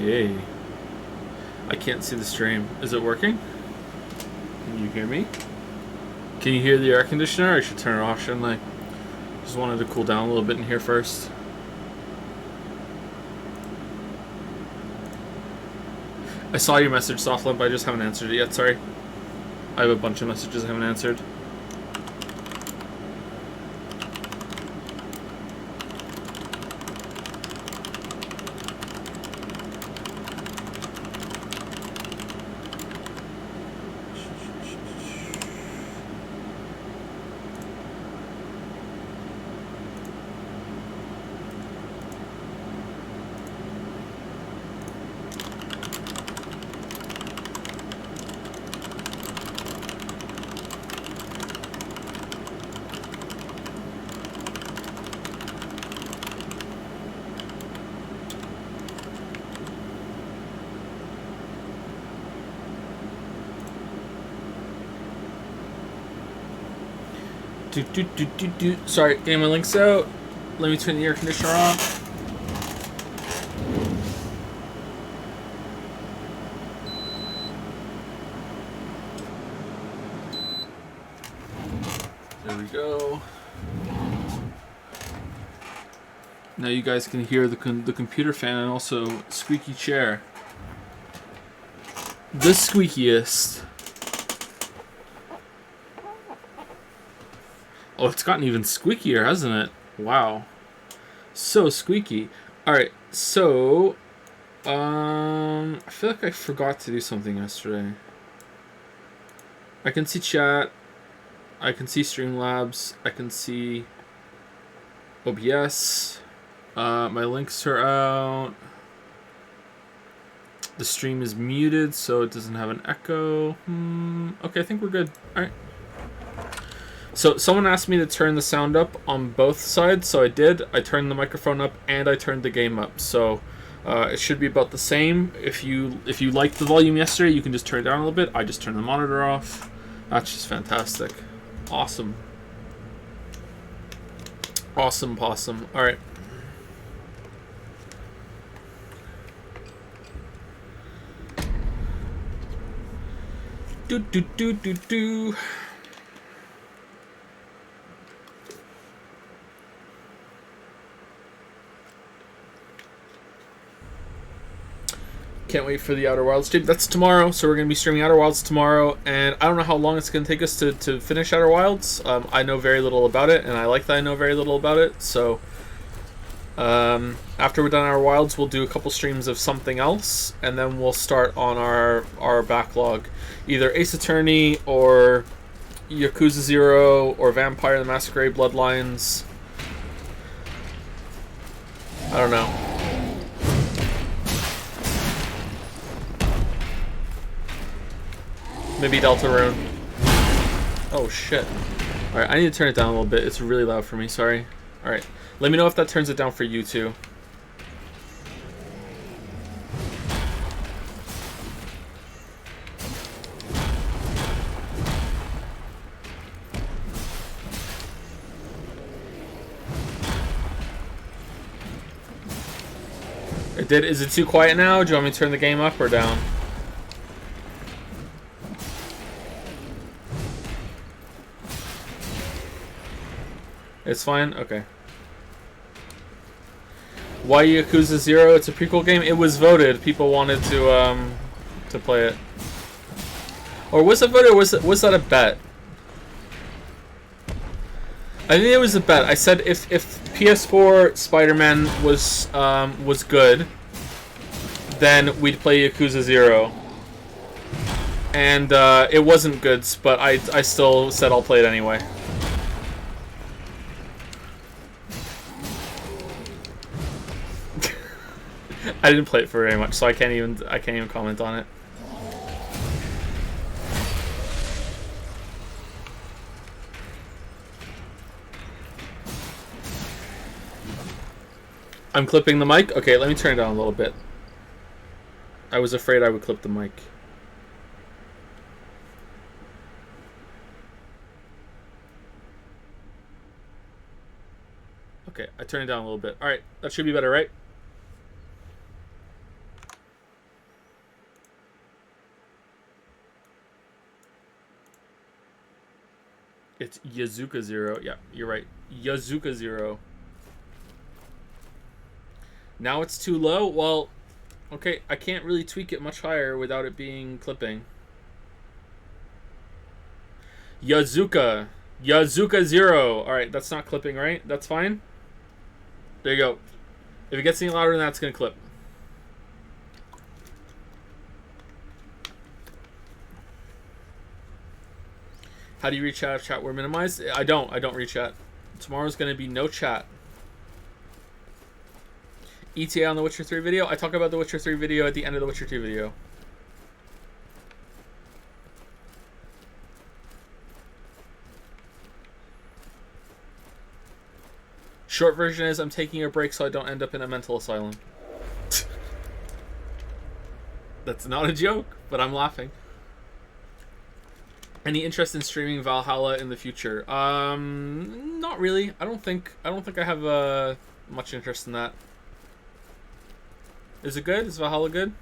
Okay. I can't see the stream. Is it working? Can you hear me? Can you hear the air conditioner? I should turn it off, shouldn't I? Just wanted to cool down a little bit in here first. I saw your message, Softlimp. I just haven't answered it yet. Sorry. I have a bunch of messages I haven't answered. Sorry, getting my links out. Let me turn the air conditioner off. There we go. Now you guys can hear the computer fan and also squeaky chair. The squeakiest. Oh, it's gotten even squeakier, hasn't it? Wow. So squeaky. Alright, so... I feel like I forgot to do something yesterday. I can see chat. I can see Streamlabs. I can see OBS. My links are out. The stream is muted, so it doesn't have an echo. Okay, I think we're good. Alright. So someone asked me to turn the sound up on both sides, so I did. I turned the microphone up and I turned the game up. So it should be about the same. If you liked the volume yesterday, you can just turn it down a little bit. I just turned the monitor off. That's just fantastic. Awesome. Awesome possum. Alright. Do. Can't wait for the Outer Wilds stream. That's tomorrow, so we're going to be streaming Outer Wilds tomorrow, and I don't know how long it's going to take us to finish Outer Wilds. I know very little about it, and I like that I know very little about it, so after we're done Outer Wilds, we'll do a couple streams of something else, and then we'll start on our backlog. Either Ace Attorney, or Yakuza 0, or Vampire the Masquerade Bloodlines. I don't know. Maybe Deltarune. Oh shit. Alright, I need to turn it down a little bit. It's really loud for me, sorry. Alright. Let me know if that turns it down for you too. It did. Is it too quiet now? Do you want me to turn the game up or down? It's fine? Okay. Why Yakuza 0? It's a prequel game? It was voted. People wanted to play it. Or was it voted, or was that a bet? I think it was a bet. I said if PS4 Spider-Man was good, then we'd play Yakuza 0. And it wasn't good, but I still said I'll play it anyway. I didn't play it for very much, so I can't even comment on it. I'm clipping the mic? Okay, let me turn it down a little bit. I was afraid I would clip the mic. Okay, I turned it down a little bit. Alright, that should be better, right? It's Yazuka Zero. Yeah, you're right. Yazuka Zero. Now it's too low? Well, okay, I can't really tweak it much higher without it being clipping. Yazuka. Yazuka Zero. Alright, that's not clipping, right? That's fine? There you go. If it gets any louder than that, it's going to clip. How do you read chat if chat were minimized? I don't read chat. Tomorrow's going to be no chat. ETA on the Witcher 3 video? I talk about the Witcher 3 video at the end of the Witcher 2 video. Short version is I'm taking a break so I don't end up in a mental asylum. That's not a joke, but I'm laughing. Any interest in streaming Valhalla in the future? Not really. I don't think I have much interest in that. Is it good? Is Valhalla good?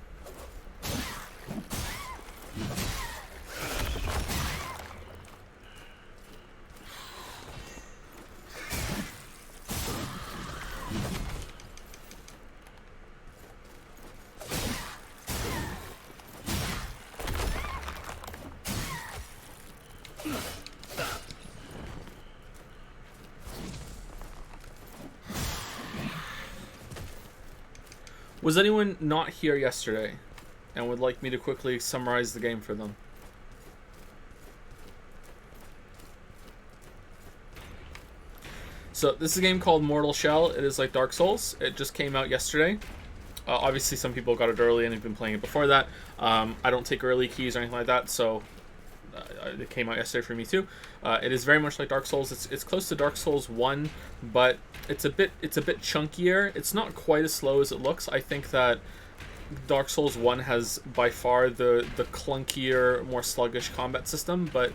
Was anyone not here yesterday and would like me to quickly summarize the game for them? So this is a game called Mortal Shell. It is like Dark Souls. It just came out yesterday. Obviously some people got it early and have been playing it before that. I don't take early keys or anything like that, so it came out yesterday for me too. It is very much like Dark Souls. It's close to Dark Souls 1, but it's a bit chunkier. It's not quite as slow as it looks. I think that Dark Souls 1 has by far the clunkier, more sluggish combat system, but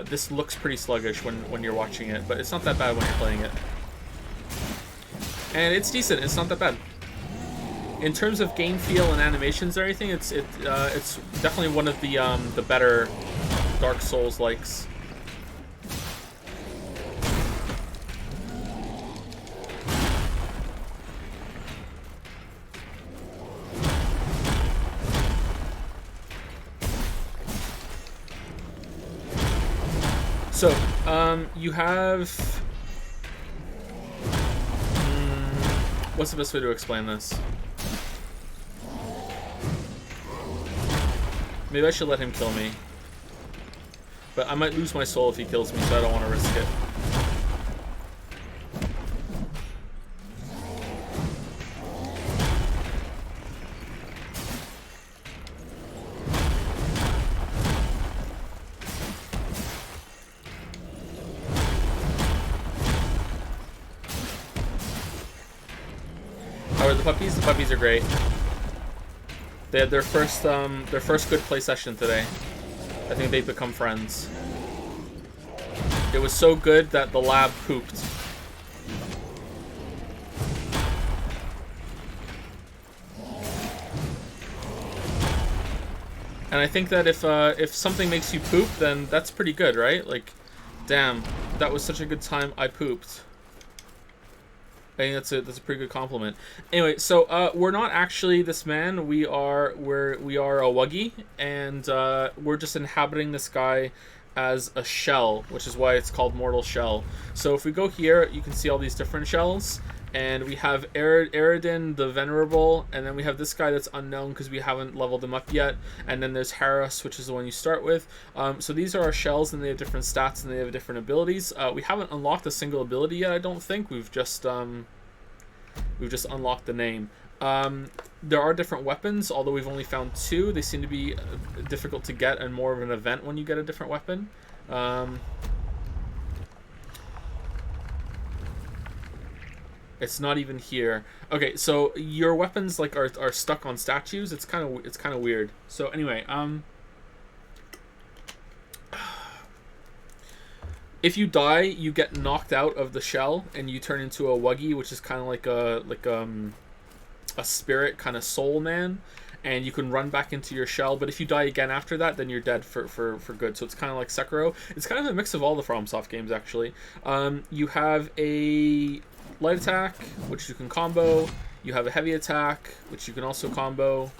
this looks pretty sluggish when you're watching it, but it's not that bad when you're playing it. And it's decent. It's not that bad. In terms of game feel and animations and everything, it's definitely one of the better Dark Souls likes. So, you have... what's the best way to explain this? Maybe I should let him kill me. But I might lose my soul if he kills me, so I don't want to risk it. How are the puppies? The puppies are great. They had their first good play session today. I think they've become friends. It was so good that the lab pooped. And I think that if something makes you poop, then that's pretty good, right? Like, damn, that was such a good time, I pooped. I think that's a pretty good compliment. Anyway, so we're not actually this man. We are a Wuggy, and we're just inhabiting this guy as a shell, which is why it's called Mortal Shell. So if we go here, you can see all these different shells, and we have Eredin the Venerable, and then we have this guy that's unknown because we haven't leveled him up yet, and then there's Harris, which is the one you start with. So these are our shells, and they have different stats, and they have different abilities. We haven't unlocked a single ability yet, I don't think. We've just unlocked the name. There are different weapons, although we've only found 2. They seem to be difficult to get and more of an event when you get a different weapon. It's not even here. Okay, so your weapons like are stuck on statues. It's kind of weird. So anyway, if you die, you get knocked out of the shell and you turn into a Wuggy, which is kind of like a spirit kind of soul man. and you can run back into your shell, but if you die again after that, then you're dead for good. So it's kind of like Sekiro. It's kind of a mix of all the FromSoft games, actually. You have a light attack, which you can combo. You have a heavy attack, which you can also combo.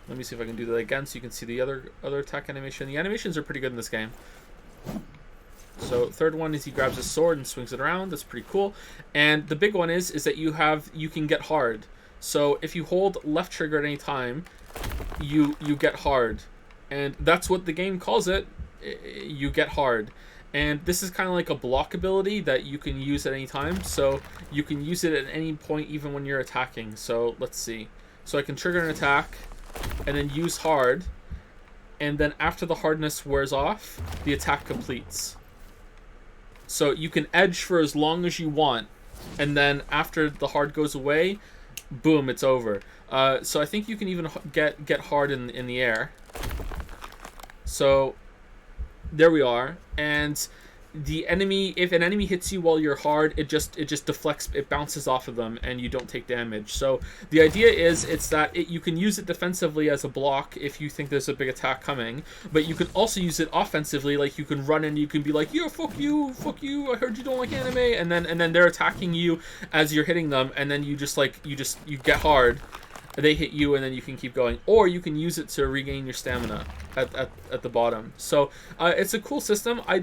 Let me see if I can do that again so you can see the other attack animation. The animations are pretty good in this game. So third one is he grabs his sword and swings it around. That's pretty cool. And the big one is that you can get hard. So if you hold left trigger at any time, you get hard. And that's what the game calls it. You get hard. And this is kind of like a block ability that you can use at any time. So you can use it at any point even when you're attacking. So let's see. So I can trigger an attack and then use hard. And then after the hardness wears off, the attack completes. So you can edge for as long as you want. And then after the hard goes away, boom, it's over. So I think you can even get hard in the air. So there we are. And the enemy, if an enemy hits you while you're hard, it just deflects, it bounces off of them, and you don't take damage. So the idea is that you can use it defensively as a block if you think there's a big attack coming, but you can also use it offensively. Like you can run and you can be like, yeah, fuck you, I heard you don't like anime, and then they're attacking you as you're hitting them, and then you get hard. They hit you, and then you can keep going. Or you can use it to regain your stamina at the bottom. So it's a cool system. I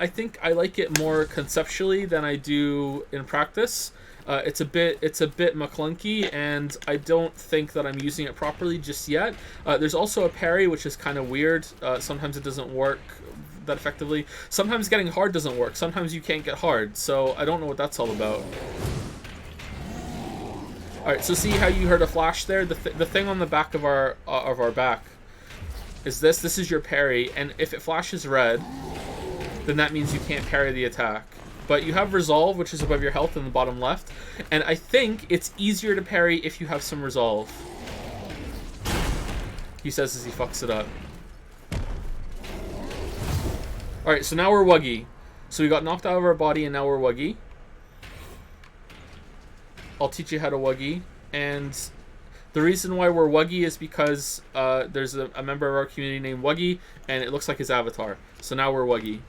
think I like it more conceptually than I do in practice. It's a bit McClunky, and I don't think that I'm using it properly just yet. There's also a parry, which is kind of weird. Sometimes it doesn't work that effectively. Sometimes getting hard doesn't work. Sometimes you can't get hard. So I don't know what that's all about. Alright, so see how you heard a flash there? The thing on the back of our back is this. This is your parry, and if it flashes red, then that means you can't parry the attack. But you have resolve, which is above your health in the bottom left, and I think it's easier to parry if you have some resolve. He says as he fucks it up. Alright, so now we're Wuggy. So we got knocked out of our body, and now we're Wuggy. I'll teach you how to Wuggy, and the reason why we're Wuggy is because there's a member of our community named Wuggy, and it looks like his avatar. So now we're Wuggy.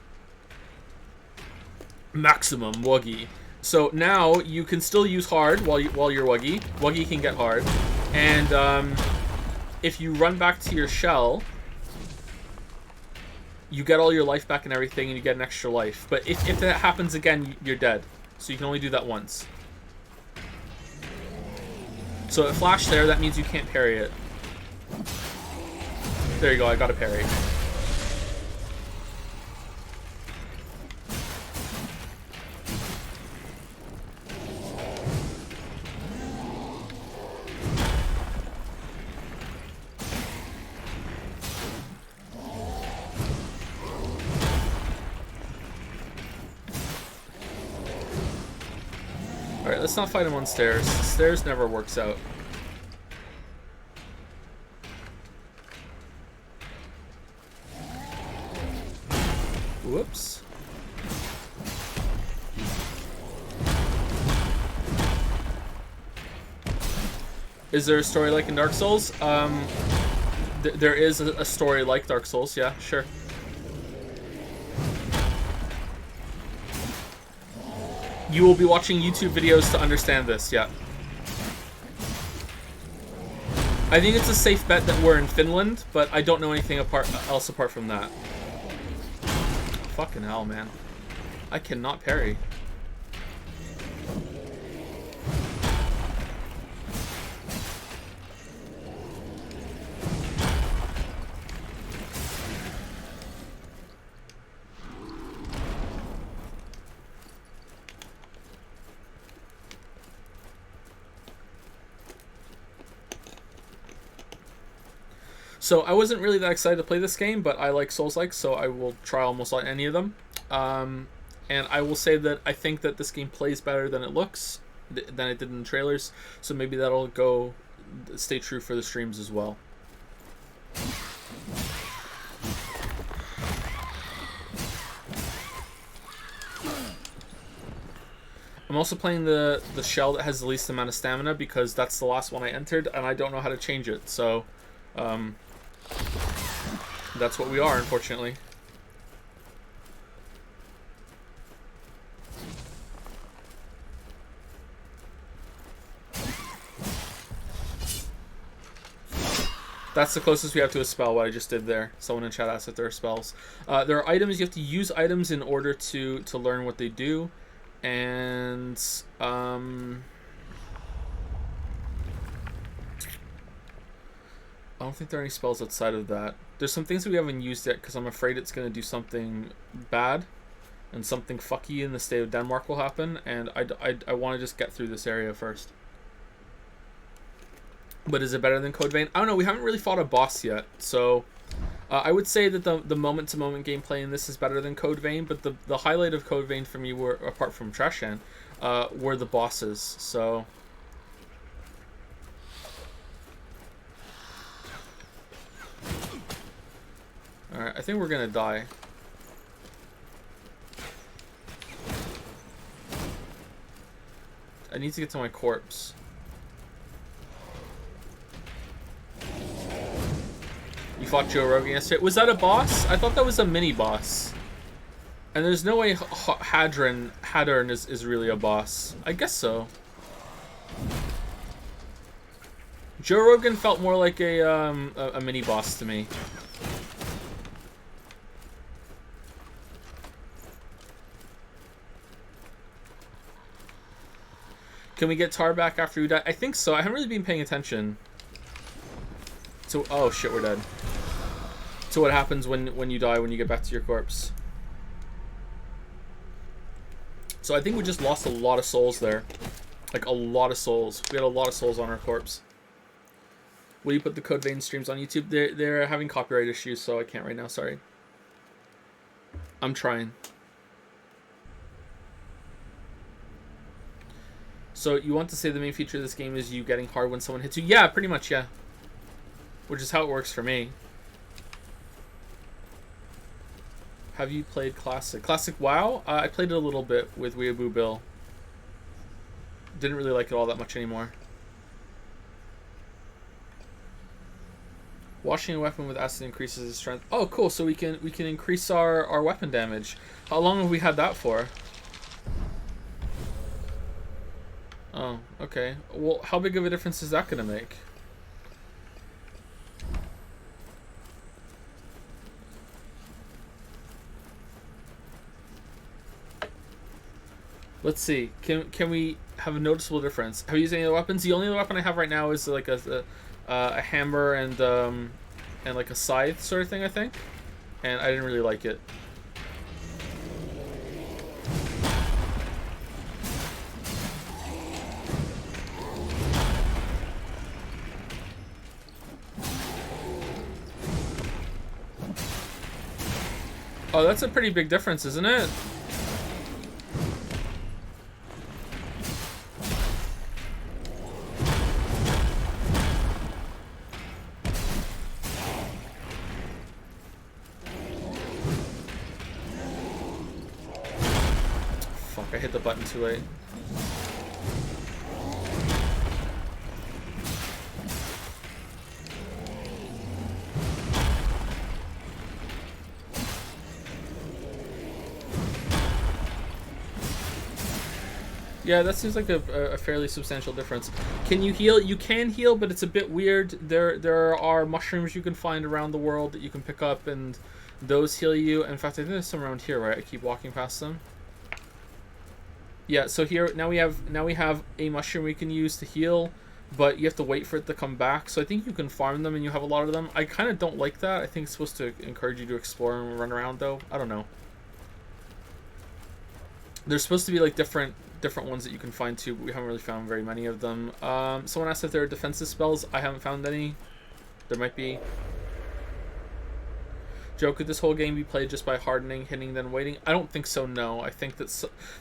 Maximum Wuggy. So now you can still use hard while you're Wuggy. Wuggy can get hard, and if you run back to your shell, you get all your life back and everything, and you get an extra life. But if that happens again, you're dead. So you can only do that once. So it flashed there, that means you can't parry it. There you go, I got a parry. Alright, let's not fight him on stairs. Stairs never works out. Whoops. Is there a story like in Dark Souls? There is a story like Dark Souls, yeah, sure. You will be watching YouTube videos to understand this, yeah. I think it's a safe bet that we're in Finland, but I don't know anything else apart from that. Fucking hell, man. I cannot parry. So I wasn't really that excited to play this game, but I like Souls-like, so I will try almost any of them. And I will say that I think that this game plays better than it looks, than it did in the trailers, so maybe that'll stay true for the streams as well. I'm I'm also playing the shell that has the least amount of stamina because that's the last one I entered, and I don't know how to change it. So, that's what we are, unfortunately. That's the closest we have to a spell, what I just did there. Someone in chat asked if there are spells. There are items. You have to use items in order to learn what they do. And, I don't think there are any spells outside of that. There's some things that we haven't used yet because I'm afraid it's going to do something bad. And something fucky in the state of Denmark will happen. And I want to just get through this area first. But is it better than Code Vein? I don't know. We haven't really fought a boss yet. So I would say that the moment-to-moment gameplay in this is better than Code Vein. But the highlight of Code Vein for me, were, apart from Trashan, were the bosses. So... Alright, I think we're going to die. I need to get to my corpse. You fought Joe Rogan yesterday. Was that a boss? I thought that was a mini-boss. And there's no way Hadern is really a boss. I guess so. Joe Rogan felt more like a mini-boss to me. Can we get Tar back after we die? I think so. I haven't really been paying attention. So, oh shit, we're dead. So what happens when you die, when you get back to your corpse? So I think we just lost a lot of souls there. Like, a lot of souls. We had a lot of souls on our corpse. Will you put the Code Vein streams on YouTube? They're having copyright issues, so I can't right now, sorry. I'm trying. So you want to say the main feature of this game is you getting hard when someone hits you? Yeah, pretty much, yeah. Which is how it works for me. Have you played Classic? Classic WoW? I played it a little bit with Weeaboo Bill. Didn't really like it all that much anymore. Washing a weapon with acid increases its strength. Oh, cool. So we can increase our weapon damage. How long have we had that for? Oh, okay. Well, how big of a difference is that going to make? Let's see. Can we have a noticeable difference? Have you used any other weapons? The only other weapon I have right now is like a hammer and like a scythe sort of thing, I think. And I didn't really like it. Oh, that's a pretty big difference, isn't it? Fuck, I hit the button too late. Yeah, that seems like a fairly substantial difference. Can you heal? You can heal, but it's a bit weird. There are mushrooms you can find around the world that you can pick up, and those heal you. In fact, I think there's some around here, right? I keep walking past them. Yeah, so here now we have a mushroom we can use to heal, but you have to wait for it to come back. So I think you can farm them and you have a lot of them. I kind of don't like that. I think it's supposed to encourage you to explore and run around, though. I don't know. There's supposed to be like different ones that you can find too, but we haven't really found very many of them. Someone asked if there are defensive spells. I haven't found any. There might be. Joe, could this whole game be played just by hardening, hitting, then waiting? I don't think so, no. I think that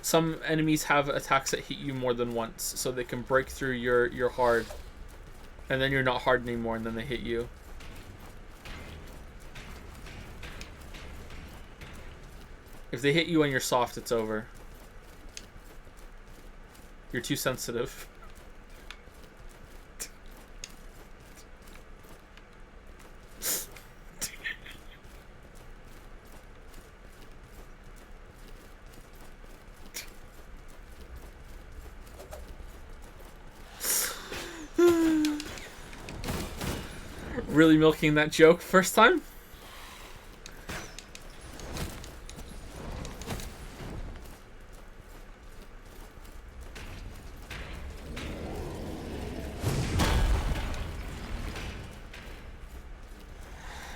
some enemies have attacks that hit you more than once, so they can break through your hard, and then you're not hard anymore, and then they hit you. If they hit you when you're soft, it's over. You're too sensitive. Really milking that joke first time?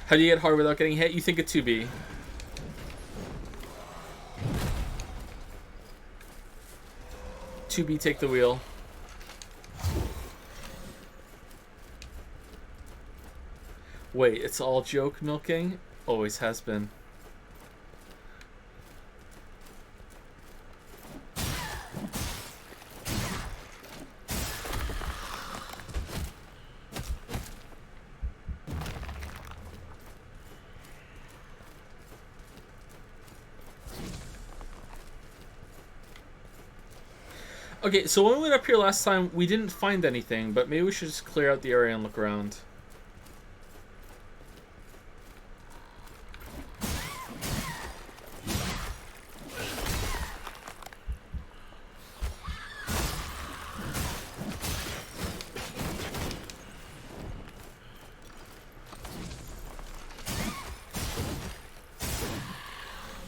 How do you get hard without getting hit? You think a 2B. Take the wheel. Wait, it's all joke milking? Always has been. Okay, so when we went up here last time, we didn't find anything, but maybe we should just clear out the area and look around.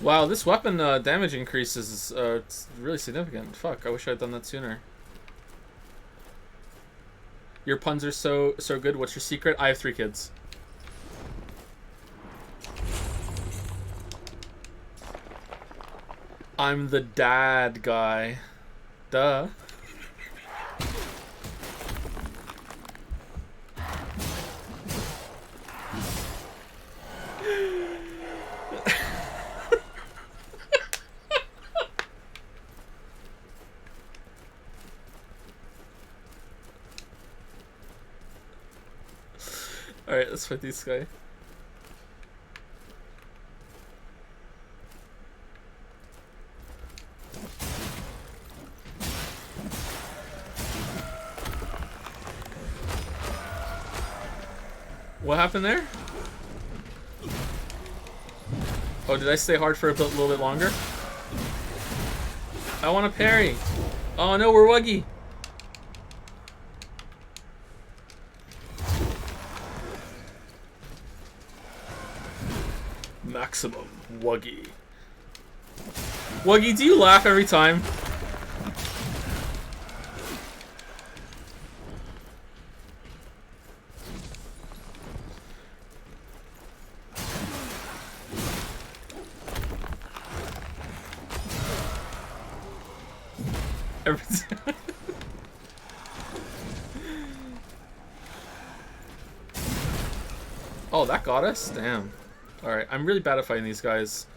Wow, this weapon damage increase is it's really significant. Fuck, I wish I'd done that sooner. Your puns are so good. What's your secret? I have 3 kids. I'm the dad guy. Duh. Alright, let's fight this guy. What happened there? Oh, did I stay hard for a little bit longer? I want to parry. Oh no, we're wuggy. Maximum wuggy. Wuggy, do you laugh every time? Every time. Oh, that got us? Damn. Alright, I'm really bad at fighting these guys.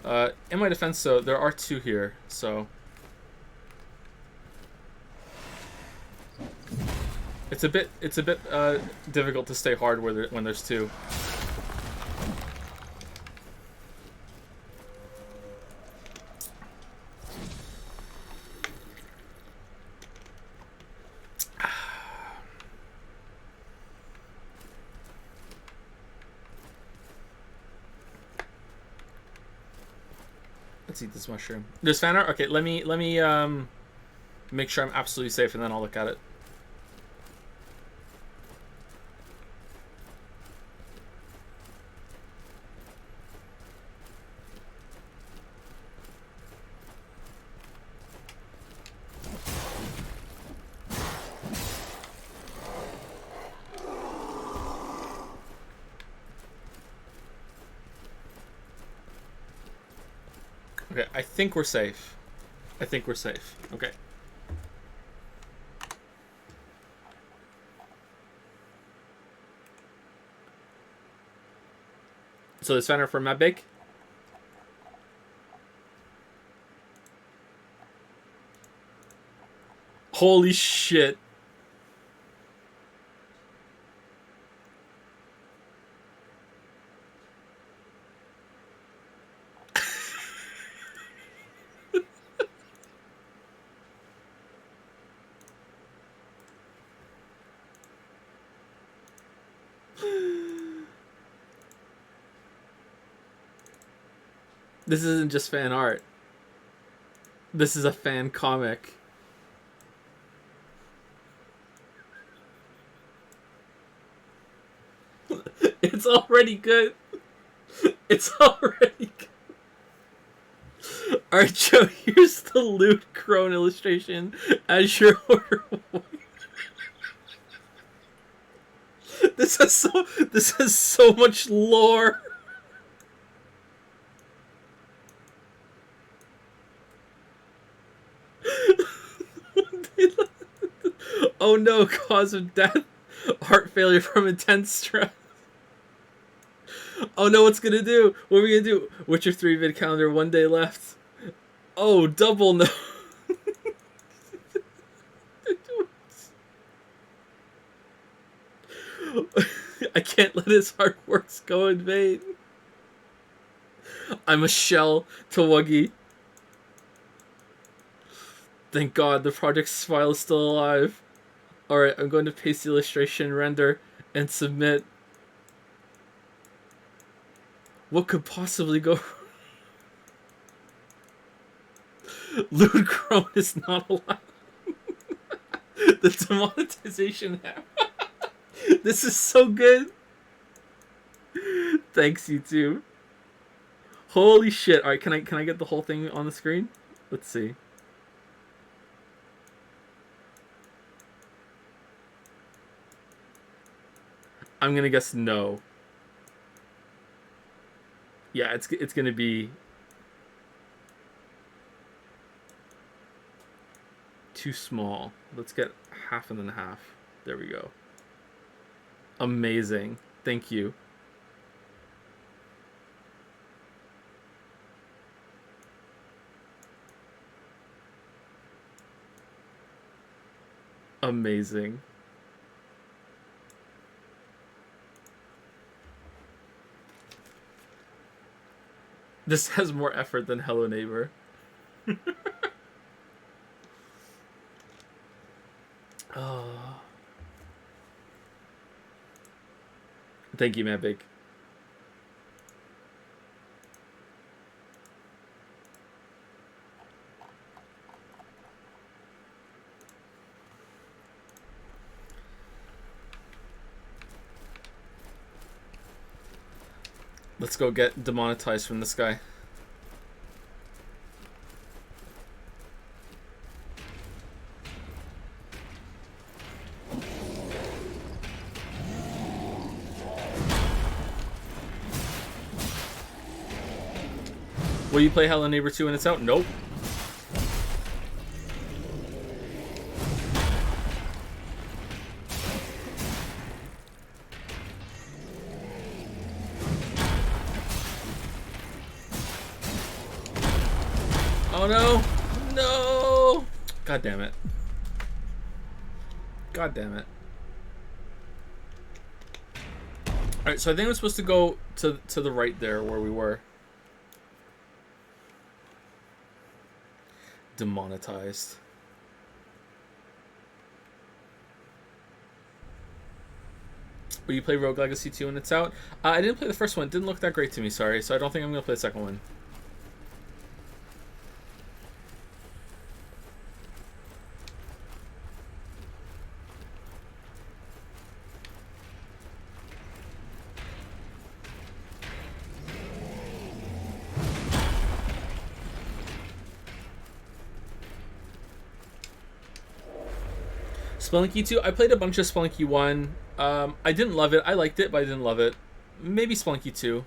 In my defense, though, there are 2 here, so... It's a bit difficult to stay hard when there's 2. Let's eat this mushroom. There's fan art? Okay, let me make sure I'm absolutely safe and then I'll look at it. Okay, I think we're safe. I think we're safe. Okay. So the center for Mabik. Holy shit. This isn't just fan art. This is a fan comic. It's already good. It's already good. Alright, Joe, here's the Loot Crone illustration as your order. This has so much lore. Oh no, cause of death. Heart failure from intense stress. Oh no, what's gonna do? What are we gonna do? Witcher 3 vid calendar, 1 day left. Oh, double no. I can't let his hard works go in vain. I'm a shell to Wuggy. Thank God the project's file is still alive. Alright, I'm going to paste the illustration, render, and submit. What could possibly go wrong? Lewd Crone is not allowed. The demonetization app. This is so good. Thanks, YouTube. Holy shit. Alright, can I get the whole thing on the screen? Let's see. I'm gonna guess no. Yeah, it's gonna be too small. Let's get half and then half. There we go. Amazing. Thank you. Amazing. This has more effort than Hello Neighbor. Oh. Thank you, man, Big. Let's go get demonetized from this guy. Will you play Hello Neighbor 2 when it's out? Nope. Oh no! No! God damn it. God damn it. Alright, so I think I'm supposed to go to the right there where we were. Demonetized. Will you play Rogue Legacy 2 when it's out? I didn't play the first one. It didn't look that great to me, sorry. So I don't think I'm going to play the second one. Spelunky 2, I played a bunch of Spelunky 1. I didn't love it. I liked it, but I didn't love it. Maybe Spelunky 2.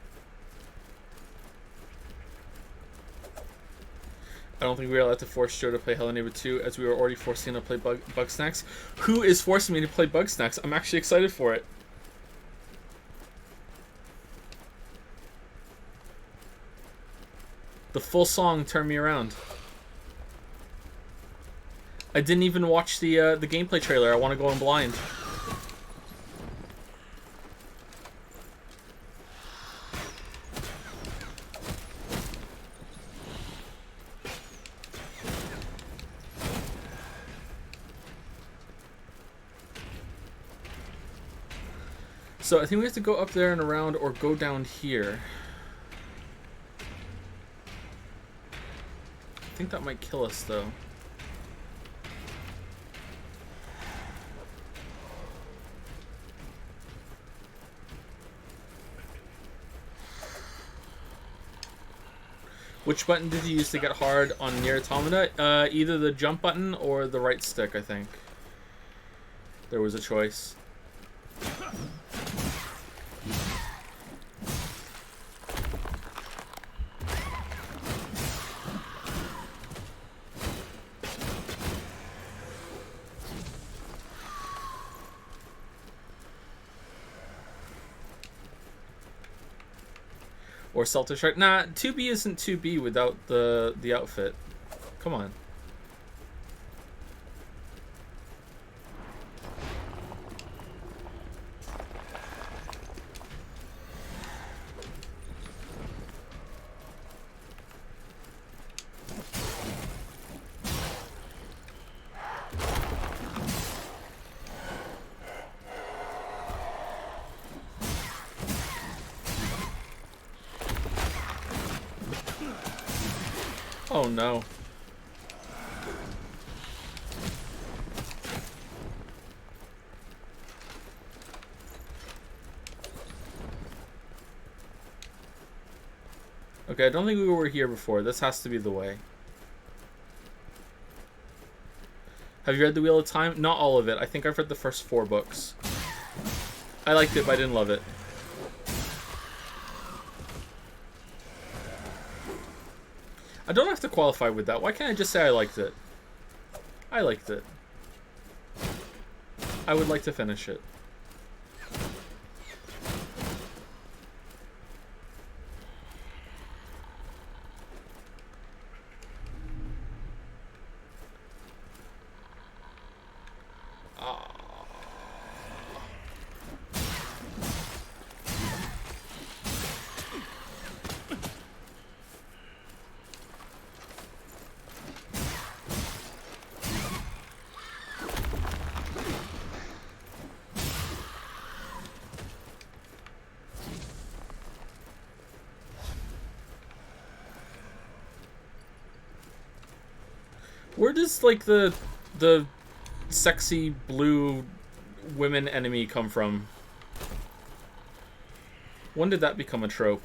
I don't think we are allowed to force Joe to play Hello Neighbor 2, as we were already forcing him to play Bug Snacks. Who is forcing me to play Bug Snacks? I'm actually excited for it. The full song turned me around. I didn't even watch the gameplay trailer. I want to go in blind. So I think we have to go up there and around or go down here. think that might kill us, though. Which button did you use to get hard on Nier Automata? Either the jump button or the right stick, I think. There was a choice. Or Celtic Shark. Nah, 2B isn't 2B without the outfit. Come on. Oh no. Okay, I don't think we were here before. This has to be the way. Have you read The Wheel of Time? Not all of it. I think I've read the first 4 books. I liked it, but I didn't love it. I don't have to qualify with that. Why can't I just say I liked it? I liked it. I would like to finish it. Where does, like, the sexy blue women enemy come from? When did that become a trope?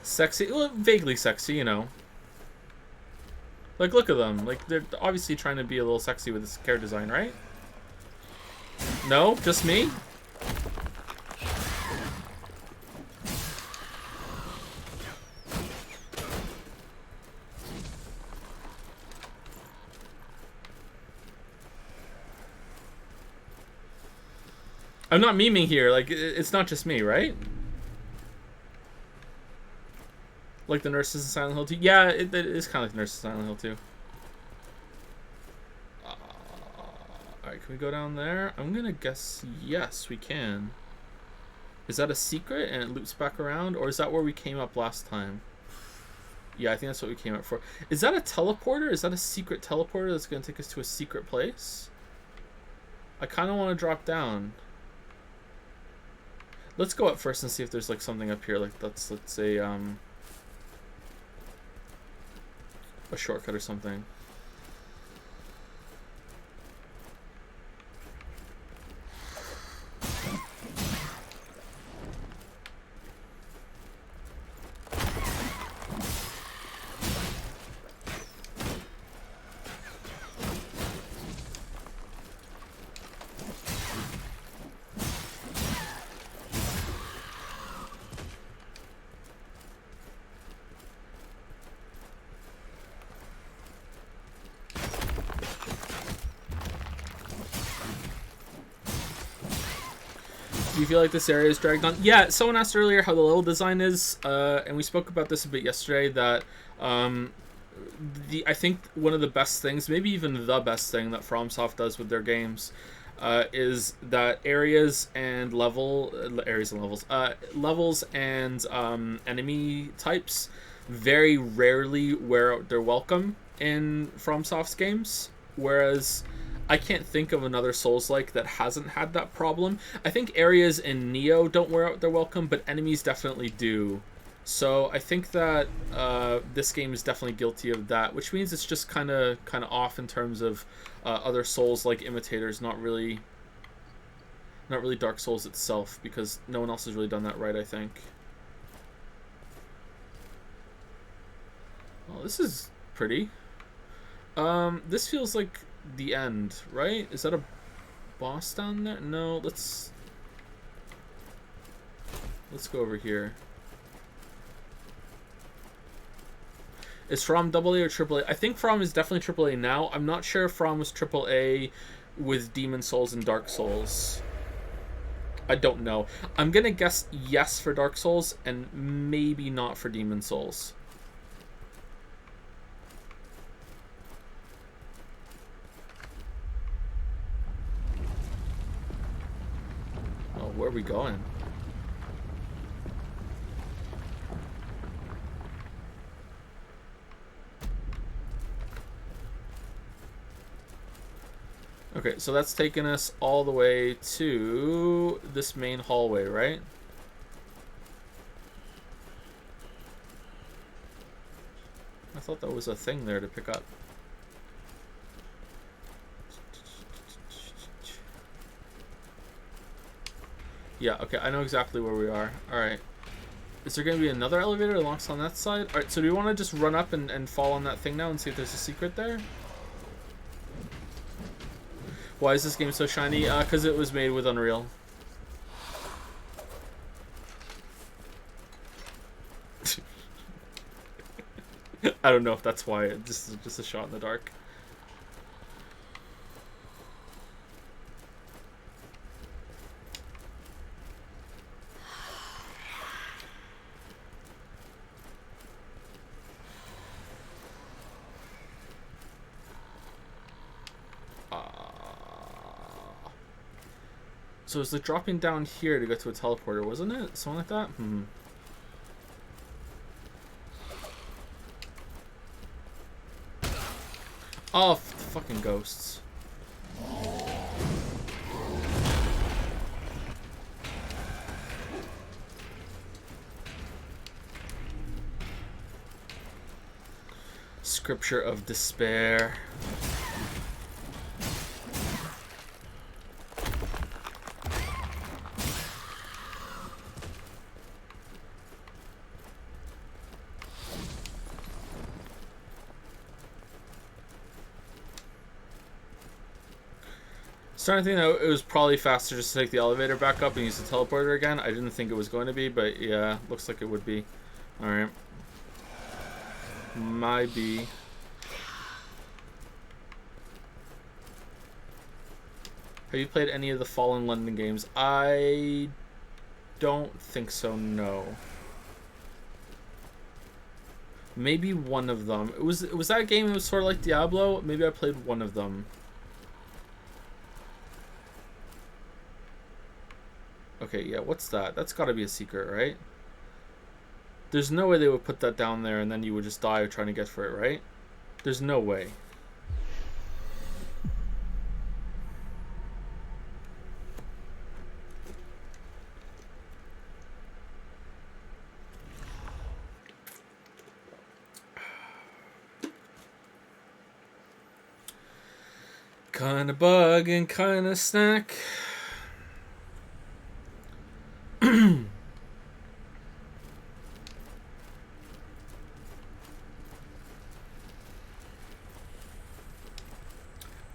Sexy? Well, vaguely sexy, you know. Like, look at them. Like, they're obviously trying to be a little sexy with this character design, right? No? Just me? I'm not memeing here. Like, it's not just me, right? Like the nurses in Silent Hill 2? Yeah, it is kind of like the nurses in Silent Hill 2. Alright, can we go down there? I'm gonna guess yes, we can. Is that a secret and it loops back around? Or is that where we came up last time? Yeah, I think that's what we came up for. Is that a teleporter? Is that a secret teleporter that's gonna take us to a secret place? I kind of want to drop down. Let's go up first and see if there's like something up here. Like, let's say, a shortcut or something. Do you feel like this area is dragged on? Yeah, someone asked earlier how the level design is, and we spoke about this a bit yesterday, that I think one of the best things, maybe even the best thing that FromSoft does with their games is that levels and enemy types very rarely wear out their welcome in FromSoft's games, whereas I can't think of another Souls-like that hasn't had that problem. I think areas in Neo don't wear out their welcome, but enemies definitely do. So I think that this game is definitely guilty of that, which means it's just kind of off in terms of other Souls-like imitators, not really Dark Souls itself, because no one else has really done that right, I think. Oh, this is pretty. This feels like the end, right? Is that a boss down there? No, let's go over here. Is From AA or AAA? I think From is definitely AAA now. I'm not sure if From was AAA with Demon Souls and Dark Souls. I don't know. I'm gonna guess yes for Dark Souls and maybe not for Demon Souls. Oh, where are we going? Okay, so that's taking us all the way to this main hallway, right? I thought that was a thing there to pick up. Yeah, okay, I know exactly where we are. Alright. Is there going to be another elevator that locks on that side? Alright, so do we want to just run up and fall on that thing now and see if there's a secret there? Why is this game so shiny? Because it was made with Unreal. I don't know if that's why. This is just a shot in the dark. So it's like dropping down here to go to a teleporter, wasn't it? Something like that? Oh, fucking ghosts. Scripture of Despair. Starting to think that it was probably faster just to take the elevator back up and use the teleporter again. I didn't think it was going to be, but yeah, looks like it would be. Alright. Might be. Have you played any of the Fallen London games? I don't think so, no. Maybe one of them. Was that a game that was sort of like Diablo? Maybe I played one of them. Okay, yeah, what's that? That's gotta be a secret, right? There's no way they would put that down there and then you would just die trying to get for it, right? There's no way. Kinda bug and kinda snack.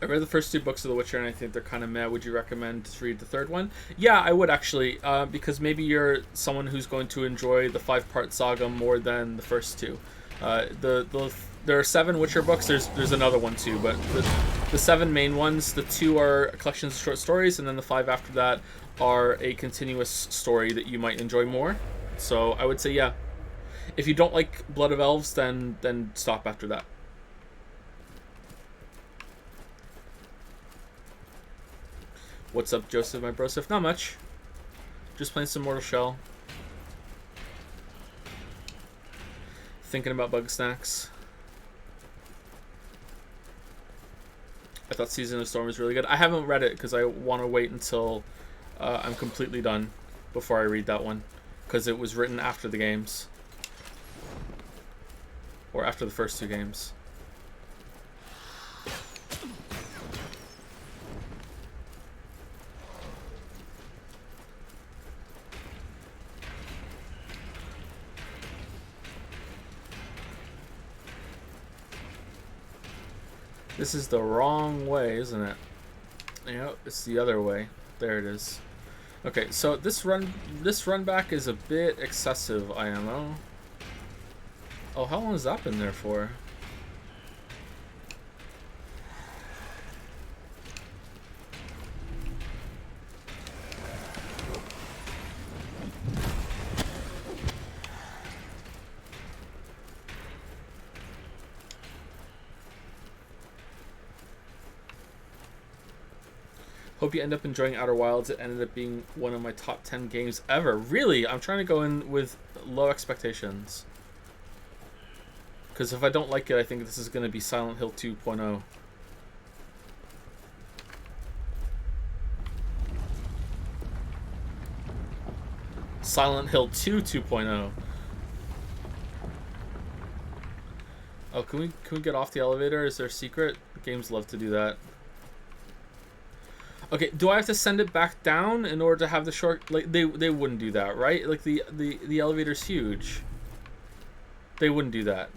I read the first two books of The Witcher and I think they're kind of meh. Would you recommend to read the third one? Yeah, I would actually, because maybe you're someone who's going to enjoy the 5-part saga more than the first two. There are 7 Witcher books. There's another one too, but the 7 main ones, the 2 are collections of short stories, and then the 5 after that are a continuous story that you might enjoy more. So I would say yeah. If you don't like Blood of Elves, then stop after that. What's up, Joseph, my broseph? Not much. Just playing some Mortal Shell. thinking about Bug Snacks. I thought Season of Storm was really good. I haven't read it because I want to wait until I'm completely done before I read that one, because it was written after the games, or after the first 2 games. This is the wrong way, isn't it? Yep, it's the other way. There it is. Okay, so this run back is a bit excessive, IMO. Oh, how long has that been there for? Hope you end up enjoying Outer Wilds. It ended up being one of my top 10 games ever. Really? I'm trying to go in with low expectations. Because if I don't like it, I think this is going to be Silent Hill 2.0. Silent Hill 2 2.0. Oh, can we get off the elevator? Is there a secret? Games love to do that. Okay, do I have to send it back down in order to have the short... Like, they wouldn't do that, right? Like, the elevator's huge. They wouldn't do that.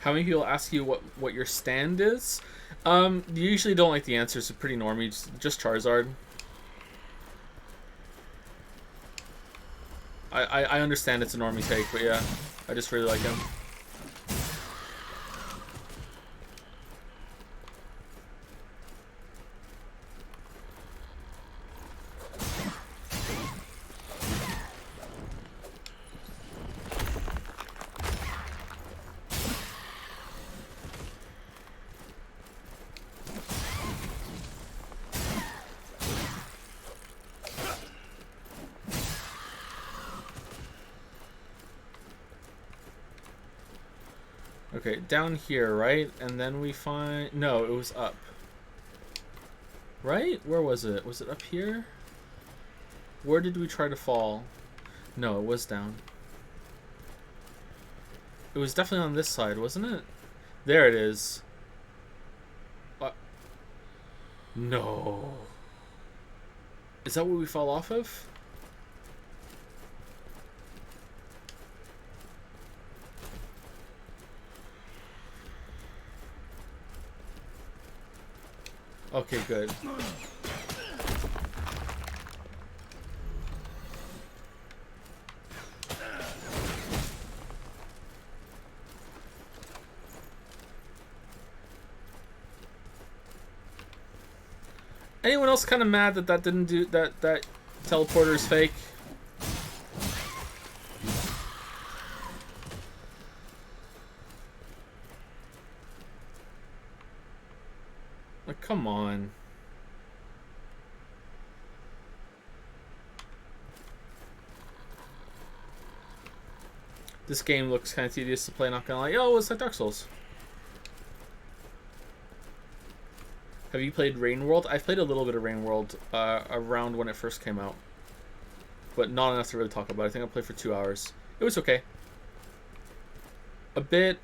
How many people ask you what your stand is? You usually don't like the answers. It's pretty normie. Just Charizard. I understand it's a normie take, but yeah, I just really like him. Okay, down here, right? And then we find... No, it was up. Right? Where was it? Was it up here? Where did we try to fall? No, it was down. It was definitely on this side, wasn't it? There it is. No. Is that what we fell off of? Okay, good. Anyone else kind of mad that didn't do that teleporter is fake? Like, come on. This game looks kind of tedious to play, not gonna lie. Oh, it's like Dark Souls. Have you played Rain World? I've played a little bit of Rain World around when it first came out, but not enough to really talk about. I think I played for 2 hours. It was okay. A bit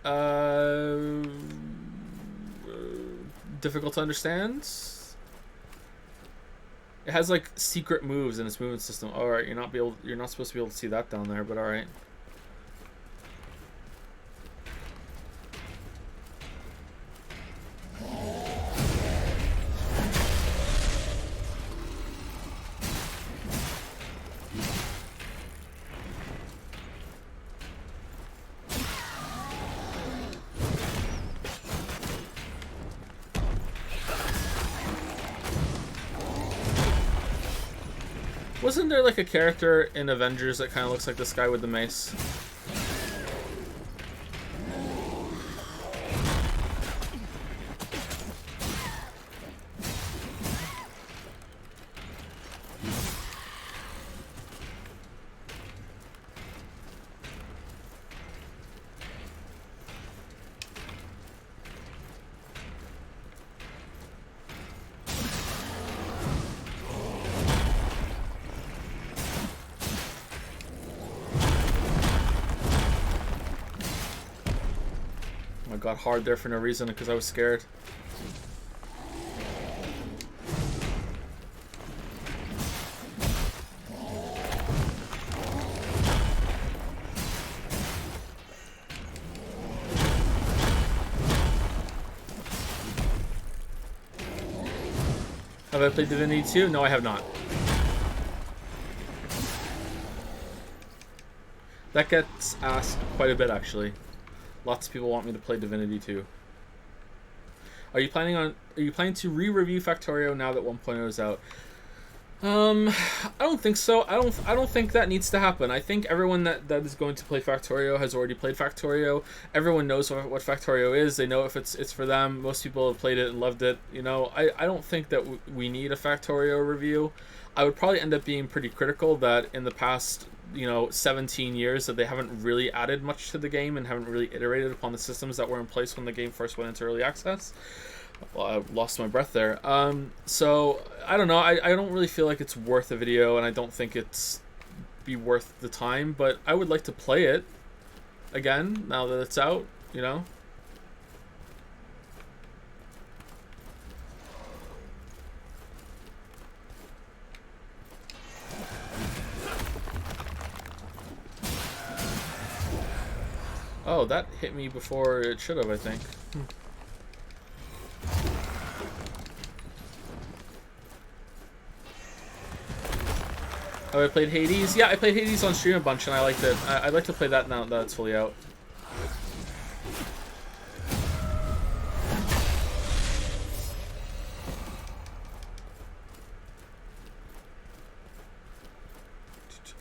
difficult to understand. It has like secret moves in its movement system. All right, you're not supposed to be able to see that down there, but all right. Wasn't there like a character in Avengers that kind of looks like this guy with the mace? I got hard there for no reason because I was scared. Have I played Divinity 2? No, I have not. That gets asked quite a bit, actually. Lots of people want me to play Divinity 2. Are you planning to re-review Factorio now that 1.0 is out? I don't think so. I don't think that needs to happen. I think everyone that is going to play Factorio has already played Factorio. Everyone knows what Factorio is. They know if it's for them. Most people have played it and loved it. You know, I don't think that we need a Factorio review. I would probably end up being pretty critical that in the past, 17 years that they haven't really added much to the game and haven't really iterated upon the systems that were in place when the game first went into early access. Well, I lost my breath there. So I don't know. I don't really feel like it's worth a video, and I don't think it's be worth the time. But I would like to play it again now that it's out. Oh, that hit me before it should have, I think. Oh, I played Hades? Yeah, I played Hades on stream a bunch and I liked it. I'd like to play that now that it's fully out.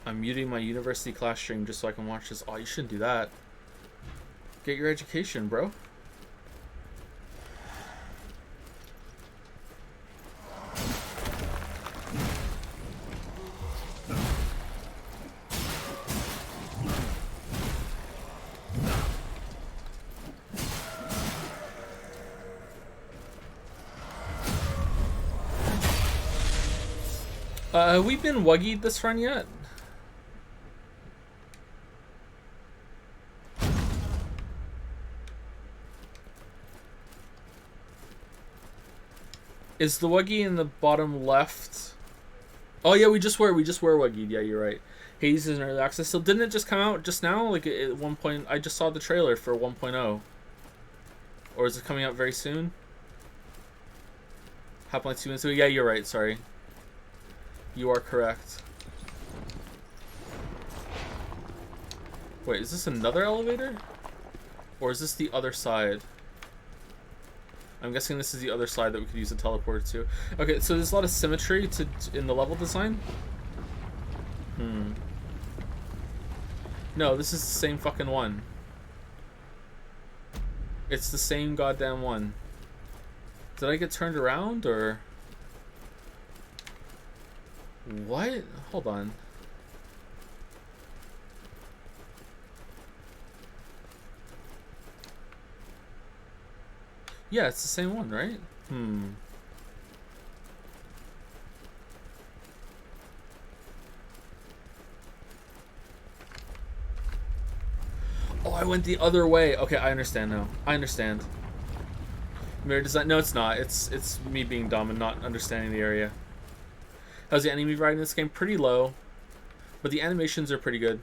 I'm muting my university class stream just so I can watch this. Oh, you shouldn't do that. Get your education, bro. Have we been wuggied this run yet? Is the wuggy in the bottom left? Oh yeah, we just were wuggied. Yeah, you're right. Hades is in early access. So didn't it just come out just now? Like at one point, I just saw the trailer for 1.0. Or is it coming out very soon? Happened like 2 minutes ago. Yeah, you're right. Sorry. You are correct. Wait, is this another elevator? Or is this the other side? I'm guessing this is the other side that we could use a teleporter to. Okay, so there's a lot of symmetry in the level design. No, this is the same fucking one. It's the same goddamn one. Did I get turned around, or... What? Hold on. Yeah, it's the same one, right? Oh, I went the other way. Okay, I understand now. I understand. Mirror design. No, it's not. It's me being dumb and not understanding the area. How's the enemy variety in this game? Pretty low, but the animations are pretty good.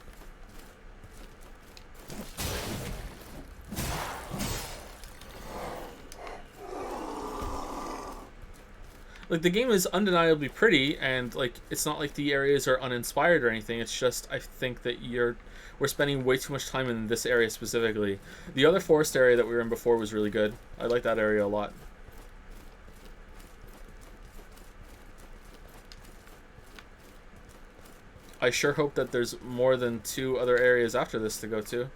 Like, the game is undeniably pretty, and like it's not like the areas are uninspired or anything. It's just I think that we're spending way too much time in this area specifically. The other forest area that we were in before was really good. I like that area a lot. I sure hope that there's more than 2 other areas after this to go to.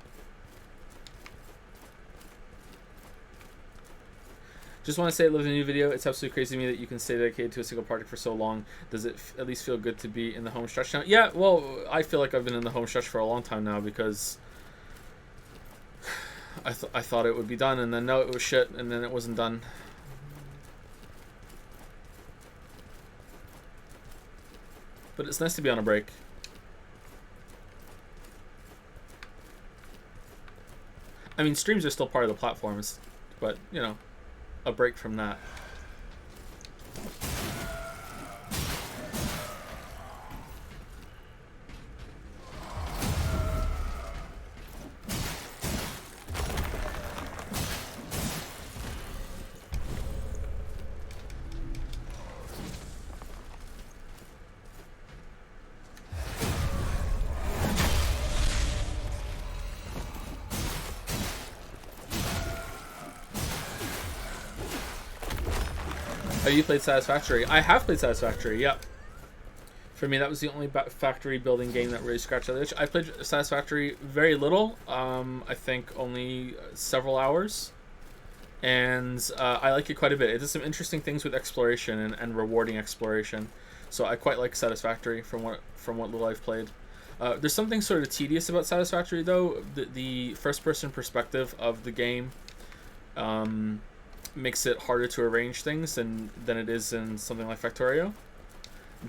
Just want to say I love the new video. It's absolutely crazy to me that you can stay dedicated to a single project for so long. Does it at least feel good to be in the home stretch now? Yeah, well, I feel like I've been in the home stretch for a long time now because I thought it would be done, and then no, it was shit, and then it wasn't done. But it's nice to be on a break. I mean, streams are still part of the platforms, but, you know, a break from that. Have you played Satisfactory? I have played Satisfactory, yep. For me, that was the only factory building game that really scratched the itch. I played Satisfactory very little. I think only several hours. And I like it quite a bit. It does some interesting things with exploration and rewarding exploration. So I quite like Satisfactory from what little I've played. There's something sort of tedious about Satisfactory, though. The first-person perspective of the game makes it harder to arrange things than it is in something like Factorio.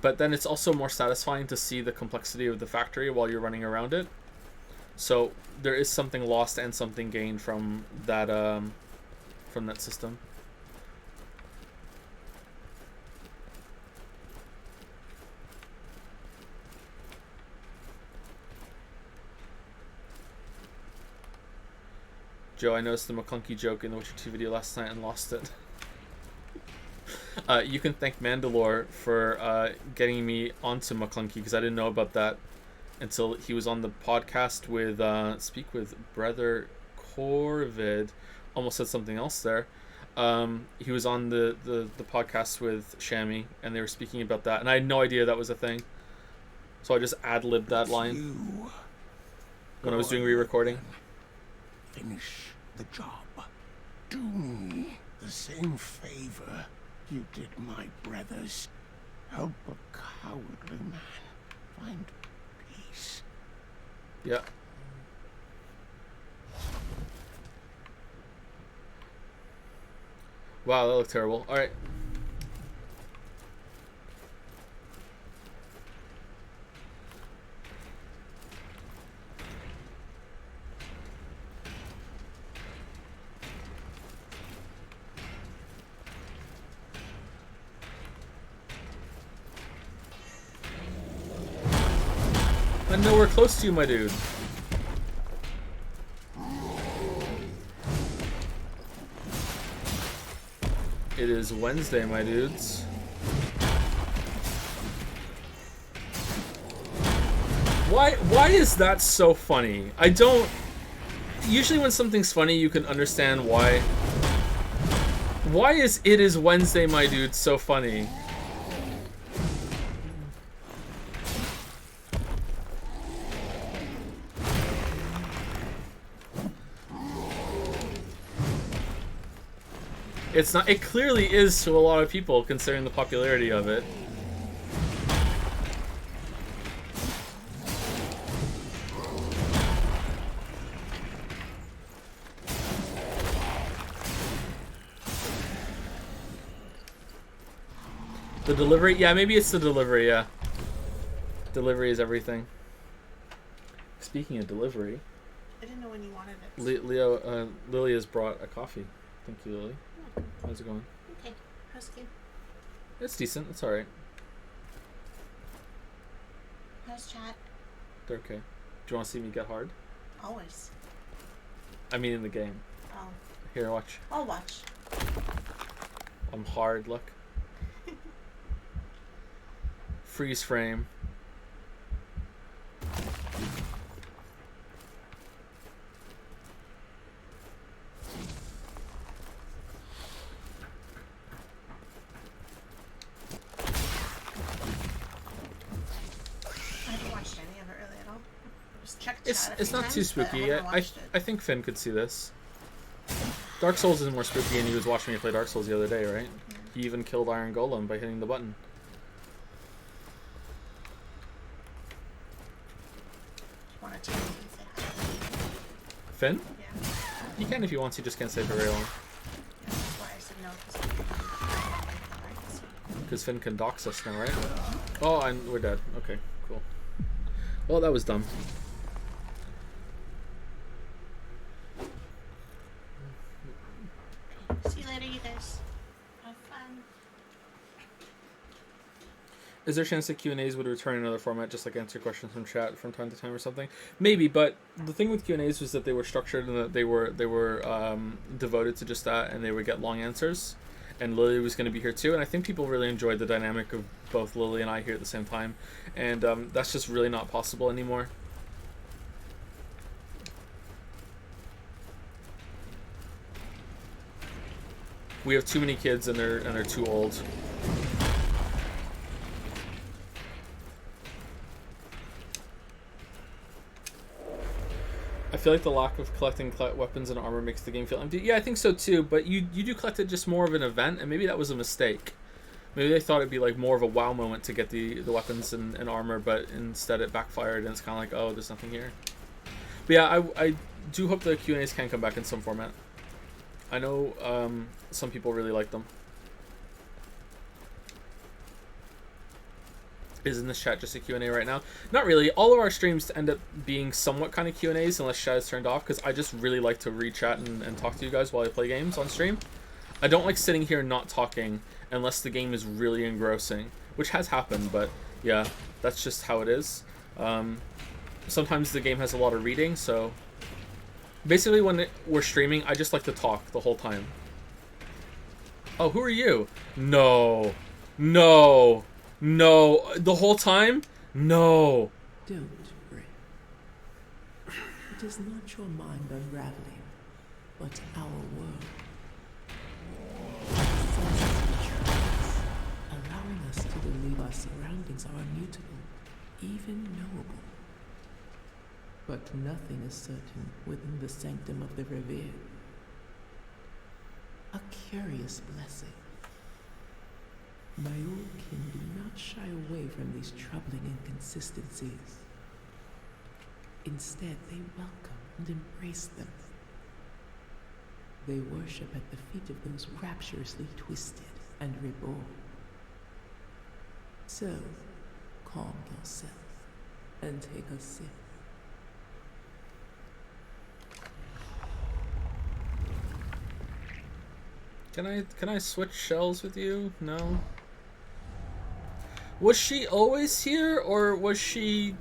But then it's also more satisfying to see the complexity of the factory while you're running around it. So there is something lost and something gained from that system. Joe, I noticed the McClunky joke in the Witcher 2 video last night and lost it. You can thank Mandalore for getting me onto McClunky, because I didn't know about that until he was on the podcast with Speak with Brother Corvid. Almost said something else there. He was on the podcast with Shammy, and they were speaking about that, and I had no idea that was a thing. So I just ad-libbed that line when I was doing re-recording. Finish the job. Do me the same favor you did my brothers. Help a cowardly man find peace. Yeah. Wow, that looked terrible. Alright. I'm nowhere close to you, my dude. It is Wednesday, my dudes. Why is that so funny? I don't... Usually when something's funny, you can understand why. Why is "It is Wednesday, my dude" so funny? It's not. It clearly is to a lot of people, considering the popularity of it. The delivery? Yeah, maybe it's the delivery, yeah. Delivery is everything. Speaking of delivery... I didn't know when you wanted it. Lily has brought a coffee. Thank you, Lily. How's it going? Okay. How's it? It's decent. It's alright. How's chat? They're okay. Do you want to see me get hard? Always. I mean in the game. Oh. Here, watch. I'll watch. I'm hard, look. Freeze frame. checked It's chat a few not too times, but spooky. haven't watched I it. think Finn could see this. Dark Souls is more spooky, and he was watching me play Dark Souls the other day, right? He even killed Iron Golem by hitting the button. Wanted to say hi. Finn? Yeah. He can if he wants. He just can't stay for very long. That's why I said no, because Because Finn can dox us now, right? Oh, and we're dead. Okay, cool. Well, that was dumb. see you later, you guys. Have fun. Is there a chance that Q&As would return in another format, just like answer questions from chat from time to time or something? Maybe, but the thing with Q&As was that they were structured and that they were devoted to just that, and they would get long answers. And Lily was going to be here too, and I think people really enjoyed the dynamic of both Lily and I here at the same time, and that's just really not possible anymore. We have too many kids, and they're too old. I feel like the lack of collecting weapons and armor makes the game feel empty. Yeah, I think so too, but you do collect it just more of an event, and maybe that was a mistake. Maybe they thought it'd be like more of a wow moment to get the weapons and armor, but instead it backfired, and it's kind of like, oh, there's nothing here. But yeah, I do hope the Q&As can come back in some format. I know some people really like them. Is in this chat just a Q&A right now? Not really. All of our streams end up being somewhat kind of Q&As unless chat is turned off, because I just really like to read chat and talk to you guys while I play games on stream. I don't like sitting here not talking unless the game is really engrossing, which has happened, but yeah, that's just how it is. Sometimes the game has a lot of reading, so basically when we're streaming, I just like to talk the whole time. Oh, who are you? No. No. No, the whole time? No. Don't fret. It is not your mind unraveling, but our world. Allowing us to believe our surroundings are immutable, even knowable. But nothing is certain within the sanctum of the revered. A curious blessing. My old kin do not shy away from these troubling inconsistencies. Instead, they welcome and embrace them. They worship at the feet of those rapturously twisted and reborn. So, calm yourself and take a sip. Can I switch shells with you? No. Was she always here, or was she...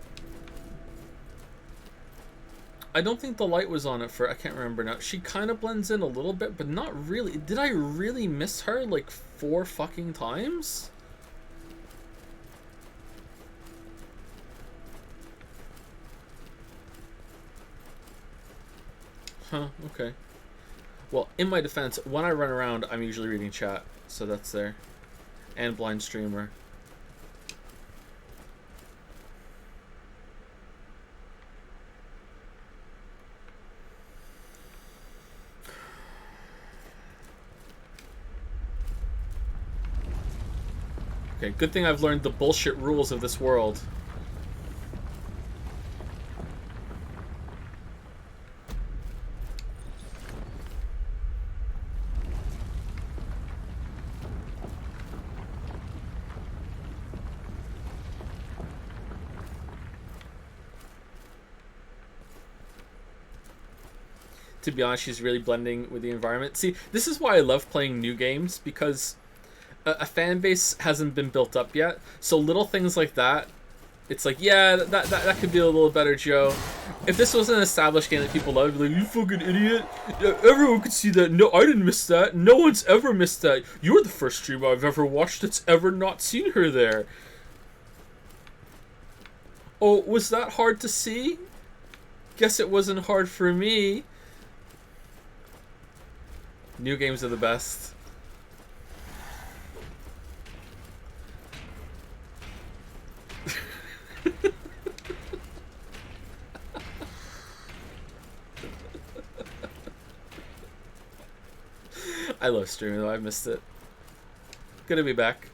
I don't think the light was on it for... I can't remember now. She kind of blends in a little bit, but not really. Did I really miss her like 4 fucking times? Huh, okay. Well, in my defense, when I run around, I'm usually reading chat, so that's there. And blind streamer. Okay, good thing I've learned the bullshit rules of this world. To be honest, she's really blending with the environment. See, this is why I love playing new games, because a fan base hasn't been built up yet. So little things like that, it's like, yeah, that could be a little better, Joe. If this was an established game that people loved, like, you fucking idiot. Yeah, everyone could see that. No, I didn't miss that. No one's ever missed that. You're the first streamer I've ever watched that's ever not seen her there. Oh, was that hard to see? Guess it wasn't hard for me. New games are the best. I love streaming though. I missed it. Good to be back.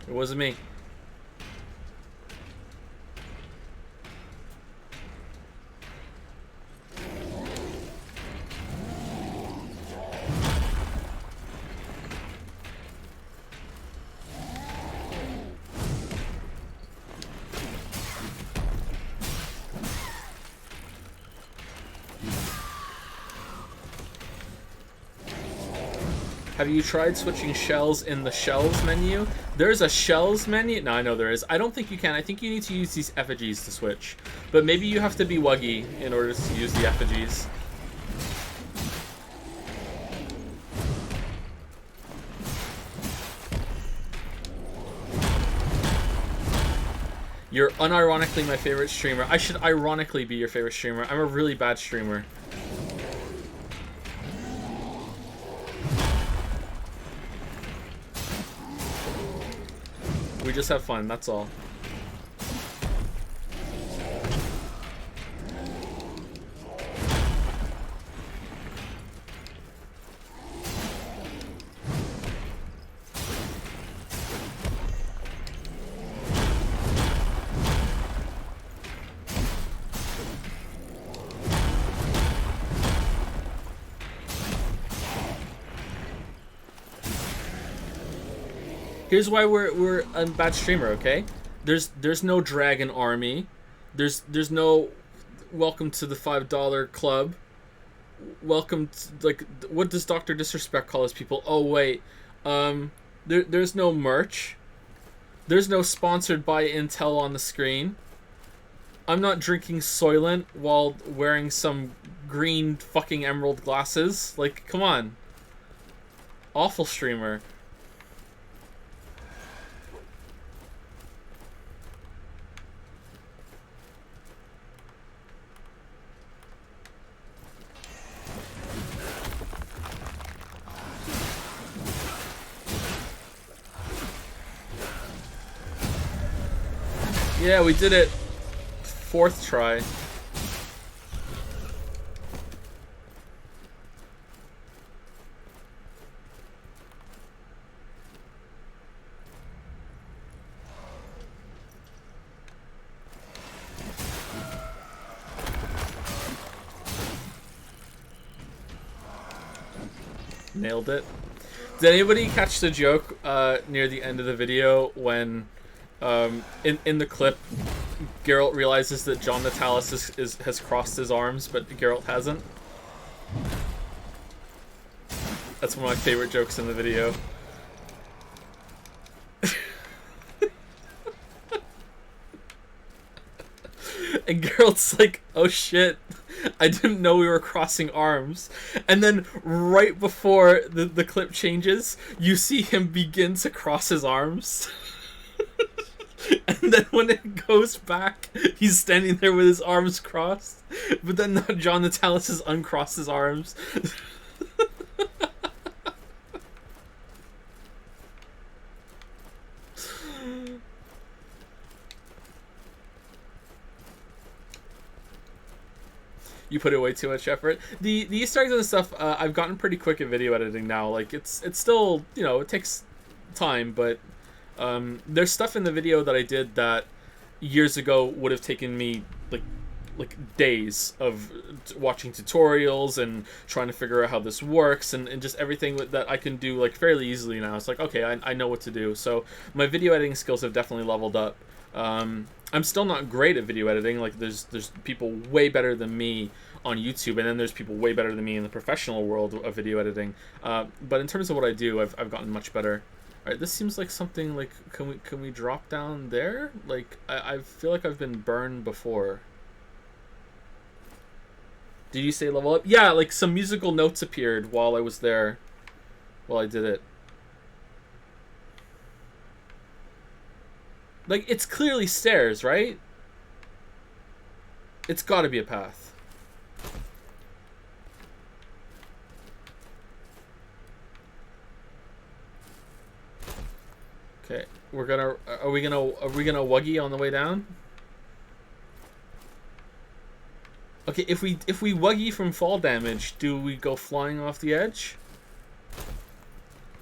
It wasn't me. Have you tried switching shells in the shells menu? There's a shells menu? No, I know there is. I don't think you can. I think you need to use these effigies to switch. But maybe you have to be wuggy in order to use the effigies. You're unironically my favorite streamer. I should ironically be your favorite streamer. I'm a really bad streamer. We just have fun, that's all. Here's why we're a bad streamer, okay? There's no dragon army. There's no welcome to the $5 club. Welcome to, like, what does Dr. Disrespect call his people? Oh wait. There's no merch. There's no sponsored by Intel on the screen. I'm not drinking Soylent while wearing some green fucking emerald glasses. Like, come on. Awful streamer. Yeah, we did it. 4th try. Nailed it. Did anybody catch the joke near the end of the video when in the clip Geralt realizes that John Natalis has crossed his arms, but Geralt hasn't? That's one of my favorite jokes in the video. And Geralt's like, oh shit, I didn't know we were crossing arms. And then right before the clip changes, you see him begin to cross his arms. And then when it goes back, he's standing there with his arms crossed. But then John Natalis has uncrossed his arms. You put in way too much effort. The Easter eggs and stuff, I've gotten pretty quick at video editing now. Like, it's still, you know, it takes time, but there's stuff in the video that I did that years ago would have taken me like days of watching tutorials and trying to figure out how this works, and just everything that I can do like fairly easily now. It's like, okay, I know what to do. So my video editing skills have definitely leveled up. I'm still not great at video editing. Like, there's people way better than me on YouTube, and then there's people way better than me in the professional world of video editing. But in terms of what I do, I've gotten much better. All right, this seems like something like, can we drop down there? Like, I feel like I've been burned before. Did you say level up? Yeah, like some musical notes appeared while I was there, while I did it. Like, it's clearly stairs, right? It's gotta be a path. We're gonna. Are we gonna wuggy on the way down? Okay, if we wuggy from fall damage, do we go flying off the edge?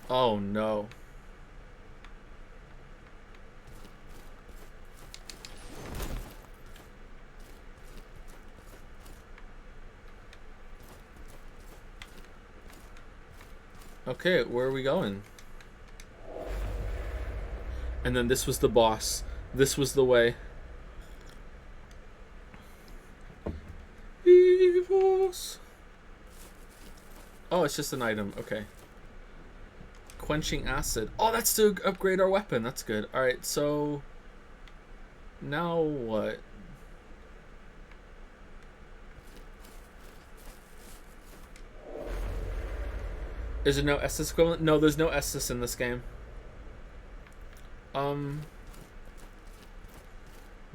Oh no. Okay, where are we going? And then this was the boss. This was the way. Evils. Oh, it's just an item. Okay. Quenching acid. Oh, that's to upgrade our weapon. That's good. Alright, so... now what? Is there no Estus equivalent? No, there's no Estus in this game.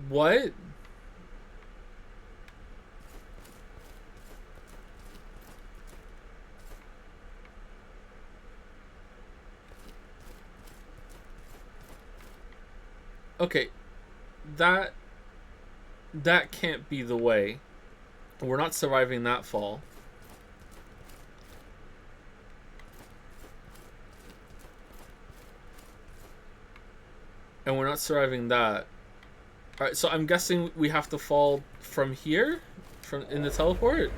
What? Okay, that can't be the way. We're not surviving that fall. And we're not surviving that. Alright, so I'm guessing we have to fall from here? From in the teleport?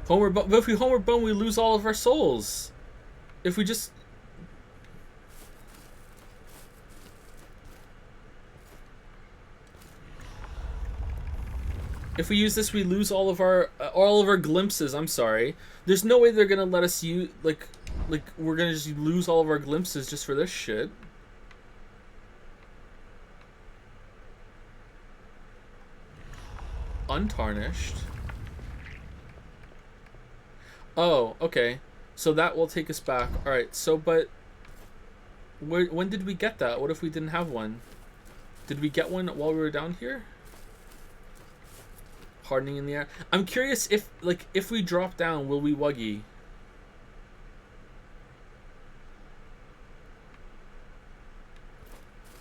But if we homeward bone, we lose all of our souls. If we just... if we use this, we lose all of our glimpses. I'm sorry. There's no way they're gonna let us use... like we're gonna just lose all of our glimpses just for this shit. Untarnished. Oh, okay. So that will take us back. Alright, so but... when did we get that? What if we didn't have one? Did we get one while we were down here? Hardening in the air. I'm curious if we drop down, will we wuggy?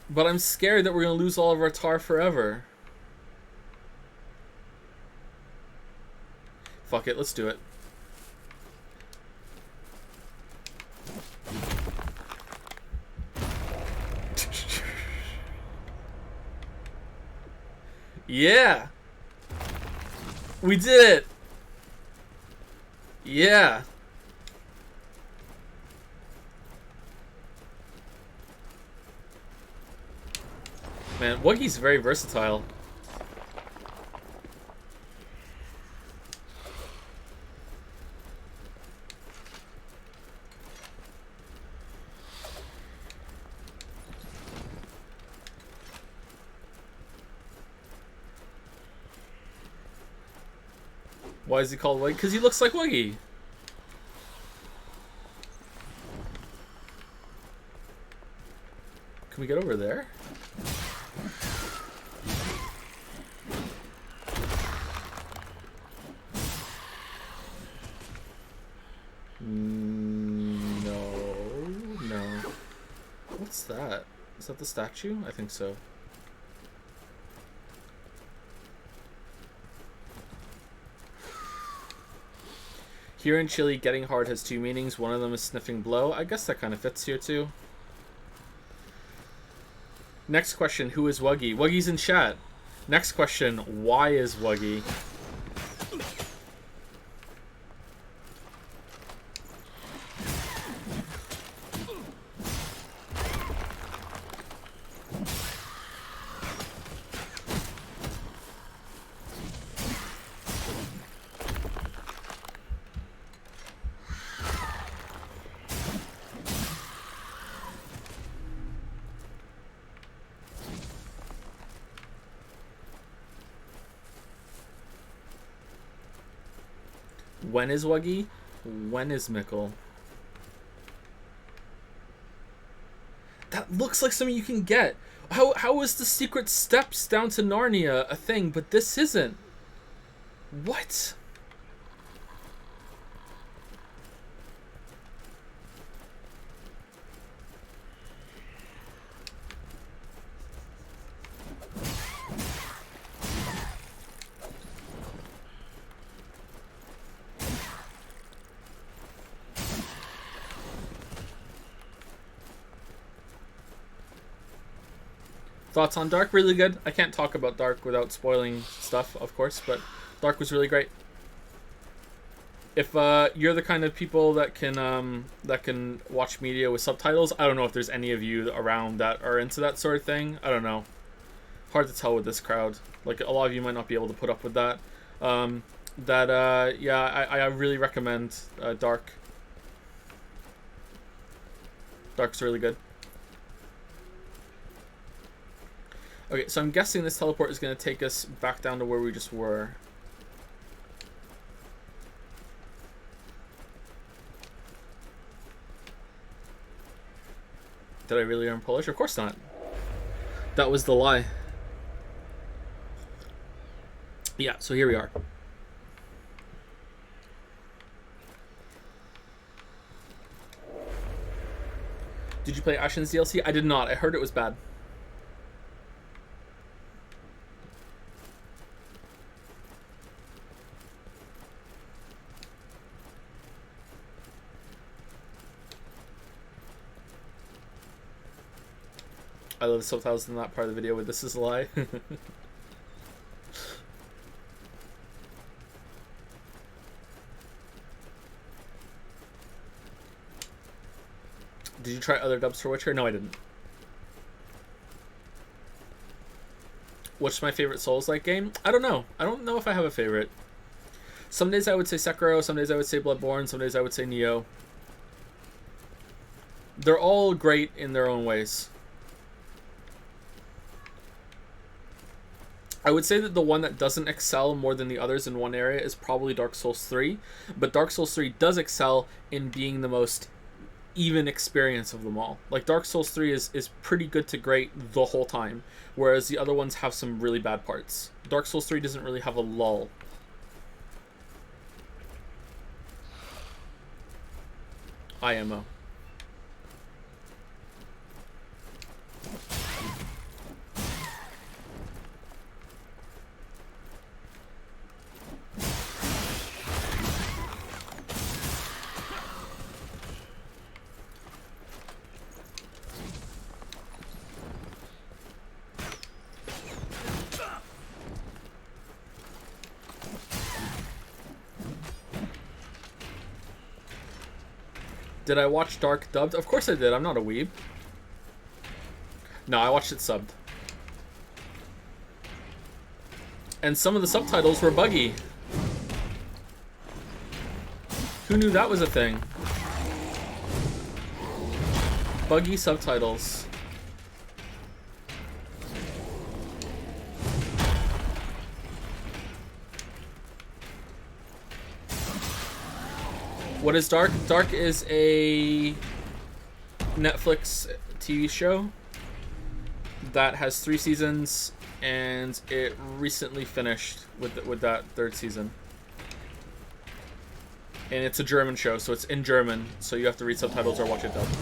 But I'm scared that we're gonna lose all of our tar forever. Fuck it, let's do it. Yeah! We did it! Yeah! Man, Wuggy's very versatile. Why is he called Wuggy? Because he looks like Wuggy. Can we get over there? No. What's that? Is that the statue? I think so. Here in Chile, getting hard has two meanings. One of them is sniffing blow. I guess that kind of fits here too. Next question, who is Wuggy? Wuggy's in chat. Next question, why is Wuggy? When is Wuggy? When is Mickle? That looks like something you can get. How is the secret steps down to Narnia a thing, but this isn't? What? Thoughts on Dark? Really good. I can't talk about Dark without spoiling stuff, of course, but Dark was really great. If you're the kind of people that can watch media with subtitles, I don't know if there's any of you around that are into that sort of thing. I don't know. Hard to tell with this crowd. Like, a lot of you might not be able to put up with that. Yeah, I really recommend Dark. Dark's really good. Okay, so I'm guessing this teleport is going to take us back down to where we just were. Did I really learn Polish? Of course not. That was the lie. Yeah, so here we are. Did you play Ashen's DLC? I did not. I heard it was bad. I love the subtitles in that part of the video where this is a lie. Did you try other dubs for Witcher? No, I didn't. What's my favorite Souls-like game? I don't know. I don't know if I have a favorite. Some days I would say Sekiro, some days I would say Bloodborne, some days I would say Nioh. They're all great in their own ways. I would say that the one that doesn't excel more than the others in one area is probably Dark Souls 3, but Dark Souls 3 does excel in being the most even experience of them all. Like, Dark Souls 3 is pretty good to great the whole time, whereas the other ones have some really bad parts. Dark Souls 3 doesn't really have a lull. IMO. Did I watch Dark dubbed? Of course I did. I'm not a weeb. No, I watched it subbed. And some of the subtitles were buggy. Who knew that was a thing? Buggy subtitles. What is Dark? Dark is a Netflix TV show that has 3 seasons, and it recently finished with that 3rd season. And it's a German show, so it's in German, so you have to read subtitles or watch it dubbed.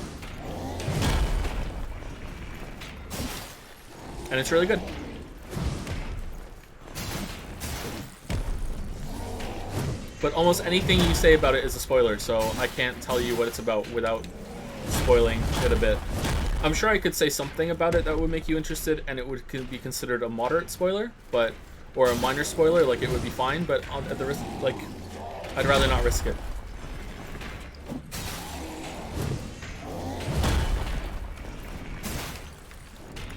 And it's really good. But almost anything you say about it is a spoiler, so I can't tell you what it's about without spoiling it a bit. I'm sure I could say something about it that would make you interested, and it would be considered a moderate spoiler, or a minor spoiler, like it would be fine. But at the risk, like, I'd rather not risk it.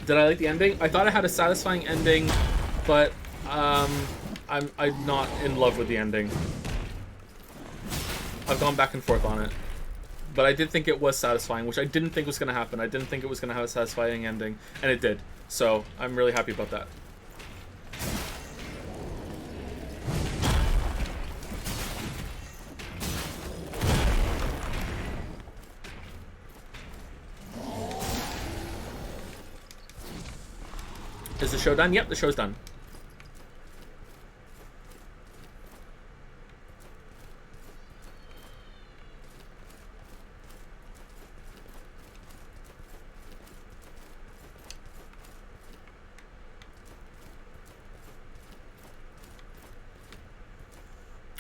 Did I like the ending? I thought it had a satisfying ending, but I'm not in love with the ending. I've gone back and forth on it. But I did think it was satisfying, which I didn't think was going to happen. I didn't think it was going to have a satisfying ending, and it did. So I'm really happy about that. Is the show done? Yep, the show's done.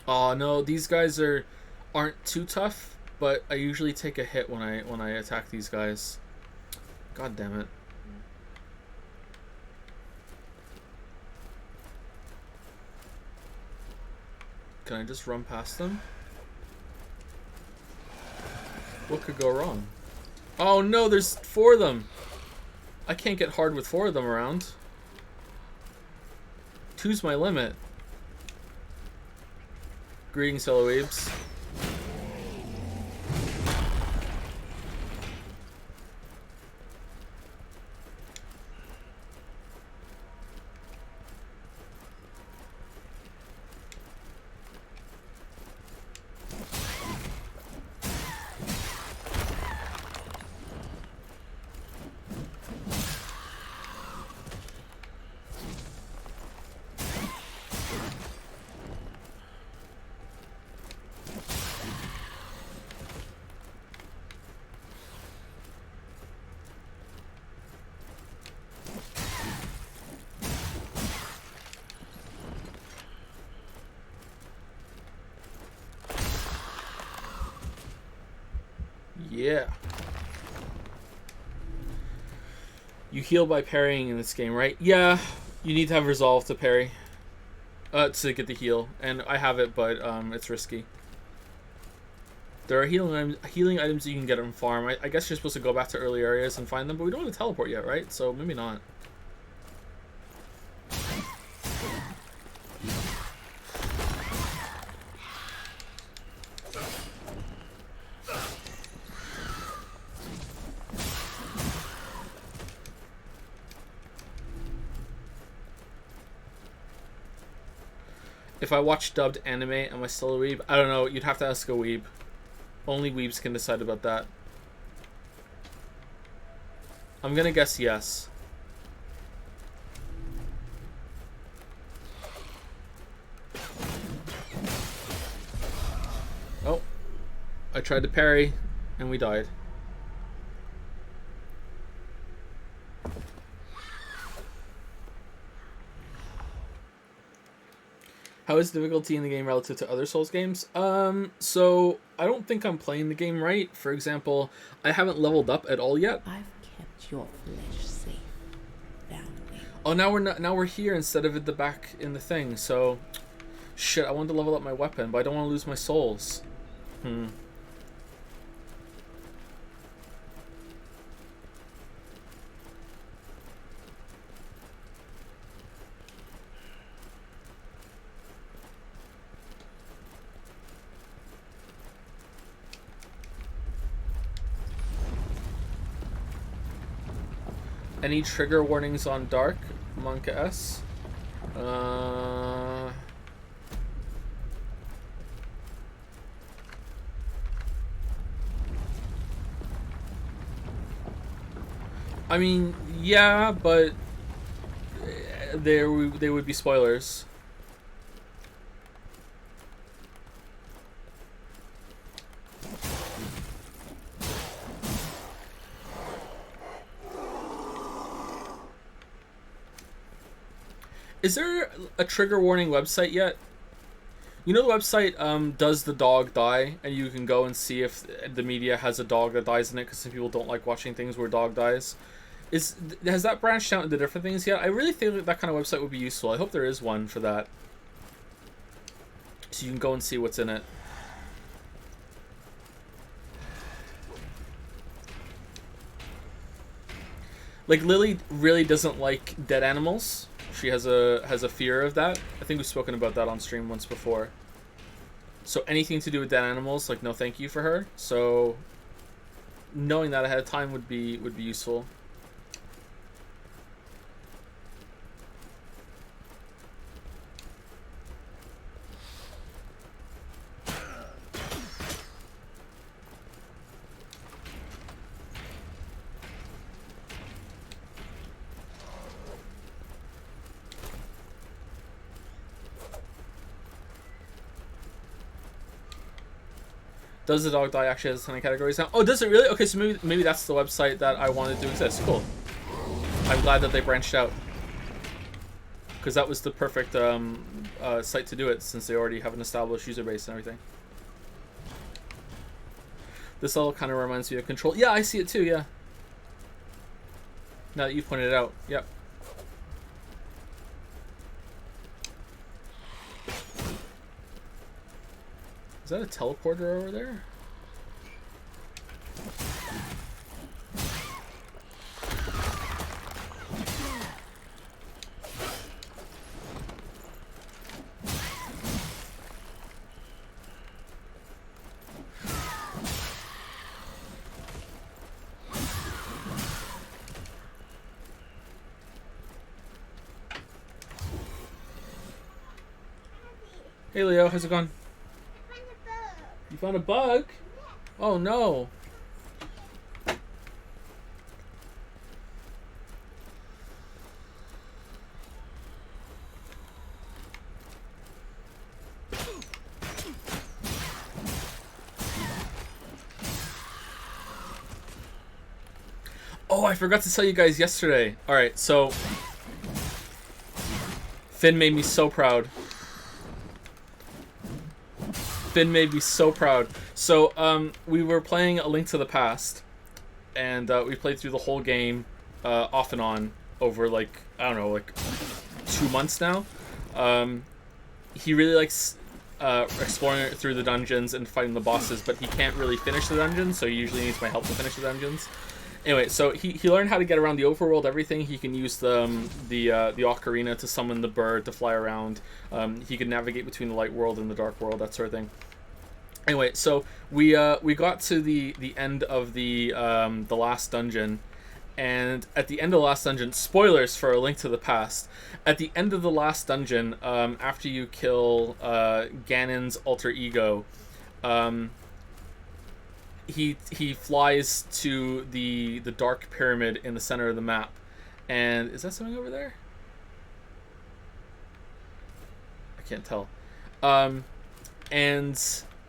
Oh no, these guys aren't too tough, but I usually take a hit when I attack these guys. God damn it. Can I just run past them? What could go wrong? Oh no, there's 4 of them. I can't get hard with 4 of them around. 2's my limit. Greetings, fellow weebs. Yeah. You heal by parrying in this game, right? Yeah, you need to have resolve to parry. To get the heal. And I have it, but it's risky. There are healing items you can get on farm. I guess you're supposed to go back to early areas and find them, but we don't have to teleport yet, right? So maybe not. If I watch dubbed anime, am I still a weeb? I don't know. You'd have to ask a weeb. Only weebs can decide about that. I'm gonna guess yes. Oh. I tried to parry, and we died. How is difficulty in the game relative to other Souls games? So I don't think I'm playing the game right. For example, I haven't leveled up at all yet. I've kept your flesh safe, family. Oh, now we're here instead of at the back in the thing. So, shit. I wanted to level up my weapon, but I don't want to lose my souls. Any trigger warnings on Dark? Monka S? I mean, yeah, but they would be spoilers. Is there a trigger warning website yet? You know the website, Does the Dog Die? And you can go and see if the media has a dog that dies in it, because some people don't like watching things where a dog dies. Has that branched out into different things yet? I really think that kind of website would be useful. I hope there is one for that. So you can go and see what's in it. Like, Lily really doesn't like dead animals. She has a fear of that. I think we've spoken about that on stream once before. So anything to do with dead animals, like, no thank you for her. So knowing that ahead of time would be useful. Does the Dog Die actually has a ton of categories now? Oh, does it really? Okay, so maybe that's the website that I wanted to exist. Cool. I'm glad that they branched out, because that was the perfect site to do it, since they already have an established user base and everything. This level kind of reminds me of Control. Yeah, I see it too, yeah. Now that you've pointed it out. Yep. Is that a teleporter over there? Hey Leo, how's it going? You found a bug? Oh no. Oh, I forgot to tell you guys yesterday. Alright, so Finn made me so proud. Finn made me so proud. So, we were playing A Link to the Past, and we played through the whole game, off and on, over like, I don't know, like 2 months now. He really likes exploring through the dungeons and fighting the bosses, but he can't really finish the dungeons, so he usually needs my help to finish the dungeons. Anyway, so he learned how to get around the overworld, everything. He can use the ocarina to summon the bird to fly around. He can navigate between the light world and the dark world, that sort of thing. Anyway, so we got to the end of the last dungeon, and at the end of the last dungeon, spoilers for A Link to the Past. At the end of the last dungeon, after you kill Ganon's alter ego, he flies to the dark pyramid in the center of the map. And is that something over there? I can't tell. And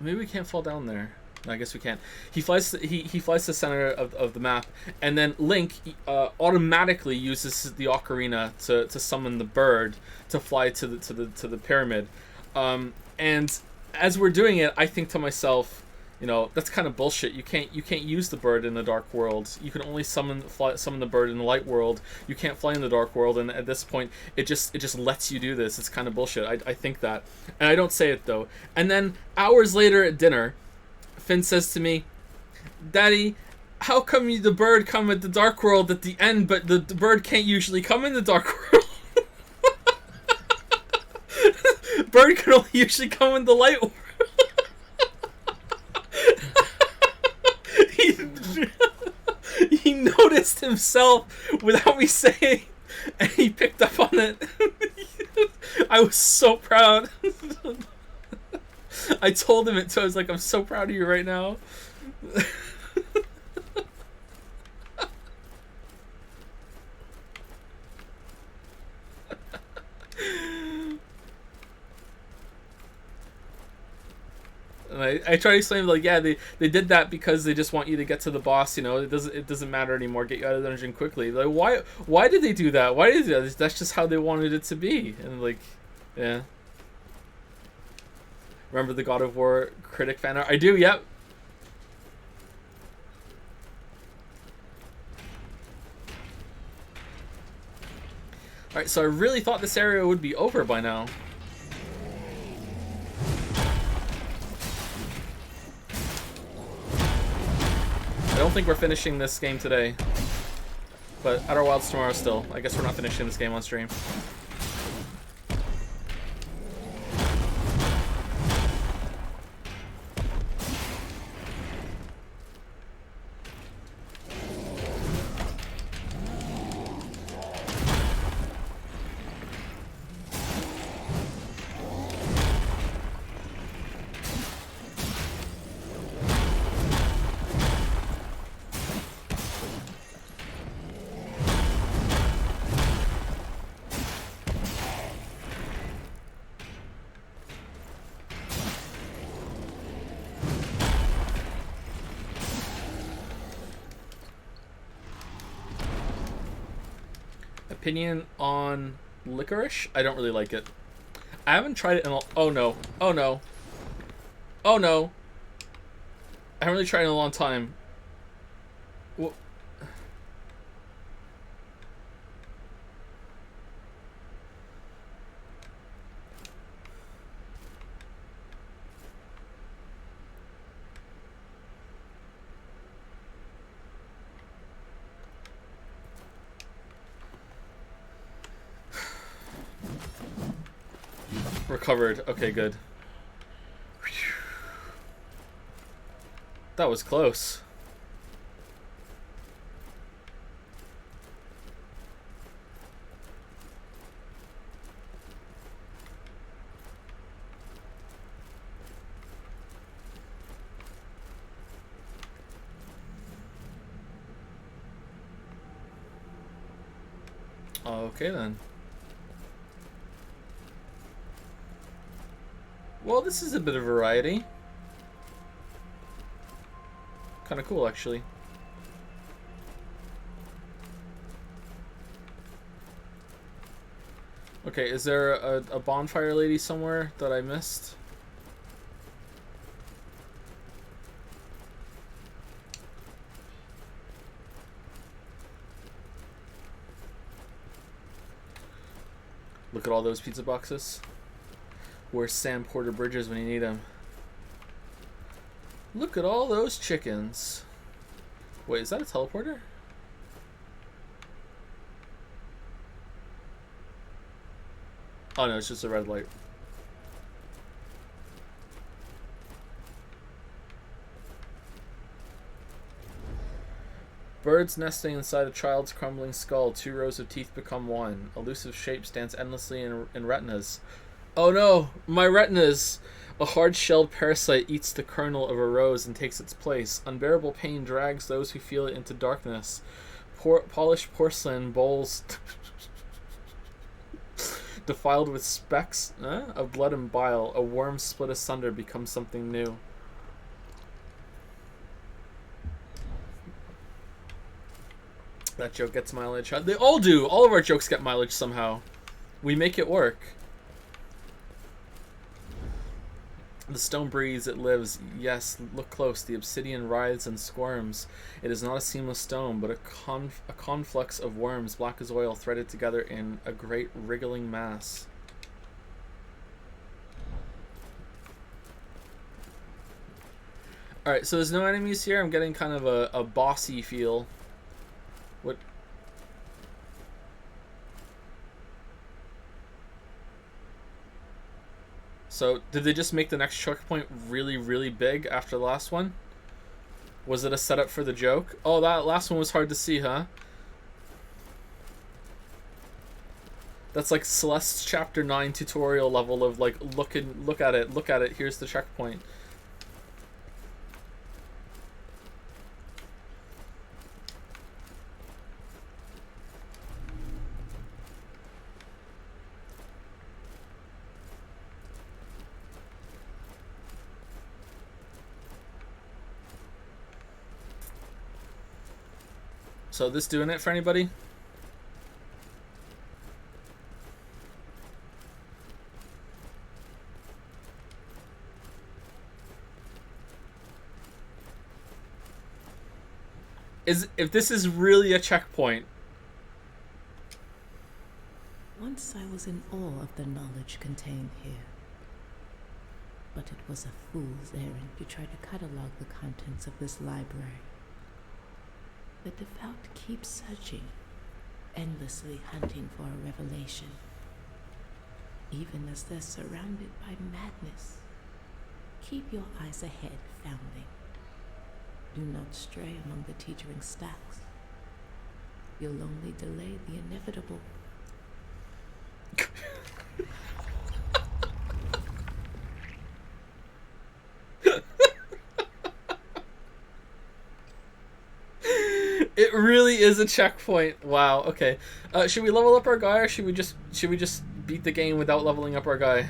maybe we can't fall down there. No, I guess we can't. He flies to, he flies to the center of the map, and then Link automatically uses the ocarina to summon the bird to fly to the pyramid. And as we're doing it, I think to myself, you know, that's kind of bullshit. You can't use the bird in the dark world. You can only summon the bird in the light world. You can't fly in the dark world, and at this point, it just lets you do this. It's kind of bullshit. I think that, and I don't say it though. And then hours later at dinner, Finn says to me, "Daddy, how come the bird come at the dark world at the end, but the bird can't usually come in the dark world? Bird can only usually come in the light world." He noticed himself without me saying, and he picked up on it. I was so proud. I told him it, so I was like, "I'm so proud of you right now." And I try to explain, like, yeah, they did that because they just want you to get to the boss. You know, it doesn't matter anymore. Get you out of the dungeon quickly. Like, why did they do that? Why did they do that? That's just how they wanted it to be. And like, yeah. Remember the God of War critic fan art? I do. Yep. All right, so I really thought this area would be over by now. I don't think we're finishing this game today, but Outer Wilds tomorrow still. I guess we're not finishing this game on stream. Opinion on licorice? I don't really like it. I haven't tried it in a... Oh no. Oh no. Oh no. I haven't really tried it in a long time. Well... Recovered. Okay, good. That was close. Okay then. Well, this is a bit of variety. Kind of cool, actually. Okay, is there a bonfire lady somewhere that I missed? Look at all those pizza boxes. Where's Sam Porter Bridges when you need him? Look at all those chickens. Wait, is that a teleporter? Oh no, it's just a red light. Birds nesting inside a child's crumbling skull. 2 rows of teeth become 1. Elusive shape stands endlessly in retinas. Oh no, my retinas! A hard-shelled parasite eats the kernel of a rose and takes its place. Unbearable pain drags those who feel it into darkness. Polished porcelain bowls defiled with specks of blood and bile. A worm split asunder becomes something new. That joke gets mileage. They all do. All of our jokes get mileage somehow. We make it work. The stone breathes, it lives. Yes, look close. The obsidian writhes and squirms. It is not a seamless stone, but a conflux of worms, black as oil, threaded together in a great wriggling mass. Alright, so there's no enemies here. I'm getting kind of a bossy feel. What? So, did they just make the next checkpoint really, really big after the last one? Was it a setup for the joke? Oh, that last one was hard to see, huh? That's like Celeste's Chapter 9 tutorial level of like, look at it, here's the checkpoint. So this doing it for anybody? If this is really a checkpoint. Once I was in awe of the knowledge contained here. But it was a fool's errand to try to catalog the contents of this library. The devout keep searching, endlessly hunting for a revelation, even as they're surrounded by madness. Keep your eyes ahead, foundling. Do not stray among the teetering stacks. You'll only delay the inevitable. It really is a checkpoint. Wow. Okay. Should we level up our guy, or should we just beat the game without leveling up our guy?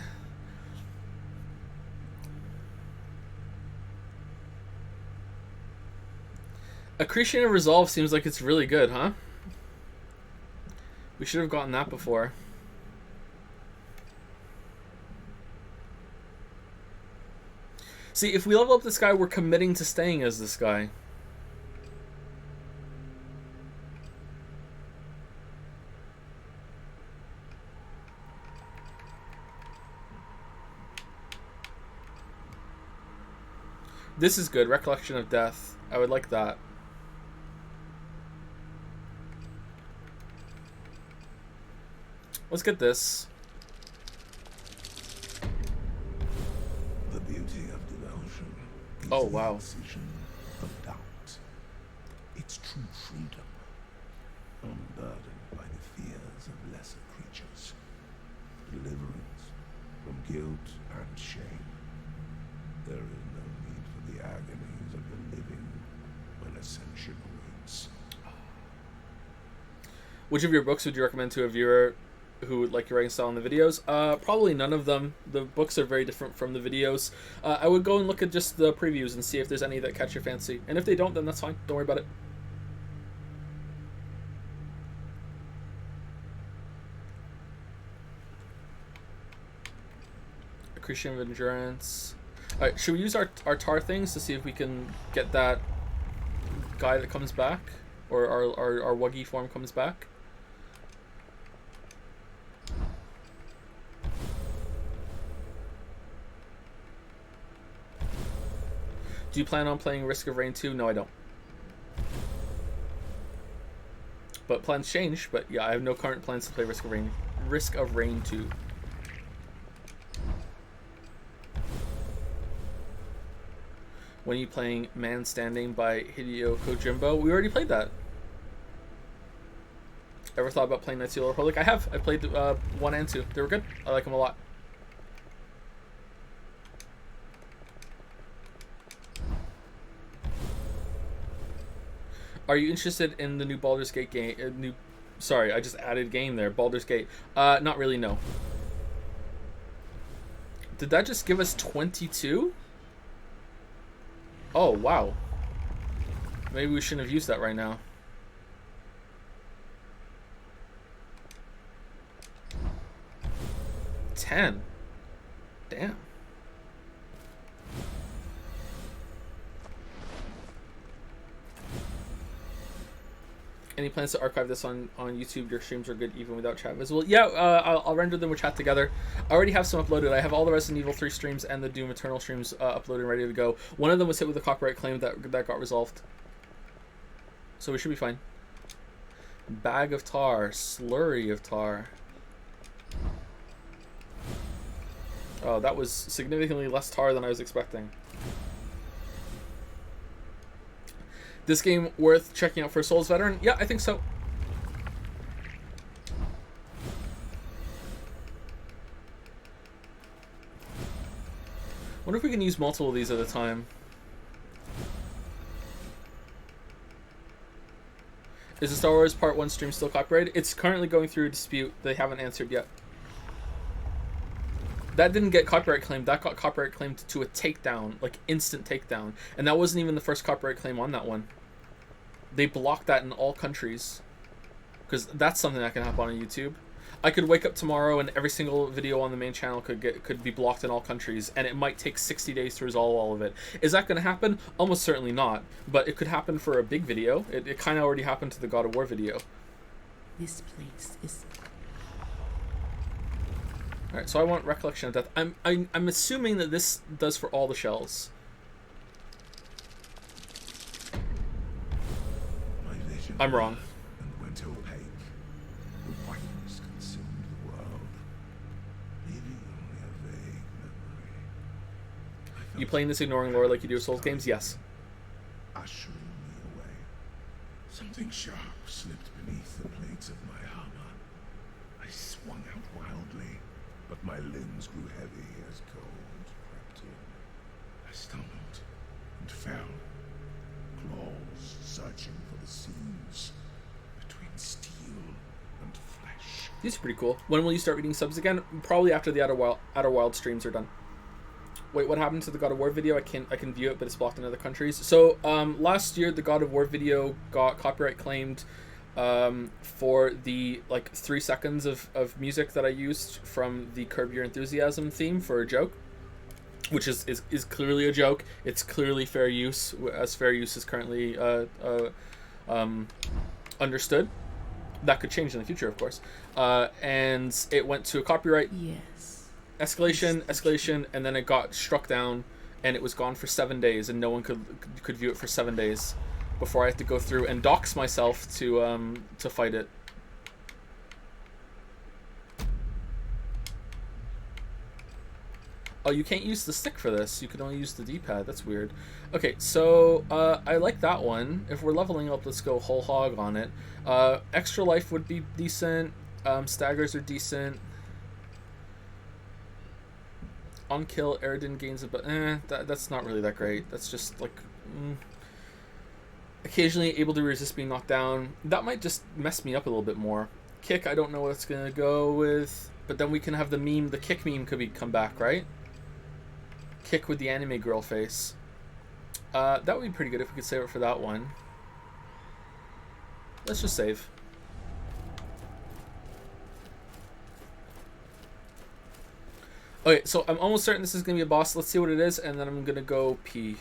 Accretion and Resolve seems like it's really good, huh? We should have gotten that before. See, if we level up this guy, we're committing to staying as this guy. This is good. Recollection of Death. I would like that. Let's get this. Oh, wow. Decision of doubt. It's true freedom, unburdened by the fears of lesser creatures. Deliverance from guilt and shame. There is no need for the agonies of the living when ascension awaits. Which of your books would you recommend to a viewer who would like your writing style in the videos? Probably none of them. The books are very different from the videos. I would go and look at just the previews and see if there's any that catch your fancy. And if they don't, then that's fine. Don't worry about it. Accretion of Endurance. Alright, should we use our tar things to see if we can get that guy that comes back? Or our Wuggy form comes back? Do you plan on playing Risk of Rain 2? No, I don't. But plans change, but yeah, I have no current plans to play Risk of Rain 2. When are you playing Man Standing by Hideo Kojimbo? We already played that. Ever thought about playing Knights of the Old Republic? I have. I played 1 and 2. They were good. I like them a lot. Are you interested in the new Baldur's Gate game? Sorry, I just added game there. Baldur's Gate. Not really, no. Did that just give us 22? Oh, wow. Maybe we shouldn't have used that right now. $10. Damn. Any plans to archive this on YouTube? Your streams are good even without chat visible. Yeah, I'll render them with chat together. I already have some uploaded. I have all the Resident Evil 3 streams and the Doom Eternal streams uploaded and ready to go. One of them was hit with a copyright claim that got resolved. So we should be fine. Bag of tar. Slurry of tar. Oh, that was significantly less tar than I was expecting. This game worth checking out for a Souls veteran? Yeah, I think so. Wonder if we can use multiple of these at a time. Is the Star Wars Part 1 stream still copyrighted? It's currently going through a dispute. They haven't answered yet. That didn't get copyright claimed. That got copyright claimed to a takedown, like instant takedown. And that wasn't even the first copyright claim on that one. They blocked that in all countries. Because that's something that can happen on YouTube. I could wake up tomorrow and every single video on the main channel could be blocked in all countries, and it might take 60 days to resolve all of it. Is that going to happen? Almost certainly not. But it could happen for a big video. It kind of already happened to the God of War video. This place is... Alright, so I want Recollection of Death. I'm assuming that this does for all the shells. I'm wrong. And went opaque. The whiteness consumed the world, leaving only a vague memory. You playing this ignoring lore like you do with Souls games? Yes. Ushering me away. Something sharp slipped beneath the plates of my armor. I swung out wildly, but my limbs grew heavy as cold crept in. I stumbled and fell, claws searching for the seams between steel and flesh. These are pretty cool. When will you start reading subs again? Probably after the Outer Wild streams are done. Wait, what happened to the God of War video? I can view it, but it's blocked in other countries. So last year the God of War video got copyright claimed for the 3 seconds of music that I used from the Curb Your Enthusiasm theme for a joke, which is clearly a joke. It's clearly fair use, as fair use is currently understood. That could change in the future, of course. And it went to a copyright escalation, and then it got struck down, and it was gone for 7 days, and no one could view it for 7 days before I had to go through and dox myself to fight it. Oh, you can't use the stick for this. You can only use the D-pad. That's weird. Okay, so I like that one. If we're leveling up, let's go whole hog on it. Extra life would be decent. Staggers are decent. On kill, Eridan gains a that's not really that great. That's just like occasionally able to resist being knocked down. That might just mess me up a little bit more. Kick, I don't know what it's gonna go with, but then we can have the meme. The kick meme could come back, right? Kick with the anime girl face. That would be pretty good if we could save it for that one. Let's just save. Okay, so I'm almost certain this is going to be a boss. Let's see what it is, and then I'm going to go pee.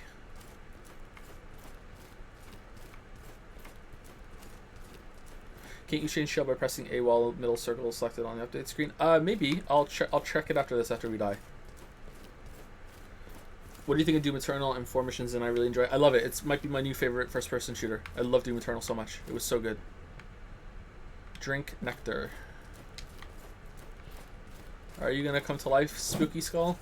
Can't you change shell by pressing A while middle circle is selected on the update screen? Maybe. I'll check it after this, after we die. What do you think of Doom Eternal and 4 missions? And I really enjoy it. I love it. It might be my new favorite first-person shooter. I love Doom Eternal so much. It was so good. Drink nectar. Are you gonna come to life, Spooky Skull?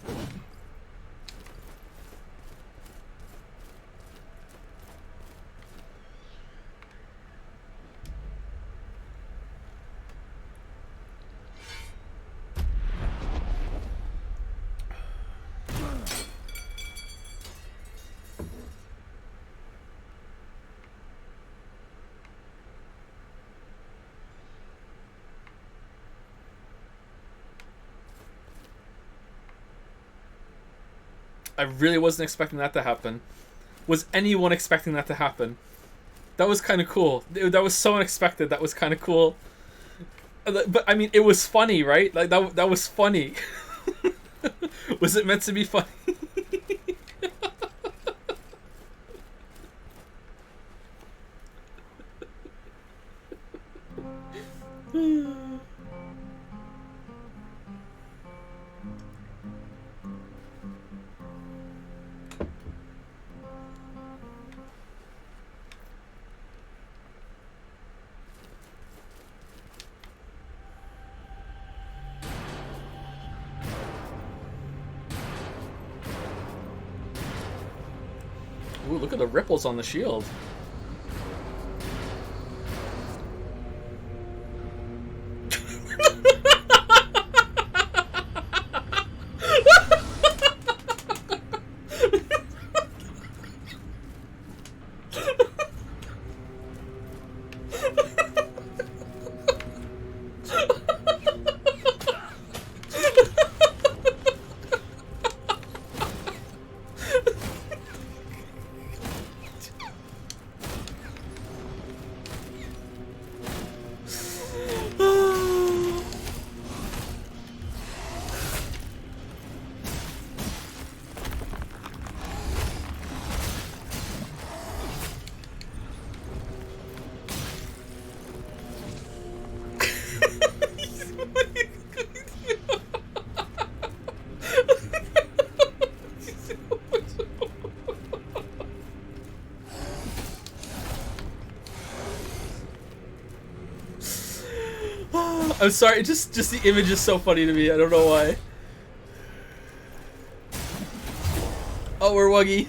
I really wasn't expecting that to happen. Was anyone expecting that to happen? That was kind of cool. That was so unexpected. That was kind of cool. But I mean, it was funny, right? Like that was funny. Was it meant to be funny? Ooh, look at the ripples on the shield. I'm sorry, just the image is so funny to me. I don't know why. Oh, we're Wuggy.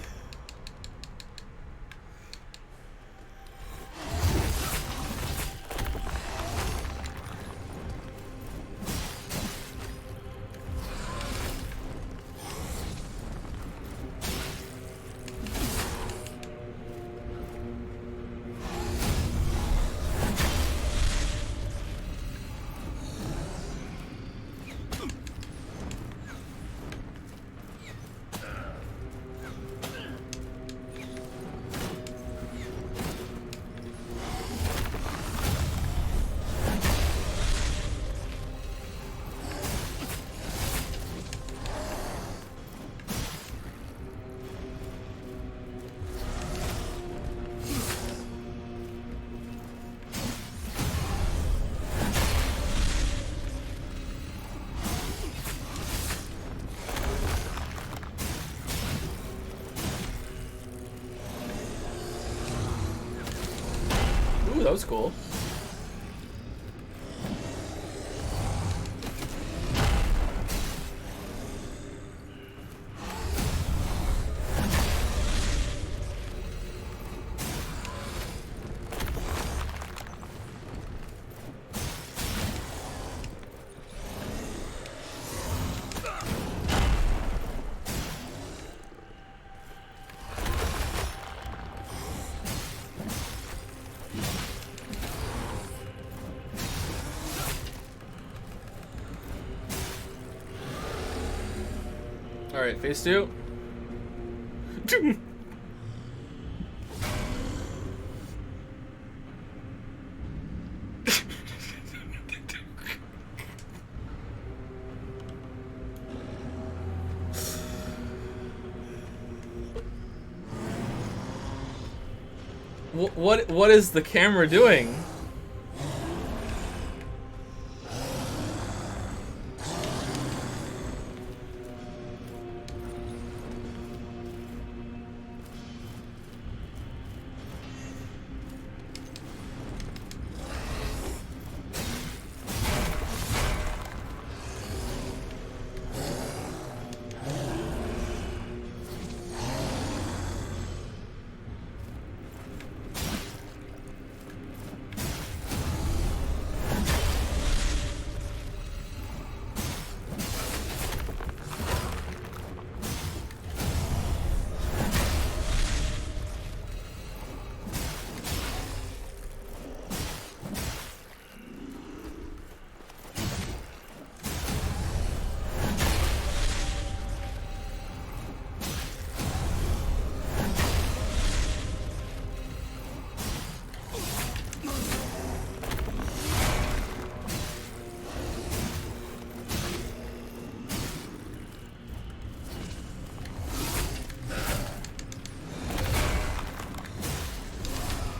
Ooh, that was cool. Alright, phase 2. What is the camera doing?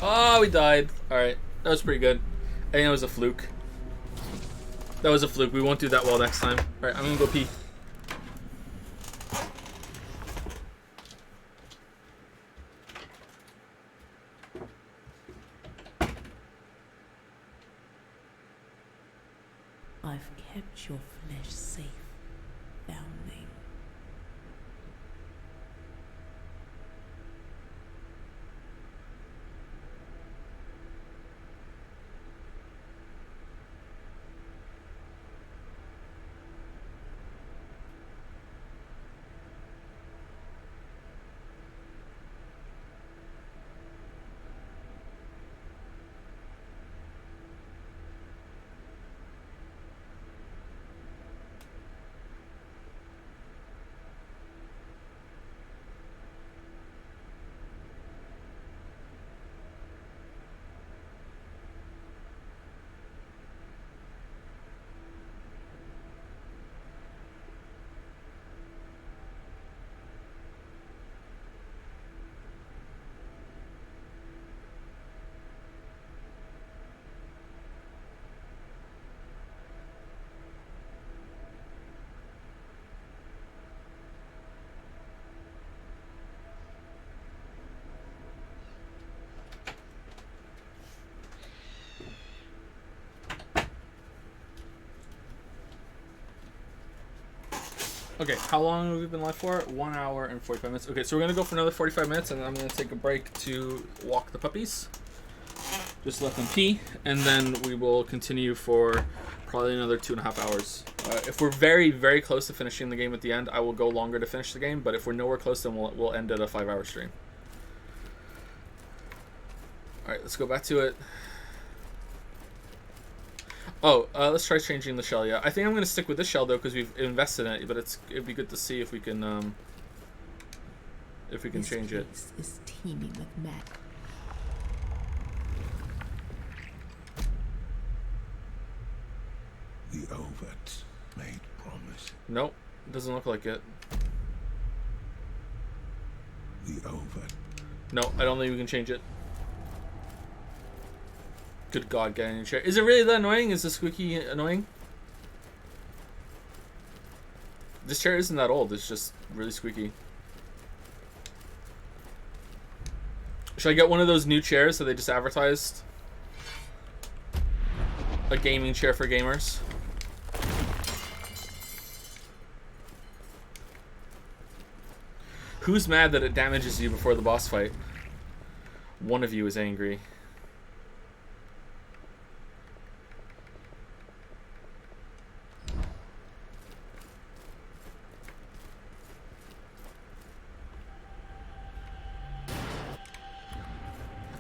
Oh, we died. Alright, that was pretty good. I think that was a fluke. That was a fluke. We won't do that well next time. Alright, I'm gonna go pee. I've kept your flesh safe, foundling. Okay, how long have we been live for? 1 hour and 45 minutes. Okay, so we're gonna go for another 45 minutes, and then I'm gonna take a break to walk the puppies. Just let them pee, and then we will continue for probably another 2.5 hours. If we're very, very close to finishing the game at the end, I will go longer to finish the game, but if we're nowhere close, then we'll end at a 5-hour stream. Alright, let's go back to it. Oh, let's try changing the shell. Yeah, I think I'm gonna stick with this shell though because we've invested in it. But it'd be good to see if we can change it. This place is teeming with mad. The Overt made promise. Nope, doesn't look like it. The Overt. No, I don't think we can change it. Good God, getting in a chair. Is it really that annoying? Is the squeaky annoying? This chair isn't that old. It's just really squeaky. Should I get one of those new chairs that they just advertised? A gaming chair for gamers. Who's mad that it damages you before the boss fight? One of you is angry.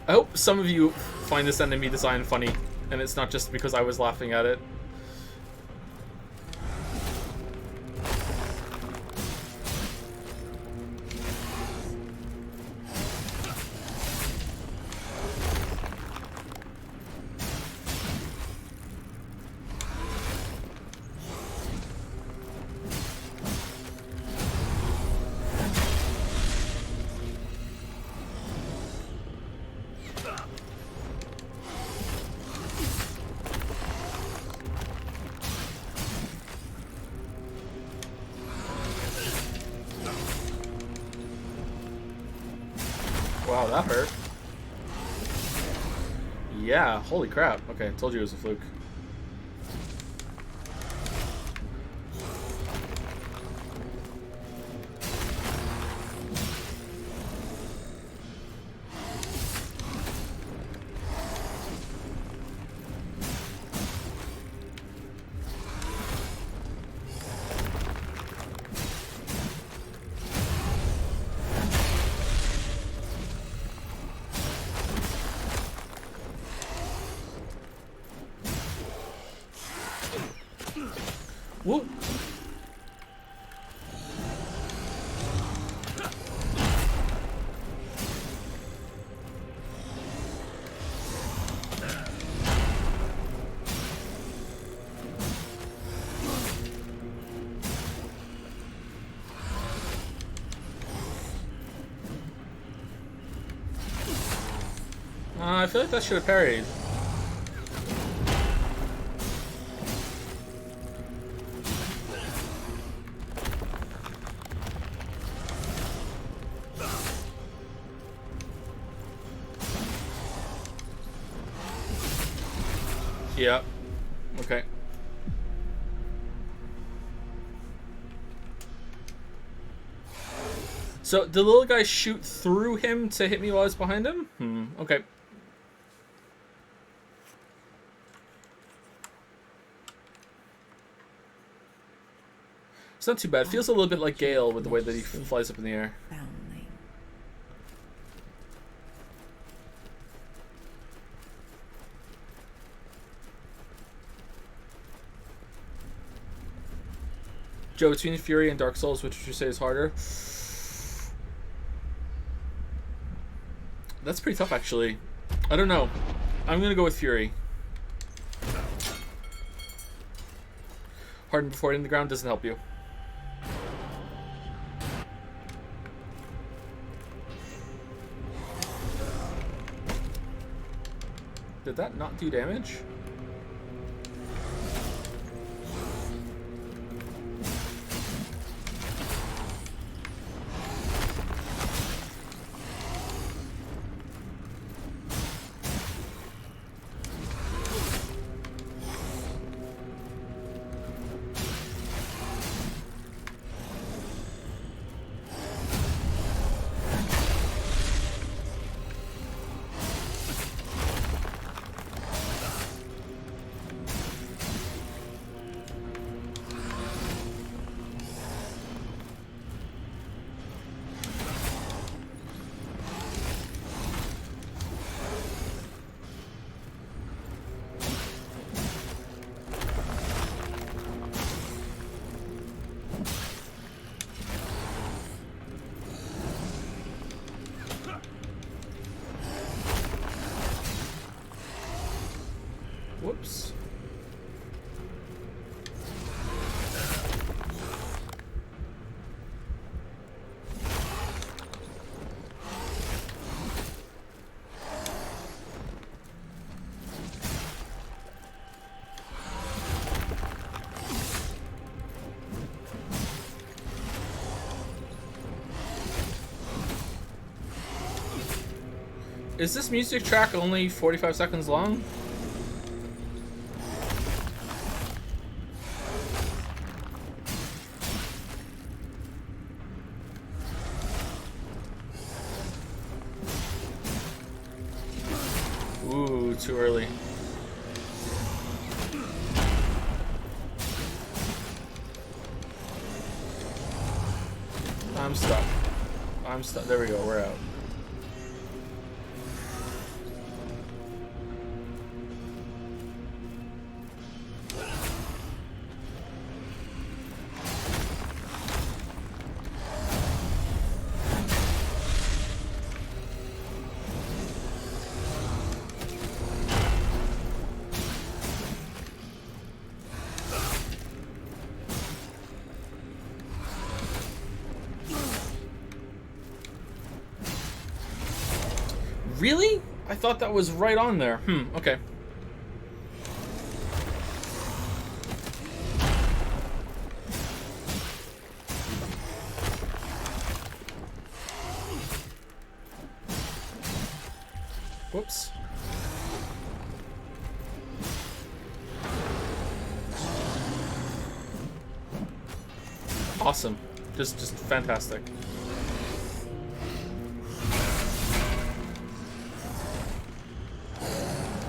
I hope some of you find this enemy design funny, and it's not just because I was laughing at it. Wow, that hurt. Yeah, holy crap. Okay, told you it was a fluke. Whoop. I feel like that should have parried. Yeah. Okay. So, did the little guy shoot through him to hit me while I was behind him? Okay. It's not too bad. Feels a little bit like Gale with the way that he flies up in the air. Foundling. Joe, between Fury and Dark Souls, which would you say is harder? That's pretty tough, actually. I don't know. I'm gonna go with Fury. Harden before hitting the ground doesn't help you. Did that not do damage? Whoops. Is this music track only 45 seconds long? Ooh, too early. I'm stuck. I'm stuck. There we go. We're out. Really? I thought that was right on there. Okay. Whoops. Awesome. Just fantastic.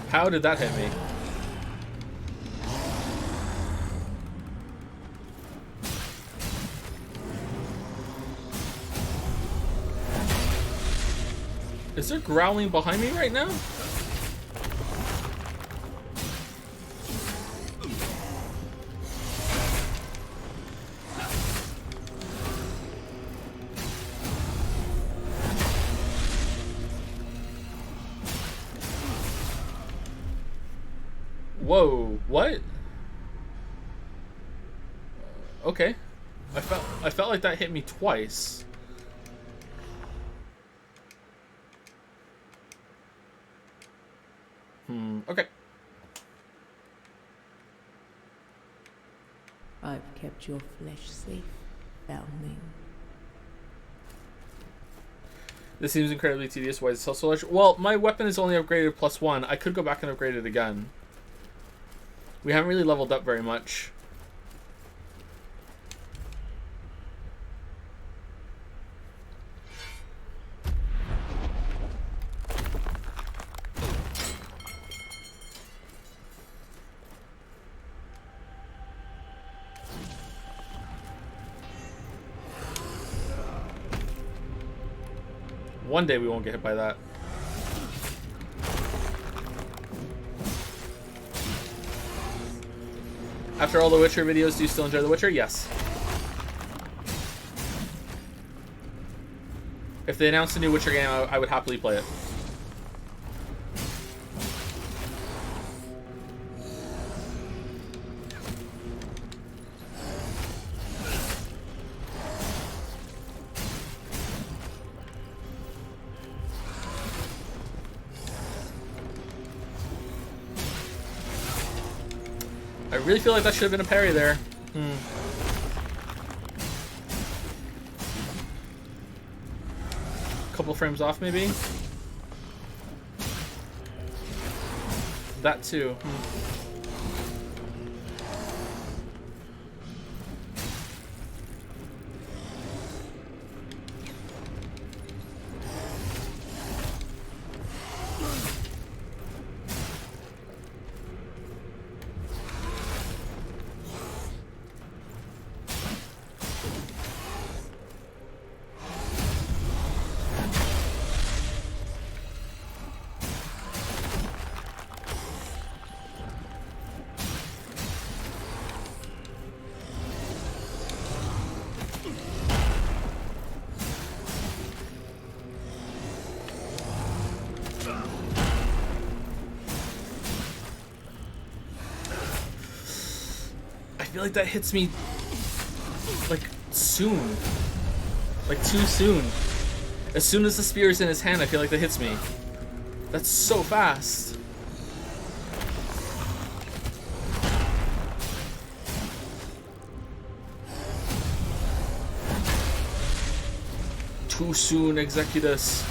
How did that hit me? Is there growling behind me right now? Whoa, what? Okay. I felt like that hit me twice. Okay. I've kept your flesh safe, foundling. This seems incredibly tedious. Why is it so large? Well, my weapon is only upgraded +1. I could go back and upgrade it again. We haven't really leveled up very much. One day we won't get hit by that. After all the Witcher videos, do you still enjoy The Witcher? Yes. If they announced a new Witcher game, I would happily play it. I really feel like that should have been a parry there. Couple frames off, maybe? That too. I feel like that hits me like soon. Like too soon. As soon as the spear is in his hand, I feel like that hits me. That's so fast. Too soon, Executus.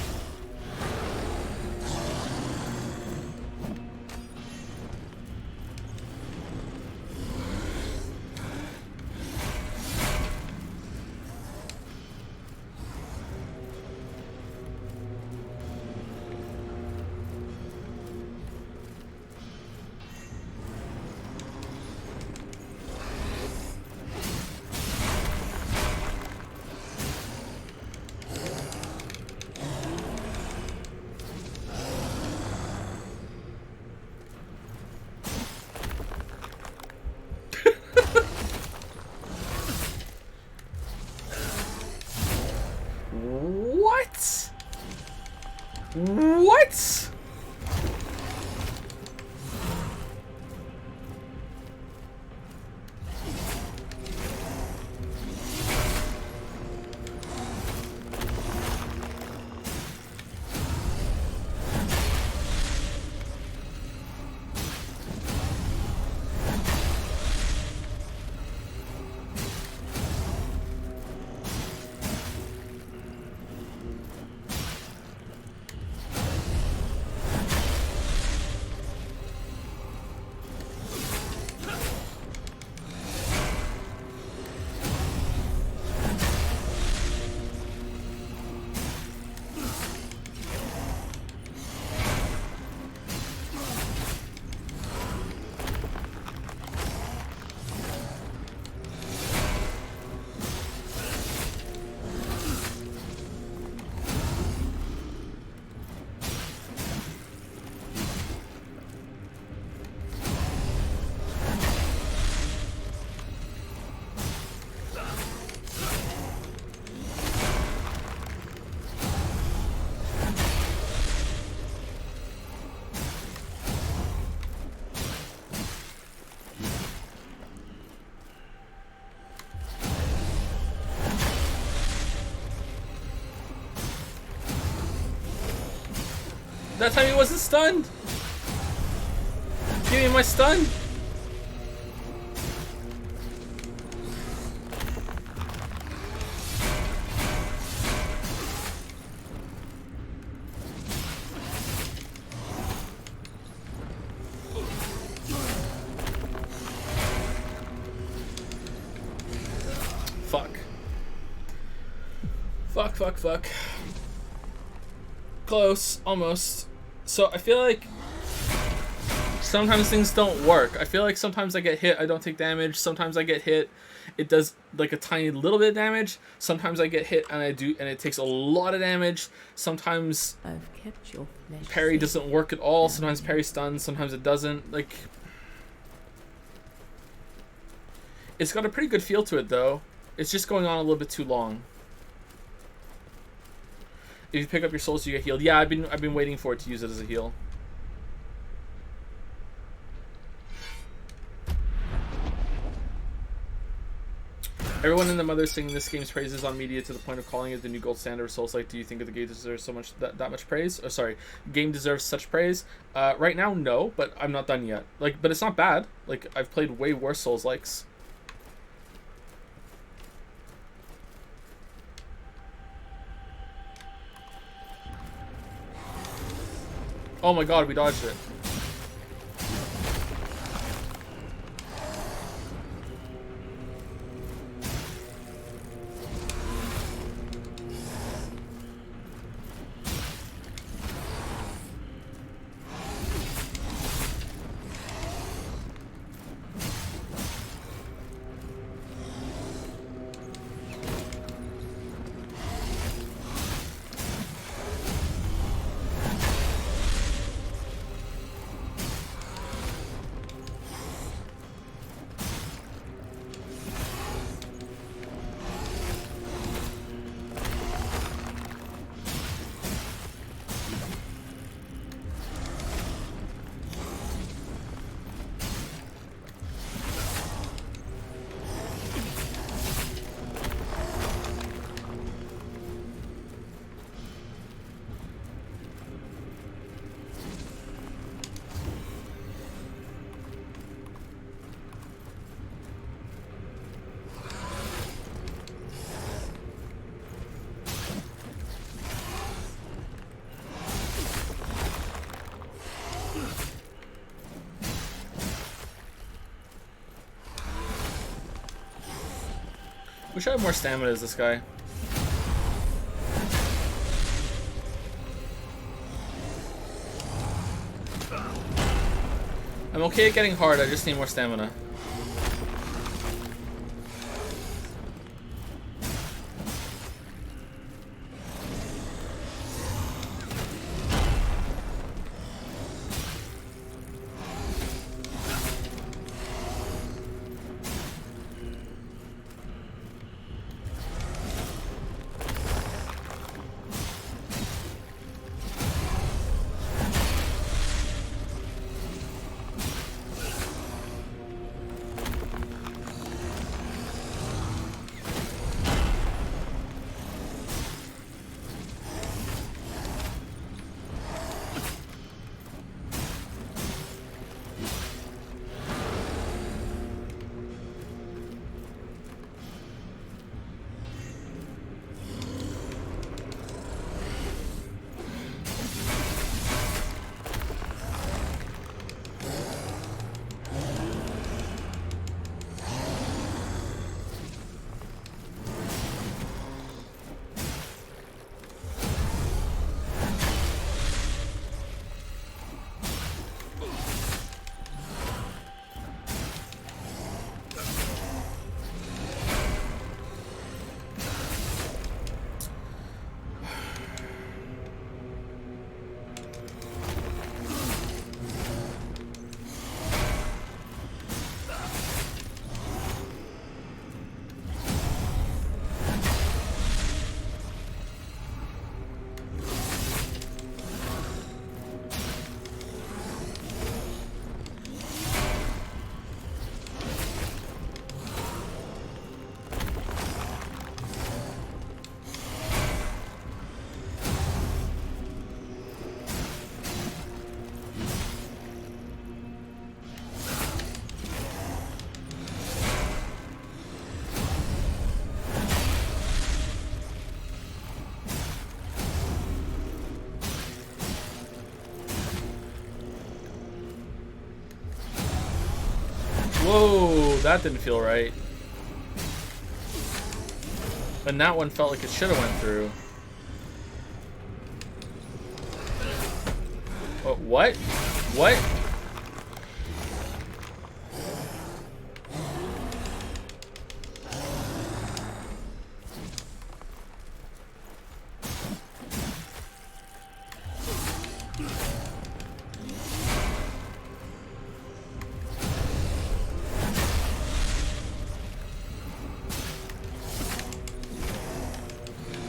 That time he wasn't stunned. Give me my stun. Fuck. Close, almost. So I feel like sometimes things don't work. I feel like sometimes I get hit, I don't take damage. Sometimes I get hit, it does like a tiny little bit of damage. Sometimes I get hit and I do, and it takes a lot of damage. Sometimes I've kept your flesh parry safe. doesn't work at all. Sometimes parry stuns, sometimes it doesn't. Like, it's got a pretty good feel to it though. It's just going on a little bit too long. If you pick up your souls, you get healed. Yeah, I've been waiting for it to use it as a heal. Everyone and their mother singing this game's praises on media to the point of calling it the new gold standard of Souls-like. Do you think that the game deserves so much that much praise? Oh, sorry, game deserves such praise. Right now, no, but I'm not done yet. Like, but it's not bad. Like, I've played way worse Souls-likes. Oh my god, we dodged it. Wish I had more stamina as this guy. I'm okay at getting hard, I just need more stamina. Whoa, that didn't feel right. And that one felt like it should have went through. Oh, what? What?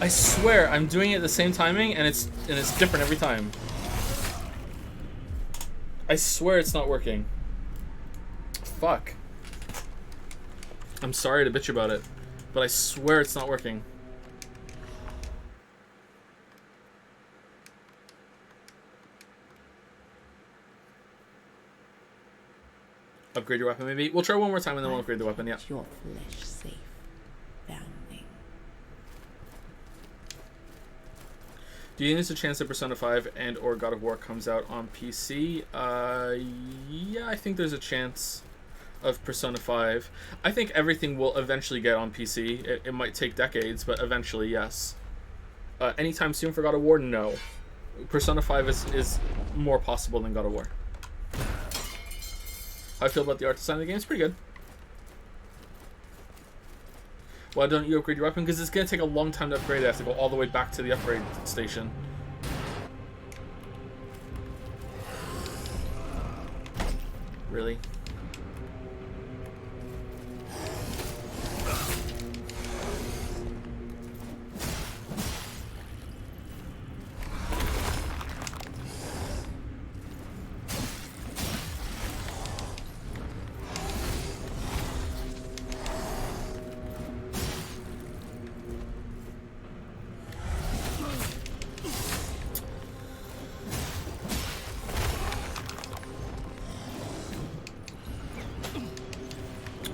I swear I'm doing it at the same timing and it's different every time. I swear it's not working. Fuck. I'm sorry to bitch about it, but I swear it's not working. Upgrade your weapon, maybe. We'll try one more time and then we'll upgrade the weapon, yeah. Your flesh safe, foundling. Do you think there's a chance that Persona 5 and or God of War comes out on PC? Yeah, I think there's a chance of Persona 5. I think everything will eventually get on PC. It might take decades, but eventually, yes. Anytime soon for God of War? No. Persona 5 is more possible than God of War. How I feel about the art design of the game? It's pretty good. Why don't you upgrade your weapon? Because it's going to take a long time to upgrade it. I have to go all the way back to the upgrade station. Really?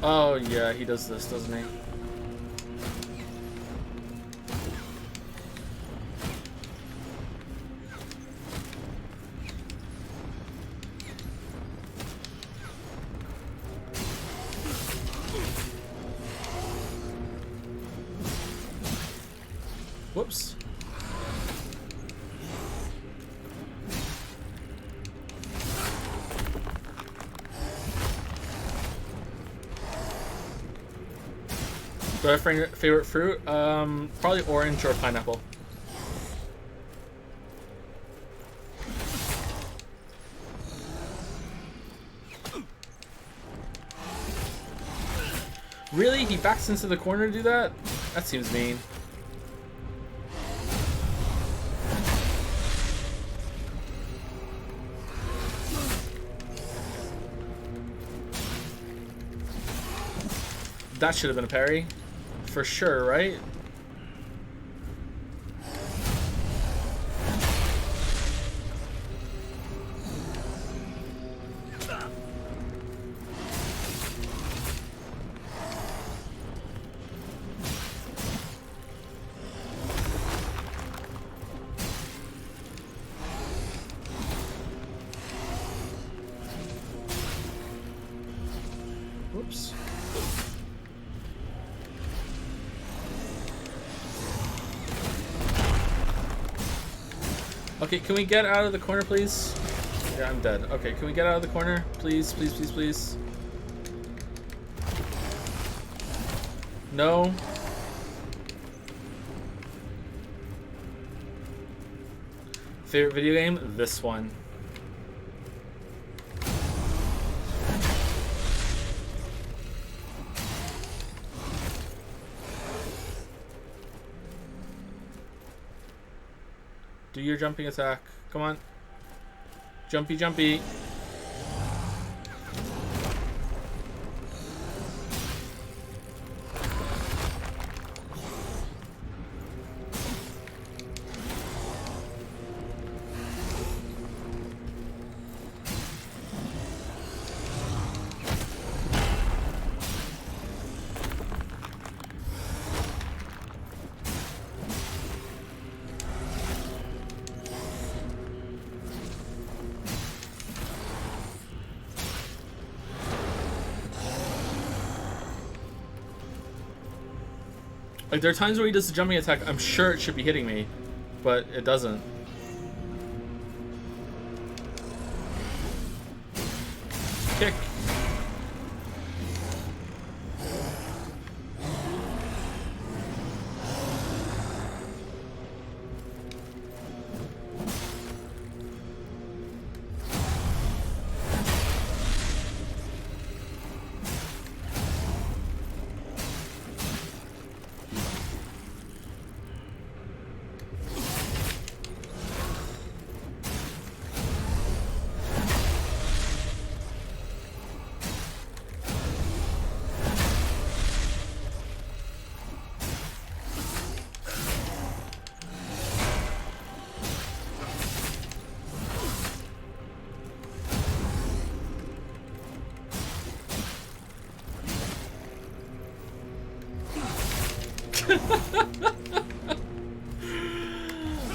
Oh yeah, he does this, doesn't he? Whoops. Do I have a favorite fruit? Probably orange or pineapple. Really? He backs into the corner to do that? That seems mean. That should have been a parry. For sure, right? Whoops. Okay, can we get out of the corner, please? Yeah, I'm dead. Okay, can we get out of the corner? Please, please, please, please. No. Favorite video game? This one. Do your jumping attack. Come on. Jumpy, jumpy. Like, there are times where he does the jumping attack, I'm sure it should be hitting me, but it doesn't. Kick.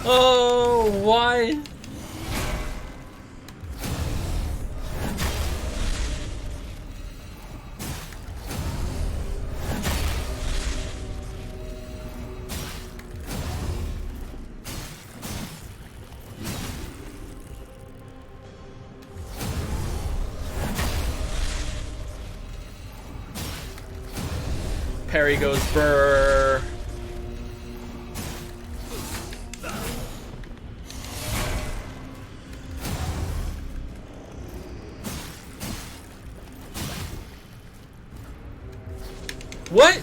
Oh, why? Parry goes brr. What?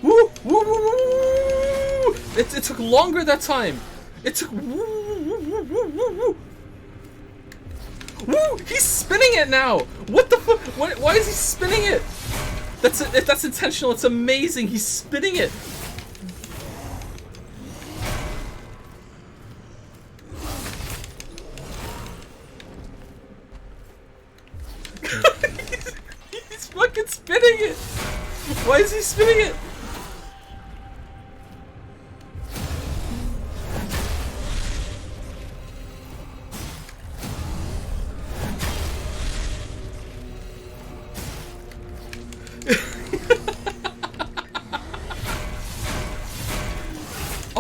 Woo! Woo! Woo! Woo! It took longer that time. It took. Woo! Woo! Woo! Woo! Woo! Woo! He's spinning it now. What the fuck? Why is he spinning it? That's intentional. It's amazing. He's spinning it. He's fucking spinning it. Why is he spinning it?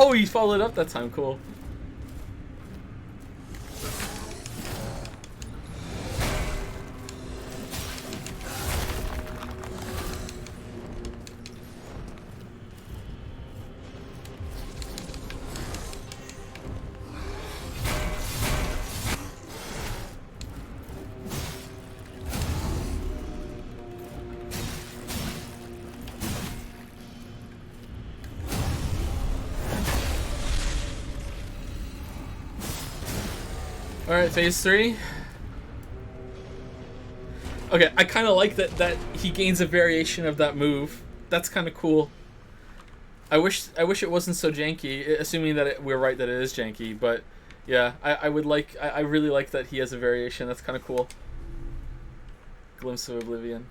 Oh, he followed up that time. Cool. Alright, phase 3. Okay, I kind of like that he gains a variation of that move. That's kind of cool. I wish it wasn't so janky, assuming that we're right that it is janky, but yeah, I really like that he has a variation. That's kind of cool. Glimpse of Oblivion.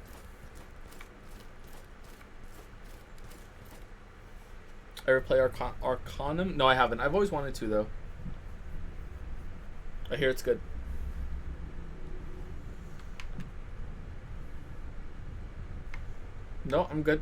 Ever play Arcanum? No, I haven't. I've always wanted to, though. I hear it's good. No, I'm good.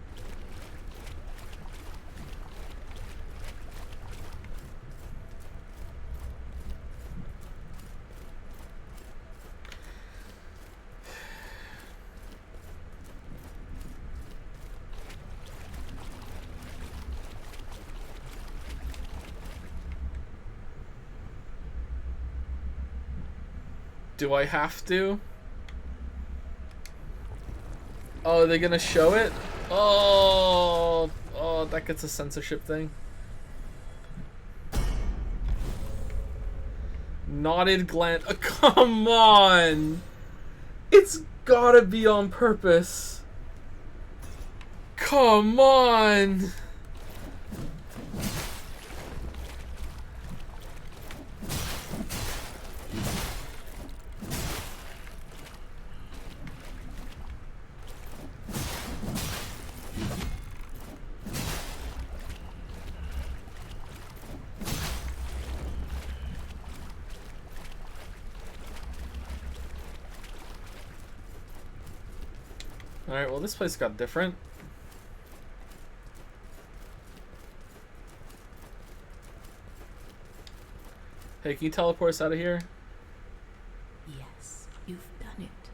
Do I have to? Oh, they're gonna show it? Oh, that gets a censorship thing. Knotted gland. Oh, come on! It's gotta be on purpose. Come on! Alright, well this place got different. Hey, can you teleport us out of here? Yes, you've done it.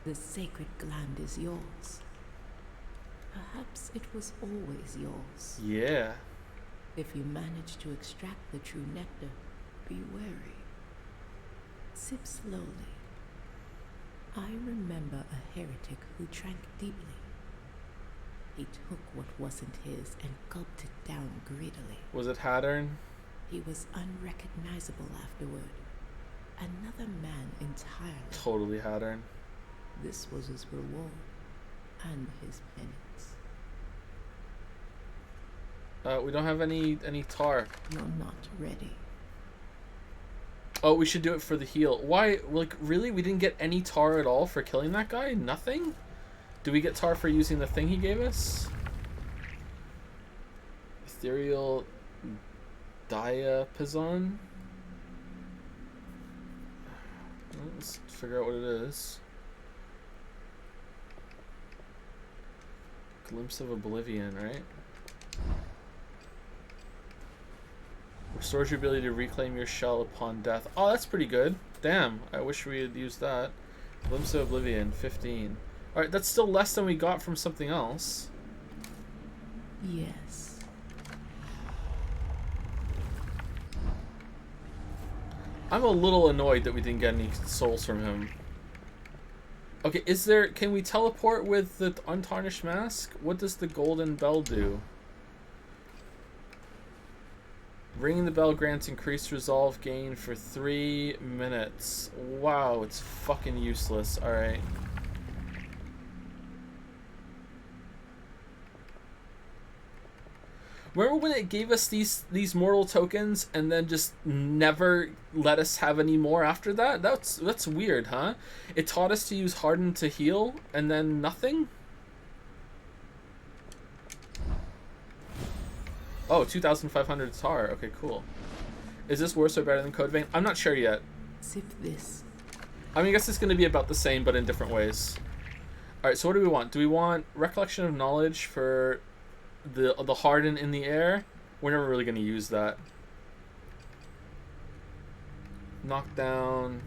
The sacred gland is yours. Perhaps it was always yours. Yeah. If you manage to extract the true nectar, be wary. Sip slowly. I remember a heretic who drank deeply. He took what wasn't his and gulped it down greedily. Was it Hattern? He was unrecognizable afterward. Another man entirely. Totally Hattern. This was his reward and his penance. We don't have any tar. You're not ready. Oh, we should do it for the heal. Why? Like, really? We didn't get any tar at all for killing that guy? Nothing? Do we get tar for using the thing he gave us? Ethereal diapason? Let's figure out what it is. Glimpse of Oblivion, right? Restores your ability to reclaim your shell upon death. Oh, that's pretty good. Damn, I wish we had used that. Glimpse of Oblivion, 15. Alright, that's still less than we got from something else. Yes. I'm a little annoyed that we didn't get any souls from him. Okay, can we teleport with the untarnished mask? What does the golden bell do? Ringing the bell grants increased resolve gain for 3 minutes. Wow, it's fucking useless. Alright. Remember when it gave us these mortal tokens and then just never let us have any more after that? That's weird, huh? It taught us to use Harden to heal and then nothing? Oh, 2,500 tar. Okay, cool. Is this worse or better than Code Vein? I'm not sure yet. Sip this. I mean, I guess it's going to be about the same, but in different ways. Alright, so what do we want? Do we want Recollection of Knowledge for the Harden in the air? We're never really going to use that. Knockdown.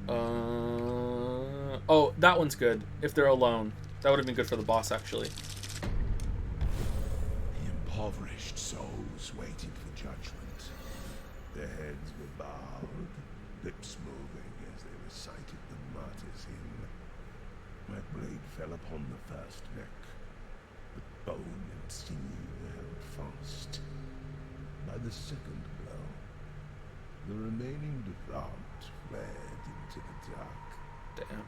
Oh, that one's good. If they're alone. That would have been good for the boss, actually. Impoverished souls waited for judgment. Their heads were bowed, lips moving as they recited the martyr's hymn. My blade fell upon the first neck, but bone and sinew were held fast. By the second blow, the remaining devout fled into the dark. Damn.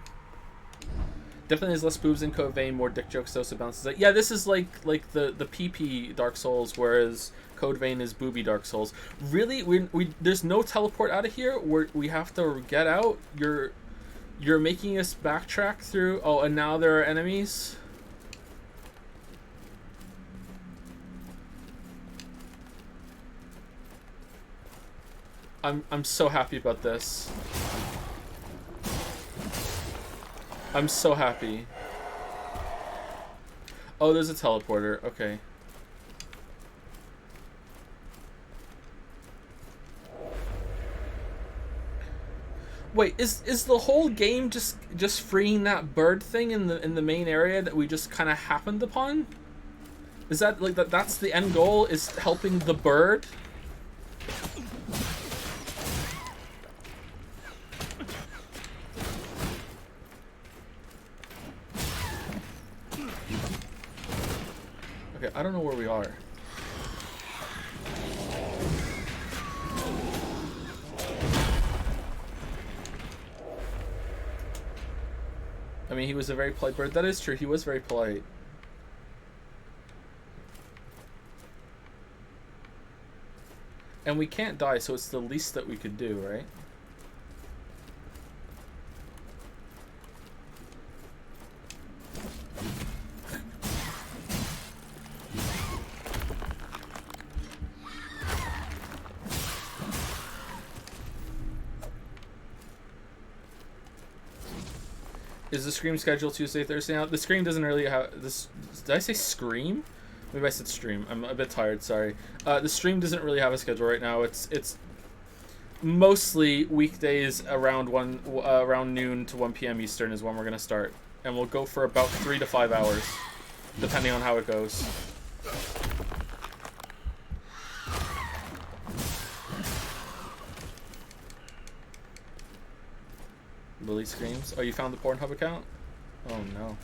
Definitely has less boobs in Code Vein, more dick jokes, so bounces out. Yeah, this is like the PP Dark Souls, whereas Code Vein is booby Dark Souls. Really, we there's no teleport out of here. We have to get out. You're making us backtrack through. Oh, and now there are enemies. I'm so happy about this. I'm so happy. Oh, there's a teleporter. Okay. Wait, is the whole game just freeing that bird thing in the main area that we just kind of happened upon? Is that like that's the end goal, is helping the bird? Okay, I don't know where we are. I mean, he was a very polite bird. That is true, he was very polite. And we can't die, so it's the least that we could do, right? Is the Scream schedule Tuesday, Thursday now? The Scream doesn't really have this. Did I say Scream? Maybe I said stream. I'm a bit tired. Sorry. The stream doesn't really have a schedule right now. It's mostly weekdays around around noon to 1 p.m. Eastern is when we're gonna start, and we'll go for about 3 to 5 hours, depending on how it goes. Lily screams. Oh, you found the Pornhub account? Oh no.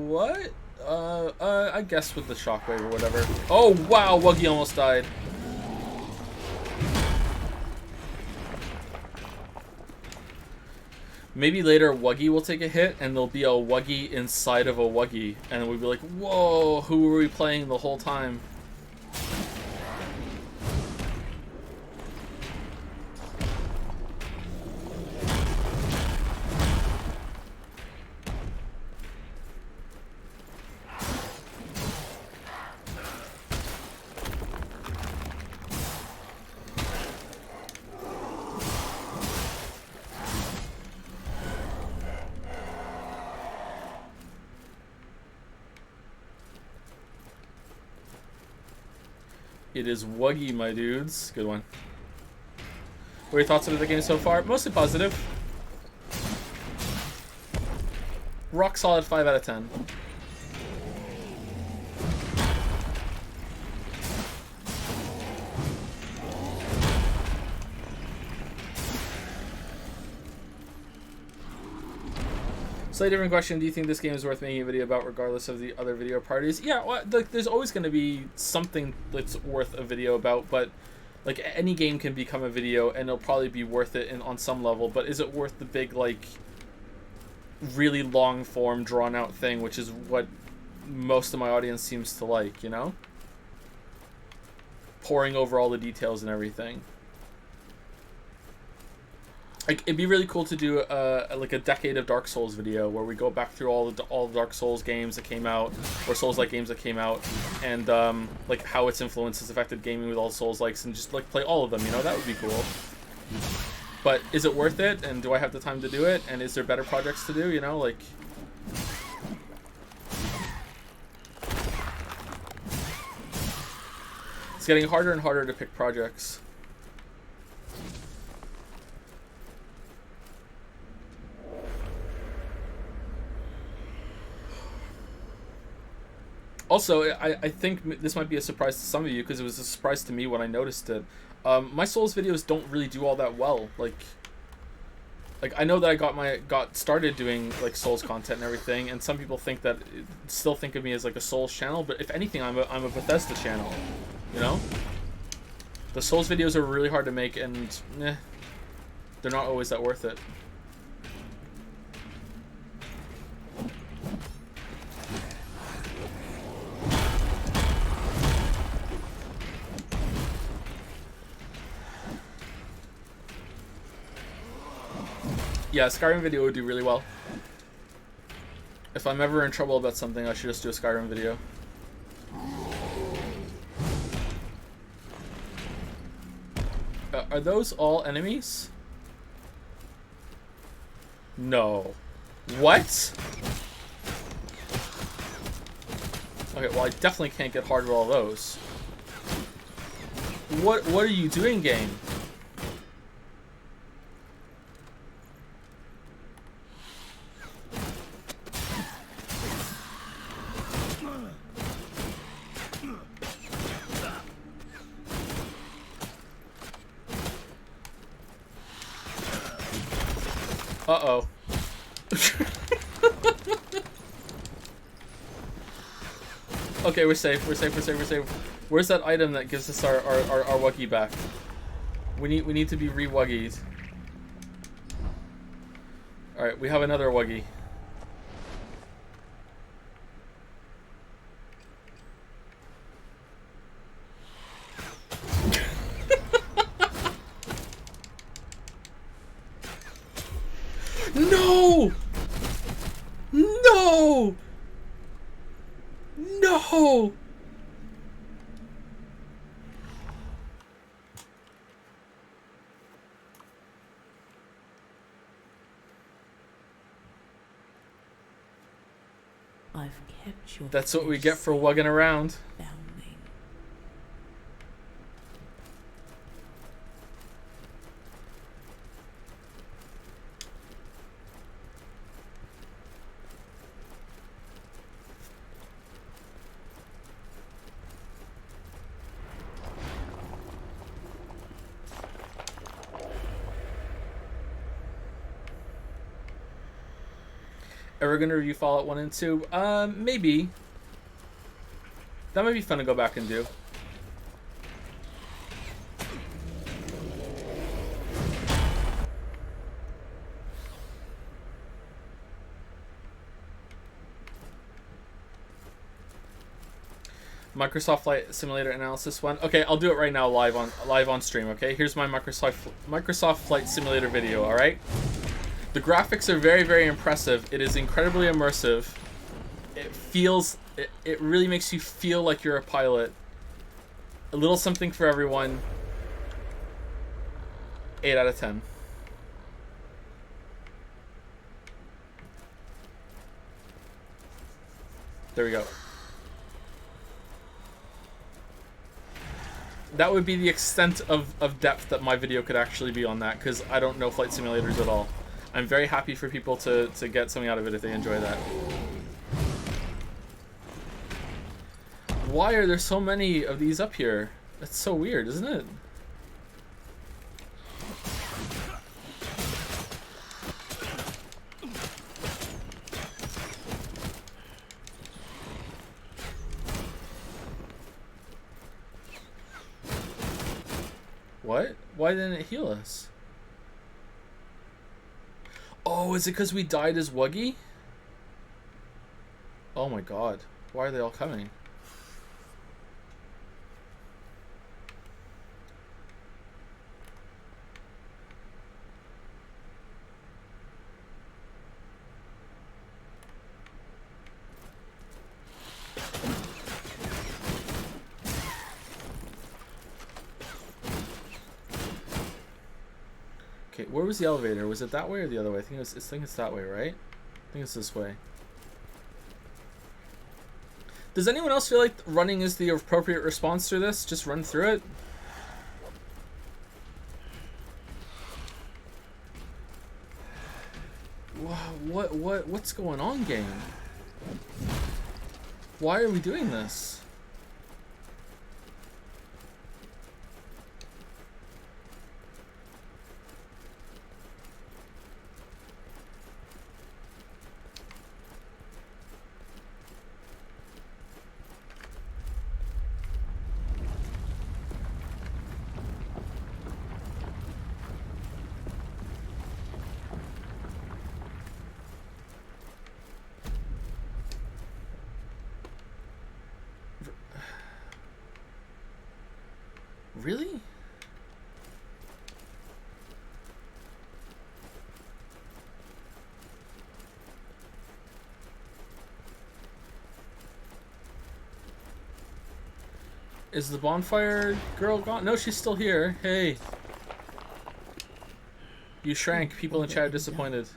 What? I guess with the shockwave or whatever. Oh, wow, Wuggy almost died. Maybe later Wuggy will take a hit and there'll be a Wuggy inside of a Wuggy. And we'll be like, whoa, who were we playing the whole time? It is Wuggy, my dudes. Good one. What are your thoughts of the game so far? Mostly positive. Rock solid 5 out of 10. Slightly different question. Do you think this game is worth making a video about regardless of the other video parties? Yeah, well, like, there's always going to be something that's worth a video about, but like any game can become a video and it'll probably be worth it on some level, but is it worth the big, like, really long form drawn out thing, which is what most of my audience seems to like, you know? Pouring over all the details and everything. Like, it'd be really cool to do like a decade of Dark Souls video where we go back through all the Dark Souls games that came out, or Souls-like games that came out, and like how its influence has affected gaming with all Souls-likes, and just like play all of them. You know, that would be cool. But is it worth it? And do I have the time to do it? And is there better projects to do? You know, like. It's getting harder and harder to pick projects. Also, I think this might be a surprise to some of you, because it was a surprise to me when I noticed it. My Souls videos don't really do all that well. Like I know that I got started doing like Souls content and everything, and some people still think of me as like a Souls channel. But if anything, I'm a Bethesda channel. You know, the Souls videos are really hard to make, and they're not always that worth it. Yeah, Skyrim video would do really well. If I'm ever in trouble about something, I should just do a Skyrim video. Are those all enemies? No. What? Okay, well I definitely can't get hard with all those. What are you doing, game? Uh-oh. Okay, we're safe. Where's that item that gives us our Wuggy back? We need to be re-Wuggied. Alright, we have another Wuggy. No! I've kept your That's what we face get for wugging around. founding. Ever gonna review Fallout 1 and 2? Maybe. That might be fun to go back and do. Microsoft Flight Simulator analysis one. Okay, I'll do it right now live on stream. Okay, here's my Microsoft Flight Simulator video. All right. The graphics are very, very impressive. It is incredibly immersive. It really makes you feel like you're a pilot. A little something for everyone. 8 out of 10. There we go. That would be the extent of depth that my video could actually be on that, because I don't know flight simulators at all. I'm very happy for people to get something out of it if they enjoy that. Why are there so many of these up here? That's so weird, isn't it? What? Why didn't it heal us? Oh, is it because we died as Wuggy? Oh my god. Why are they all coming? Okay, where was the elevator? Was it that way or the other way? I think it's that way, right? I think it's this way. Does anyone else feel like running is the appropriate response to this? Just run through it? What's going on, game? Why are we doing this? Really? Is the bonfire girl gone? No, she's still here. Hey. You shrank. People in chat are disappointed.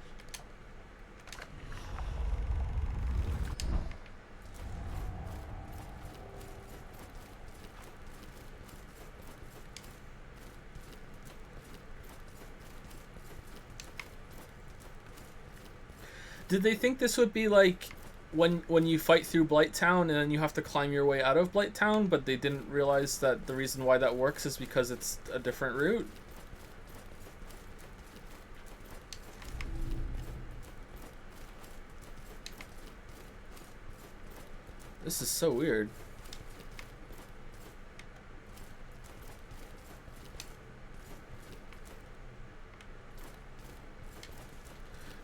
Did they think this would be like when you fight through Blighttown and then you have to climb your way out of Blighttown, but they didn't realize that the reason why that works is because it's a different route? This is so weird.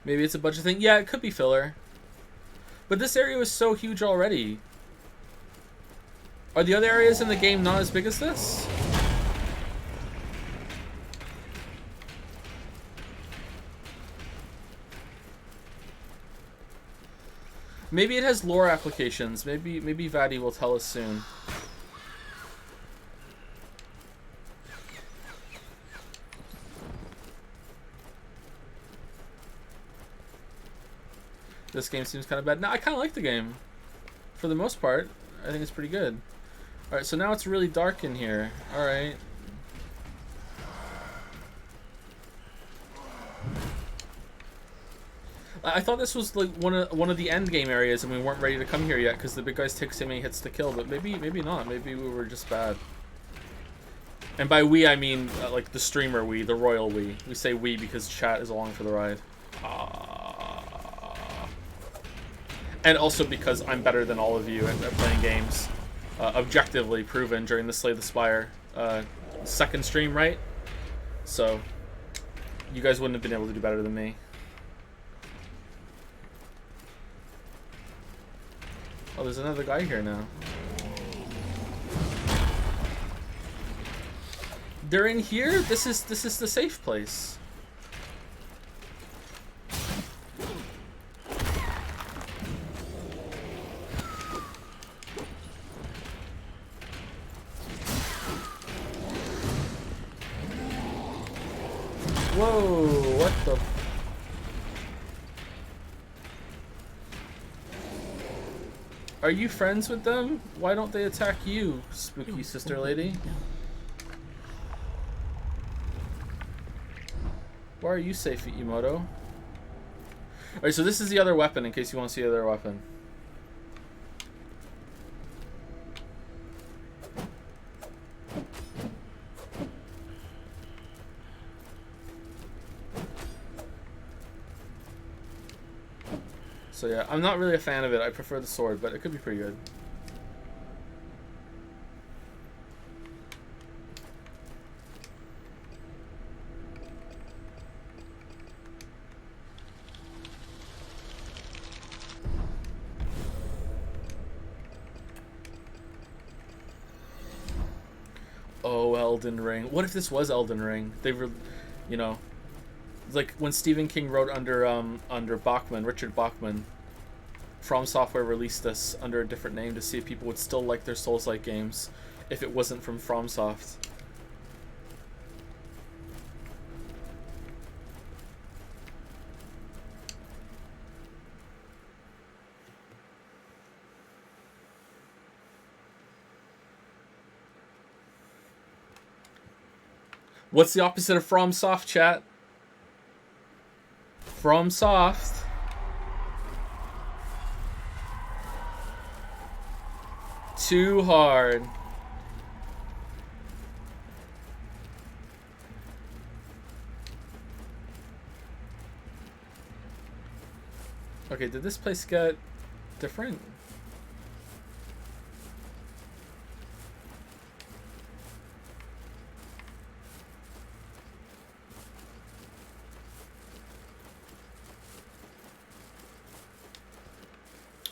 Maybe it's a budget thing. Yeah, it could be filler. But this area was so huge already. Are the other areas in the game not as big as this? Maybe it has lore applications. Maybe Vaddy will tell us soon. This game seems kind of bad. No, I kind of like the game. For the most part, I think it's pretty good. Alright, so now it's really dark in here. Alright. I thought this was like one of the end game areas, and we weren't ready to come here yet because the big guys take so many hits to kill. But maybe not. Maybe we were just bad. And by we, I mean like the streamer we, the royal we. We say we because chat is along for the ride. And also because I'm better than all of you at playing games. Objectively proven during the Slay the Spire second stream, right? So you guys wouldn't have been able to do better than me. Oh, there's another guy here now. They're in here? This is the safe place. Whoa, what the... Are you friends with them? Why don't they attack you, spooky sister lady? Why are you safe, Emoto? Alright, so this is the other weapon, in case you want to see the other weapon. So yeah, I'm not really a fan of it. I prefer the sword, but it could be pretty good. Oh, Elden Ring. What if this was Elden Ring? They were, you know, like when Stephen King wrote under Bachman, Richard Bachman, From Software released this under a different name to see if people would still like their Souls-like games if it wasn't from FromSoft. What's the opposite of FromSoft, chat? FromSoft. Too hard. Okay, did this place get different?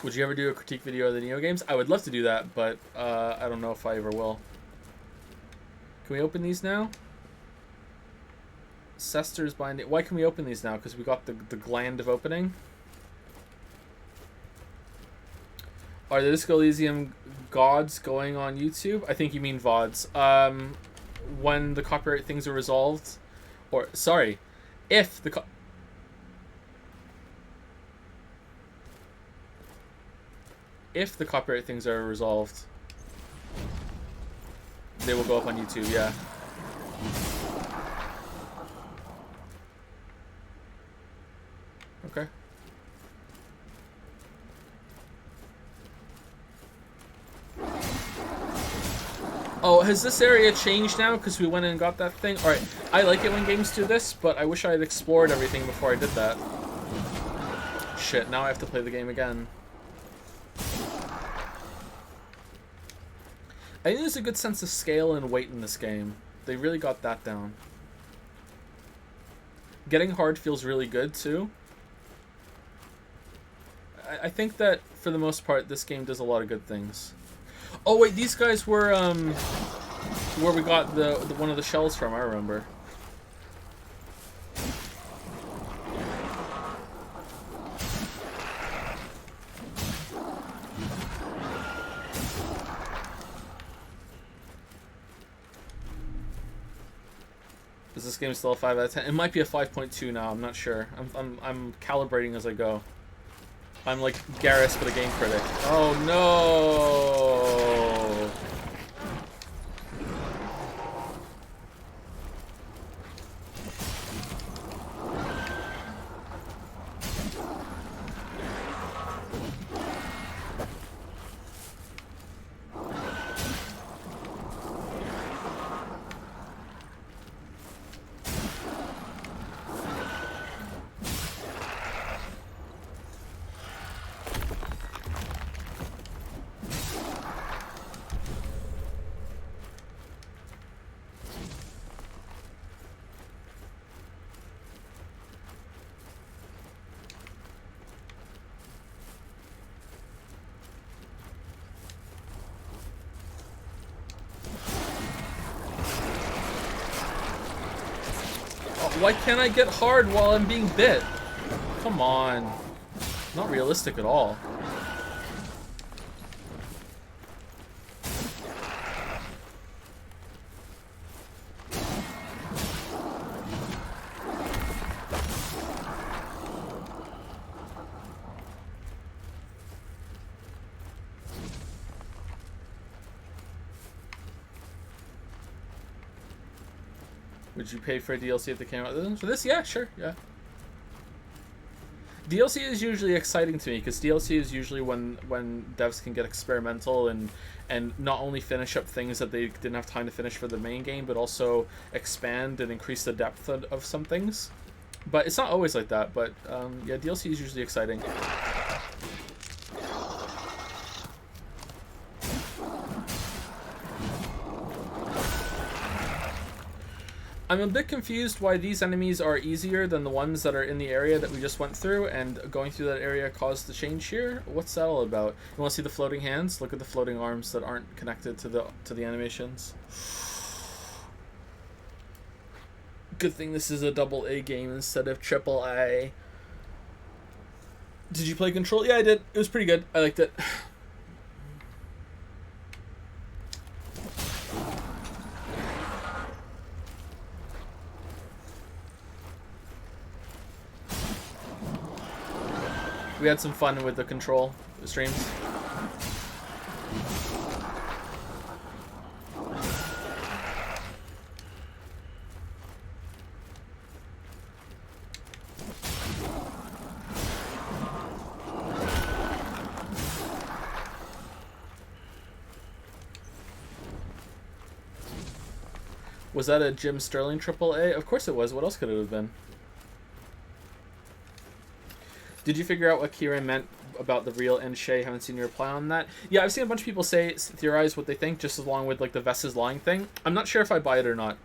Would you ever do a critique video of the Neo games? I would love to do that, but I don't know if I ever will. Can we open these now? Sester's Binding. Why can we open these now? Because we got the gland of opening? Are the Disco Elysium gods going on YouTube? I think you mean VODs. When the copyright things are resolved. Or, sorry. If the... If the copyright things are resolved, they will go up on YouTube, yeah. Okay. Oh, has this area changed now because we went and got that thing? Alright, I like it when games do this, but I wish I had explored everything before I did that. Shit, now I have to play the game again. I think there's a good sense of scale and weight in this game. They really got that down. Getting hard feels really good, too. I think that, for the most part, this game does a lot of good things. Oh, wait, these guys were, where we got the one of the shells from, I remember. Is this game still a 5 out of 10? It might be a 5.2 now. I'm not sure. I'm calibrating as I go. I'm like Garrus, but a game critic. Oh no! Why can't I get hard while I'm being bit? Come on. Not realistic at all. Would you pay for a DLC if they came out for this? Yeah, sure, yeah. DLC is usually exciting to me because DLC is usually when devs can get experimental and not only finish up things that they didn't have time to finish for the main game, but also expand and increase the depth of some things. But it's not always like that. But yeah, DLC is usually exciting. I'm a bit confused why these enemies are easier than the ones that are in the area that we just went through, and going through that area caused the change here. What's that all about? You want to see the floating hands? Look at the floating arms that aren't connected to the animations. Good thing this is a AA game instead of AAA. Did you play Control? Yeah, I did. It was pretty good. I liked it. We had some fun with the Control streams. Was that a Jim Sterling AAA? Of course it was. What else could it have been? Did you figure out what Kieran meant about the real Enshay? Haven't seen your reply on that. Yeah, I've seen a bunch of people theorize what they think, just along with like the Vess's lying thing. I'm not sure if I buy it or not.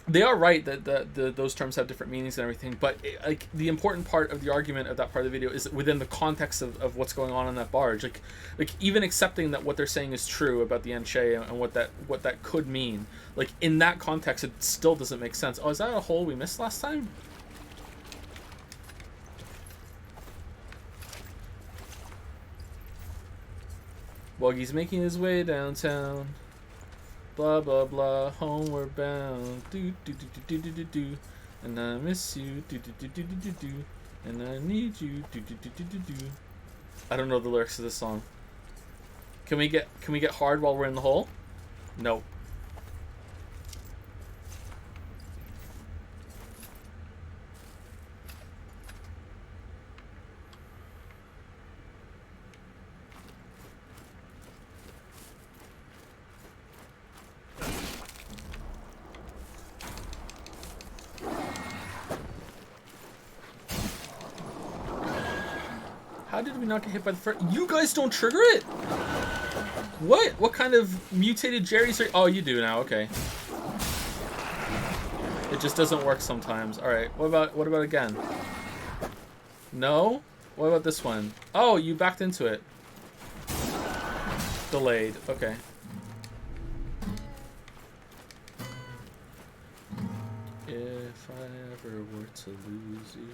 They are right that those terms have different meanings and everything, but like the important part of the argument of that part of the video is within the context of what's going on that barge. Like even accepting that what they're saying is true about the Enshay and what that could mean. Like in that context, it still doesn't make sense. Oh, is that a hole we missed last time? Wuggy's making his way downtown. Blah blah blah, homeward bound. Do do do do do do do. And I miss you. Do do do do do do. And I need you. Do do do do do do. I don't know the lyrics to this song. Can we get hard while we're in the hole? Nope. How did we not get hit by the first? You guys don't trigger it? What? What kind of mutated Jerry's are? Oh, you do now. Okay. It just doesn't work sometimes. All right. What about again? No. What about this one? Oh, you backed into it. Delayed. Okay. If I ever were to lose you.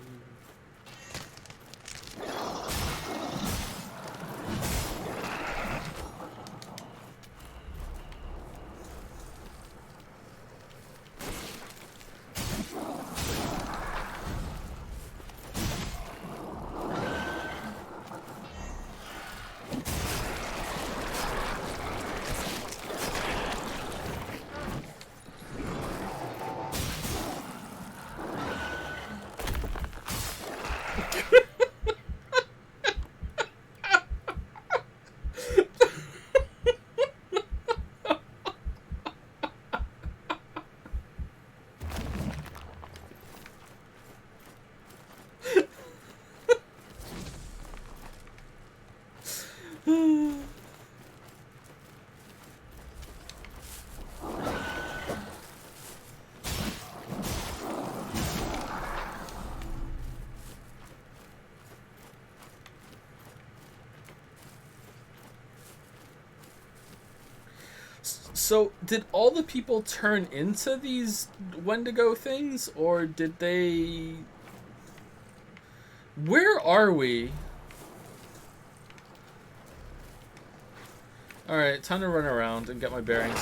So, did all the people turn into these Wendigo things, or did they... Where are we? Alright, time to run around and get my bearings.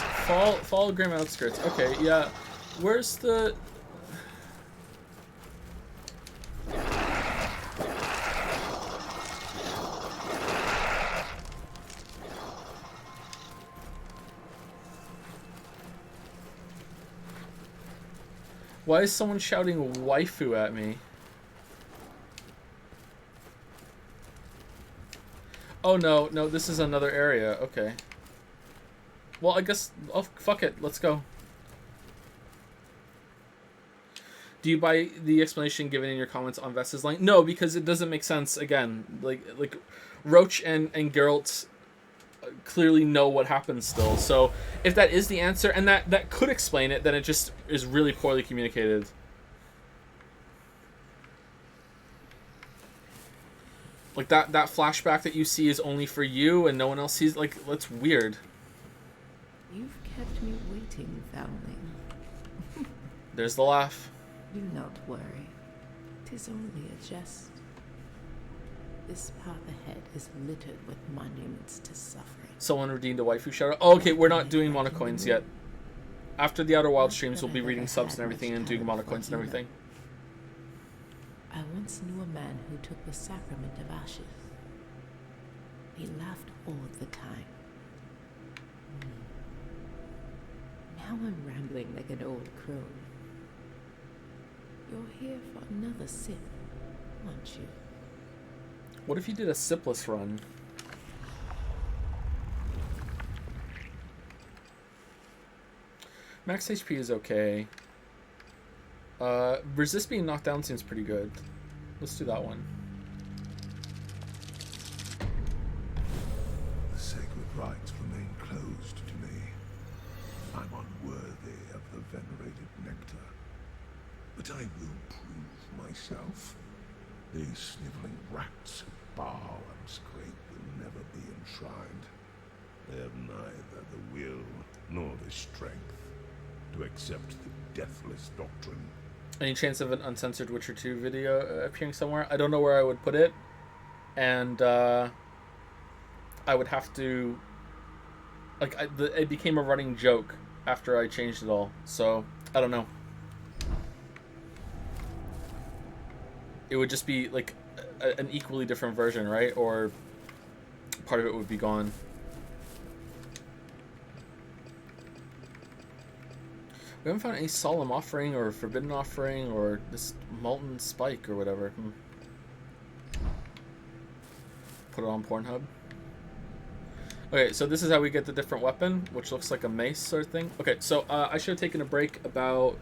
Follow Grim Outskirts. Okay, yeah. Where's the... Why is someone shouting waifu at me? Oh no, this is another area. Okay. Well, I guess... Oh, fuck it. Let's go. Do you buy the explanation given in your comments on Vesta's line? No, because it doesn't make sense. Again, like Roach and Geralt clearly know what happens still. So if that is the answer, and that could explain it, then it just is really poorly communicated. Like that flashback that you see is only for you and no one else sees. Like, that's weird. You've kept me waiting, foundling. There's the laugh. Do not worry. 'Tis only a jest. This path ahead is littered with monuments to suffering. Someone redeemed a waifu shout-out. Oh, okay, we're not doing monocoins yet. After the Outer Wild streams, we'll be reading subs and everything and doing monocoins and everything. I once knew a man who took the sacrament of ashes. He laughed all the time. Now I'm rambling like an old crow. You're here for another sip, aren't you? What if you did a sipless run? Max HP is okay. Resist being knocked down seems pretty good. Let's do that one. The sacred rites remain closed to me. I'm unworthy of the venerated nectar. But I will prove myself. These sniveling rats of Baal and Scrape will never be enshrined. They have neither the will nor the strength to accept the deathless doctrine. Any chance of an uncensored Witcher 2 video appearing somewhere? I don't know where I would put it. And I would have to... Like, it became a running joke after I changed it all. So, I don't know. It would just be, like, an equally different version, right? Or part of it would be gone. We haven't found any solemn offering or forbidden offering or this molten spike or whatever. Put it on Pornhub. Okay, so this is how we get the different weapon, which looks like a mace sort of thing. Okay, so I should have taken a break about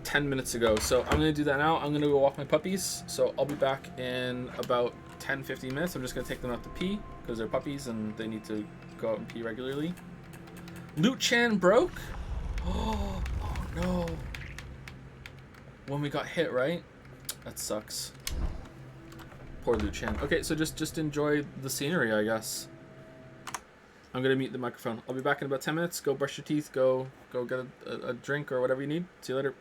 10 minutes ago. So I'm going to do that now. I'm going to go walk my puppies. So I'll be back in about 10-15 minutes. I'm just going to take them out to pee because they're puppies and they need to go out and pee regularly. Loot Chan broke? Oh no. When we got hit, right? That sucks. Poor Loot Chan. Okay, so just enjoy the scenery, I guess. I'm gonna mute the microphone. I'll be back in about 10 minutes. Go brush your teeth. Go get a drink or whatever you need. See you later.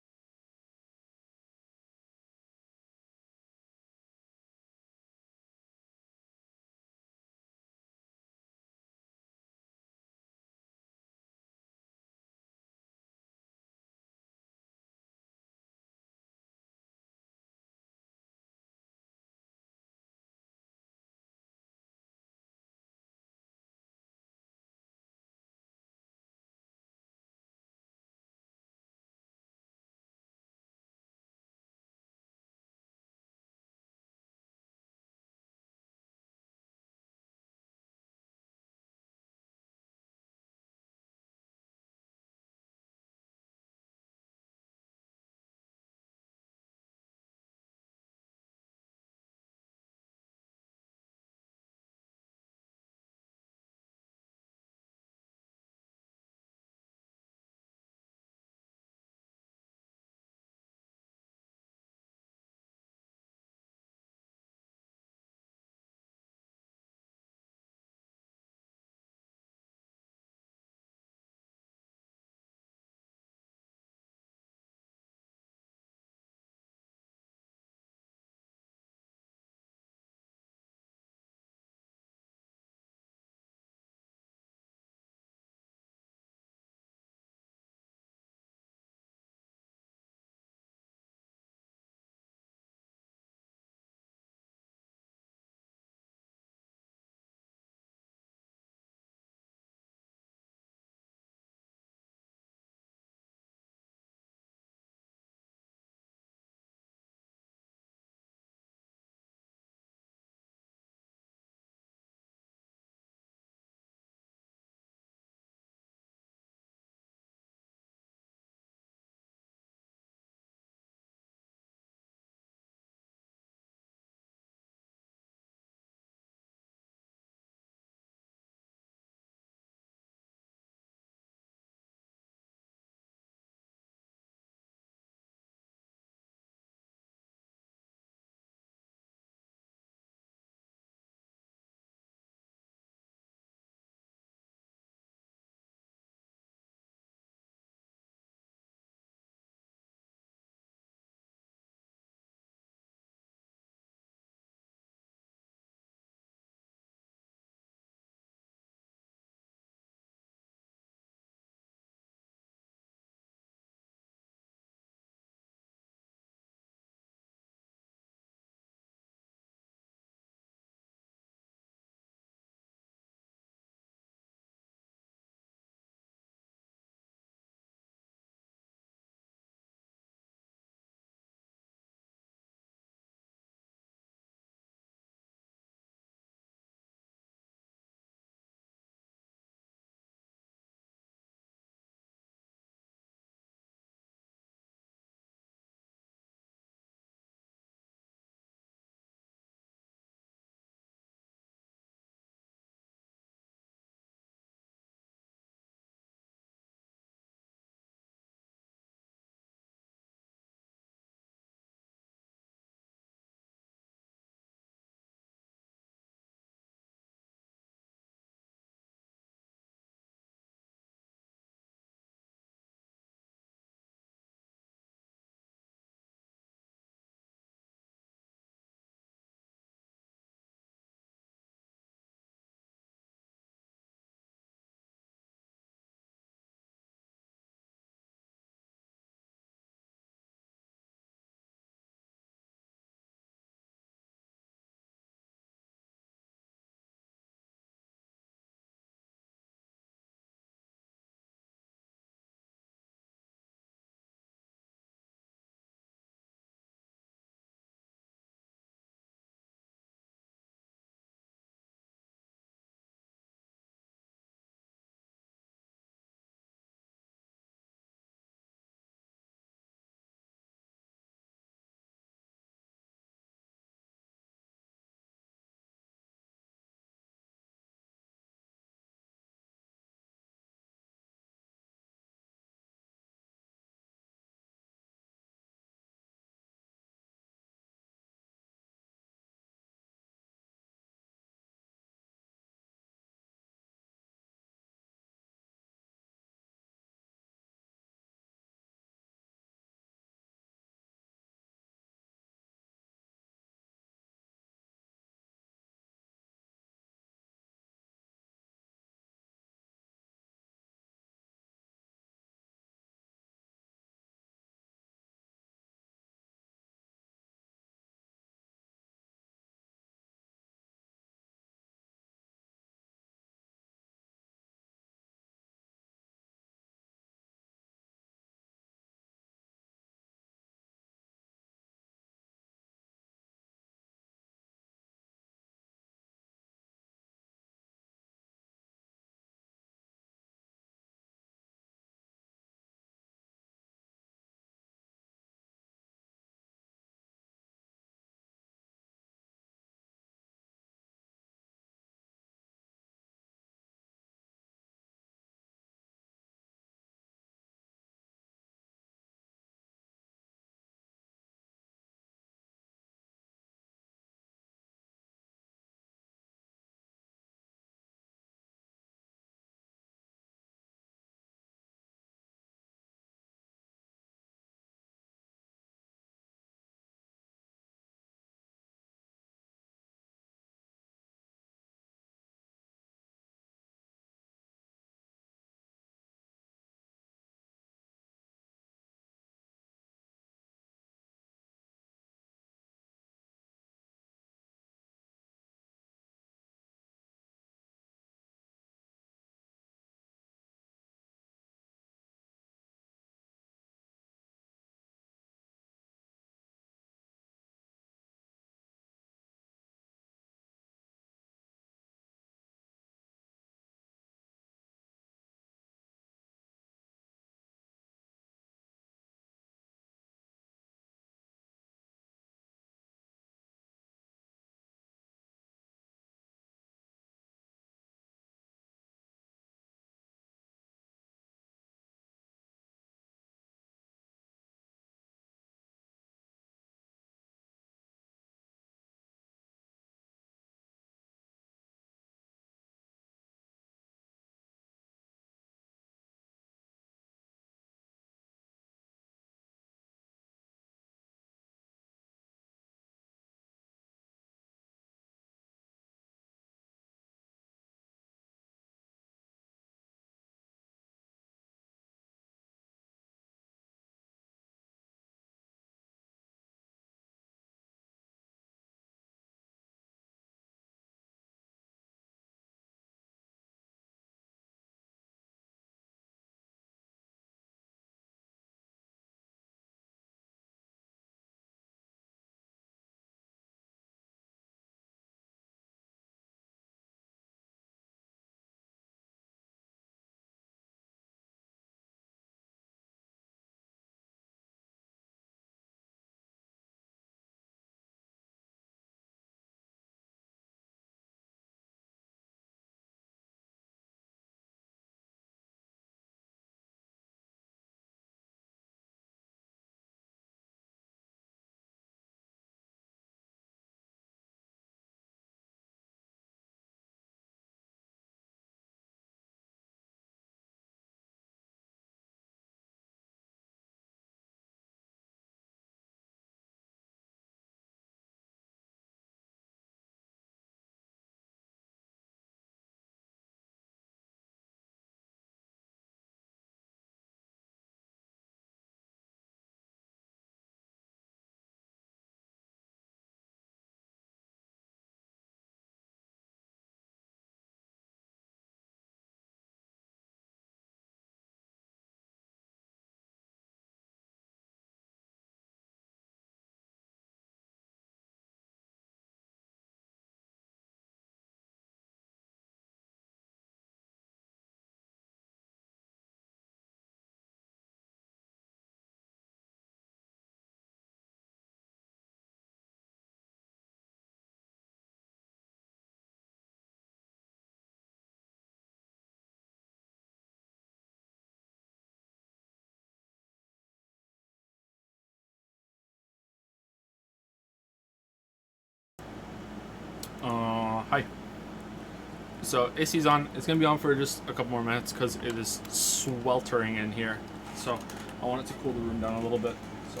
So AC's on. It's gonna be on for just a couple more minutes because it is sweltering in here. So I want it to cool the room down a little bit. So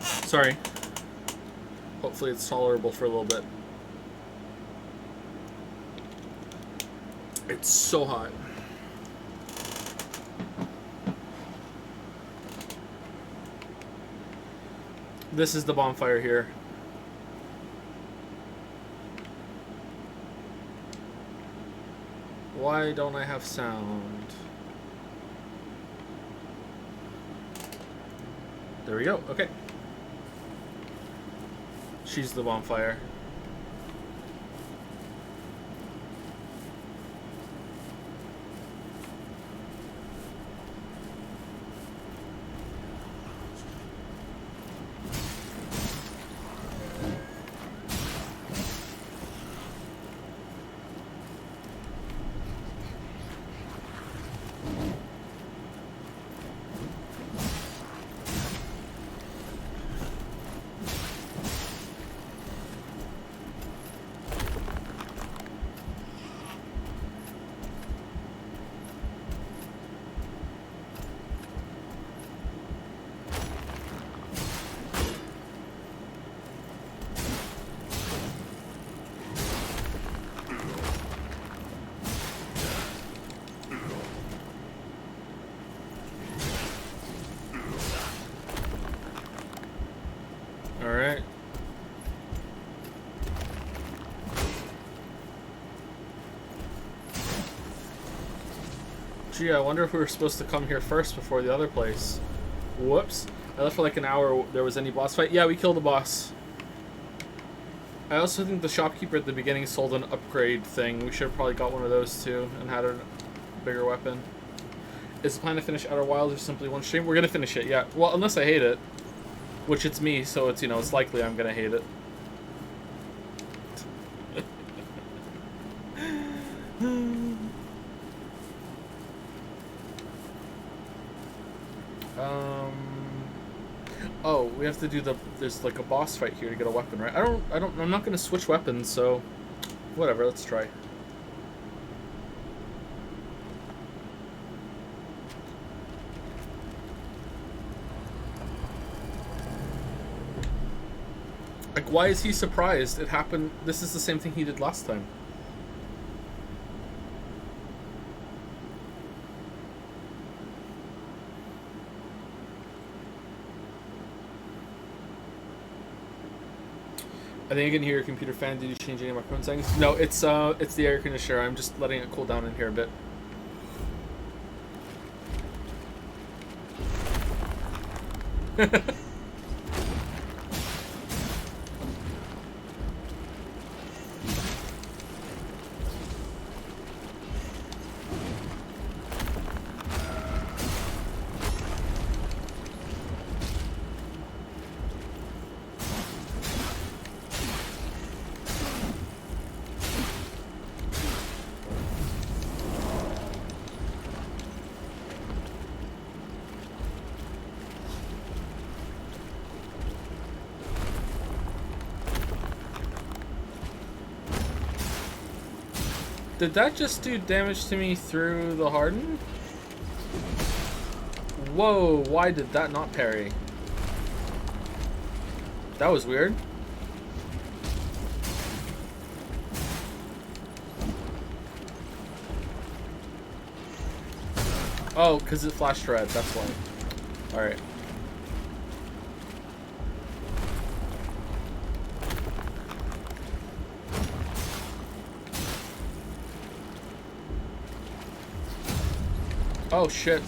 sorry. Hopefully it's tolerable for a little bit. It's so hot. This is the bonfire here. Why don't I have sound? There we go. Okay. She's the bonfire. Alright. Gee, I wonder if we were supposed to come here first before the other place. Whoops. I left for like an hour. There was any boss fight? Yeah, we killed the boss. I also think the shopkeeper at the beginning sold an upgrade thing. We should have probably got one of those too and had a bigger weapon. Is the plan to finish Outer Wilds or simply one stream? We're gonna finish it, yeah. Well, unless I hate it. Which it's me, so it's, you know, it's likely I'm gonna hate it. Oh, we have to do there's like a boss fight here to get a weapon, right? I'm not gonna switch weapons, so whatever, let's try. Like, why is he surprised? It happened. This is the same thing he did last time. I think I can hear your computer fan. Did you change any microphone settings? No, it's the air conditioner. I'm just letting it cool down in here a bit. Did that just do damage to me through the harden? Whoa, why did that not parry? That was weird. Oh, because it flashed red, that's why. Alright. Oh shit.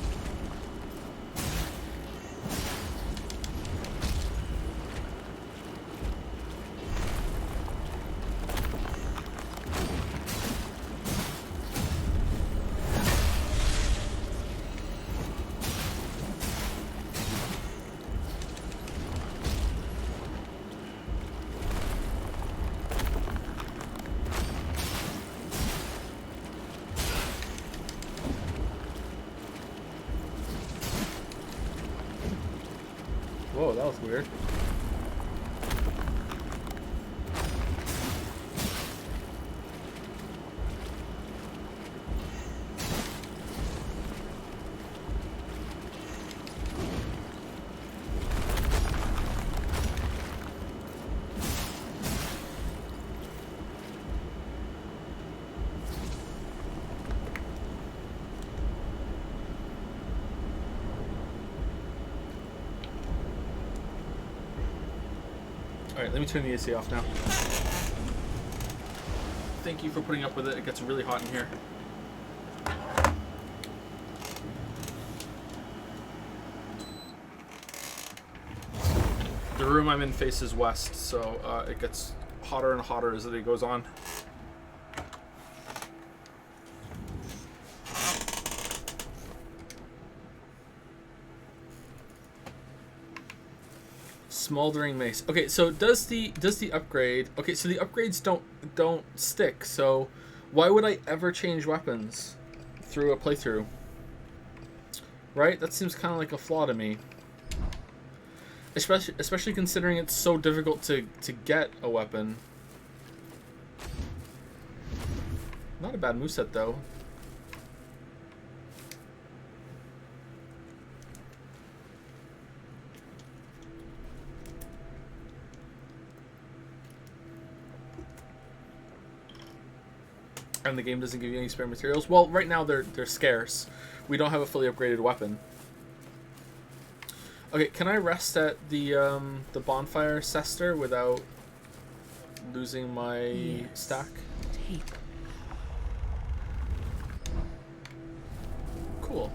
Whoa, that was weird. Alright, let me turn the AC off now. Thank you for putting up with it. It gets really hot in here. The room I'm in faces west, so it gets hotter and hotter as the day goes on. Smoldering mace. Okay, so does the upgrade? Okay, so the upgrades don't stick. So why would I ever change weapons through a playthrough? Right? That seems kind of like a flaw to me. Especially considering it's so difficult to get a weapon. Not a bad moveset though. And the game doesn't give you any spare materials. Well, right now they're scarce. We don't have a fully upgraded weapon. Okay, can I rest at the bonfire cester without losing my stack? Take. Cool.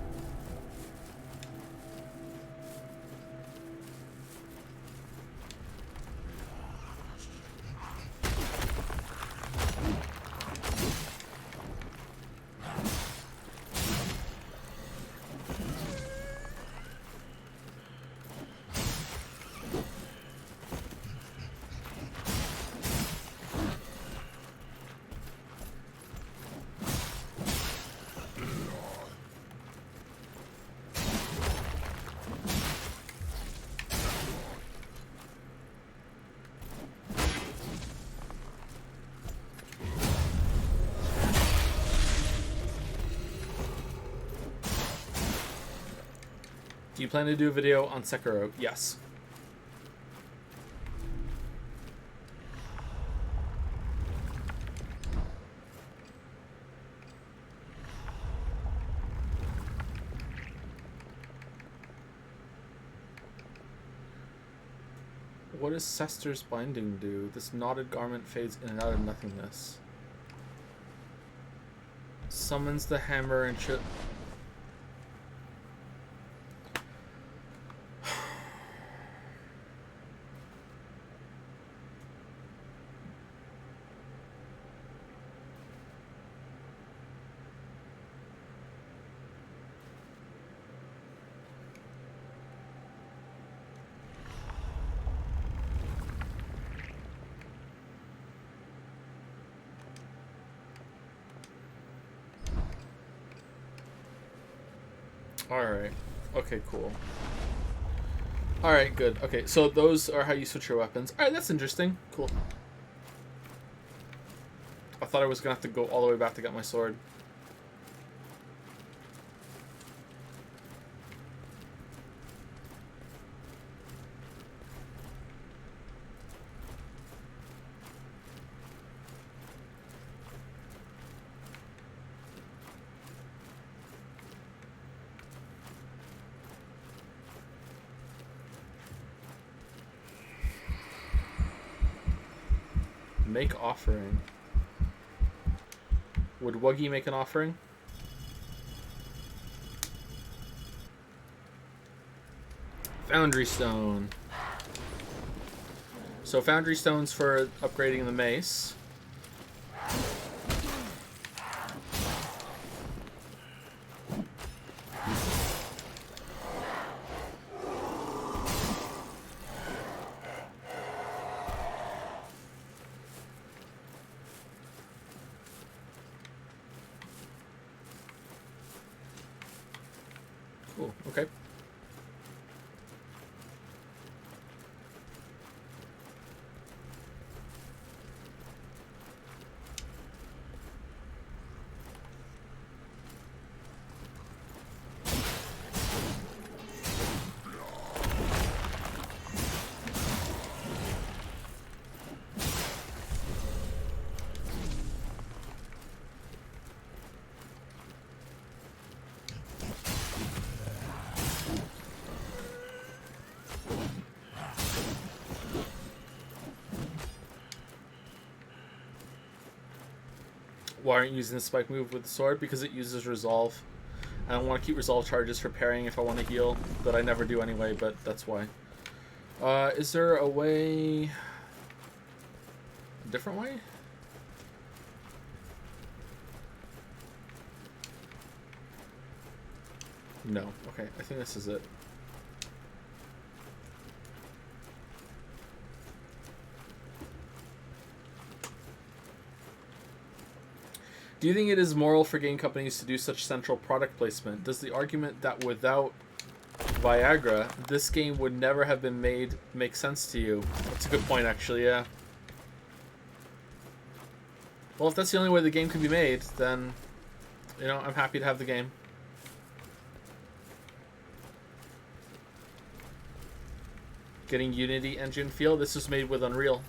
Do you plan to do a video on Sekiro? Yes. What does Sester's binding do? This knotted garment fades in and out of nothingness. Summons the hammer and Alright. Okay, cool. Alright, good. Okay, so those are how you switch your weapons. Alright, that's interesting. Cool. I thought I was gonna have to go all the way back to get my sword. Make offering. Would Wuggy make an offering? Foundry stone. So foundry stones for upgrading the mace. Cool, okay. Why aren't you using the spike move with the sword? Because it uses resolve. I don't want to keep resolve charges for parrying if I want to heal, that I never do anyway, but that's why. Is there a way... a different way? No. Okay, I think this is it. Do you think it is moral for game companies to do such central product placement? Does the argument that without Viagra, this game would never have been made make sense to you? That's a good point, actually, yeah. Well, if that's the only way the game can be made, then, you know, I'm happy to have the game. Getting Unity engine feel. This was made with Unreal.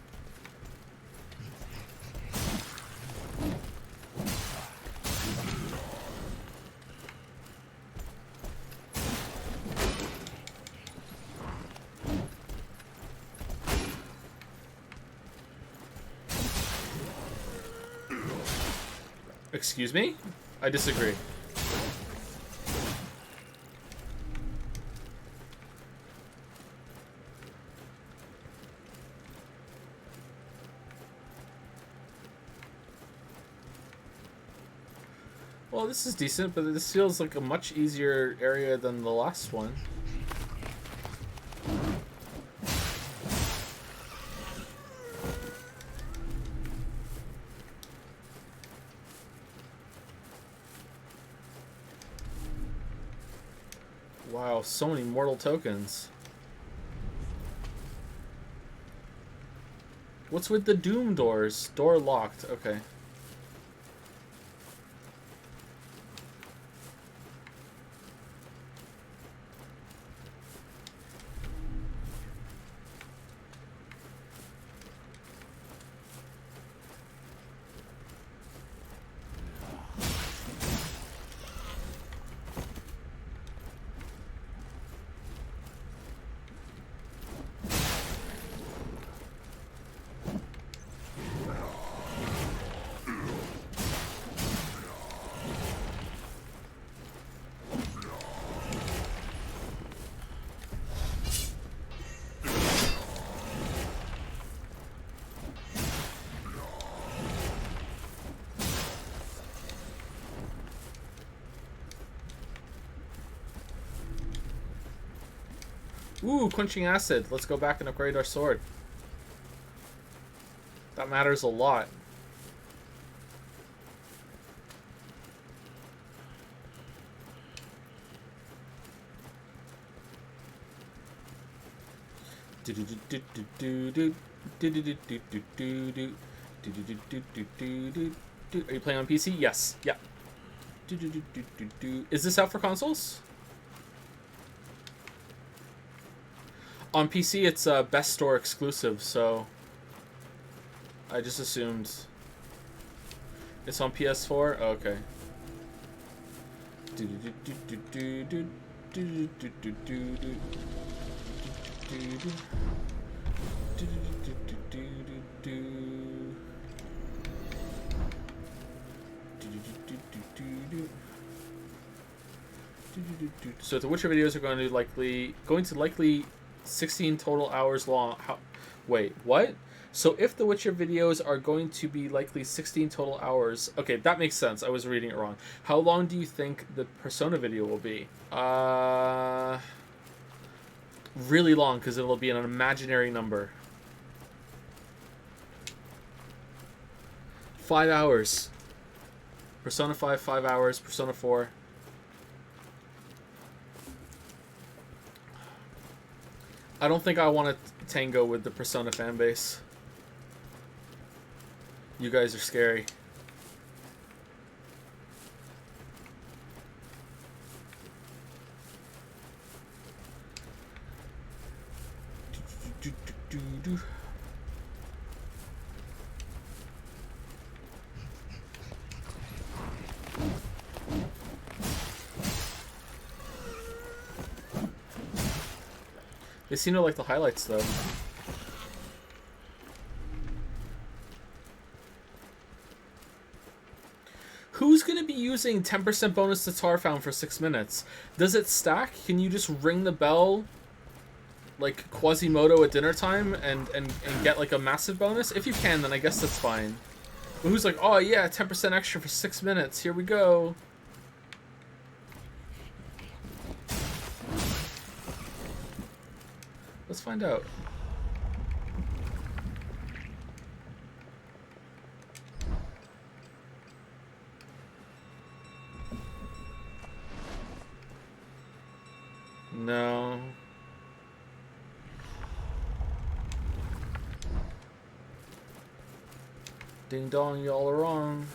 Excuse me? I disagree. Well, this is decent, but this feels like a much easier area than the last one. Wow, so many mortal tokens. What's with the doom doors? Door locked. Okay. Ooh, quenching acid. Let's go back and upgrade our sword. That matters a lot. Are you playing on PC? Yes. Yeah. Is this out for consoles? On PC, it's a Best Store exclusive, so I just assumed it's on PS4. Oh, okay. So the Witcher videos are going to likely 16 total hours long. Wait, what? So if the Witcher videos are going to be likely 16 total hours... Okay, that makes sense. I was reading it wrong. How long do you think the Persona video will be? Really long, because it'll be an imaginary number. 5 hours. Persona 5, 5 hours. Persona 4... I don't think I want to tango with the Persona fanbase. You guys are scary. They seem to like the highlights, though. using 10% bonus to tar found for 6 minutes, does it stack? Can you just ring the bell like Quasimodo at dinner time and get like a massive bonus? If you can, then I guess that's fine. But who's like, oh yeah, 10% extra for 6 minutes, here we go. Let's find out. No. Ding dong, y'all are wrong.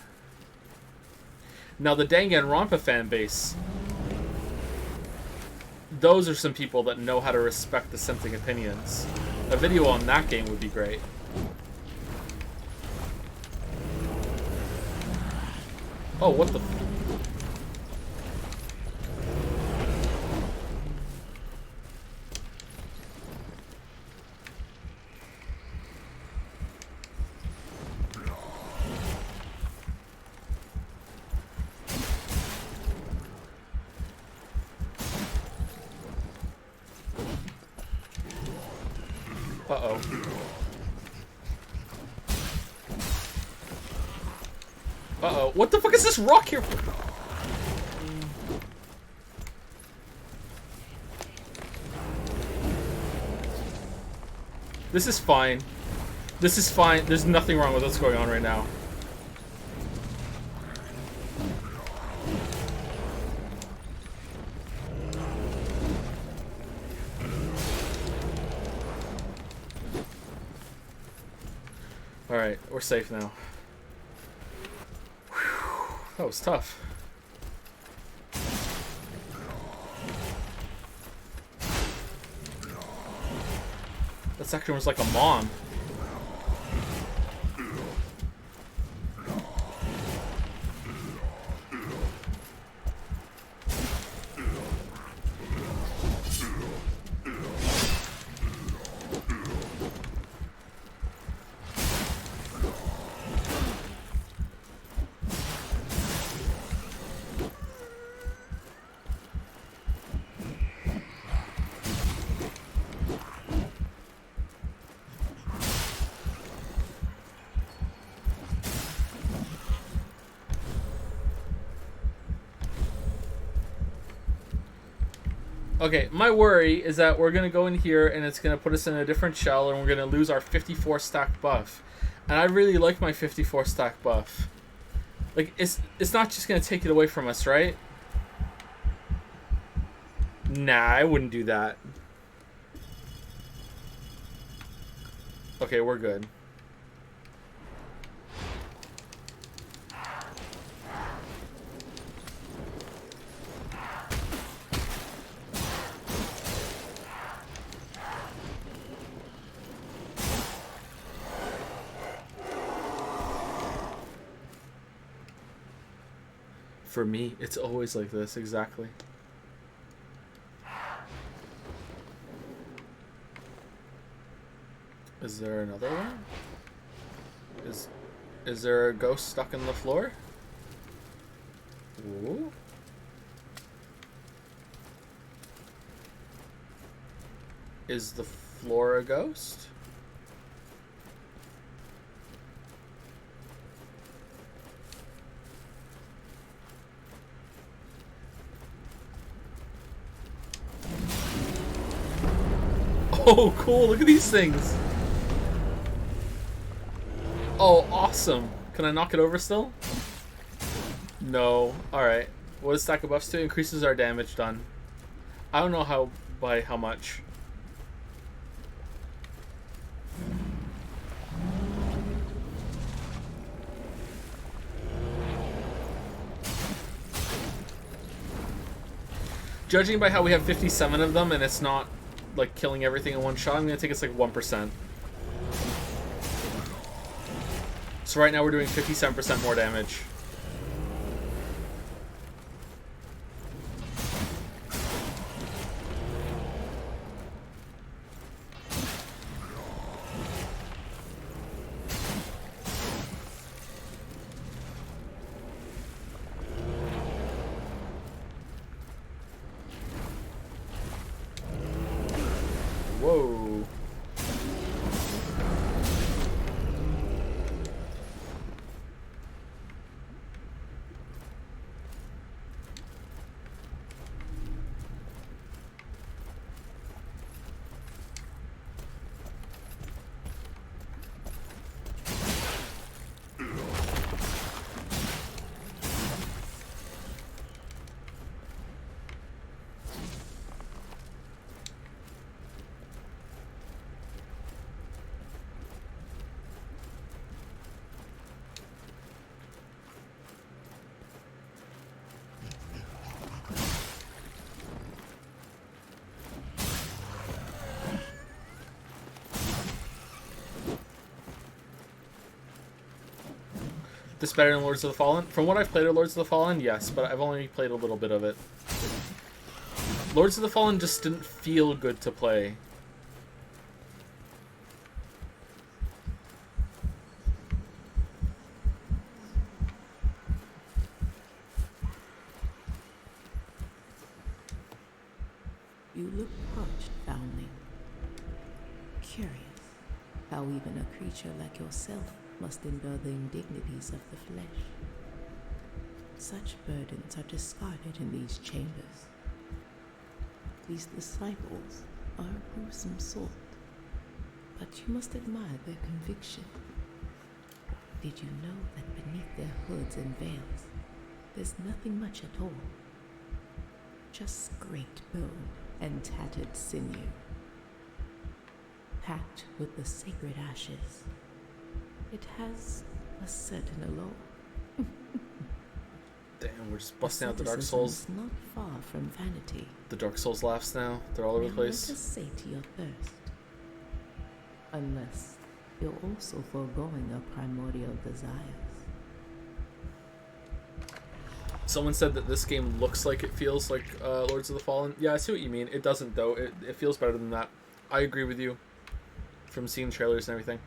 Now the Danganronpa fan base. Those are some people that know how to respect dissenting opinions. A video on that game would be great. Oh, what the... Uh-oh. Uh-oh. What the fuck is this rock here? This is fine. This is fine. There's nothing wrong with what's going on right now. Alright, we're safe now. Whew, that was tough. That section was like a mom. Okay, my worry is that we're going to go in here and it's going to put us in a different shell and we're going to lose our 54 stack buff. And I really like my 54 stack buff. Like, it's not just going to take it away from us, right? Nah, I wouldn't do that. Okay, we're good. For me, it's always like this, exactly. Is there another one? Is there a ghost stuck in the floor? Ooh. Is the floor a ghost? Oh, cool. Look at these things. Oh, awesome. Can I knock it over still? No. Alright. What does stack of buffs do? Increases our damage done. I don't know how by how much. Judging by how we have 57 of them and it's not like killing everything in one shot, I'm gonna take us like 1%. So right now we're doing 57% more damage. this better than Lords of the Fallen? From what I've played of Lords of the Fallen, yes, but I've only played a little bit of it. Lords of the Fallen just didn't feel good to play. You look parched, foundling. Curious how even a creature like yourself must endure the indignities of the flesh. Such burdens are discarded in these chambers. These disciples are a gruesome sort, but you must admire their conviction. Did you know that beneath their hoods and veils, there's nothing much at all? Just scraped bone and tattered sinew, packed with the sacred ashes. It has a certain allure. Damn, we're just busting out the Dark Souls. Not far from vanity. The Dark Souls laughs now. They're all over the place. Let us say to your thirst, unless you're also foregoing your primordial desires. Someone said that this game looks like it feels like Lords of the Fallen. Yeah, I see what you mean. It doesn't, though. It feels better than that. I agree with you from seeing trailers and everything.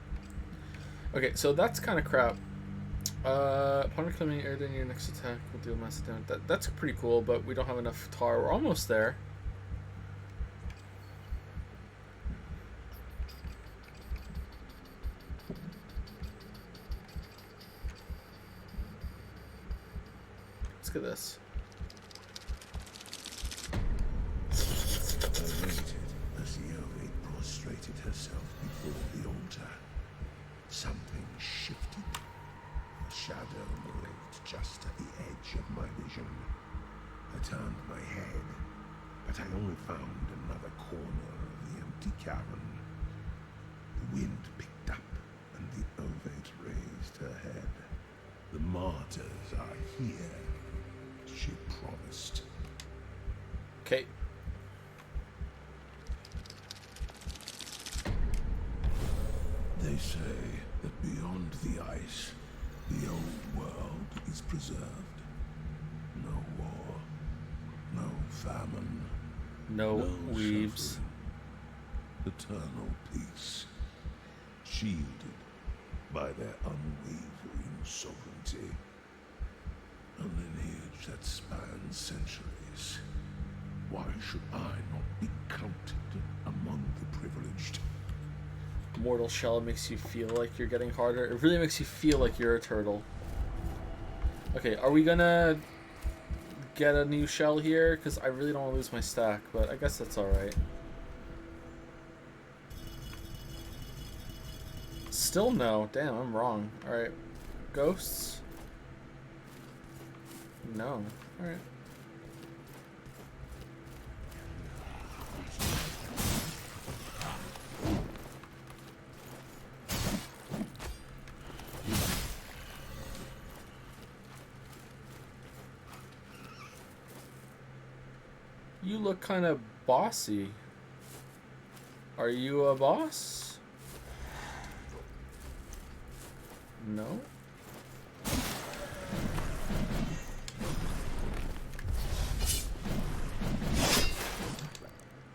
Okay, so that's kind of crap. Upon claiming air during your next attack will deal massive damage. That's pretty cool, but we don't have enough tar. We're almost there. Let's get this. I waited as the Ovid prostrated herself before the altar. Something shifted. A shadow moved just at the edge of my vision. I turned my head, but I only found another corner of the empty cavern. The wind picked up, and the Ovid raised her head. The martyrs are here, she promised. Okay. They say that beyond the ice, the old world is preserved. No war, no famine, No no weaves. suffering. Eternal peace, shielded by their unwavering sovereignty. A lineage that spans centuries. Why should I not be counted among the privileged? Mortal shell makes you feel like you're getting harder. It really makes you feel like you're a turtle. Okay, are we gonna get a new shell here? Because I really don't want to lose my stack, but I guess that's alright. Still no. Damn, I'm wrong. Alright. Ghosts? No. Alright. You look kind of bossy. Are you a boss? No?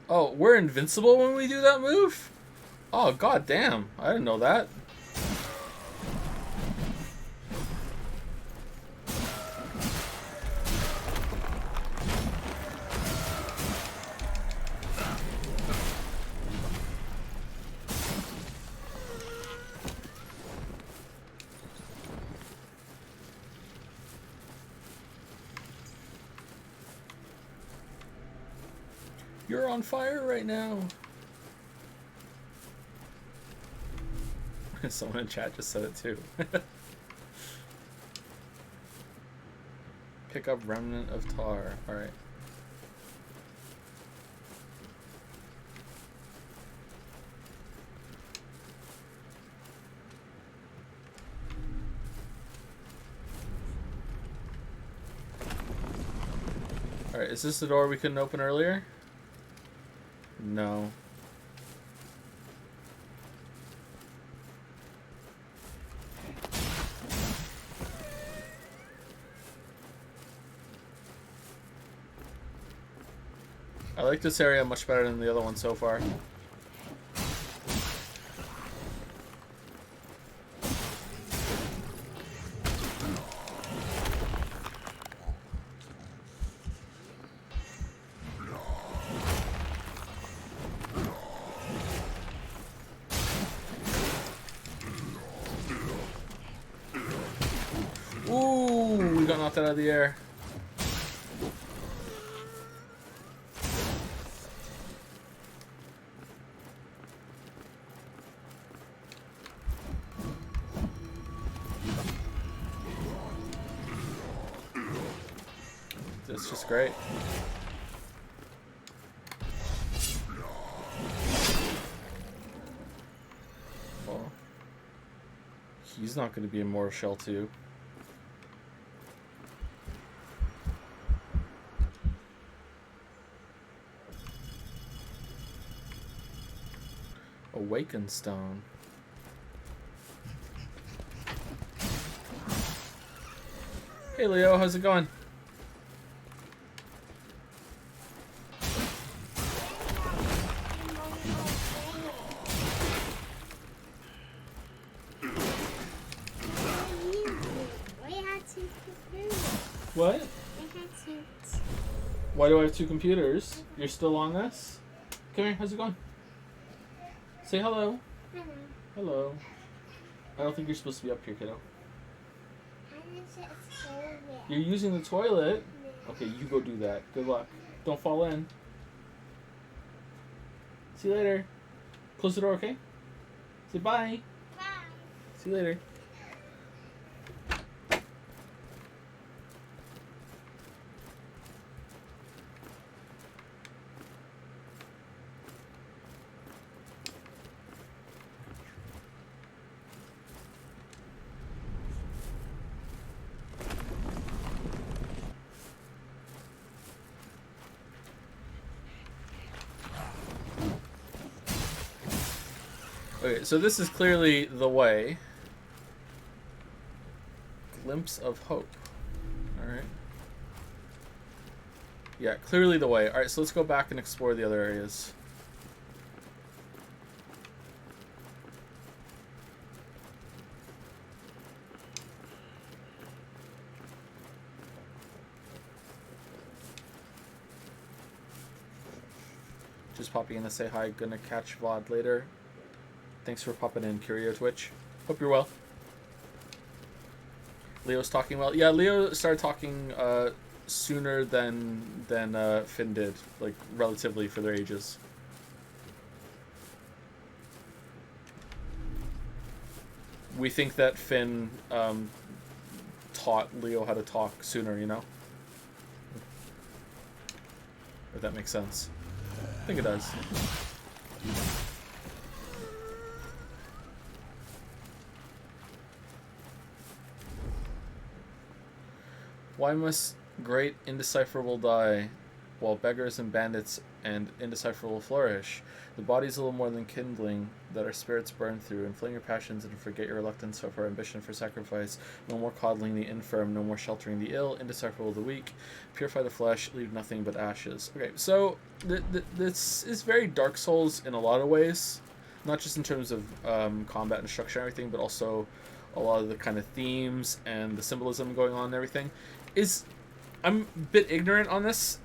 Oh, we're invincible when we do that move? Oh, god damn. I didn't know that. You're on fire right now. Someone in chat just said it too. Pick up remnant of tar. Alright. Alright, is this the door we couldn't open earlier? No. I like this area much better than the other one so far. Ooh, we got knocked out of the air. It's just great. Well, he's not going to be Immortal Shell 2. Awakened Stone. Hey Leo, how's it going? What? Why do I have two computers? You're still on this? Come here, how's it going? Say hello. Hello. Hello. I don't think you're supposed to be up here, kiddo. You're using the toilet? Okay, you go do that. Good luck. Don't fall in. See you later. Close the door, okay? Say bye. Bye. See you later. Okay, so this is clearly the way. Glimpse of hope. Alright. Yeah, clearly the way. Alright, so let's go back and explore the other areas. Just popping in to say hi. Gonna catch VOD later. Thanks for popping in, Curio Twitch. Hope you're well. Leo's talking well. Yeah, Leo started talking sooner than Finn did, like relatively for their ages. We think that Finn taught Leo how to talk sooner, you know? If that makes sense. I think it does. Why must great indecipherable die, while beggars and bandits and indecipherable flourish? The body's a little more than kindling that our spirits burn through. Inflame your passions and forget your reluctance of our ambition for sacrifice. No more coddling the infirm, no more sheltering the ill, indecipherable the weak. Purify the flesh, leave nothing but ashes. Okay, so this is very Dark Souls in a lot of ways. Not just in terms of combat and structure and everything, but also a lot of the kind of themes and the symbolism going on and everything. I'm a bit ignorant on this.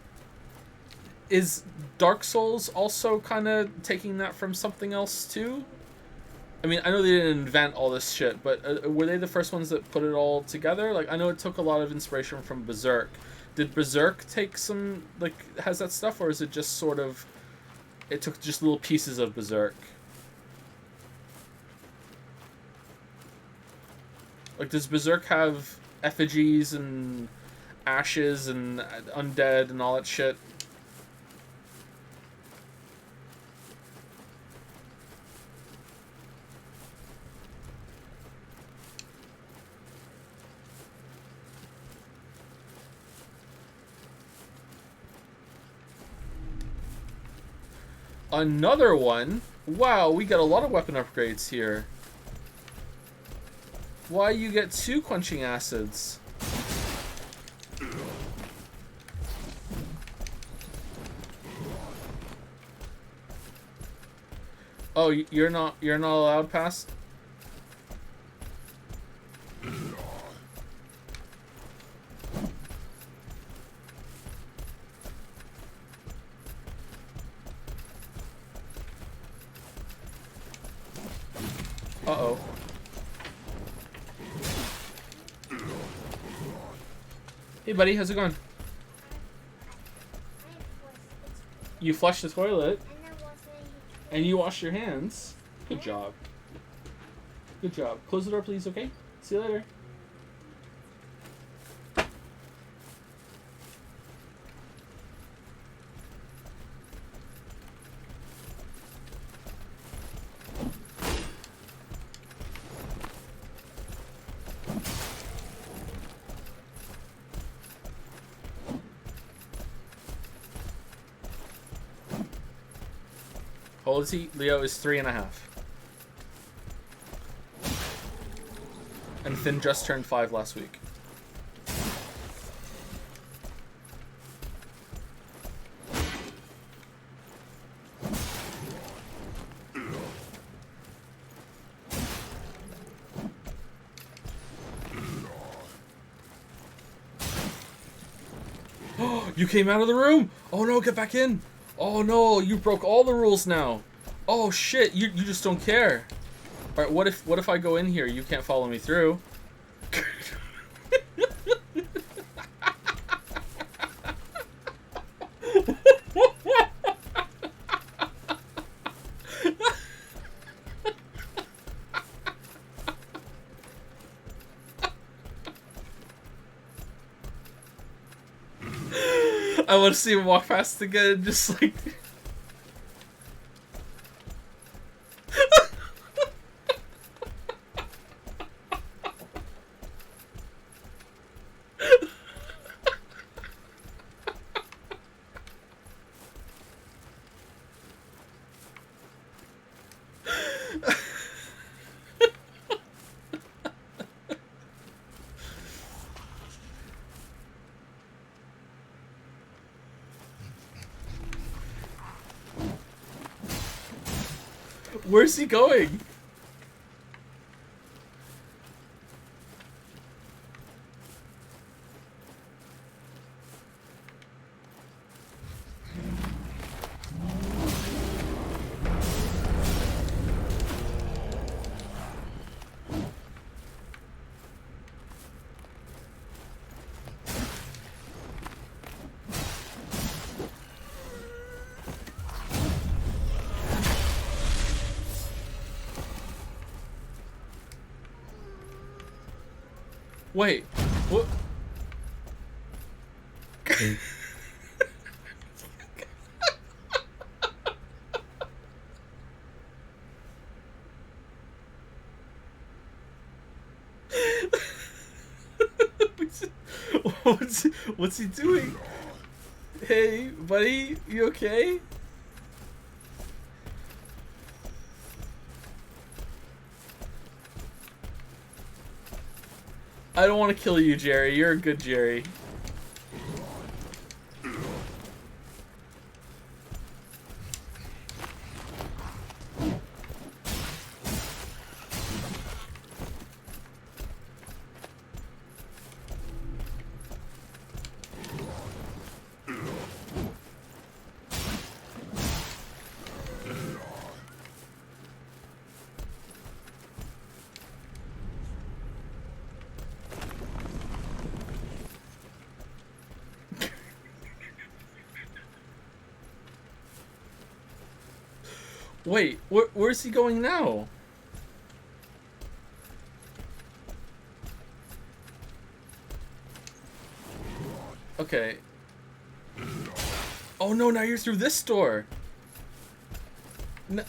Is Dark Souls also kind of taking that from something else too? I mean, I know they didn't invent all this shit, but were they the first ones that put it all together? Like, I know it took a lot of inspiration from Berserk. Did Berserk take some, like, has that stuff, or is it just sort of, it took just little pieces of Berserk? Like, does Berserk have effigies and ashes and undead and all that shit? Another one? Wow, we got a lot of weapon upgrades here. Why you get 2 quenching acids? Oh, you're not allowed past? Uh-oh. Hey buddy, how's it going? You flushed the toilet and you washed your hands. Good job. Good job. Close the door please, okay? See you later. How old is he? Leo is 3.5. And Finn just turned 5 last week. You came out of the room! Oh no, get back in! Oh no, you broke all the rules now. Oh shit, you just don't care. Alright, what if I go in here? You can't follow me through. I want to see him walk past again, just like... Where's he going? Wait, what? What's he doing? Hey, buddy, you okay? I don't want to kill you, Jerry. You're a good Jerry. Wait, where's he going now? Okay. Oh no, now you're through this door. No.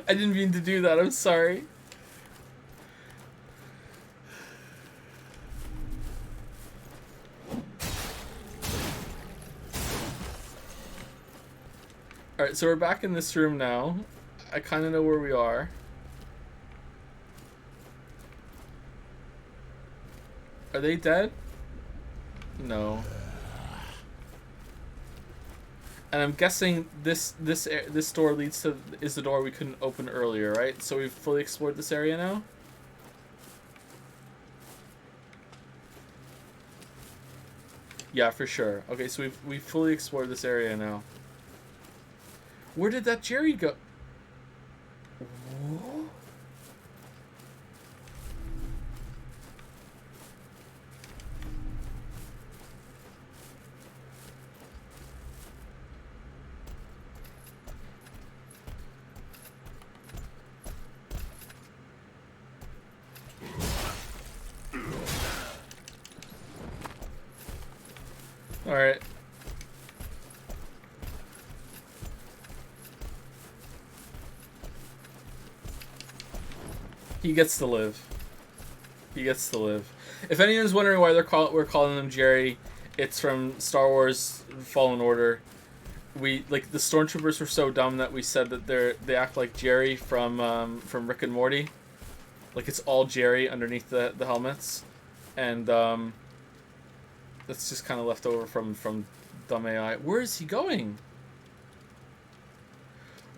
I didn't mean to do that, I'm sorry. Alright, so we're back in this room now. I kind of know where we are. Are they dead? No. And I'm guessing this door leads to is the door we couldn't open earlier, right? So we've fully explored this area now. Yeah, for sure. Okay, so we've fully explored this area now. Where did that Jerry go? Whoa. All right. He gets to live. He gets to live. If anyone's wondering why we're calling them Jerry, it's from Star Wars Fallen Order. We the stormtroopers were so dumb that we said that they act like Jerry from Rick and Morty. Like it's all Jerry underneath the helmets, and that's just kind of left over from dumb AI. Where is he going?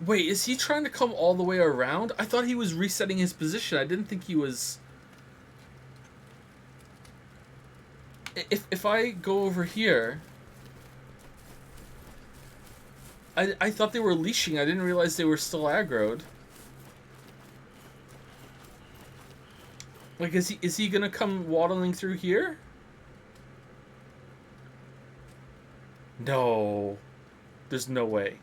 Wait, is he trying to come all the way around? I thought he was resetting his position. I didn't think he was. If I go over here, I thought they were leashing. I didn't realize they were still aggroed. Like, is he gonna come waddling through here? No, there's no way.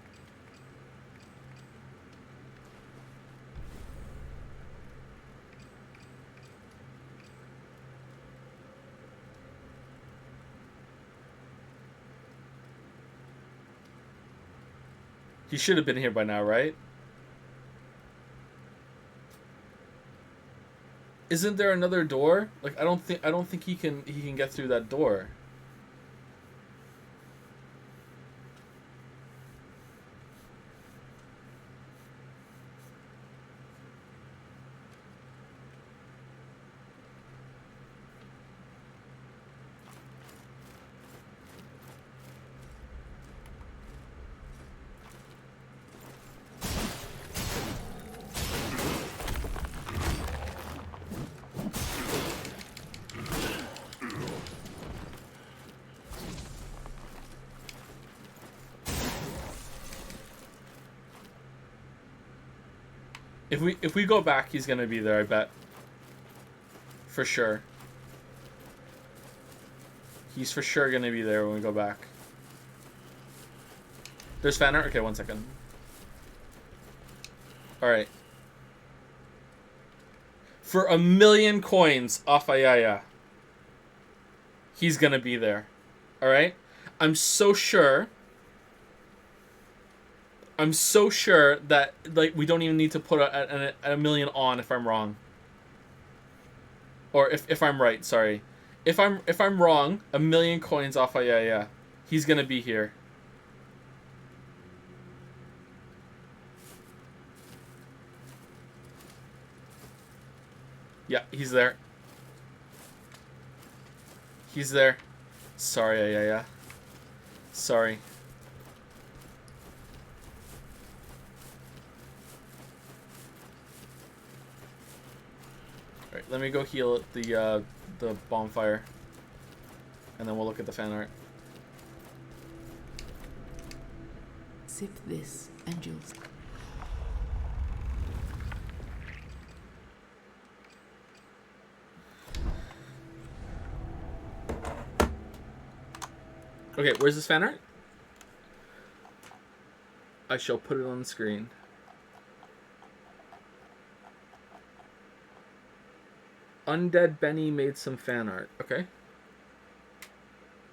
He should have been here by now, right? Isn't there another door? Like I don't think he can get through that door. If we go back, he's gonna be there, I bet. For sure. He's for sure gonna be there when we go back. There's fan art? Okay, 1 second. Alright. For 1,000,000 coins off Ayaya. He's gonna be there. Alright? I'm so sure that we don't even need to put a million on if I'm wrong. Or if I'm right, sorry. If I'm wrong, 1,000,000 coins off Ayaya. He's gonna be here. Yeah, he's there. He's there. Sorry, Ayaya. Sorry. Alright, let me go heal at the bonfire. And then we'll look at the fan art. Sip this, and you'll... Okay, where's this fan art? I shall put it on the screen. Undead Benny made some fan art. Okay.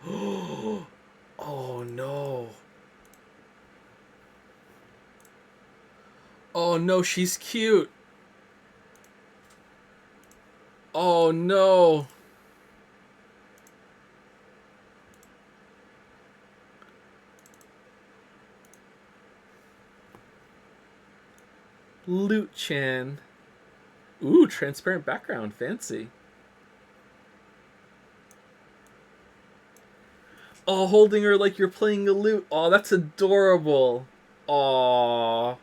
Oh no. Oh no, she's cute. Oh no. Loot Chan. Ooh, transparent background. Fancy. Oh, holding her like you're playing a lute. Oh, that's adorable. Aw.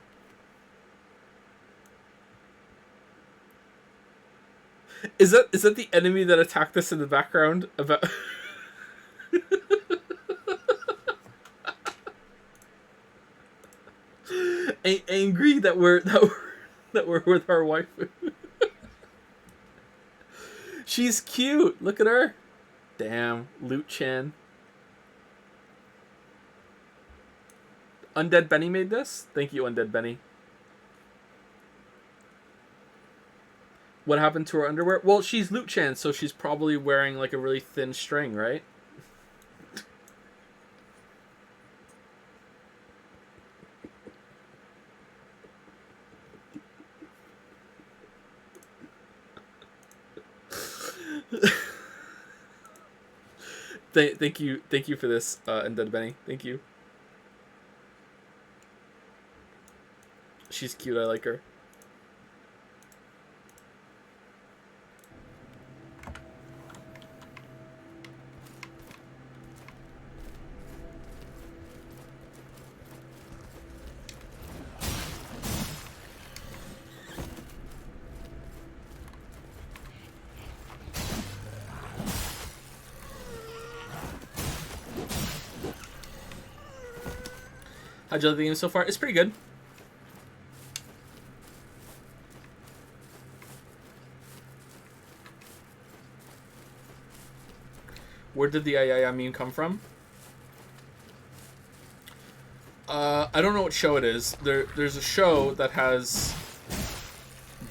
Is that the enemy that attacked us in the background? About angry that we're with our wife. She's cute. Look at her. Damn, Loot Chan. Undead Benny made this? Thank you, Undead Benny. What happened to her underwear? Well, she's Loot Chan, so she's probably wearing like a really thin string, right? Thank you for this, Undead Benny. Thank you. She's cute. I like her. How'd you like the game so far? It's pretty good. Where did the Ayaya meme come from? I don't know what show it is. There's a show that has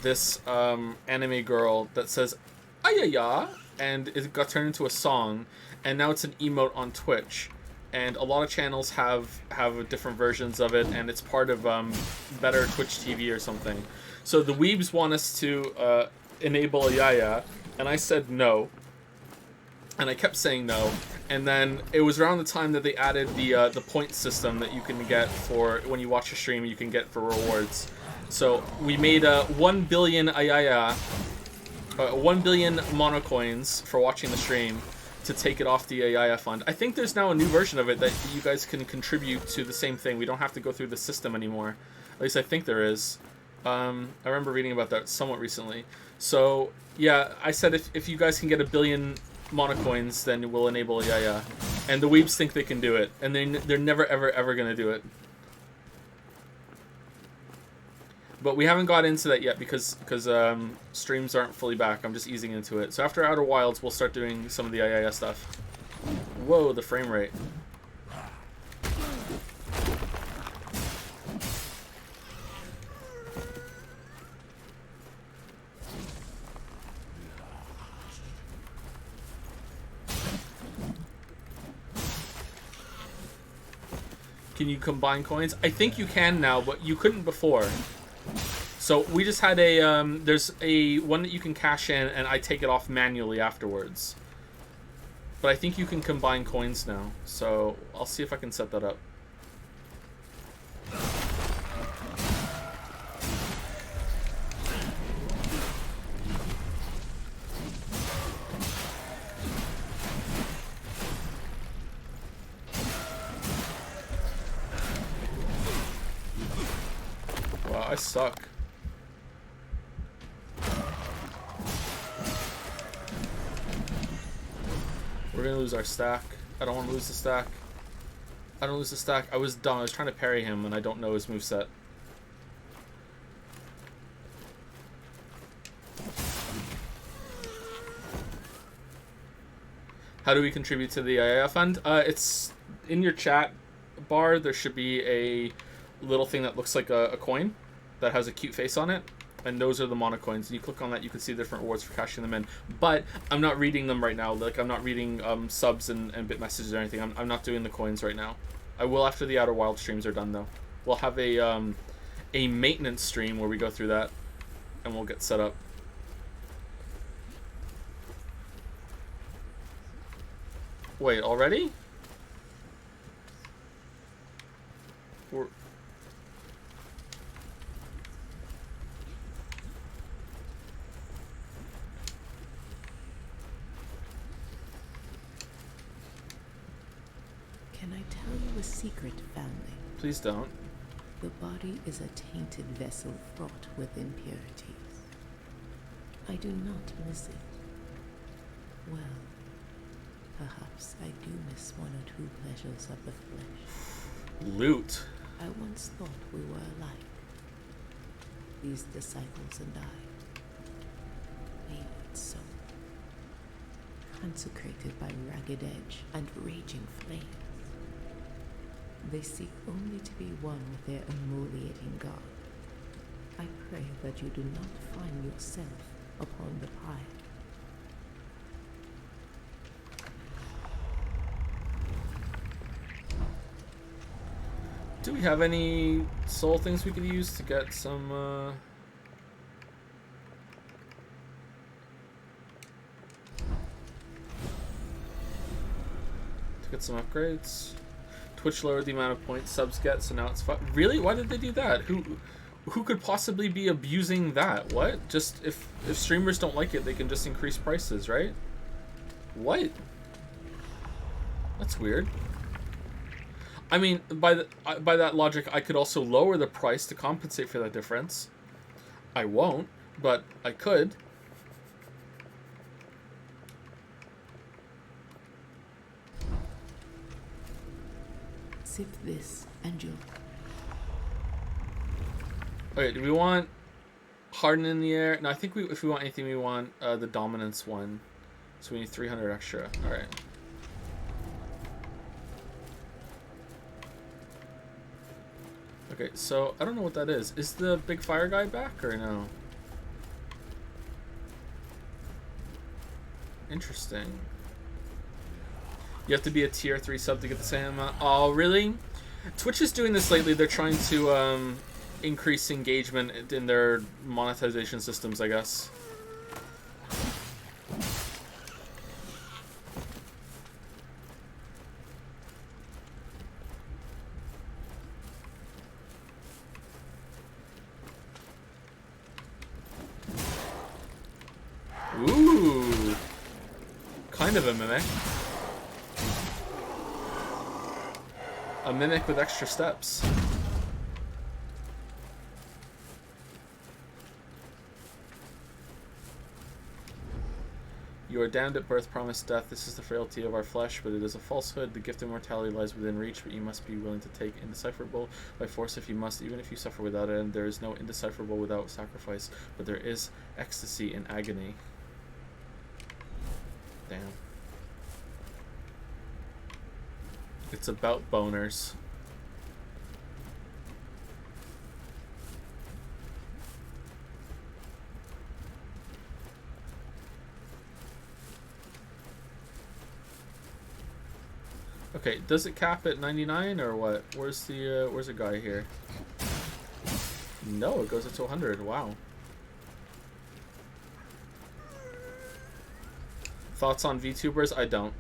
this anime girl that says Ayaya, and it got turned into a song, and now it's an emote on Twitch. And a lot of channels have different versions of it, and it's part of Better Twitch TV or something. So the weebs want us to enable Ayaya, and I said no. And I kept saying no. And then it was around the time that they added the point system that you can get for when you watch a stream, you can get for rewards. So we made 1 billion Ayaya, 1 billion monocoins for watching the stream to take it off the Ayaya fund. I think there's now a new version of it that you guys can contribute to the same thing. We don't have to go through the system anymore. At least I think there is. I remember reading about that somewhat recently. So yeah, I said if you guys can get 1 billion monocoins, then we'll enable Ayaya. And the weebs think they can do it, and they're never ever gonna do it. But we haven't got into that yet because streams aren't fully back. I'm just easing into it. So after Outer Wilds, we'll start doing some of the Ayaya stuff. Whoa, the frame rate. Can you combine coins? I think you can now, but you couldn't before. So we just had there's a one that you can cash in, and I take it off manually afterwards. But I think you can combine coins now, so I'll see if I can set that up. Wow, I suck. We're gonna lose our stack. I don't want to lose the stack. I don't lose the stack. I was dumb. I was trying to parry him, and I don't know his moveset. How do we contribute to the IIF fund? It's in your chat bar. There should be a little thing that looks like a coin that has a cute face on it. And those are the monocoins. And you click on that, you can see different rewards for cashing them in. But I'm not reading them right now. Like, I'm not reading subs and bit messages or anything. I'm not doing the coins right now. I will after the Outer Wild streams are done, though. We'll have a maintenance stream where we go through that, and we'll get set up. Wait, already? We're... Can I tell you a secret, family? Please don't. The body is a tainted vessel fraught with impurities. I do not miss it. Well, perhaps I do miss one or two pleasures of the flesh. Loot. I once thought we were alike. These disciples and I. Wayward souls. Consecrated by ragged edge and raging flames. They seek only to be one with their emoliating God. I pray that you do not find yourself upon the pyre. Do we have any soul things we could use to get some, to get some upgrades? Twitch lowered the amount of points subs get, so now it's really? Why did they do that? Who could possibly be abusing that? What? Just if streamers don't like it, they can just increase prices, right? What? That's weird. I mean, by that logic, I could also lower the price to compensate for that difference. I won't, but I could. Sip this and you'll... Okay, do we want Harden in the air? No, I think if we want anything, we want the Dominance one. So we need 300 extra. Alright. Okay, so I don't know what that is. Is the big fire guy back or no? Interesting. You have to be a tier 3 sub to get the same amount. Oh, really? Twitch is doing this lately. They're trying to increase engagement in their monetization systems, I guess. Ooh. Kind of a mimic. A mimic with extra steps. You are damned at birth, promised death. This is the frailty of our flesh, but it is a falsehood. The gift of immortality lies within reach, but you must be willing to take indecipherable by force if you must, even if you suffer without it. And there is no indecipherable without sacrifice, but there is ecstasy in agony. Damn. It's about boners. Okay, does it cap at 99 or what? Where's the guy here? No, it goes up to 100. Wow. Thoughts on VTubers? I don't.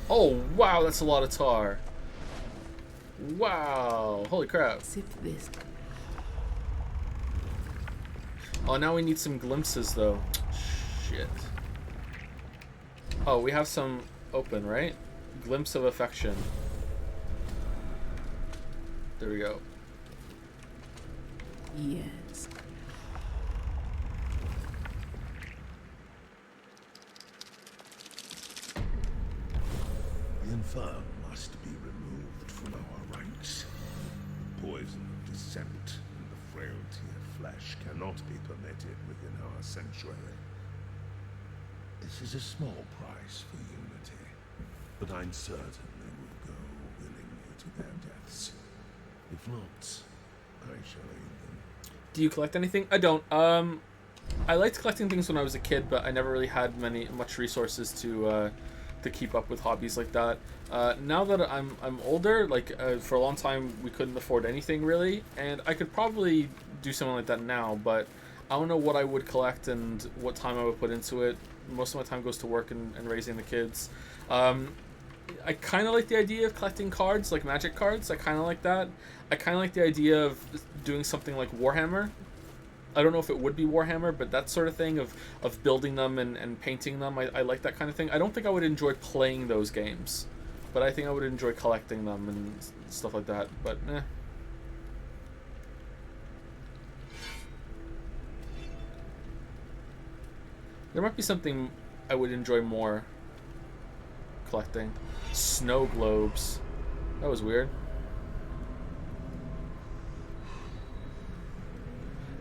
Oh, wow, that's a lot of tar. Wow, holy crap. Sip this. Oh, now we need some glimpses, though. Shit. Oh, we have some open, right? Glimpse of affection. There we go. Yes. The infirm must be removed from our ranks. The poison of dissent and the frailty of flesh cannot be permitted within our sanctuary. This is a small price for unity, but I'm certain they will go willingly to their deaths. If not, I shall aid them. Do you collect anything? I don't. I liked collecting things when I was a kid, but I never really had much resources to keep up with hobbies like that. Now that I'm older, like for a long time we couldn't afford anything really, and I could probably do something like that now, but I don't know what I would collect and what time I would put into it. Most of my time goes to work and raising the kids. I kind of like the idea of collecting cards, like Magic cards. I kind of like that. I kind of like the idea of doing something like Warhammer. I don't know if it would be Warhammer, but that sort of thing of building them and painting them. I like that kind of thing. I don't think I would enjoy playing those games, but I think I would enjoy collecting them and stuff like that. But eh. There might be something I would enjoy more collecting. Snow globes. That was weird.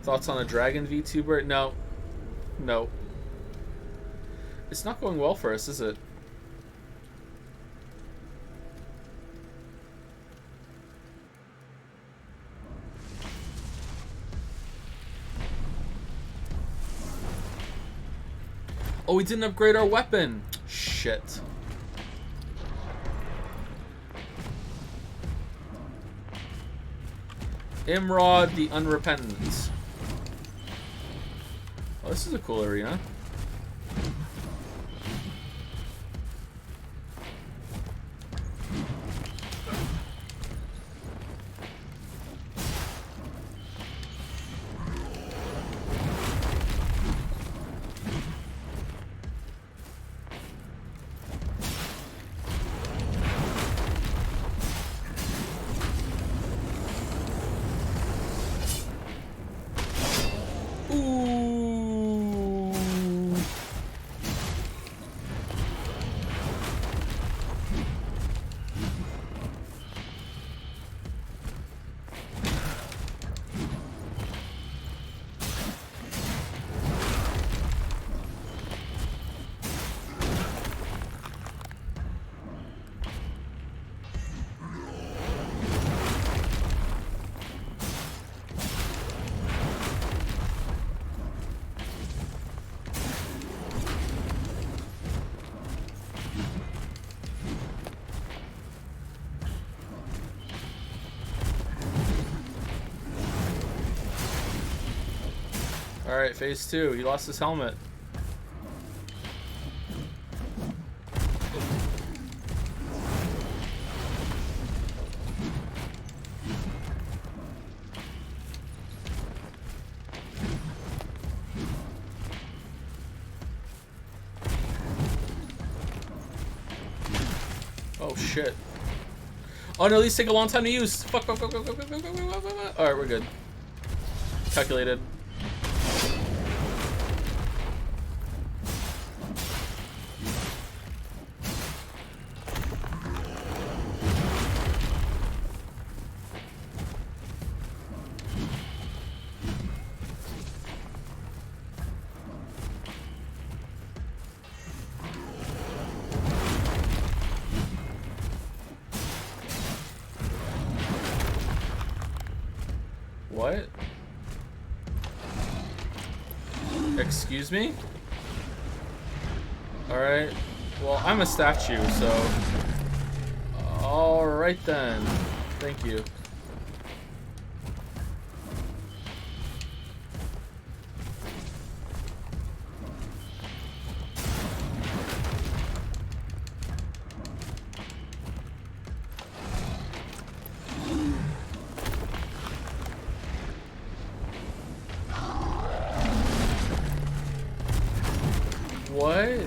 Thoughts on a Dragon VTuber? No. No. It's not going well for us, is it? Oh, we didn't upgrade our weapon. Shit. Imrod the Unrepentant. Oh, this is a cool arena. Alright, phase 2. He lost his helmet. Oh shit. Oh no, these take a long time to use. Fuck, fuck, fuck, fuck, fuck, fuck, fuck, fuck, fuck, fuck, fuck. Alright, we're good. Calculated. What? Excuse me? Alright. Well, I'm a statue, so... Alright then. Thank you. What?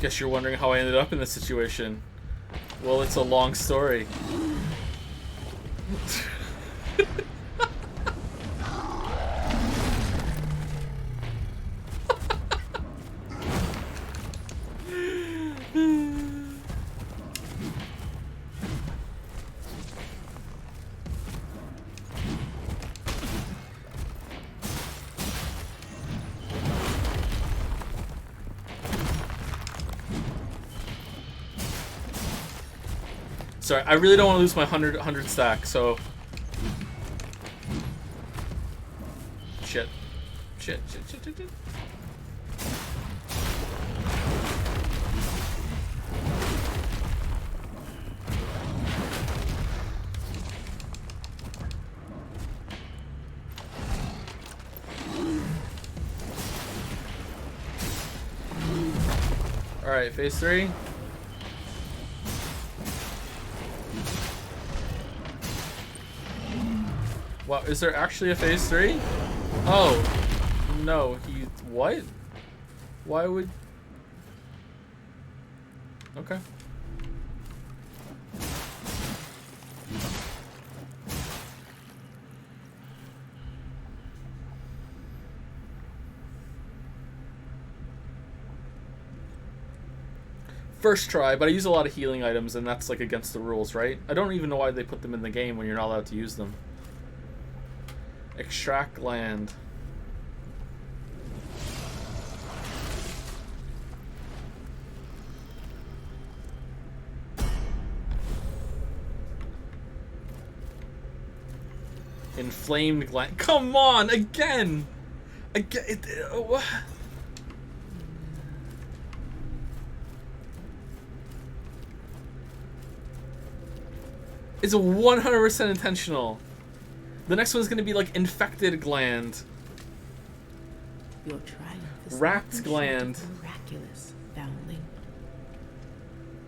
Guess you're wondering how I ended up in this situation. Well, it's a long story. Sorry, I really don't want to lose my 100 stack, so... Shit. Shit. Alright, phase 3. Wow, is there actually a phase 3? Oh, no, what? Why would... Okay. First try, but I use a lot of healing items, and that's like against the rules, right? I don't even know why they put them in the game when you're not allowed to use them. Extract land. Inflamed gland. Come on, again! Again. It's 100% intentional. The next one's gonna be like infected gland. Your triumph is Wrapped gland. Miraculous, foundling.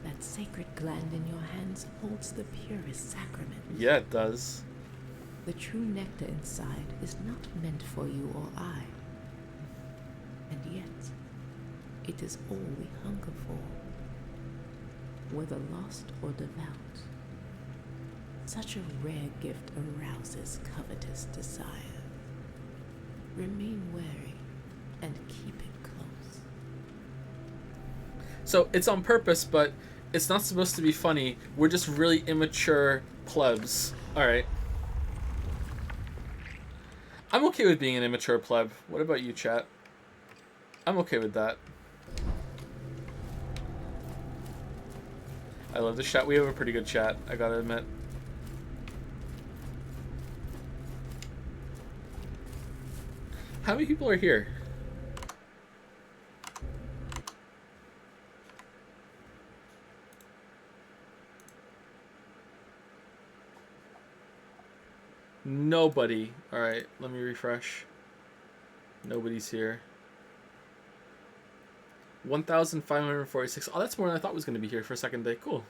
That sacred gland in your hands holds the purest sacrament. Yeah, it does. The true nectar inside is not meant for you or I. And yet, it is all we hunger for. Whether lost or devout, such a rare gift arouses covetous desire. Remain wary and keep it close. So it's on purpose, but it's not supposed to be funny. We're just really immature plebs. Alright. I'm okay with being an immature pleb. What about you, chat? I'm okay with that. I love the chat. We have a pretty good chat, I gotta admit. How many people are here? Nobody. Alright, let me refresh. Nobody's here. 1,546. Oh, that's more than I thought was going to be here for a second day. Cool.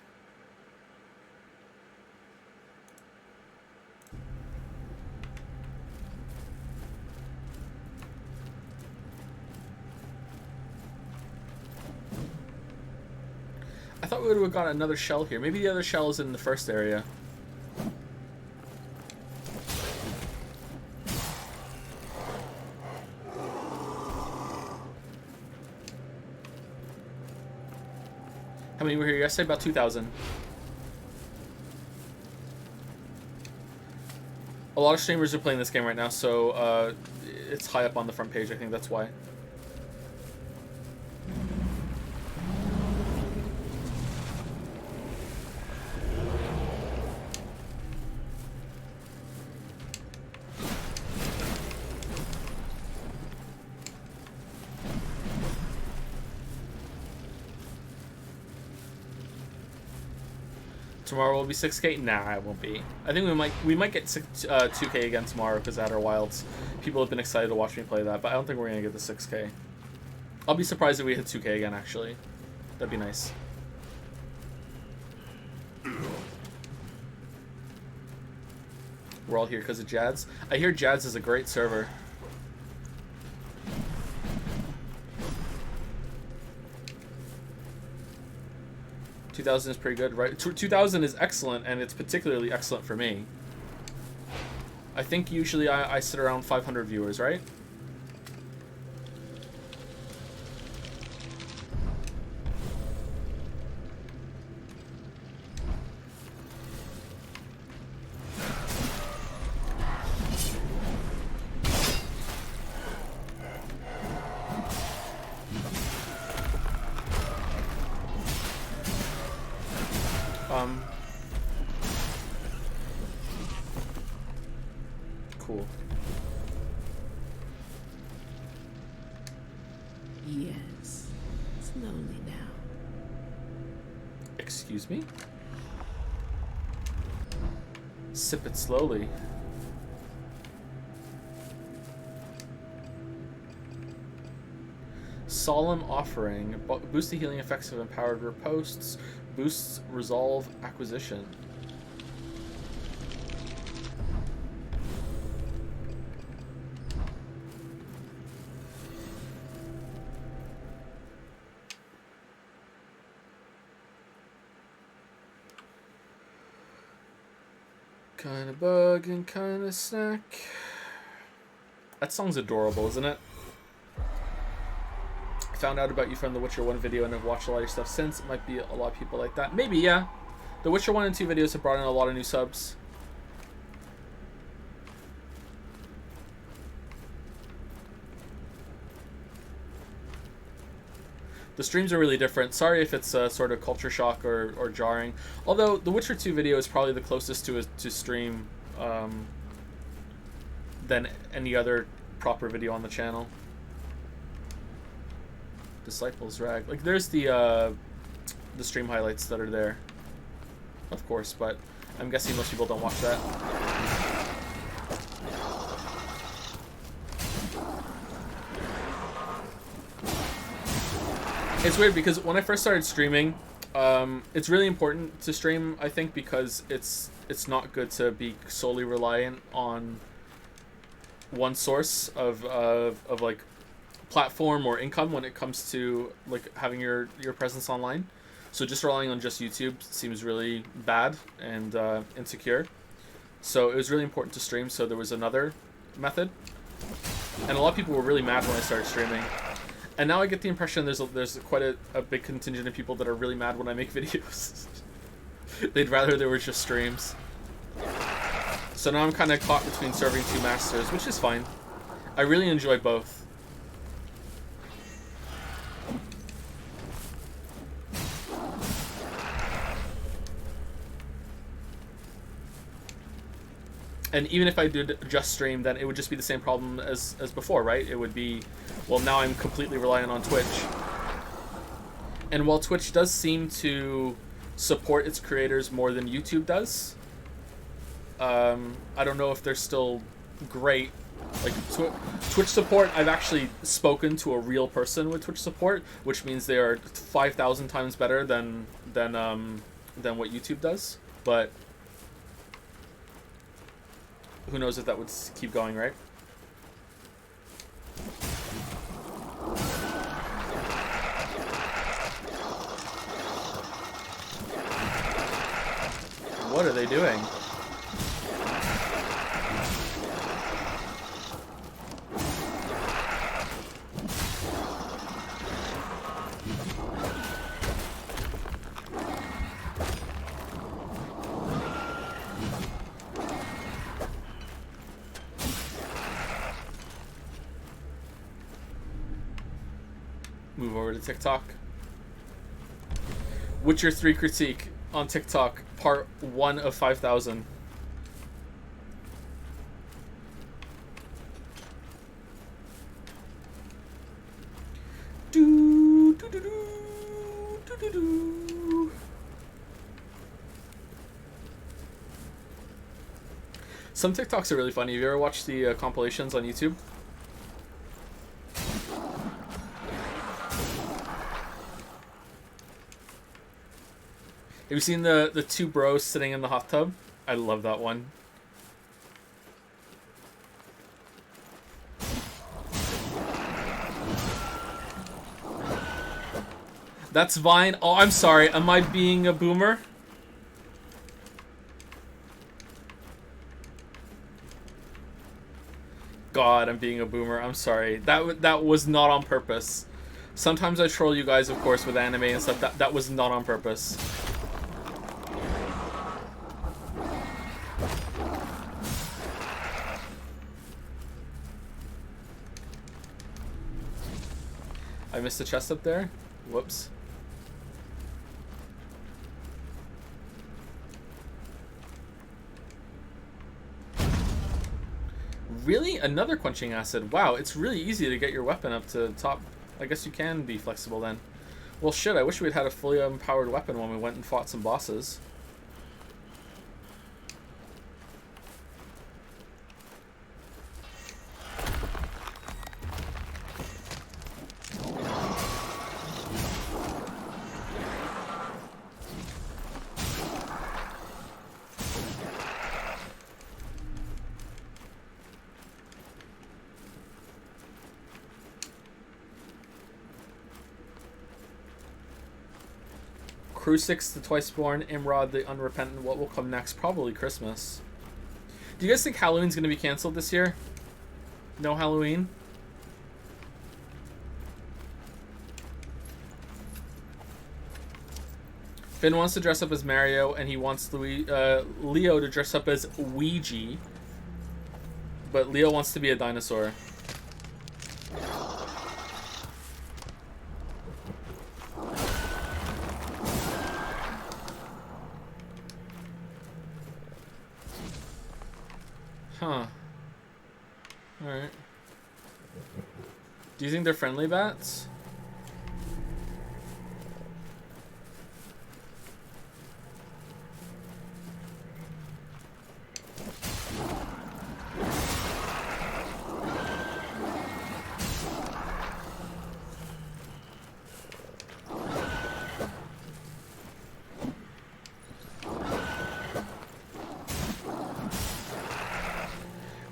I thought we would have got another shell here. Maybe the other shell is in the first area. How many were here yesterday? About 2,000. A lot of streamers are playing this game right now, so it's high up on the front page. I think that's why. Tomorrow will be 6K? Nah, it won't be. I think we might get 2K again tomorrow because Outer Wilds. People have been excited to watch me play that, but I don't think we're gonna get the 6K. I'll be surprised if we hit 2K again, actually. That'd be nice. We're all here because of Jads. I hear Jads is a great server. $2,000 is pretty good, right? $2,000 is excellent, and it's particularly excellent for me. I think usually I sit around 500 viewers, right? cool. Yes. Slowly now. Excuse me? Sip it slowly. Solemn Offering. Boosts the healing effects of empowered riposts. Boosts resolve acquisition. Kinda bug and kinda snack. That song's adorable, isn't it? I found out about you from the Witcher 1 video and have watched a lot of your stuff since. It might be a lot of people like that. Maybe, yeah. The Witcher 1 and 2 videos have brought in a lot of new subs. The streams are really different. Sorry if it's sort of culture shock or jarring. Although the Witcher 2 video is probably the closest to stream than any other proper video on the channel. Disciples Rag. Like, there's the stream highlights that are there, of course, but I'm guessing most people don't watch that. It's weird because when I first started streaming, it's really important to stream, I think, because it's not good to be solely reliant on one source of like platform or income when it comes to like having your presence online. So just relying on just YouTube seems really bad and insecure. So it was really important to stream. So there was another method, and a lot of people were really mad when I started streaming. And now I get the impression there's quite a big contingent of people that are really mad when I make videos. They'd rather there was just streams. So now I'm kind of caught between serving two masters, which is fine. I really enjoy both. And even if I did just stream, then it would just be the same problem as before, right? It would be, well, now I'm completely reliant on Twitch. And while Twitch does seem to support its creators more than YouTube does, I don't know if they're still great. Like, Twitch support, I've actually spoken to a real person with Twitch support, which means they are 5,000 times better than what YouTube does. But who knows if that would keep going, right? What are they doing? Move over to TikTok. Witcher 3 critique on TikTok, part 1 of 5,000. Some TikToks are really funny. Have you ever watched the compilations on YouTube? Have you seen the two bros sitting in the hot tub? I love that one. That's Vine. Oh, I'm sorry. Am I being a boomer? God, I'm being a boomer. I'm sorry. That was not on purpose. Sometimes I troll you guys, of course, with anime and stuff. That was not on purpose. I missed the chest up there. Whoops. Really? Another quenching acid. Wow, it's really easy to get your weapon up to top. I guess you can be flexible then. Well, shit, I wish we'd had a fully empowered weapon when we went and fought some bosses. Crucix the Twiceborn, Imrod the Unrepentant. What will come next? Probably Christmas. Do you guys think Halloween's going to be canceled this year? No Halloween? Finn wants to dress up as Mario, and he wants Leo to dress up as Ouija. But Leo wants to be a dinosaur. Huh. Alright. Do you think they're friendly bats?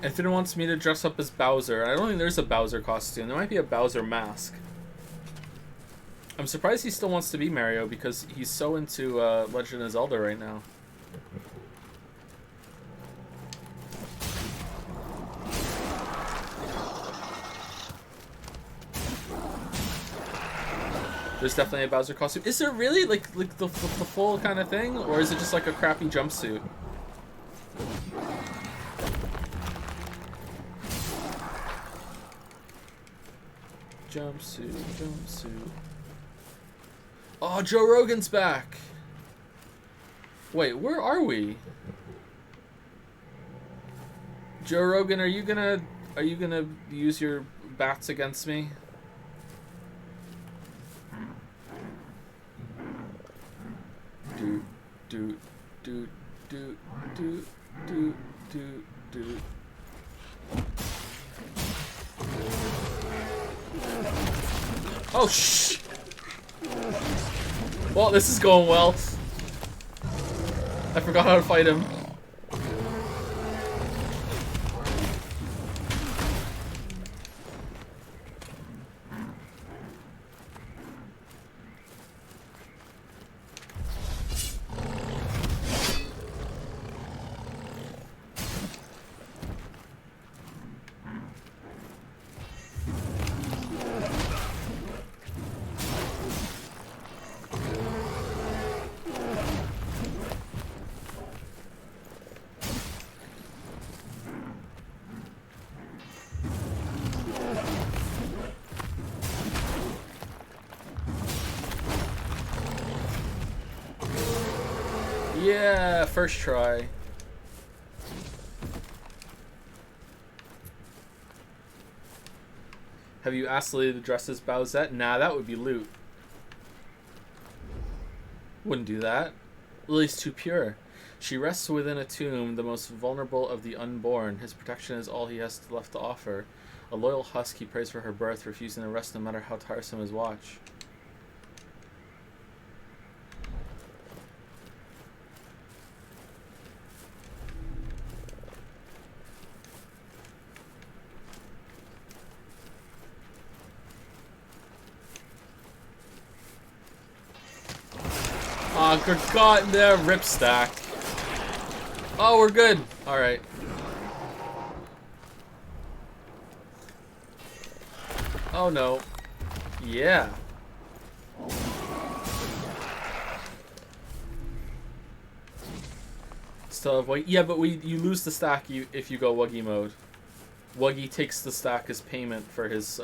And Finn wants me to dress up as Bowser. I don't think there's a Bowser costume. There might be a Bowser mask. I'm surprised he still wants to be Mario because he's so into Legend of Zelda right now. There's definitely a Bowser costume. Is there really like the full kind of thing, or is it just like a crappy jumpsuit? Jumpsuit. Oh, Joe Rogan's back. Wait, where are we? Joe Rogan, are you gonna use your bats against me? Do. Oh, shh! Well, this is going well. I forgot how to fight him. Yeah, first try. Have you asked Lily to dress as Bowsette? Nah, that would be loot. Wouldn't do that. Lily's too pure. She rests within a tomb, the most vulnerable of the unborn. His protection is all he has left to offer. A loyal husk, he prays for her birth, refusing to rest no matter how tiresome his watch. Oh, good God, the rip stack. Oh, we're good. Alright. Oh no. Yeah. Still have Wuggy. Yeah, but you lose the stack if you go Wuggy mode. Wuggy takes the stack as payment for his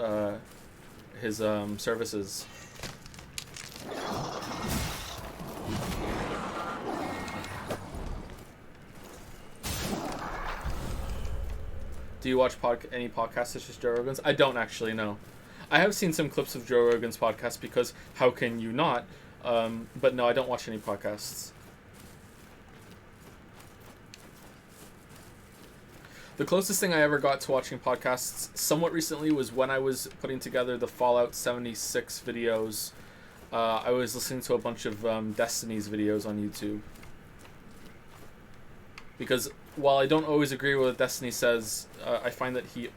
services. Do you watch any podcasts such as Joe Rogan's? I don't actually know. I have seen some clips of Joe Rogan's podcast because how can you not? But no, I don't watch any podcasts. The closest thing I ever got to watching podcasts somewhat recently was when I was putting together the Fallout 76 videos. I was listening to a bunch of Destiny's videos on YouTube. Because while I don't always agree with what Destiny says, I find that he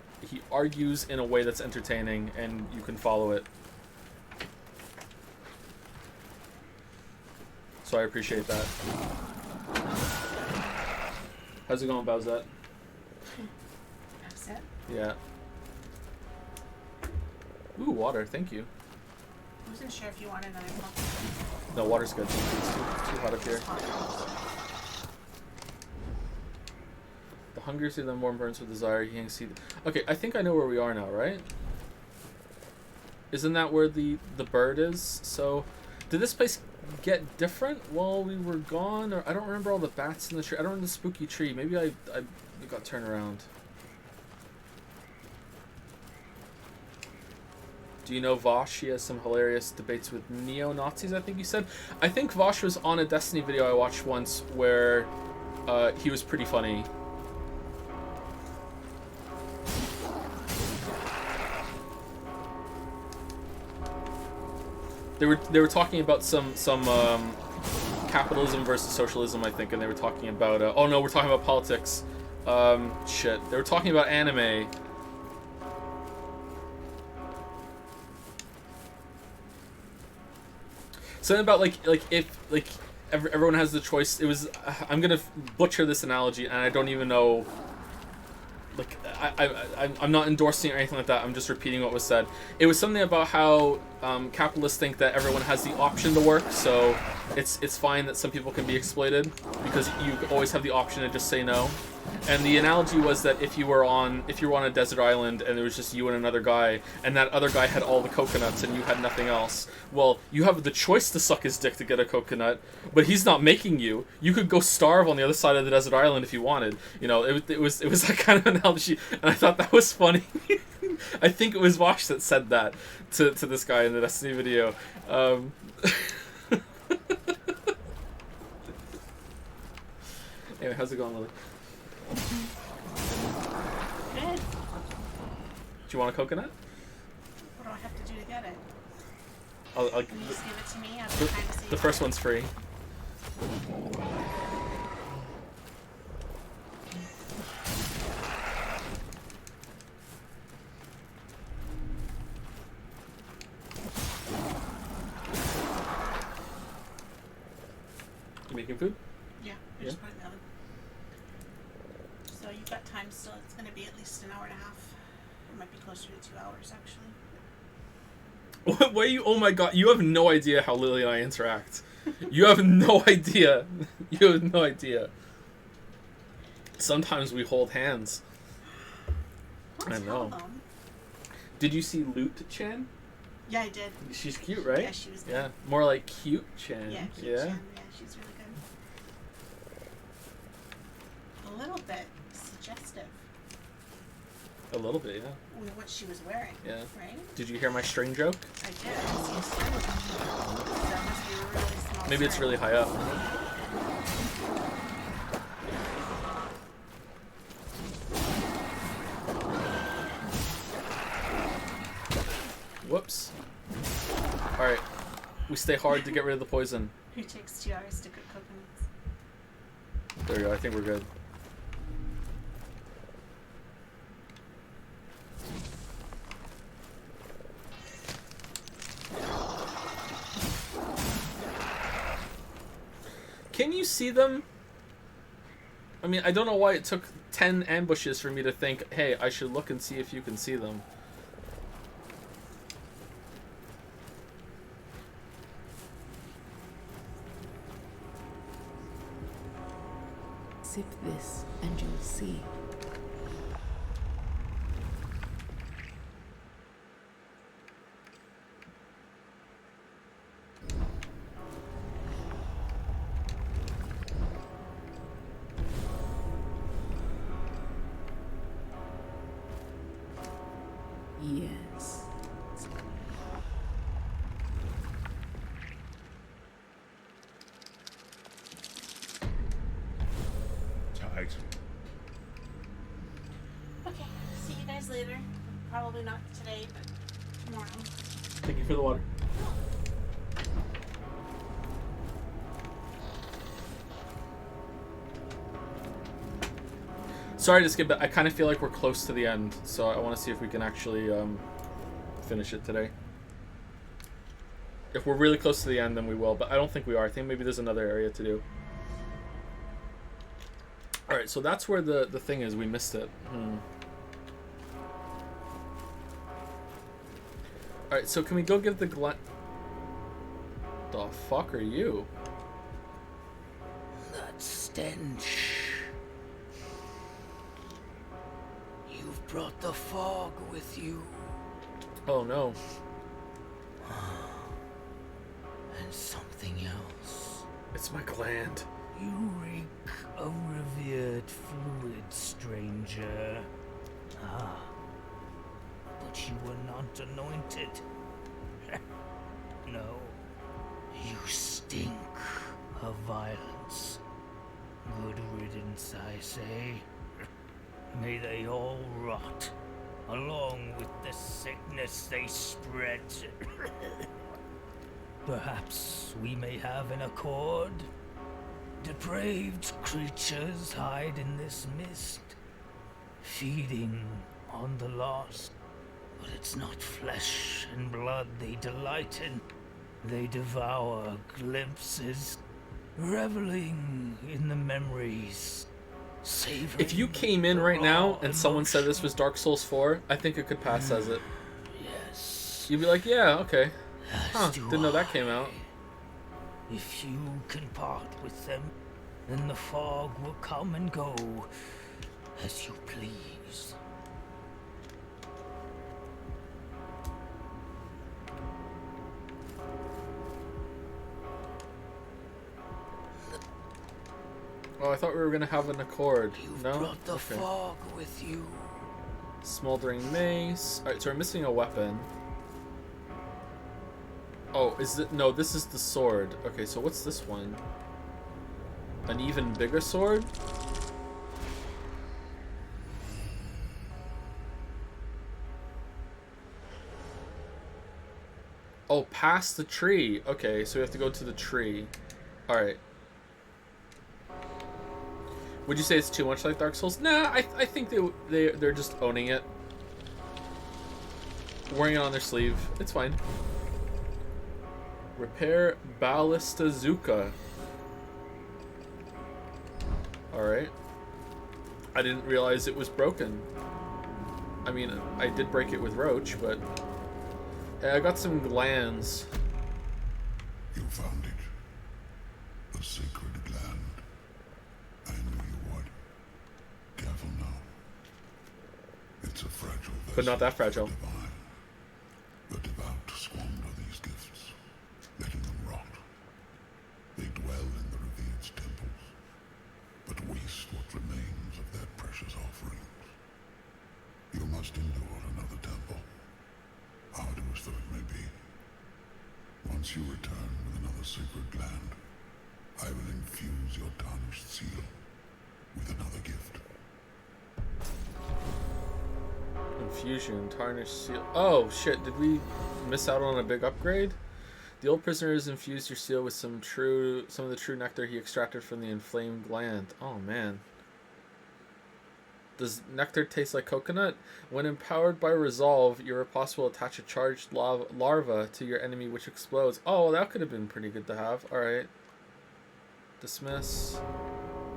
argues in a way that's entertaining and you can follow it. So I appreciate that. How's it going, Bowsette? That's it. Yeah. Ooh, water, thank you. I wasn't sure if you wanted another coffee. No, water's good. It's too hot up here. The hunger seed, the more burns with desire. Yang seed. Okay, I think I know where we are now, right? Isn't that where the bird is? So, did this place get different while we were gone? Or I don't remember all the bats in the tree. I don't remember the spooky tree. Maybe I got turned around. Do you know Vosh? He has some hilarious debates with neo-Nazis, I think you said. I think Vosh was on a Destiny video I watched once where he was pretty funny. They were talking about some capitalism versus socialism, I think, and they were talking about oh no, we're talking about politics. Shit. They were talking about anime. Something about like if everyone has the choice. It was I'm gonna butcher this analogy, and I don't even know. Like I'm not endorsing or anything like that. I'm just repeating what was said. It was something about how capitalists think that everyone has the option to work, so it's fine that some people can be exploited because you always have the option to just say no. And the analogy was that if you were on a desert island and there was just you and another guy, and that other guy had all the coconuts and you had nothing else, well, you have the choice to suck his dick to get a coconut, but he's not making you. You could go starve on the other side of the desert island if you wanted. You know, it was that kind of analogy, and I thought that was funny. I think it was Vosh that said that to this guy in the Destiny video. Anyway, how's it going, Lily? Good. Do you want a coconut? What do I have to do to get it? I'll Can you just give it to me? I have time to see the first one's free. You making food? Yeah, I just put it in the oven. So you've got time still. It's going to be at least an hour and a half. It might be closer to 2 hours, actually. What you? Oh my god! You have no idea how Lily and I interact. You have no idea. You have no idea. Sometimes we hold hands. Don't I tell know. them. Did you see Loot Chan? Yeah, I did. She's cute, right? Yeah, she was good. Yeah, more like cute Chan. Yeah, cute Jen. Yeah, she's really good. A little bit suggestive A little bit, yeah. with what she was wearing. Yeah. Right? Did you hear my string joke? I did. I see a string. That must be a really small Maybe it's string. really high up. Whoops. Alright. We stay hard to get rid of the poison. It takes 2 hours to cook coconuts. There we go. I think we're good. Can you see them? I mean, I don't know why it took 10 ambushes for me to think, hey, I should look and see if you can see them. Sip this and you'll see. Yes. Tight. Okay, see you guys later. Probably not today, but tomorrow. Thank you for the water. Sorry to skip it. I kind of feel like we're close to the end, so I want to see if we can actually finish it today. If we're really close to the end, then we will, but I don't think we are. I think maybe there's another area to do. Alright, so that's where the thing is. We missed it. Alright, so can we go give the The fuck are you? That stench. You've brought the fog with you. Oh no. And something else. It's my gland. You reek of revered fluid, stranger. Ah. But you were not anointed. No. You stink of violence. Good riddance, I say. May they all rot, along with the sickness they spread. Perhaps we may have an accord. Depraved creatures hide in this mist, feeding on the lost. But it's not flesh and blood they delight in. They devour glimpses, reveling in the memories. If you came in right now and someone said this was Dark Souls 4, I think it could pass as it. Yes. You'd be like, yeah, okay. Huh, As do didn't know that I. came out. If you can part with them, then the fog will come and go as you please. Oh, I thought we were gonna have an accord. You've No? brought the Okay. fog with you. Smoldering mace. Alright, so we're missing a weapon. Oh, is it? No, this is the sword. Okay, so what's this one? An even bigger sword? Oh, past the tree. Okay, so we have to go to the tree. Alright. Would you say it's too much like Dark Souls? Nah, I think they're just owning it. Wearing it on their sleeve. It's fine. Repair Ballistazuka. Alright. I didn't realize it was broken. I mean, I did break it with Roach, but... Hey, I got some glands. You found it. The sacred gland. I knew you would. Careful now. It's a fragile vessel. But not that fragile. for divine. The devout squander these gifts, letting them rot. They dwell in the revered's temples, but waste what remains of their precious offerings. You must endure another temple, arduous though it may be. Once you return with another sacred gland, I will infuse your tarnished seal with another gift. Infusion, tarnished seal. Oh shit! Did we miss out on a big upgrade? The old prisoner has infused your seal with some of the true nectar he extracted from the inflamed gland. Oh man. Does nectar taste like coconut? When empowered by resolve, your riposte will attach a charged larva to your enemy, which explodes. Oh, well, that could have been pretty good to have. All right. Dismiss.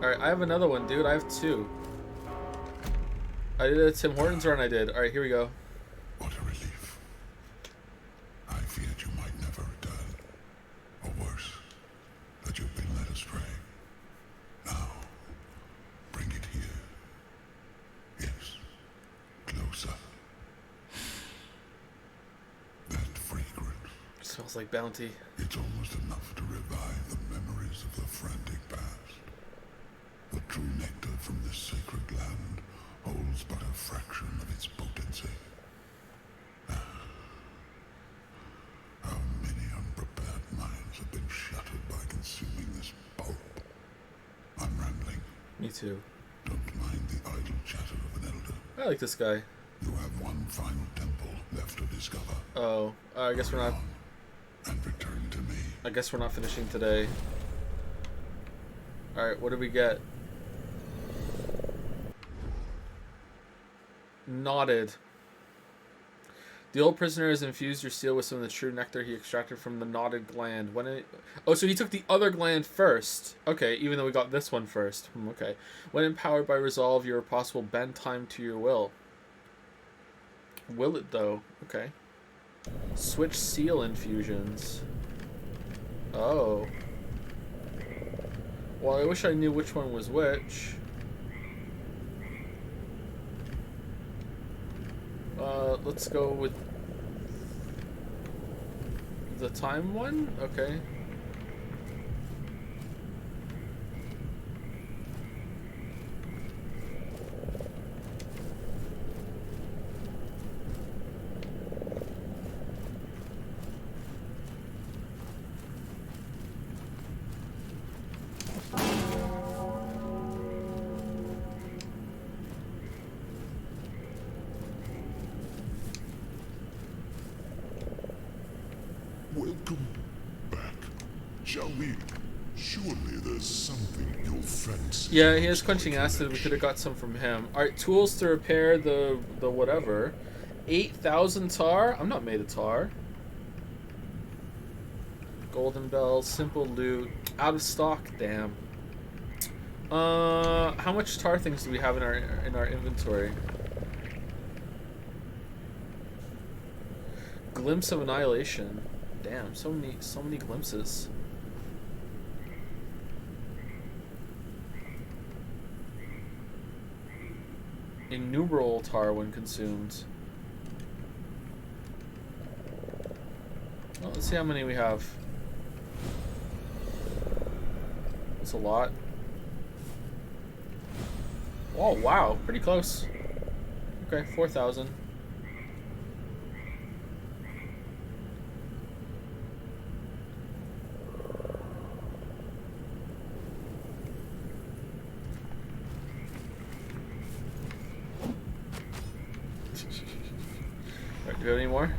All right, I have another one, dude. I have two. I did a Tim Hortons run. I did. All right, here we go. What a relief. I feared you might never return. Or worse, that you've been led astray. Now, bring it here. Yes, closer. That fragrance, Smells like bounty. it's almost enough to revive the memories of the frantic past. The true nectar from this sacred land holds but a fraction of its potency. Me too. Don't mind the idle chatter of an elder. I like this guy. You have one final temple left to discover. Oh, I guess we're not. And return to me. I guess we're not finishing today. All right, what do we get? Knotted. The old prisoner has infused your seal with some of the true nectar he extracted from the knotted gland. Oh, so he took the other gland first. Okay, even though we got this one first. Okay. When empowered by resolve, you are possible bend time to your will. Will it, though? Okay. Switch seal infusions. Oh. Well, I wish I knew which one was which. Let's go with the time one? Okay. Welcome back. Shall we? Surely there's something your friends. Yeah, he has quenching acid. We could have got some from him. Alright, tools to repair the whatever. 8,000 tar? I'm not made of tar. Golden bells, simple loot. Out of stock, damn. How much tar things do we have in our inventory? Glimpse of annihilation. Damn, so many glimpses. Innumerable tar when consumed. Well, let's see how many we have. That's a lot. Oh, wow. Pretty close. Okay, 4,000. Alright, do we have any more?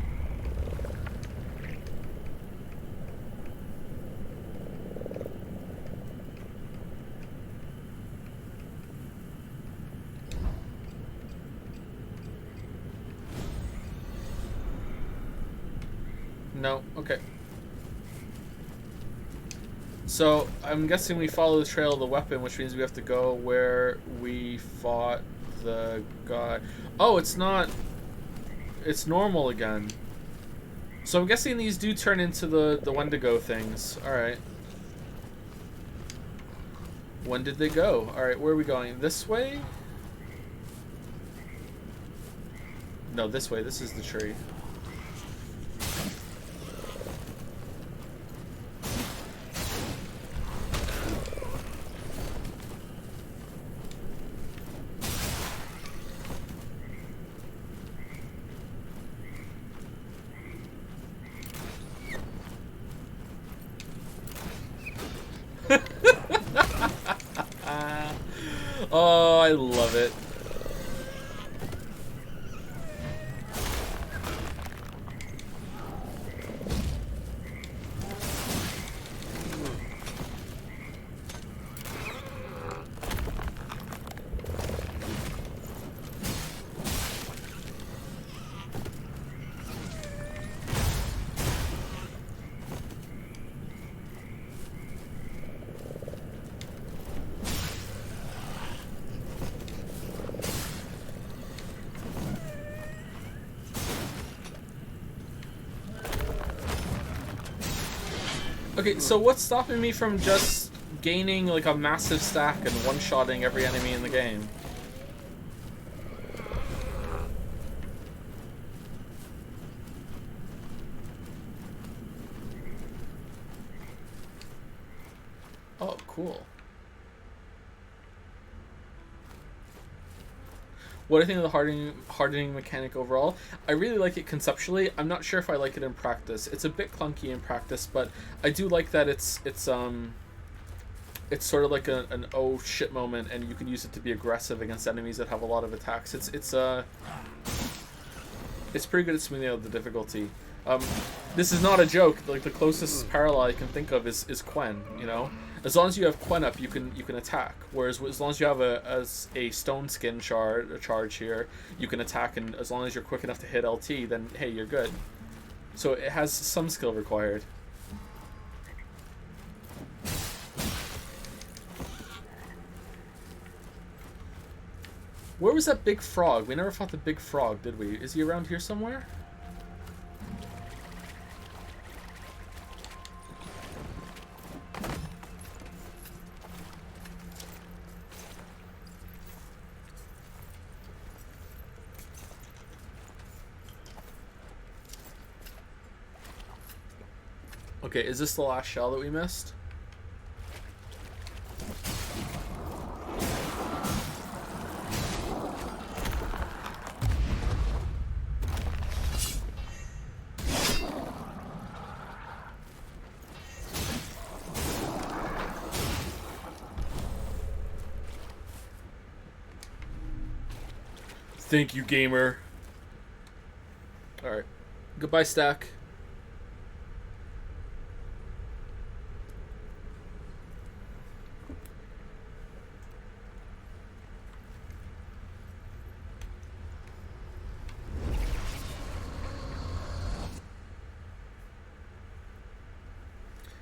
No, okay. So, I'm guessing we follow the trail of the weapon, which means we have to go where we fought the guy. Oh, it's not... It's normal again. So I'm guessing these do turn into the Wendigo things. Alright. When did they go? Alright, where are we going? This way? No, this way. This is the tree. Oh, I love it. Okay, so what's stopping me from just gaining like a massive stack and one-shotting every enemy in the game? Oh, cool. What I think of the hardening mechanic overall, I really like it conceptually. I'm not sure if I like it in practice. It's a bit clunky in practice, but I do like that it's it's sort of like an oh shit moment, and you can use it to be aggressive against enemies that have a lot of attacks. It's pretty good at smoothing out the difficulty. This is not a joke. Like, the closest parallel I can think of is Quen. You know, as long as you have Quen up, you can attack. Whereas as long as you have a stone skin charge here, you can attack, and as long as you're quick enough to hit LT, then hey, you're good. So it has some skill required. Where was that big frog? We never fought the big frog, did we? Is he around here somewhere? Okay, is this the last shell that we missed? Thank you, gamer. Alright. Goodbye, Stack.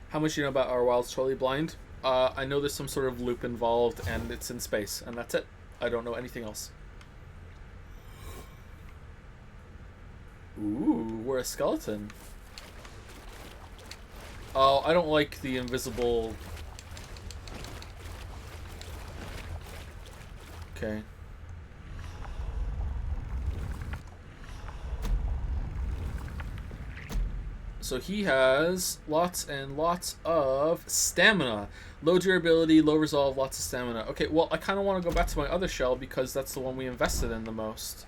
How much do you know about Our Wilds Totally Blind? I know there's some sort of loop involved, and it's in space, and that's it. I don't know anything else. Ooh, we're a skeleton. Oh, I don't like the invisible... Okay. So he has lots and lots of stamina. Low durability, low resolve, lots of stamina. Okay, well, I kind of want to go back to my other shell because that's the one we invested in the most.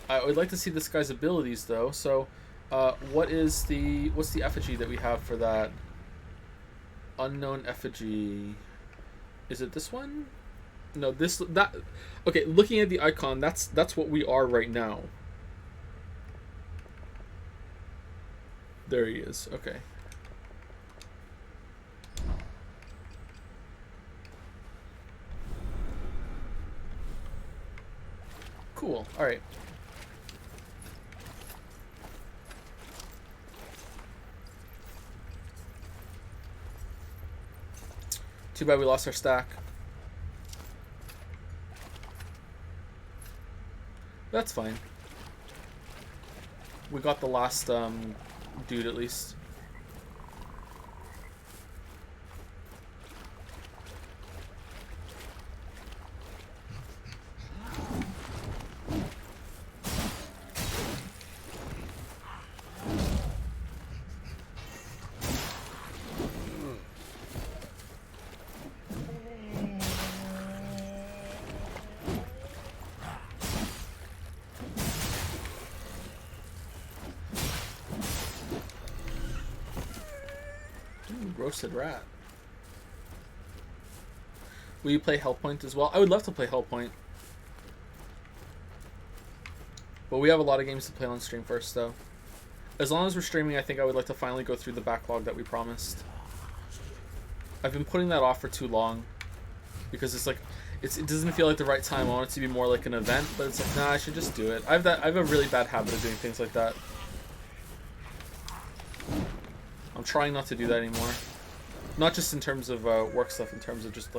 I would like to see this guy's abilities, though. So, what's the effigy that we have for that? Unknown effigy. Is it this one? No, that. Okay, looking at the icon, that's what we are right now. There he is. Okay. Cool. All right. Too bad we lost our stack. That's fine. We got the last dude at least. Roasted rat. Will you play Hellpoint as well? I would love to play Hellpoint. But we have a lot of games to play on stream first, though. As long as we're streaming, I think I would like to finally go through the backlog that we promised. I've been putting that off for too long. Because it's like, it doesn't feel like the right time. I want it to be more like an event, but it's like, nah, I should just do it. I have a really bad habit of doing things like that. I'm trying not to do that anymore. Not just in terms of work stuff, in terms of just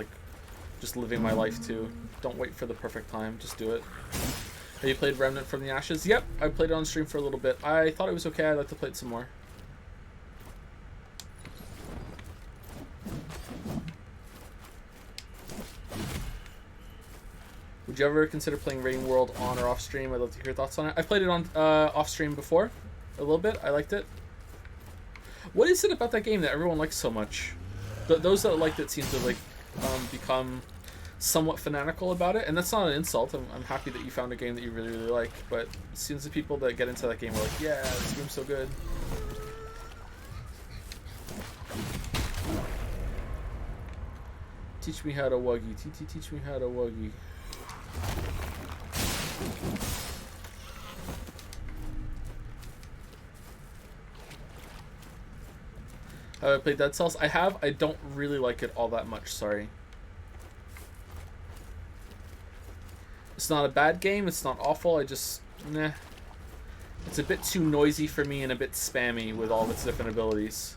living my life too. Don't wait for the perfect time, just do it. Have you played Remnant from the Ashes? Yep, I played it on stream for a little bit. I thought it was okay, I'd like to play it some more. Would you ever consider playing Rain World on or off stream? I'd love to hear your thoughts on it. I played it on off stream before, a little bit. I liked it. What is it about that game that everyone likes so much? Those that liked it seem to like become somewhat fanatical about it, and that's not an insult. I'm happy that you found a game that you really, really like, but it seems the people that get into that game are like, yeah, this game's so good. teach me how to wuggy. TT, teach me how to wuggy. Have I played Dead Cells? I have. I don't really like it all that much, sorry. It's not a bad game. It's not awful. I just... Nah. It's a bit too noisy for me and a bit spammy with all of its different abilities.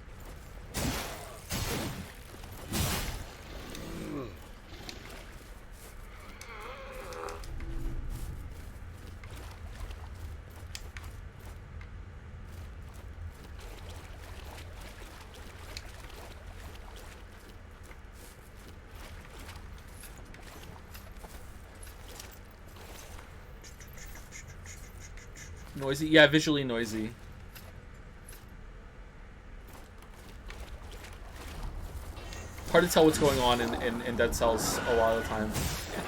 Noisy? Yeah, visually noisy. Hard to tell what's going on in Dead Cells a lot of the time.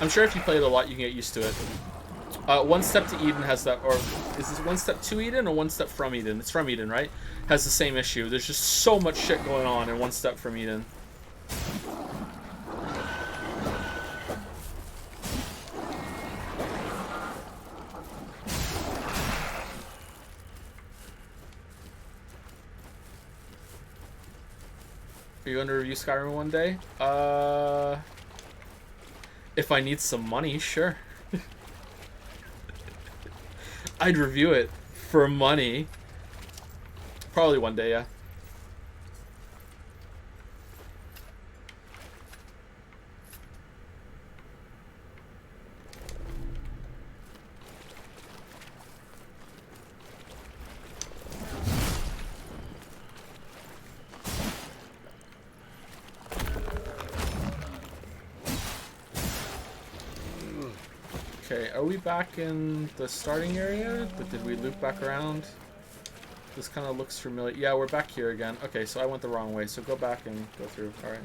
I'm sure if you play it a lot, you can get used to it. One Step to Eden has that, or is this One Step to Eden or One Step from Eden? It's from Eden, right? Has the same issue. There's just so much shit going on in One Step from Eden. Are you going to review Skyrim one day? If I need some money, sure. I'd review it for money. Probably one day, yeah. Okay, are we back in the starting area? But did we loop back around? This kind of looks familiar. Yeah, we're back here again. Okay, so I went the wrong way, so go back and go through. Alright.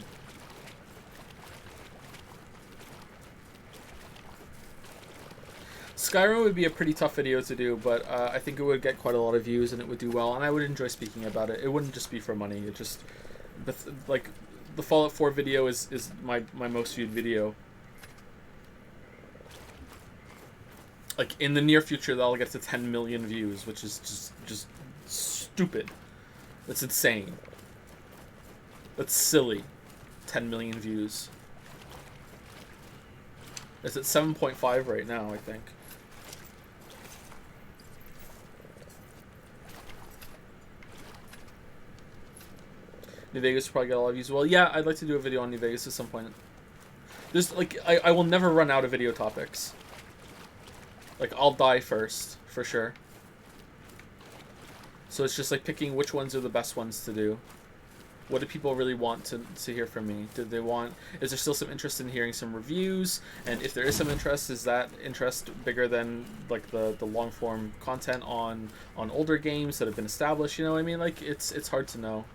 Skyrim would be a pretty tough video to do, but I think it would get quite a lot of views and it would do well, and I would enjoy speaking about it. It wouldn't just be for money. It just... like, the Fallout 4 video is my most viewed video. Like, in the near future, that'll get to 10 million views, which is just stupid. That's insane. That's silly. 10 million views. It's at 7.5 right now, I think. New Vegas will probably get a lot of views. Well, yeah, I'd like to do a video on New Vegas at some point. There's, like, I will never run out of video topics. Like, I'll die first, for sure. So it's just like picking which ones are the best ones to do. What do people really want to hear from me? Did they want... Is there still some interest in hearing some reviews? And if there is some interest, is that interest bigger than, like, the long-form content on older games that have been established? You know what I mean? Like, it's hard to know.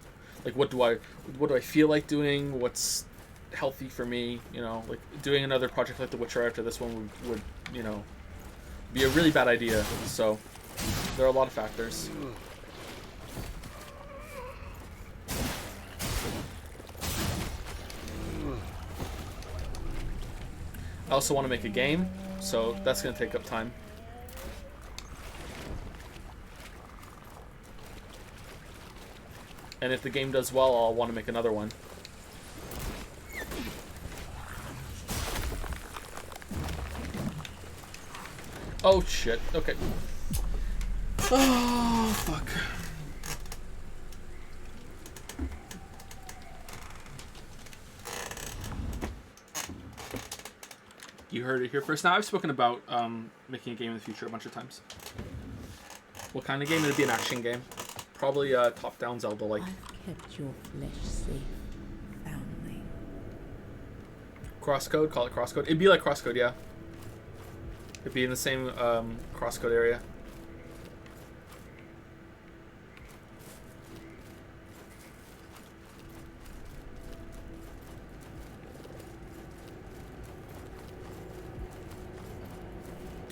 Like, what do I feel like doing? What's healthy for me? You know, like, doing another project like The Witcher after this one would you know... be a really bad idea, so there are a lot of factors. I also want to make a game, so that's going to take up time. And if the game does well, I'll want to make another one. Oh shit, okay. Oh, fuck. You heard it here first. Now, I've spoken about making a game in the future a bunch of times. What kind of game? It'd be an action game. Probably top-down Zelda-like. I've kept your flesh safe, family. Crosscode? Call it Crosscode? It'd be like Crosscode, yeah. It'd be in the same crosscode area.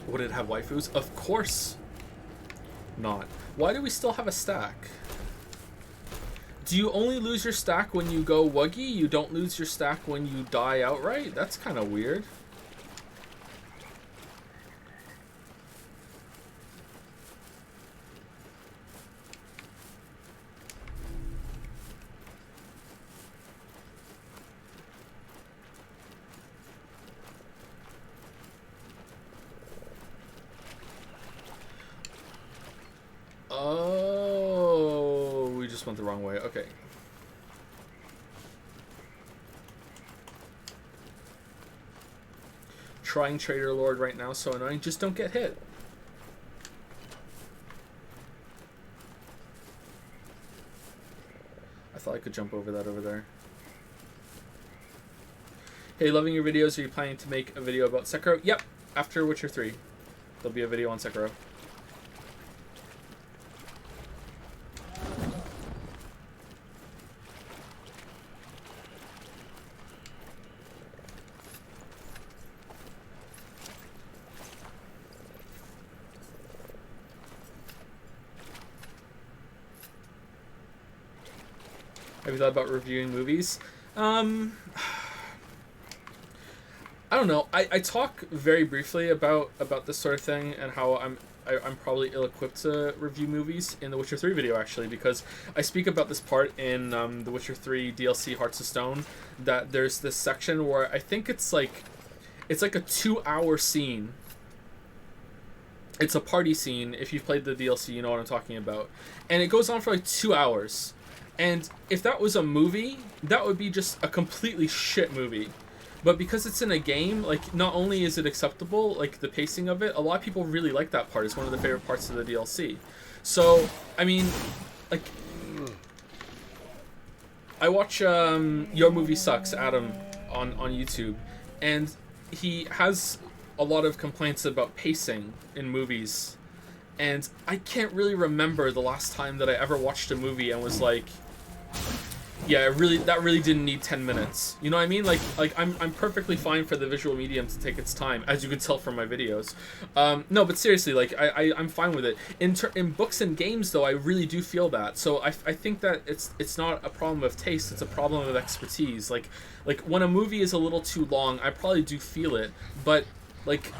Would it have waifus? Of course not. Why do we still have a stack? Do you only lose your stack when you go wuggy? You don't lose your stack when you die outright? That's kind of weird. Oh, we just went the wrong way. Okay. Trying Trader Lord right now, so annoying. Just don't get hit. I thought I could jump over that over there. Hey, loving your videos. Are you planning to make a video about Sekiro? Yep. After Witcher 3. There'll be a video on Sekiro. Have you thought about reviewing movies? I don't know. I talk very briefly about this sort of thing and how I'm probably ill-equipped to review movies in the Witcher 3 video, actually, because I speak about this part in the Witcher 3 DLC Hearts of Stone, that there's this section where I think it's like a 2-hour scene. It's a party scene. If you've played the DLC, you know what I'm talking about. And it goes on for like 2 hours. And if that was a movie, that would be just a completely shit movie. But because it's in a game, like, not only is it acceptable, like, the pacing of it, a lot of people really like that part. It's one of the favorite parts of the DLC. So, I mean, like, I watch Your Movie Sucks, Adam, on YouTube, and he has a lot of complaints about pacing in movies. And I can't really remember the last time that I ever watched a movie and was like, yeah, that really didn't need 10 minutes. You know what I mean? Like I'm perfectly fine for the visual medium to take its time, as you can tell from my videos. No, but seriously, like I'm fine with it. In books and games, though, I really do feel that. So I think that it's not a problem of taste; it's a problem of expertise. Like when a movie is a little too long, I probably do feel it. But like,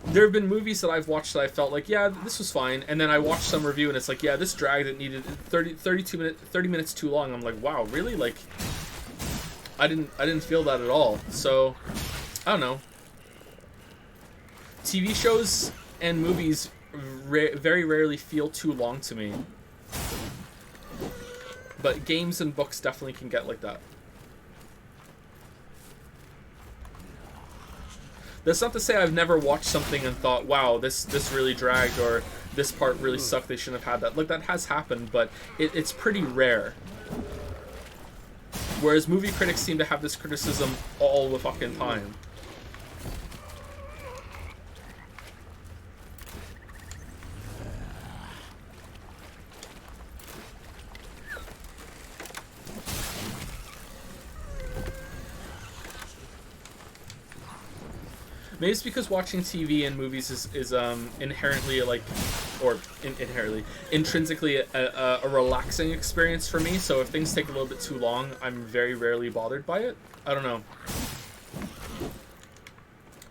there have been movies that I've watched that I felt like, yeah, this was fine, and then I watched some review and it's like, yeah, this dragged, it needed 30 minutes too long. I'm like, wow, really? Like, I didn't feel that at all. So, I don't know. TV shows and movies very rarely feel too long to me. But games and books definitely can get like that. That's not to say I've never watched something and thought, wow, this really dragged, or this part really sucked, they shouldn't have had that. Like, that has happened, but it's pretty rare. Whereas movie critics seem to have this criticism all the fucking time. Maybe it's because watching TV and movies is inherently intrinsically a relaxing experience for me. So if things take a little bit too long, I'm very rarely bothered by it. I don't know.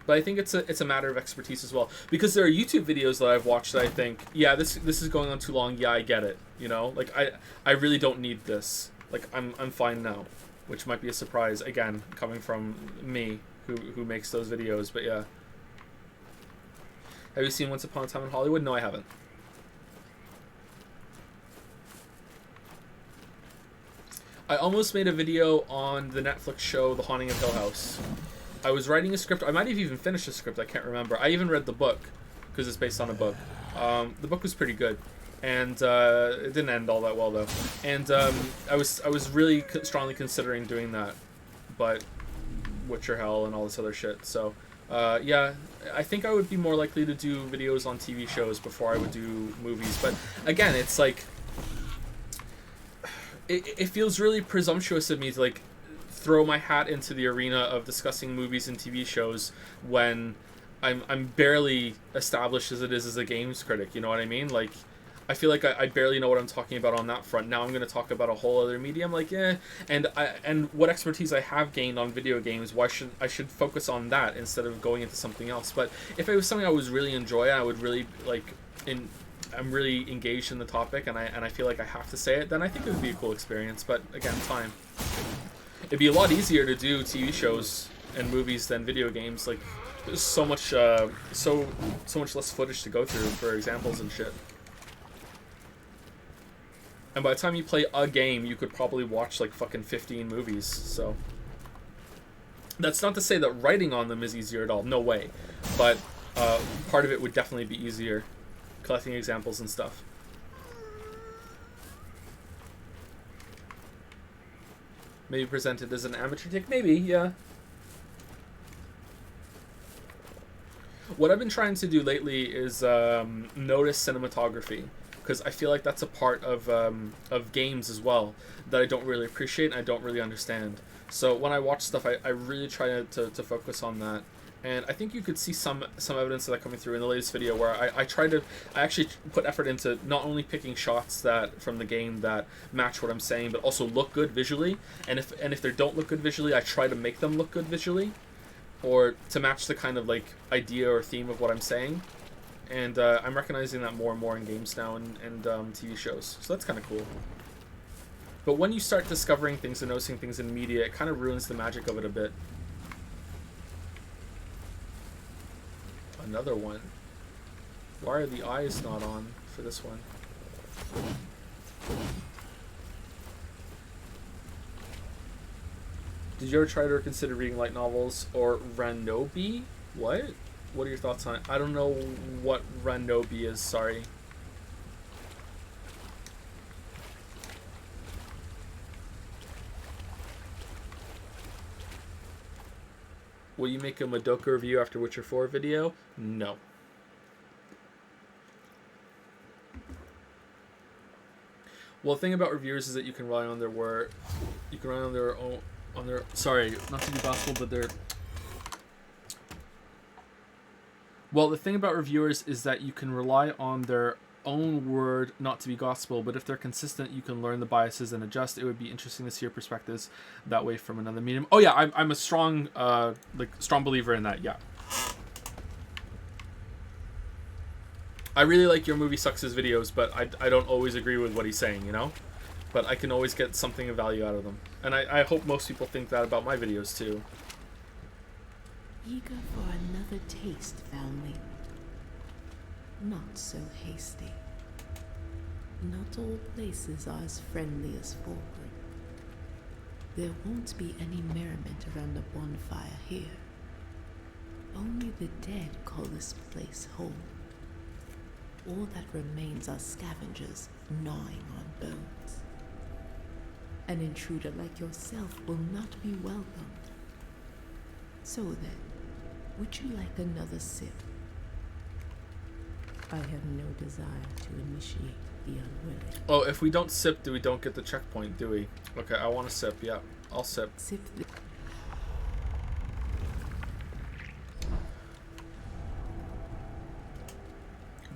But I think it's a matter of expertise as well, because there are YouTube videos that I've watched that I think, yeah, this is going on too long. Yeah, I get it. You know, like I really don't need this. Like I'm fine now, which might be a surprise again coming from me, who makes those videos. But yeah. Have you seen Once Upon a Time in Hollywood? No, I haven't. I almost made a video on the Netflix show The Haunting of Hill House. I was writing a script. I might have even finished the script. I can't remember. I even read the book, because it's based on a book. The book was pretty good. And it didn't end all that well, though. And I was really strongly considering doing that. But Witcher Hell and all this other shit. So, yeah, I think I would be more likely to do videos on TV shows before I would do movies. But again, it's like, it feels really presumptuous of me to like throw my hat into the arena of discussing movies and TV shows when I'm barely established as it is as a games critic. You know what I mean? Like, I feel like I barely know what I'm talking about on that front. Now I'm going to talk about a whole other medium, like, and what expertise I have gained on video games, why should I should focus on that instead of going into something else. But if it was something I was really enjoy, I would really, like, I'm really engaged in the topic, and I feel like I have to say it, then I think it would be a cool experience. But again, time. It'd be a lot easier to do TV shows and movies than video games. Like, there's so much so much less footage to go through for examples and shit. And by the time you play a game, you could probably watch like fucking 15 movies. So that's not to say that writing on them is easier at all. No way. But part of it would definitely be easier, collecting examples and stuff. Maybe presented as an amateur take? Maybe, yeah. What I've been trying to do lately is notice cinematography, because I feel like that's a part of games as well that I don't really appreciate and I don't really understand. So when I watch stuff, I really try to focus on that. And I think you could see some evidence of that coming through in the latest video, where I actually put effort into not only picking shots that from the game that match what I'm saying, but also look good visually. And if they don't look good visually, I try to make them look good visually, or to match the kind of like idea or theme of what I'm saying. And I'm recognizing that more and more in games now and TV shows. So that's kind of cool. But when you start discovering things and noticing things in media, it kind of ruins the magic of it a bit. Another one. Why are the eyes not on for this one? Did you ever try to consider reading light novels or Ranobi? What? What are your thoughts on it? I don't know what Ranobi is, sorry. Will you make a Madoka review after Witcher 4 video? No. Well, the thing about reviewers is that you can rely on their word. You can rely on their own, sorry, not to be gospel, but their. Well, the thing about reviewers is that you can rely on their own word, not to be gospel, but if they're consistent, you can learn the biases and adjust. It would be interesting to see your perspectives that way from another medium. Oh yeah, I'm a strong strong believer in that. Yeah, I really like Your Movie Sucks' videos, but I don't always agree with what he's saying, you know, but I can always get something of value out of them, and I hope most people think that about my videos too. Eager for another taste, foundling. Not so hasty. Not all places are as friendly as Falkland. There won't be any merriment around the bonfire here. Only the dead call this place home. All that remains are scavengers gnawing on bones. An intruder like yourself will not be welcomed. So then, would you like another sip? I have no desire to initiate the unwilling. Oh, if we don't sip, we don't get the checkpoint, do we? Okay, I want to sip, yeah. I'll sip. Sip the...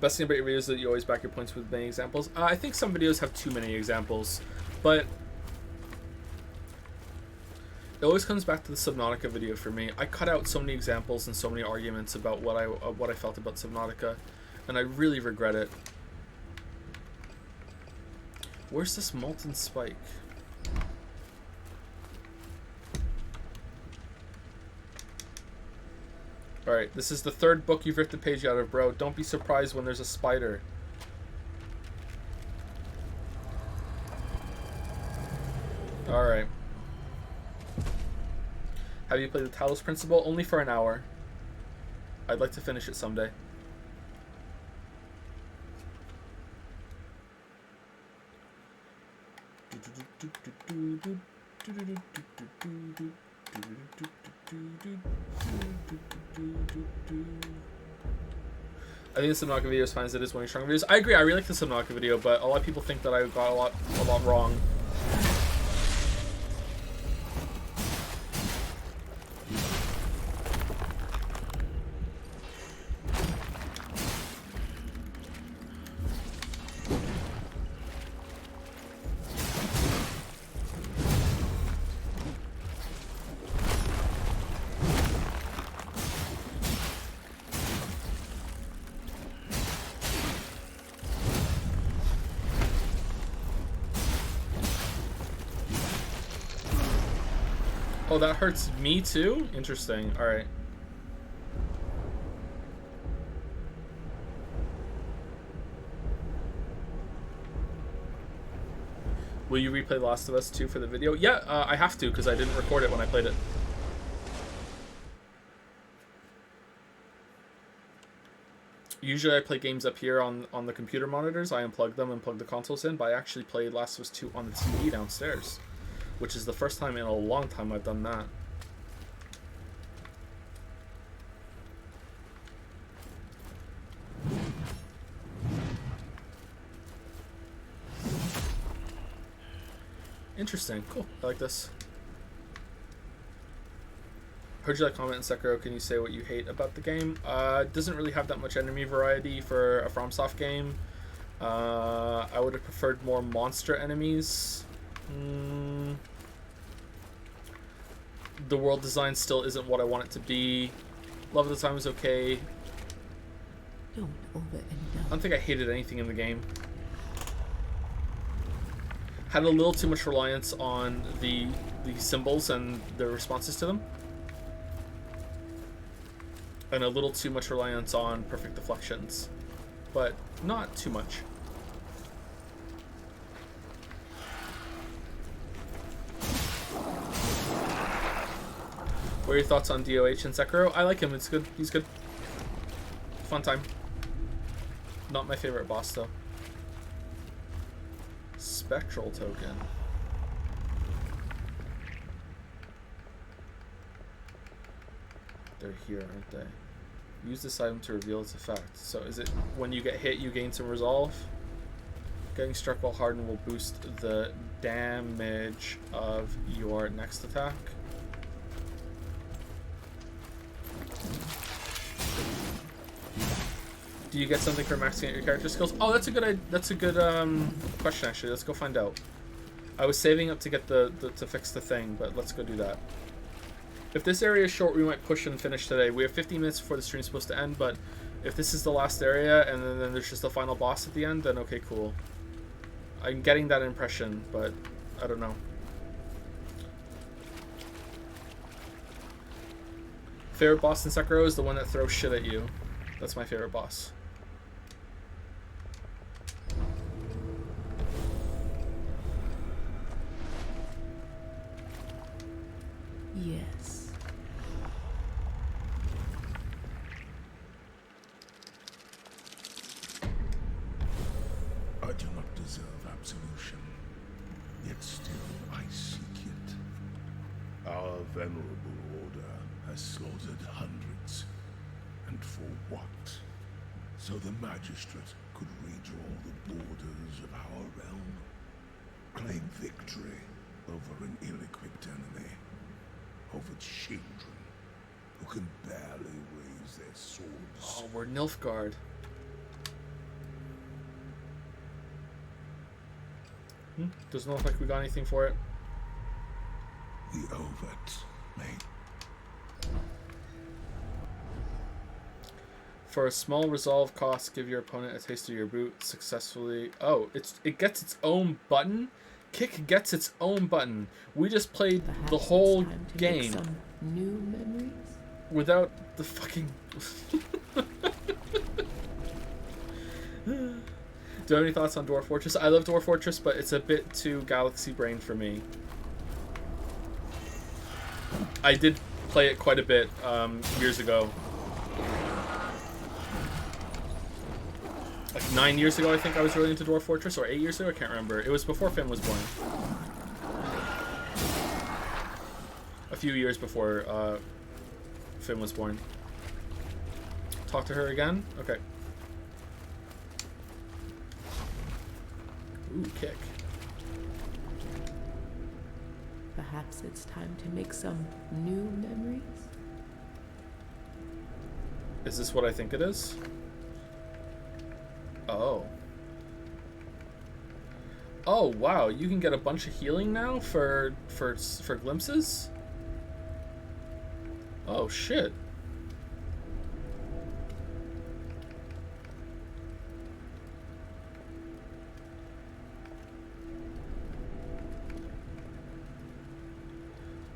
Best thing about your videos is that you always back your points with many examples. I think some videos have too many examples, but it always comes back to the Subnautica video for me. I cut out so many examples and so many arguments about what I felt about Subnautica, and I really regret it. Where's this molten spike? Alright, this is the third book you've ripped the page out of, bro. Don't be surprised when there's a spider. Alright. Have you played the Talos Principle? Only for an hour. I'd like to finish it someday. I think the Subnautica video is fine as it is one of your strong videos. I agree, I really like the Subnautica video, but a lot of people think that I got a lot wrong. Oh, that hurts me too? Interesting. Alright. Will you replay Last of Us 2 for the video? Yeah, I have to because I didn't record it when I played it. Usually I play games up here on the computer monitors. I unplug them and plug the consoles in, but I actually played Last of Us 2 on the TV downstairs, which is the first time in a long time I've done that. Interesting. Cool. I like this. Heard you like comment in Sekiro. Can you say what you hate about the game? It doesn't really have that much enemy variety for a FromSoft game. I would have preferred more monster enemies. The world design still isn't what I want it to be. Love of the Time is okay. Don't overindulge. I don't think I hated anything in the game. Had a little too much reliance on the symbols and the responses to them. And a little too much reliance on perfect deflections. But not too much. What are your thoughts on DOH and Sekiro? I like him, it's good. He's good. Fun time. Not my favorite boss though. Spectral token. They're here, aren't they? Use this item to reveal its effect. So is it when you get hit you gain some resolve? Getting struck while hardened will boost the damage of your next attack. Do you get something for maxing out your character skills? Oh, that's a good question actually. Let's go find out. I was saving up to get to fix the thing, but let's go do that. If this area is short, we might push and finish today. We have 15 minutes before the stream's supposed to end, but if this is the last area and then there's just a final boss at the end, then okay, cool. I'm getting that impression, but I don't know. Favorite boss in Sekiro is the one that throws shit at you. That's my favorite boss. Yes. I do not deserve absolution, yet still I seek it. Our venerable order has slaughtered hundreds. And for what? So the magistrate could redraw the borders of our realm, claim victory over an ill-equipped enemy, over children who can barely raise their swords. Oh, we're Nilfgaard. Doesn't look like we got anything for it. The overt made. For a small resolve cost, give your opponent a taste of your boot successfully. Oh, it gets its own button? Kick gets its own button. We just played Perhaps the whole it's time to game make some new memories. without the fucking... Do you have any thoughts on Dwarf Fortress? I love Dwarf Fortress, but it's a bit too galaxy brain for me. I did play it quite a bit years ago. Like 9 years ago, I think I was really into Dwarf Fortress, or 8 years ago, I can't remember. It was before Finn was born. A few years before Finn was born. Talk to her again? Okay. Ooh, kick. Perhaps it's time to make some new memories. Is this what I think it is? Oh. Oh, wow. You can get a bunch of healing now for glimpses? Oh, shit.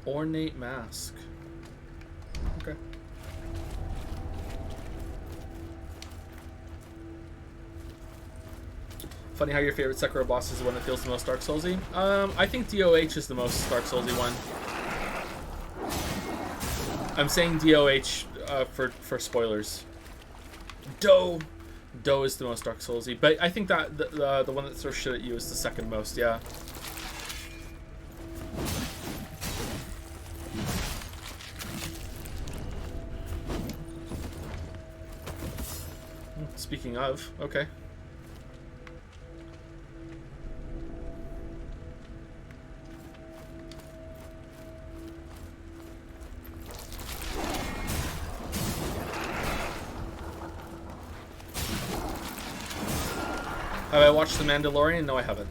Ornate mask. Okay. Funny how your favorite Sekiro boss is the one that feels the most Dark Soulsy. I think DOH is the most Dark Soulsy one. I'm saying DOH for spoilers. Doe is the most Dark Soulsy, but I think that the one that throws shit at you is the second most. Yeah. Speaking of, okay. Have I watched The Mandalorian? No, I haven't.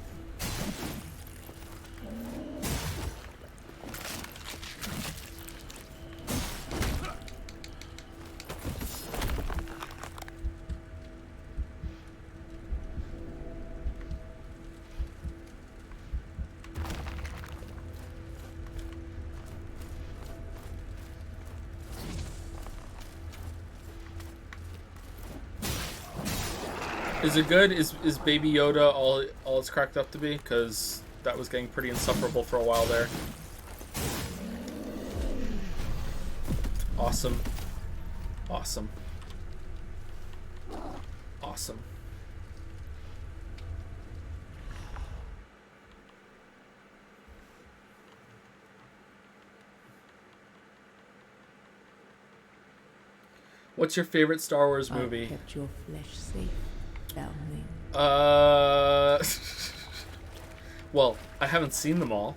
Is it good? Is Baby Yoda all it's cracked up to be? Because that was getting pretty insufferable for a while there. Awesome. Awesome. Awesome. What's your favorite Star Wars movie? I kept your flesh safe, foundling. Well, I haven't seen them all.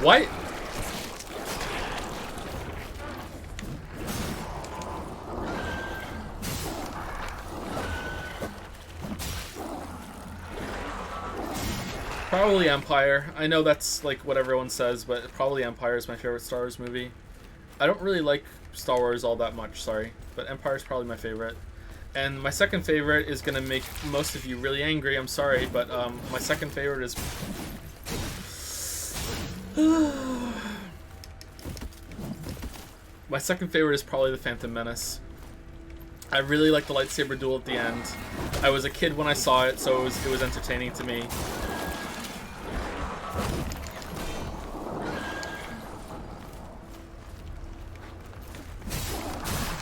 What? Probably Empire. I know that's like what everyone says, but probably Empire is my favorite Star Wars movie. I don't really like Star Wars all that much, sorry, but Empire is probably my favorite. And my second favorite is gonna make most of you really angry. I'm sorry, but my second favorite is. My second favorite is probably the Phantom Menace. I really like the lightsaber duel at the end. I was a kid when I saw it, so it was entertaining to me.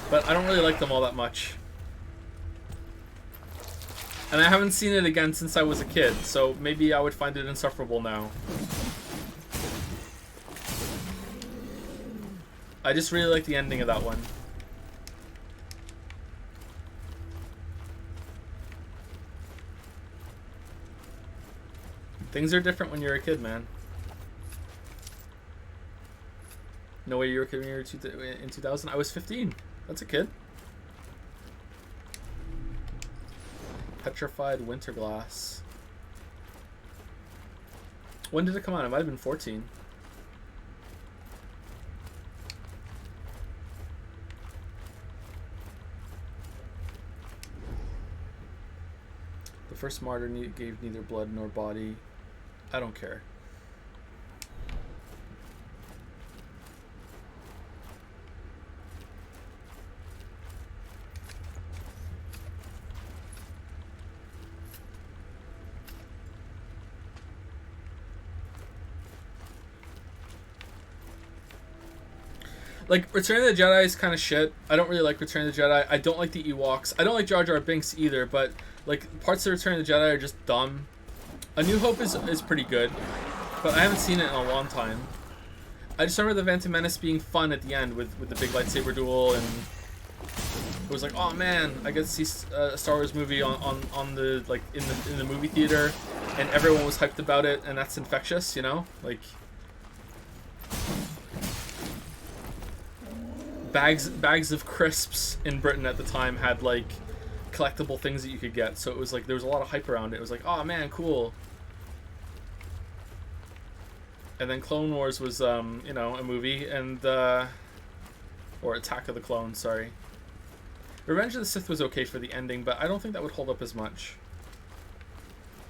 But I don't really like them all that much. And I haven't seen it again since I was a kid, so maybe I would find it insufferable now. I just really like the ending of that one. Things are different when you're a kid, man. No way you were a kid when you were in 2000? I was 15. That's a kid. Petrified Winterglass. When did it come out? It might have been 14. The first martyr gave neither blood nor body. I don't care. Like, Return of the Jedi is kind of shit. I don't really like Return of the Jedi. I don't like the Ewoks. I don't like Jar Jar Binks either, but, like, parts of Return of the Jedi are just dumb. A New Hope is pretty good, but I haven't seen it in a long time. I just remember the Phantom Menace being fun at the end with the big lightsaber duel, and it was like, oh man, I get to see a Star Wars movie on the, like, in the movie theater, and everyone was hyped about it, and that's infectious, you know? Like, bags of crisps in Britain at the time had, like, collectible things that you could get, so it was like there was a lot of hype around it. It was like, oh man, cool. And then Clone Wars was you know, a movie, and or Attack of the Clones, sorry. Revenge of the Sith was okay for the ending, but I don't think that would hold up as much.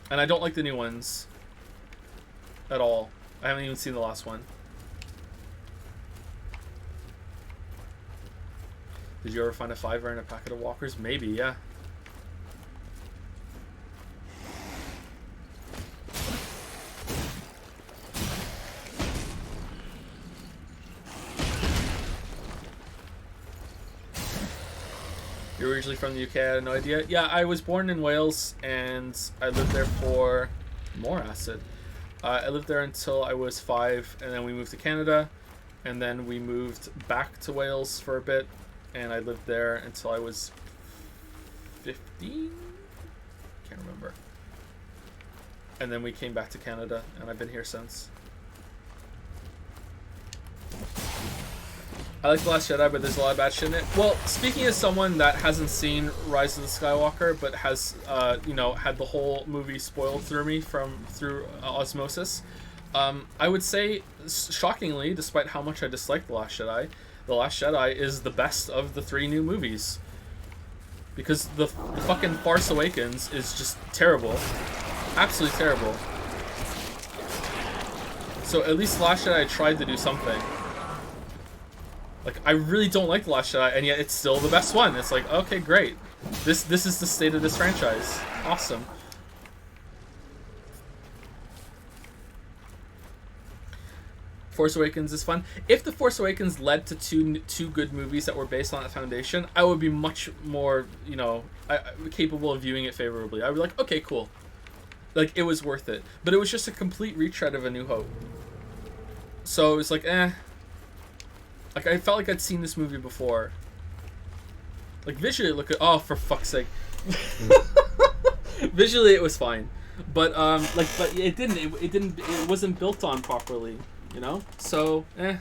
And I don't like the new ones at all. I haven't even seen the last one. Did you ever find a $5 in a packet of walkers? Maybe, yeah. You're originally from the UK, I had no idea. Yeah, I was born in Wales, and I lived there for... More acid. I lived there until I was 5, and then we moved to Canada, and then we moved back to Wales for a bit, and I lived there until I was 15? Can't remember. And then we came back to Canada, and I've been here since. I like The Last Jedi, but there's a lot of bad shit in it. Well, speaking as someone that hasn't seen Rise of the Skywalker, but has, you know, had the whole movie spoiled through osmosis, I would say, shockingly, despite how much I dislike The Last Jedi is the best of the 3 new movies. Because the fucking Force Awakens is just terrible. Absolutely terrible. So at least The Last Jedi tried to do something. Like, I really don't like The Last Jedi, and yet it's still the best one. It's like, okay, great. This is the state of this franchise. Awesome. Force Awakens is fun. If The Force Awakens led to two good movies that were based on that foundation, I would be much more, you know, capable of viewing it favorably. I would be like, okay, cool. Like, it was worth it. But it was just a complete retread of A New Hope. So it was like, eh. Like, I felt like I'd seen this movie before. Like, visually, oh, for fuck's sake. Visually, it was fine. But, but it wasn't built on properly, you know? So, eh.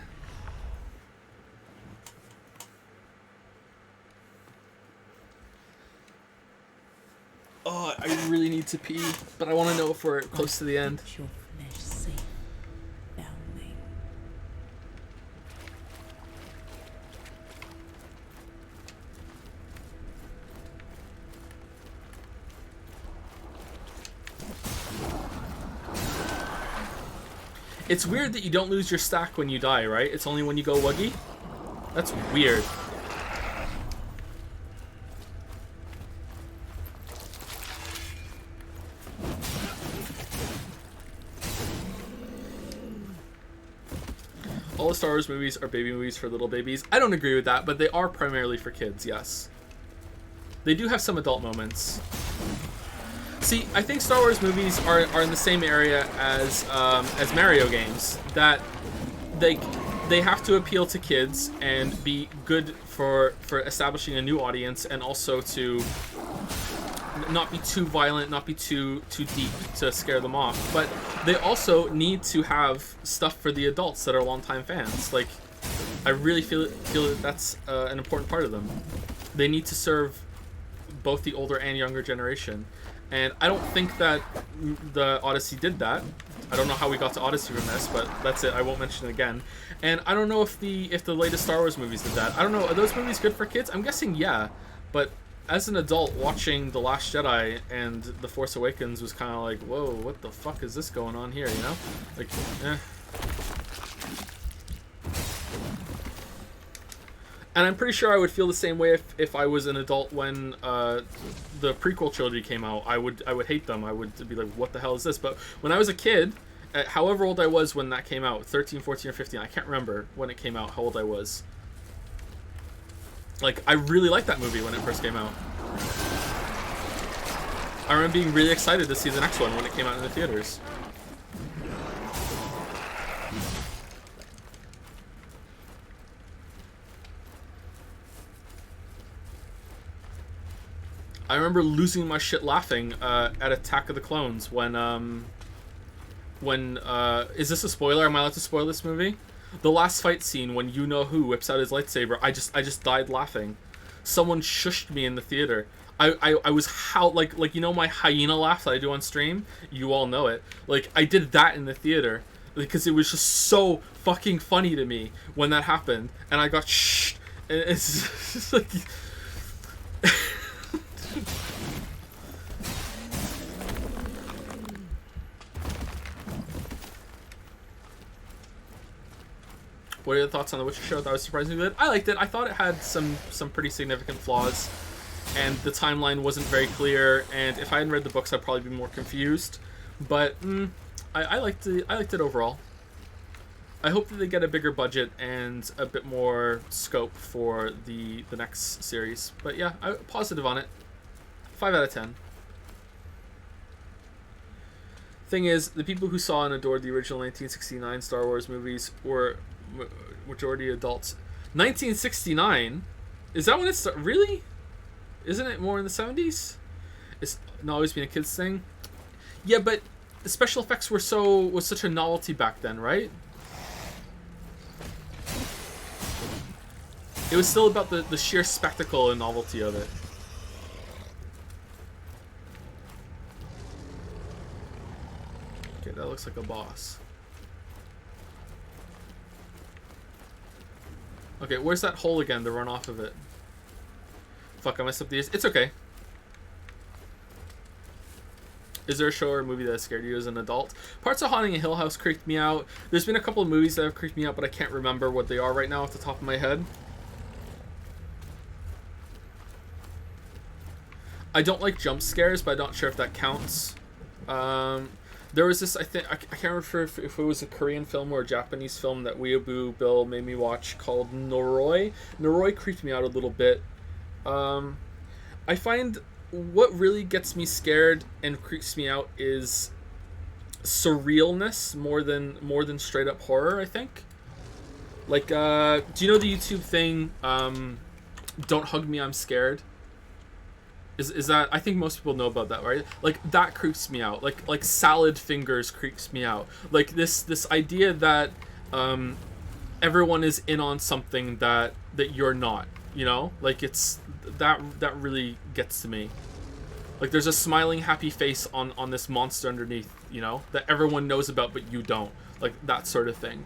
Oh, I really need to pee, but I want to know if we're close to the end. Your flesh safe, foundling. It's weird that you don't lose your stack when you die, right? It's only when you go wuggy? That's weird. All the Star Wars movies are baby movies for little babies. I don't agree with that, but they are primarily for kids, yes. They do have some adult moments. See, I think Star Wars movies are in the same area as Mario games, that they have to appeal to kids and be good for establishing a new audience, and also to not be too violent, not be too deep to scare them off. But they also need to have stuff for the adults that are longtime fans. Like, I really feel that that's an important part of them. They need to serve both the older and younger generation. And I don't think that the Odyssey did that. I don't know how we got to Odyssey from this, but that's it. I won't mention it again. And I don't know if the latest Star Wars movies did that. I don't know. Are those movies good for kids? I'm guessing yeah. But as an adult, watching The Last Jedi and The Force Awakens was kind of like, whoa, what the fuck is this going on here, you know? Like, eh. And I'm pretty sure I would feel the same way if I was an adult when the prequel trilogy came out. I would hate them. I would be like, what the hell is this? But when I was a kid, however old I was when that came out, 13, 14, or 15, I can't remember when it came out, how old I was. Like, I really liked that movie when it first came out. I remember being really excited to see the next one when it came out in the theaters. I remember losing my shit laughing at Attack of the Clones when is this a spoiler? Am I allowed to spoil this movie? The last fight scene when you-know-who whips out his lightsaber, I just died laughing. Someone shushed me in the theater. I was like you know my hyena laugh that I do on stream? You all know it. Like, I did that in the theater because it was just so fucking funny to me when that happened, and I got shushed. And it's just like, What are your thoughts on The Witcher show? That was surprisingly good. I liked it. I thought it had some pretty significant flaws, and the timeline wasn't very clear. And if I hadn't read the books, I'd probably be more confused. But I liked it. I liked it overall. I hope that they get a bigger budget and a bit more scope for the next series. But yeah, positive on it. 5 out of 10. Thing is, the people who saw and adored the original 1969 Star Wars movies were majority adults. 1969? Is that when it started? Really? Isn't it more in the 70s? It's not always been a kid's thing. Yeah, but the special effects was such a novelty back then, right? It was still about the sheer spectacle and novelty of it. Okay, that looks like a boss. Okay, where's that hole again to run off of it? Fuck, I messed up these. It's okay. Is there a show or a movie that scared you as an adult? Parts of Haunting a Hill House creeped me out. There's been a couple of movies that have creeped me out, but I can't remember what they are right now off the top of my head. I don't like jump scares, but I'm not sure if that counts. There was this, I can't remember if it was a Korean film or a Japanese film that Weeaboo Bill made me watch called Noroi. Noroi creeped me out a little bit. I find what really gets me scared and creeps me out is surrealness more than straight up horror, I think. Like, do you know the YouTube thing, Don't Hug Me, I'm Scared? Is that, I think most people know about that, right? Like, that creeps me out. Like Salad Fingers creeps me out. Like this idea that everyone is in on something that you're not, you know? Like, it's that really gets to me. Like, there's a smiling happy face on this monster underneath, you know, that everyone knows about but you don't. Like, that sort of thing.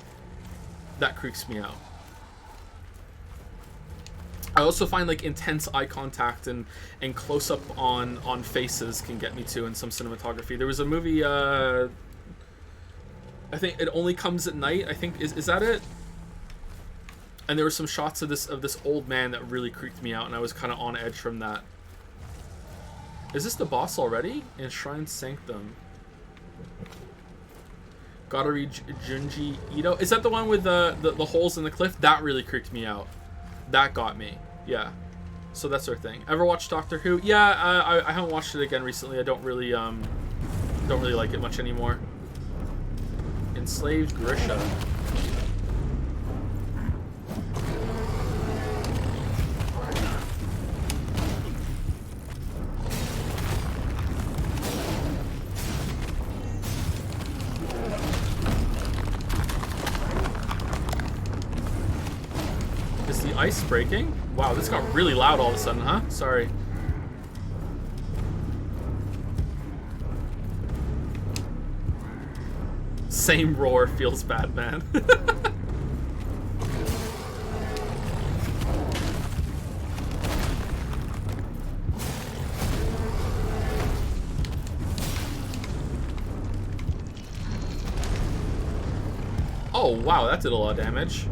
That creeps me out. I also find like intense eye contact and close up on faces can get me too in some cinematography. There was a movie, I think It Only Comes at Night. I think is that it? And there were some shots of this old man that really creeped me out, and I was kind of on edge from that. Is this the boss already? Enshrined Sanctum. Gotta read Junji Ito. Is that the one with the holes in the cliff? That really creeped me out. That got me. Yeah. So that's our thing. Ever watch Doctor Who? Yeah, I haven't watched it again recently. I don't really like it much anymore. Enslaved Grisha. Is the ice breaking? Wow, this got really loud all of a sudden, huh? Sorry. Same roar, feels bad, man. Oh, wow, that did a lot of damage.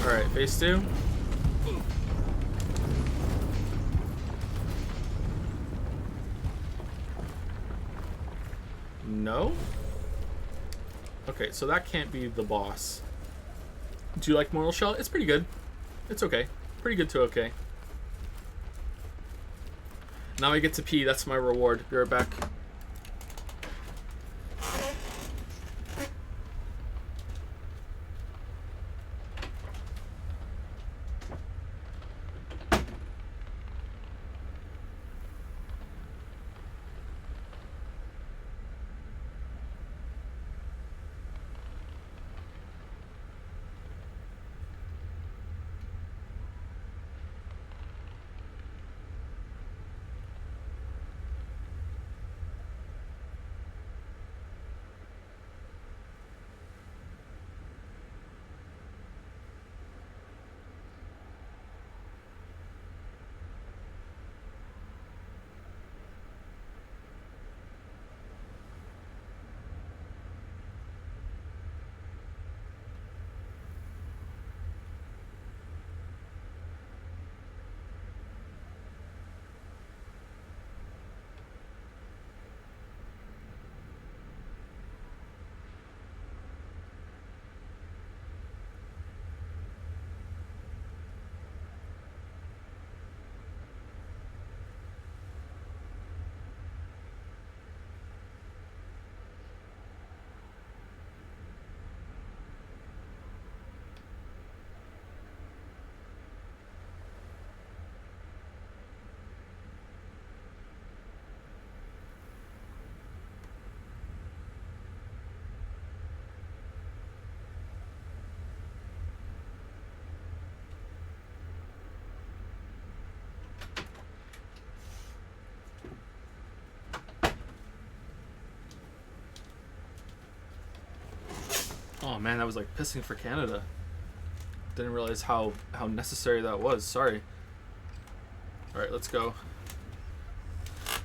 Alright, phase 2. No? Okay, so that can't be the boss. Do you like Mortal Shell? It's pretty good. It's okay. Pretty good to okay. Now I get to pee. That's my reward. Be right back. Oh man, that was like pissing for Canada. Didn't realize how necessary that was. Sorry. All right, let's go.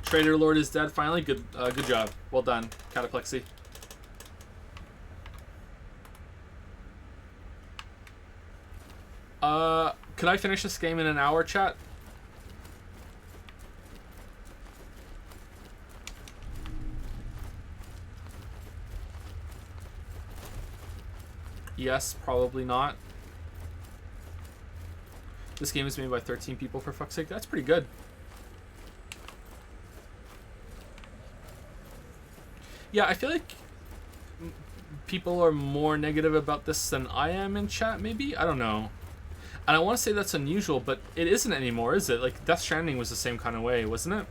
Trader Lord is dead finally. Good job. Well done, Cataplexy. Could I finish this game in an hour, chat? Yes, probably not. This game is made by 13 people, for fuck's sake. That's pretty good. Yeah, I feel like people are more negative about this than I am in chat, maybe? I don't know. And I want to say that's unusual, but it isn't anymore, is it? Like, Death Stranding was the same kind of way, wasn't it?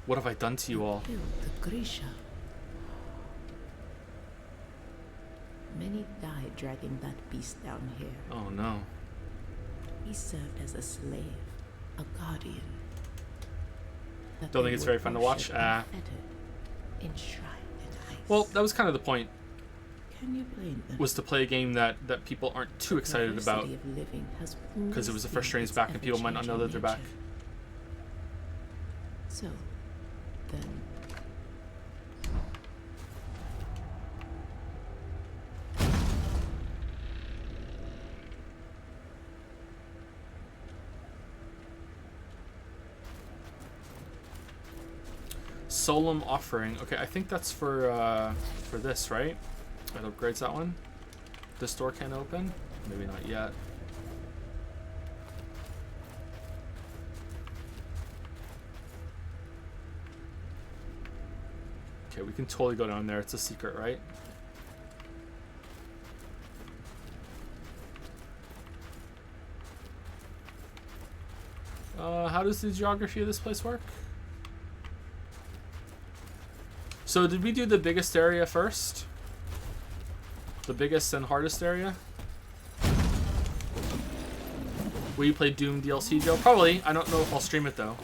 What have I done to you all? Killed the Grisha. Many died dragging that beast down here. Oh no. He served as a slave, a guardian. That Don't they think it's would very fun to watch. worship unfettered, enshrined in ice. Well, that was kind of the point, Can you blame them? was to play a game that people aren't too excited about, because it was the first train's back and people might not know that they're back. So, then, Solemn Offering. Okay, I think that's for this, right? That upgrades that one. This door can't open? Maybe not yet. Okay, we can totally go down there. It's a secret, right? How does the geography of this place work? So did we do the biggest area first? The biggest and hardest area? Will you play Doom DLC, Joe? Probably. I don't know if I'll stream it though.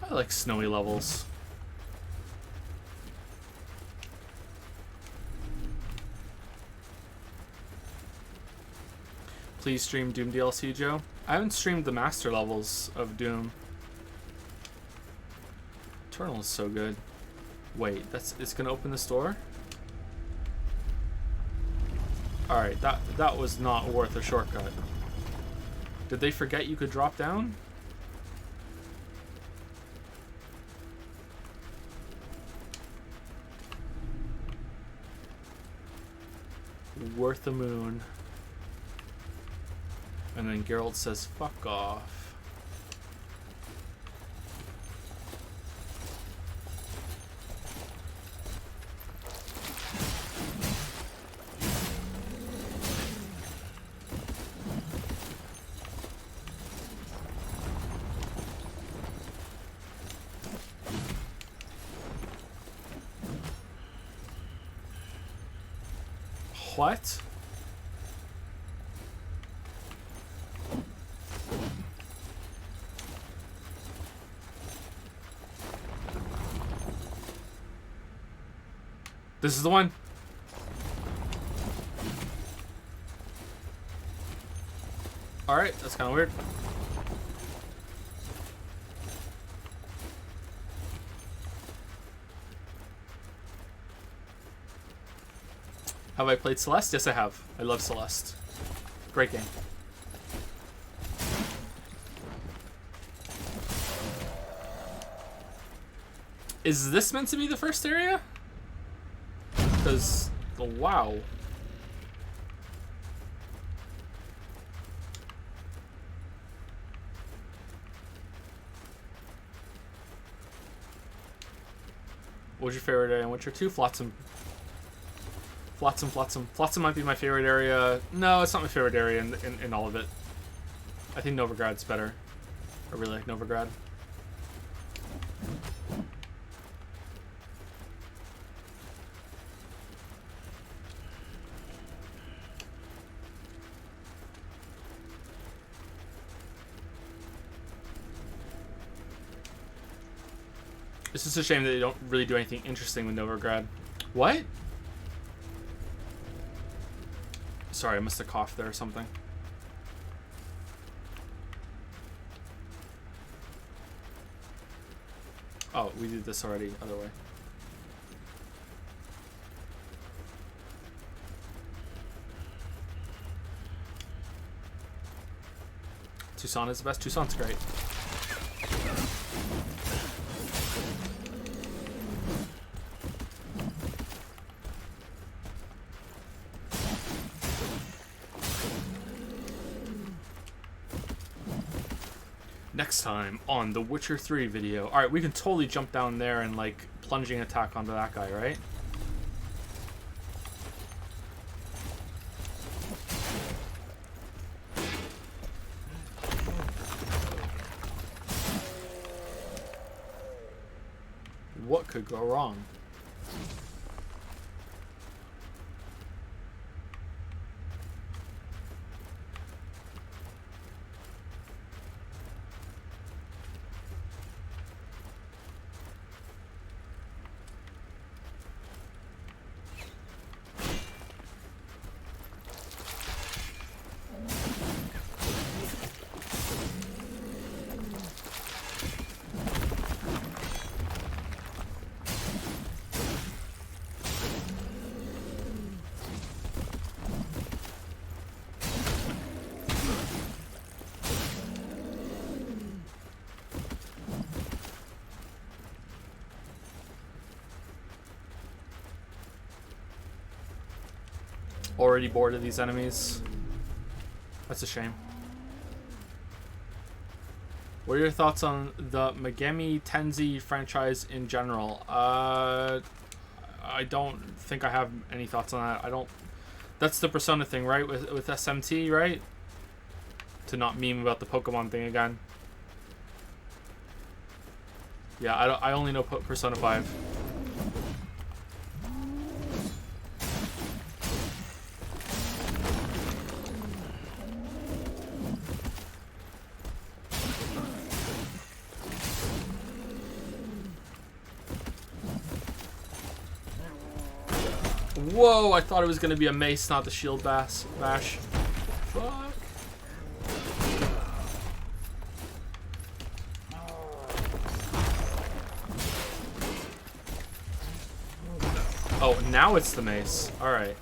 I like snowy levels. Please stream Doom DLC, Joe. I haven't streamed the master levels of Doom. Eternal is so good. Wait, it's gonna open this door? Alright, that was not worth a shortcut. Did they forget you could drop down? Worth the moon. And then Geralt says, fuck off. What? This is the one. Alright, that's kind of weird. Have I played Celeste? Yes, I have. I love Celeste. Great game. Is this meant to be the first area? Because, wow. What's your favorite area in Witcher 2? Flotsam. Flotsam. Flotsam might be my favorite area. No, it's not my favorite area in all of it. I think Novigrad's better. I really like Novigrad. It's just a shame that they don't really do anything interesting with Novigrad. What? Sorry, I must have coughed there or something. Oh, we did this already, other way. Tucson is the best. Tucson's great. Next time on the Witcher 3 video. Alright, we can totally jump down there and like plunging attack onto that guy, right? What could go wrong? Already bored of these enemies. That's a shame. What are your thoughts on the Megami Tensei franchise in general? I don't think I have any thoughts on that. I don't. That's the Persona thing, right? With SMT, right? To not meme about the Pokemon thing again. Yeah, I only know Persona 5. Whoa, I thought it was going to be a mace, not the shield bash. Fuck. Oh, now it's the mace. Alright.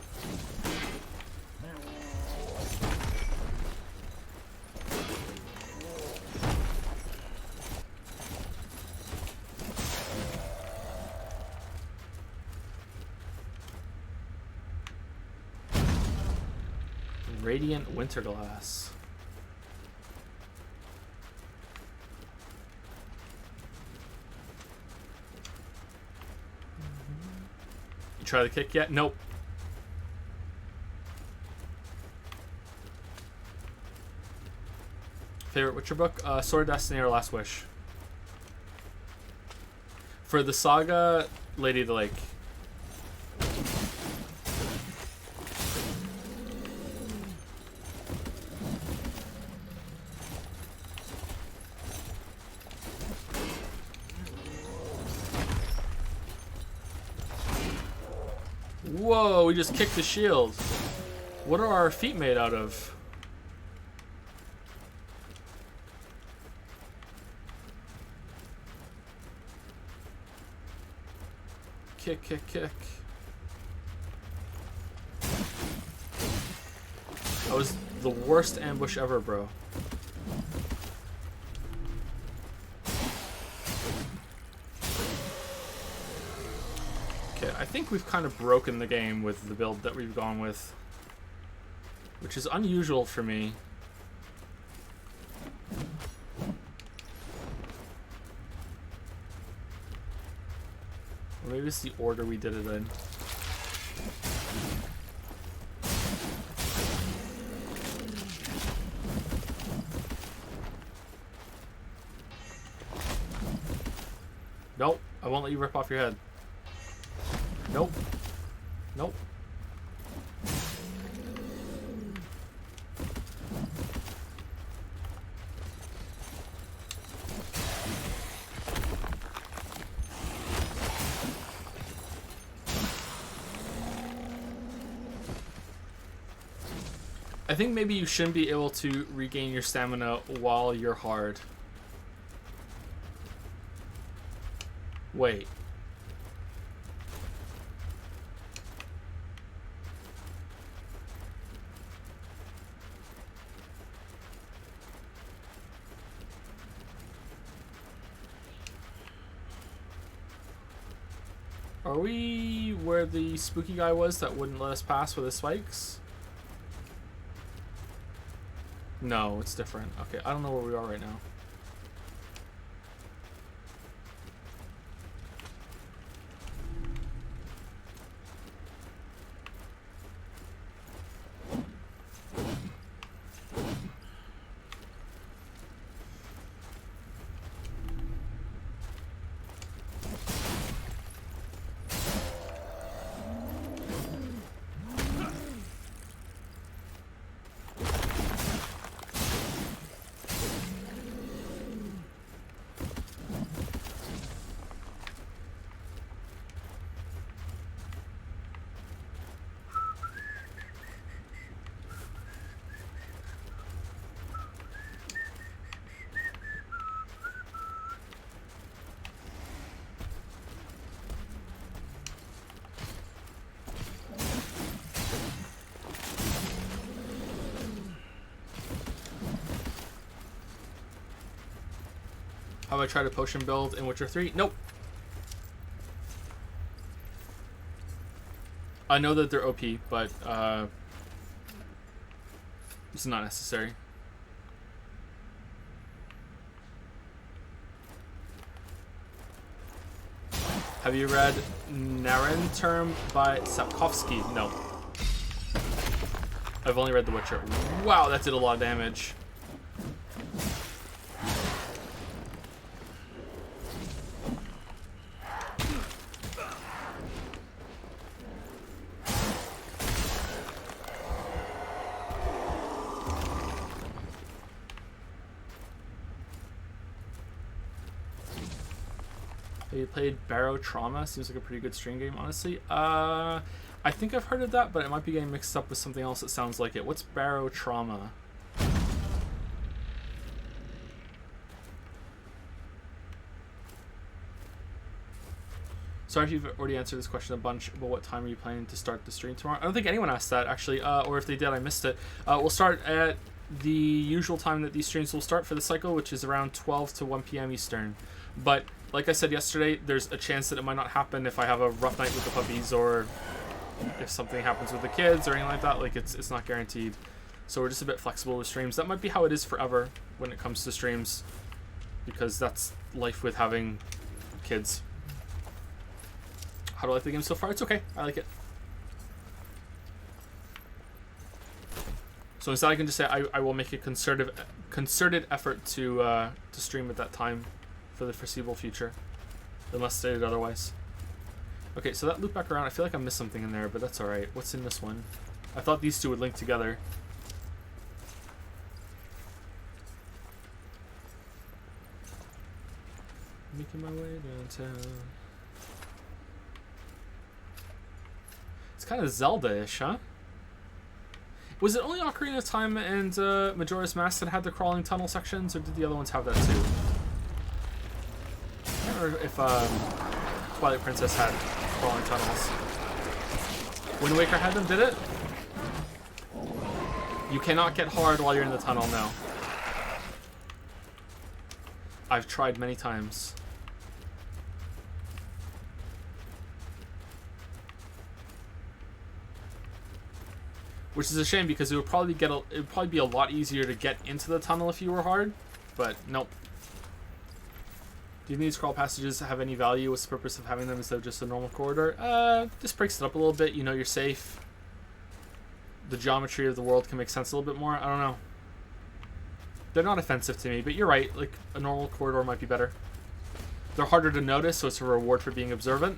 Radiant Winter Glass. You try the kick yet? Nope. Favorite Witcher book? Sword of Destiny or Last Wish. For the saga, Lady of the Lake. Whoa, we just kicked the shield. What are our feet made out of? Kick, kick, kick. That was the worst ambush ever, bro. Okay, I think we've kind of broken the game with the build that we've gone with, which is unusual for me. Or maybe it's the order we did it in. Nope, I won't let you rip off your head. Nope. Nope. I think maybe you shouldn't be able to regain your stamina while you're hard. Wait. Are we where the spooky guy was that wouldn't let us pass with his spikes? No, it's different. Okay, I don't know where we are right now. How about I try to potion build in Witcher 3? Nope. I know that they're OP, but it's not necessary. Have you read Narrenturm by Sapkowski? No. I've only read The Witcher. Wow, that did a lot of damage. You played Barrow Trauma? Seems like a pretty good stream game, honestly. I think I've heard of that, but it might be getting mixed up with something else that sounds like it. What's Barrow Trauma? Sorry if you've already answered this question a bunch, but what time are you planning to start the stream tomorrow? I don't think anyone asked that, actually, or if they did, I missed it. We'll start at the usual time that these streams will start for the cycle, which is around 12 to 1 p.m. Eastern. But like I said yesterday, there's a chance that it might not happen if I have a rough night with the puppies, or if something happens with the kids or anything like that. Like, it's not guaranteed. So we're just a bit flexible with streams. That might be how it is forever when it comes to streams, because that's life with having kids. How do I like the game so far? It's okay. I like it. So instead I can just say I will make a concerted effort to stream at that time for the foreseeable future, unless stated otherwise. Okay, so that loop back around, I feel like I missed something in there, but that's alright. What's in this one? I thought these two would link together. Making my way downtown. It's kind of Zelda-ish, huh? Was it only Ocarina of Time and Majora's Mask that had the crawling tunnel sections, or did the other ones have that too? I can't remember if Twilight Princess had crawling tunnels. Wind Waker had them, did it? You cannot get hard while you're in the tunnel now. I've tried many times. Which is a shame, because it would probably be a lot easier to get into the tunnel if you were hard, but nope. Do you think these crawl passages have any value? What's the purpose of having them instead of just a normal corridor? Just breaks it up a little bit. You know you're safe. The geometry of the world can make sense a little bit more. I don't know. They're not offensive to me, but you're right. Like, a normal corridor might be better. They're harder to notice, so it's a reward for being observant.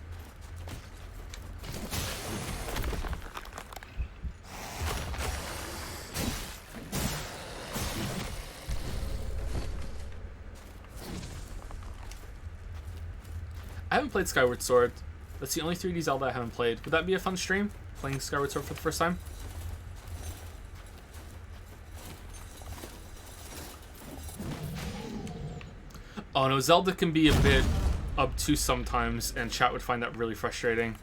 I haven't played Skyward Sword. That's the only 3D Zelda I haven't played. Would that be a fun stream? Playing Skyward Sword for the first time? Oh no, Zelda can be a bit obtuse sometimes, and chat would find that really frustrating.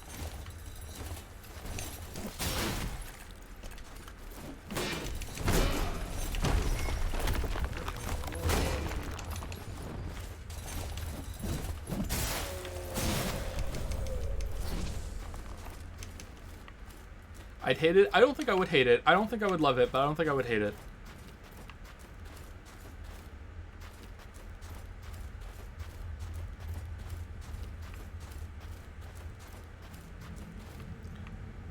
I'd hate it. I don't think I would hate it. I don't think I would love it, but I don't think I would hate it.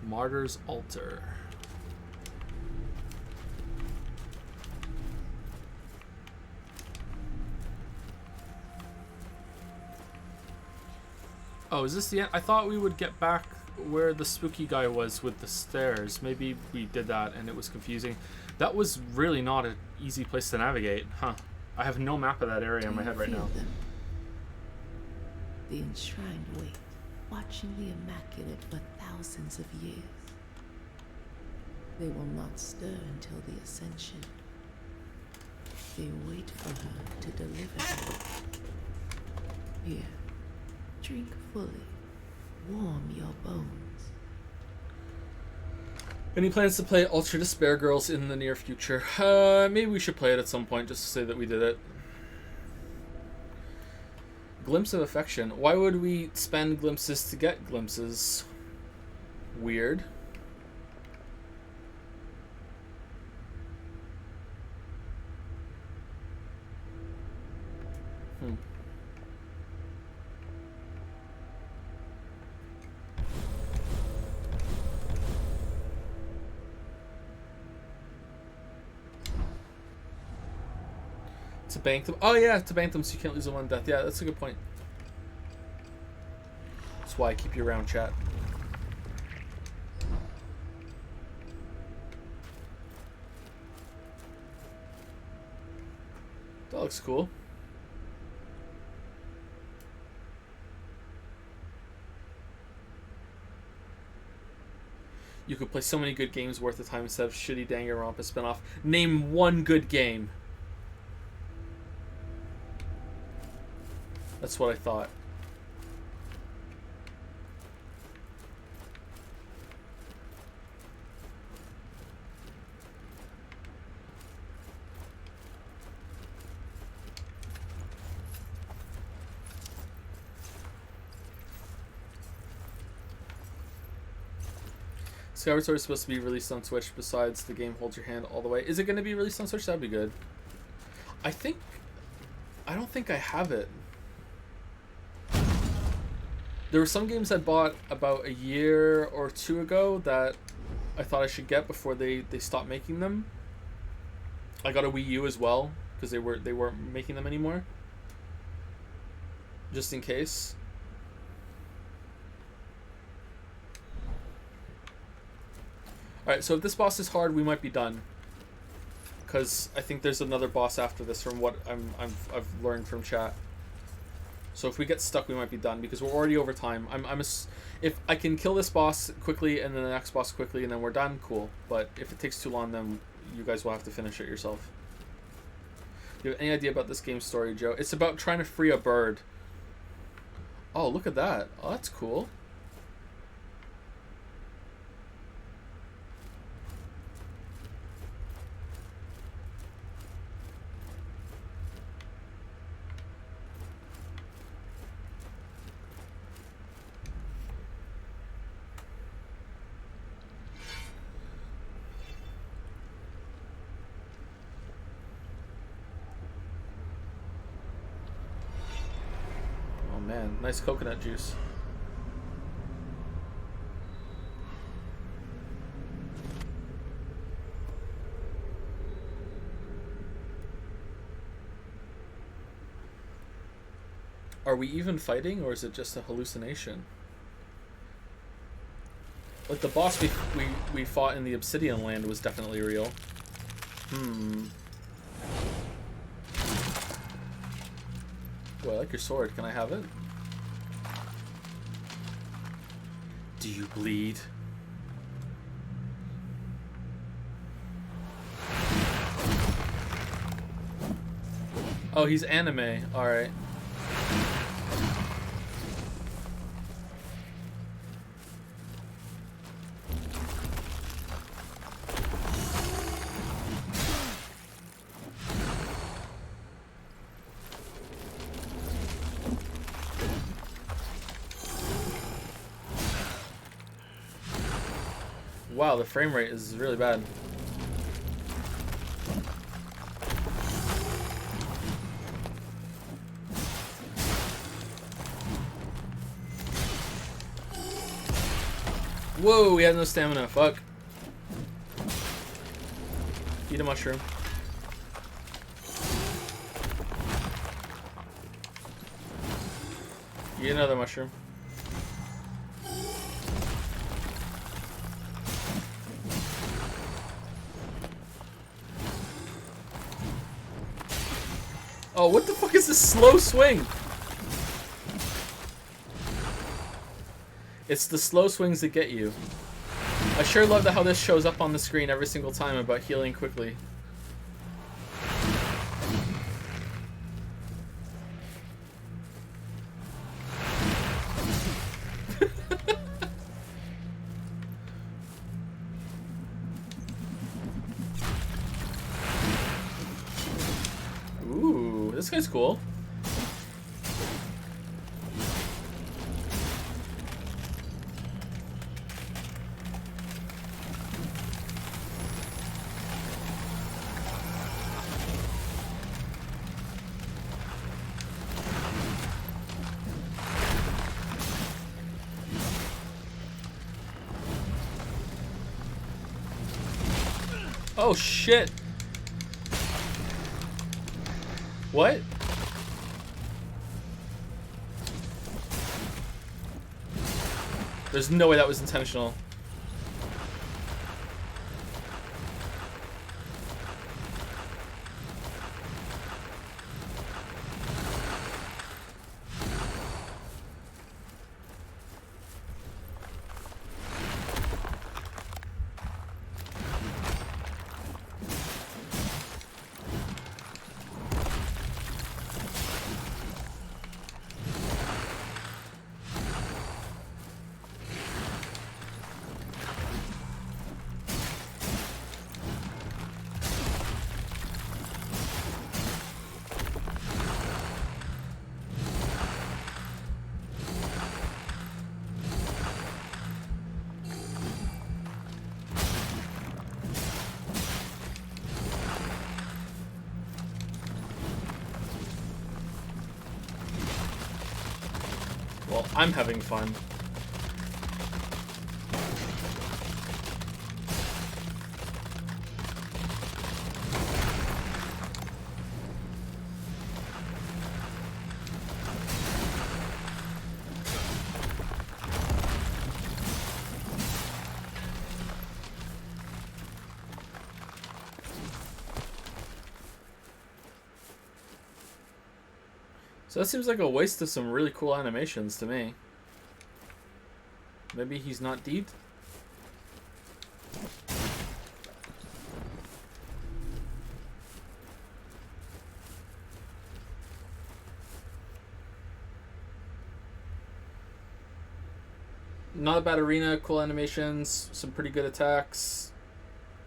Martyr's Altar. Oh, is this the end? I thought we would get back where the spooky guy was with the stairs. Maybe we did that and it was confusing. That was really not an easy place to navigate, huh? I have no map of that area in my head right now. Them? The enshrined wait, watching the Immaculate for thousands of years. They will not stir until the Ascension. They wait for her to deliver them. Here, drink fully. Warm your bones. Any plans to play Ultra Despair Girls in the near future? Maybe we should play it at some point just to say that we did it. Glimpse of affection. Why would we spend glimpses to get glimpses? Weird. To bank them. Oh yeah, to bank them so you can't lose them on death. Yeah, that's a good point. That's why I keep you around, chat. That looks cool. You could play so many good games worth of time instead of shitty Danganronpa spinoff. Name one good game. That's what I thought. Skyward Sword is supposed to be released on Switch besides the game Hold Your Hand all the way. Is it going to be released on Switch? That'd be good. I don't think I have it. There were some games I bought about a year or two ago that I thought I should get before they stopped making them. I got a Wii U as well because they weren't making them anymore. Just in case. Alright, so if this boss is hard, we might be done. Because I think there's another boss after this from what I've learned from chat. So if we get stuck, we might be done because we're already over time. If I can kill this boss quickly and then the next boss quickly and then we're done, cool. But if it takes too long, then you guys will have to finish it yourself. Do you have any idea about this game's story, Joe? It's about trying to free a bird. Oh, look at that. Oh, that's cool. man. Nice coconut juice. Are we even fighting, or is it just a hallucination? Like, the boss we fought in the Obsidian Land was definitely real. Oh, I like your sword. Can I have it? Do you bleed? Oh, he's anime. Alright. Wow, the frame rate is really bad. Whoa, we had no stamina. Fuck. Eat a mushroom. Eat another mushroom. Oh, what the fuck is this slow swing? It's the slow swings that get you. I sure love how this shows up on the screen every single time about healing quickly. Ooh, this guy's cool. Oh shit! What? There's no way that was intentional. Well, I'm having fun. So that seems like a waste of some really cool animations to me. Maybe he's not deed? Not a bad arena, cool animations, some pretty good attacks.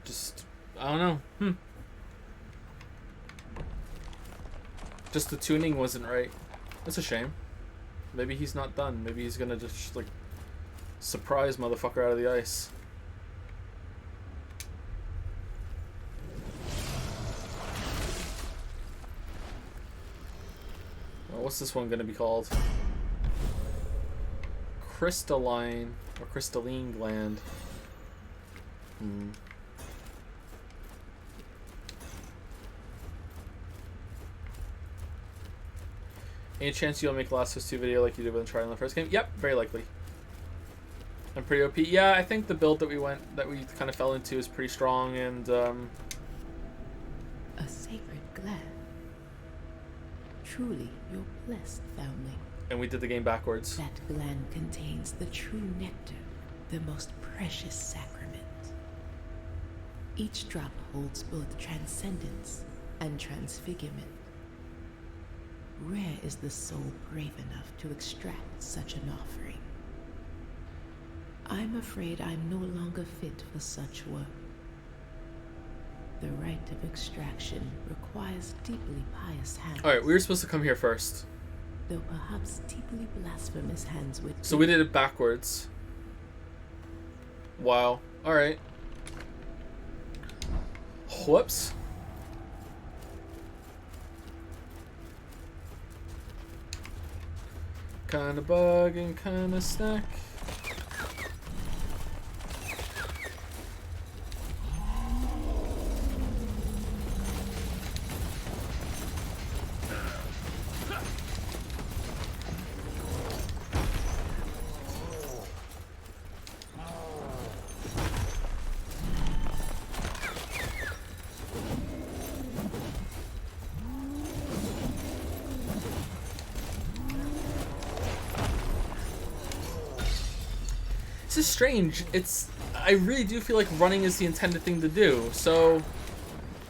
Just, I don't know. Just the tuning wasn't right. That's a shame. Maybe he's not done. Maybe he's gonna just, like, surprise motherfucker out of the ice. Well, what's this one gonna be called? crystalline or crystalline gland. Any chance you'll make Last of Us 2 video like you did when trying the first game? Yep, very likely. I'm pretty OP. Yeah, I think the build that we kind of fell into is pretty strong, and A sacred gland. Truly, you're blessed, foundling. and we did the game backwards. That gland contains the true nectar, the most precious sacrament. Each drop holds both transcendence and transfigurement. Rare is the soul brave enough to extract such an offering. I'm afraid I'm no longer fit for such work. The rite of extraction requires deeply pious hands. Alright, we were supposed to come here first. Though perhaps deeply blasphemous hands would... So we did it backwards. Wow. Alright. Whoops. Kinda bug and kinda snack. This is strange. I really do feel like running is the intended thing to do. So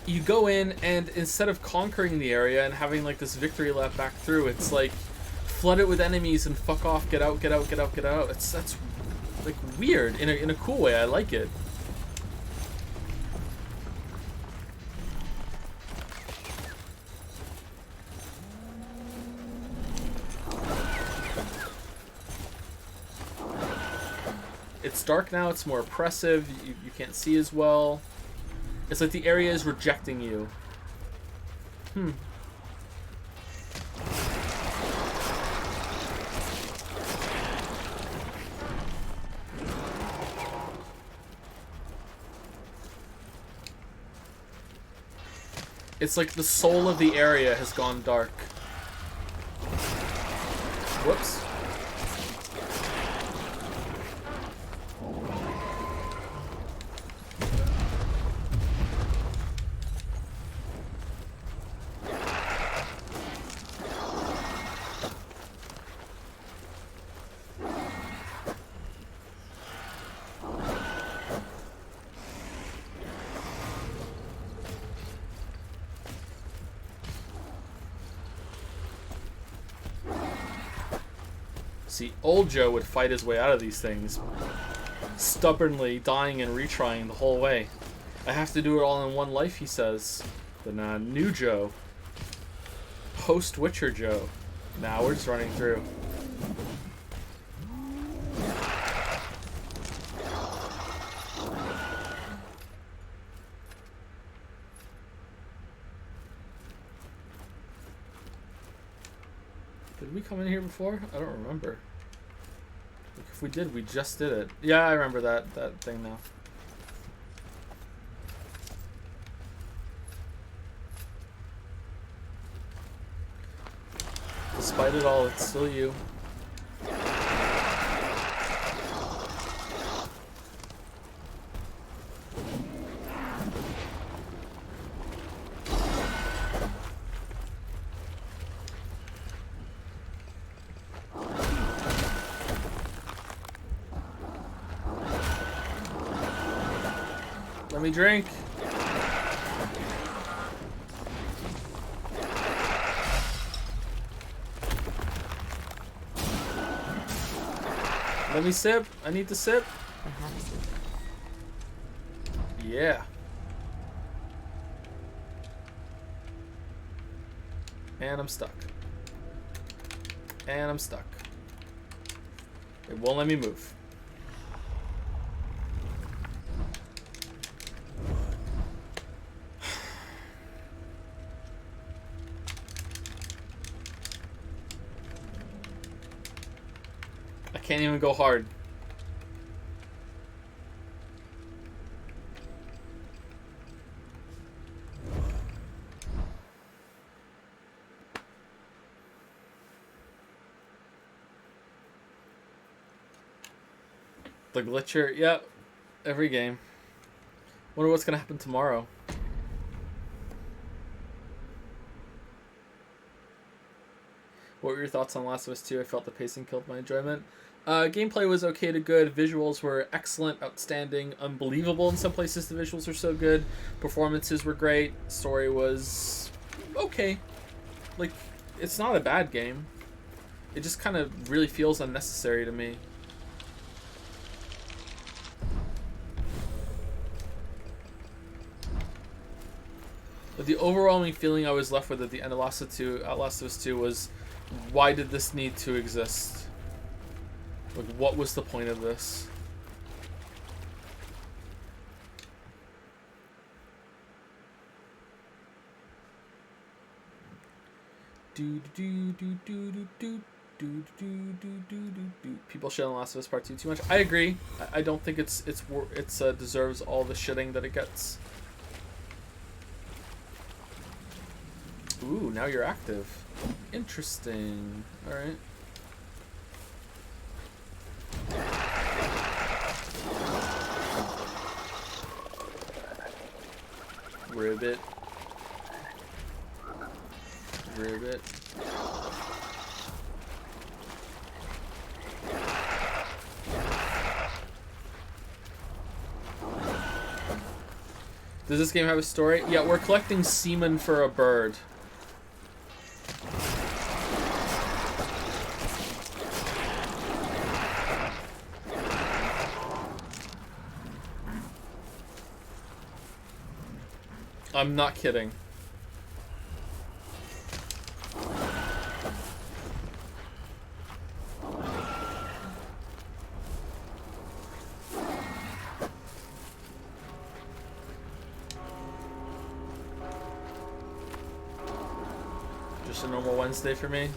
you go in and instead of conquering the area and having like this victory lap back through, it's like flood it with enemies and fuck off, get out, get out, get out, get out. That's like weird in a cool way. I like it. It's dark now, it's more oppressive, you can't see as well. It's like the area is rejecting you. It's like the soul of the area has gone dark. Whoops. See, old Joe would fight his way out of these things, stubbornly dying and retrying the whole way. I have to do it all in one life, he says. But nah, new Joe. Post-Witcher Joe. Nah, we're just running through. Did we come in here before? I don't remember. If we did, we just did it. Yeah, I remember that thing now. Despite it all, it's still you. Let me drink. Let me sip. I need to sip. Yeah. And I'm stuck. And I'm stuck. It won't let me move. can't even go hard. The glitcher, yeah, every game. Wonder what's gonna happen tomorrow. What were your thoughts on Last of Us 2? I felt the pacing killed my enjoyment. Gameplay was okay to good. Visuals were excellent, outstanding, unbelievable in some places. The visuals were so good. Performances were great. Story was okay. Like, it's not a bad game. It just kind of really feels unnecessary to me. But the overwhelming feeling I was left with at the end of Last of Us 2 was, why did this need to exist? Like, what was the point of this? People shit on Last of Us Part 2 too much. I agree. I don't think it's deserves all the shitting that it gets. Ooh, now you're active. Interesting. Alright. Ribbit. Ribbit. Does this game have a story? Yeah, we're collecting semen for a bird. I'm not kidding. Just a normal Wednesday for me.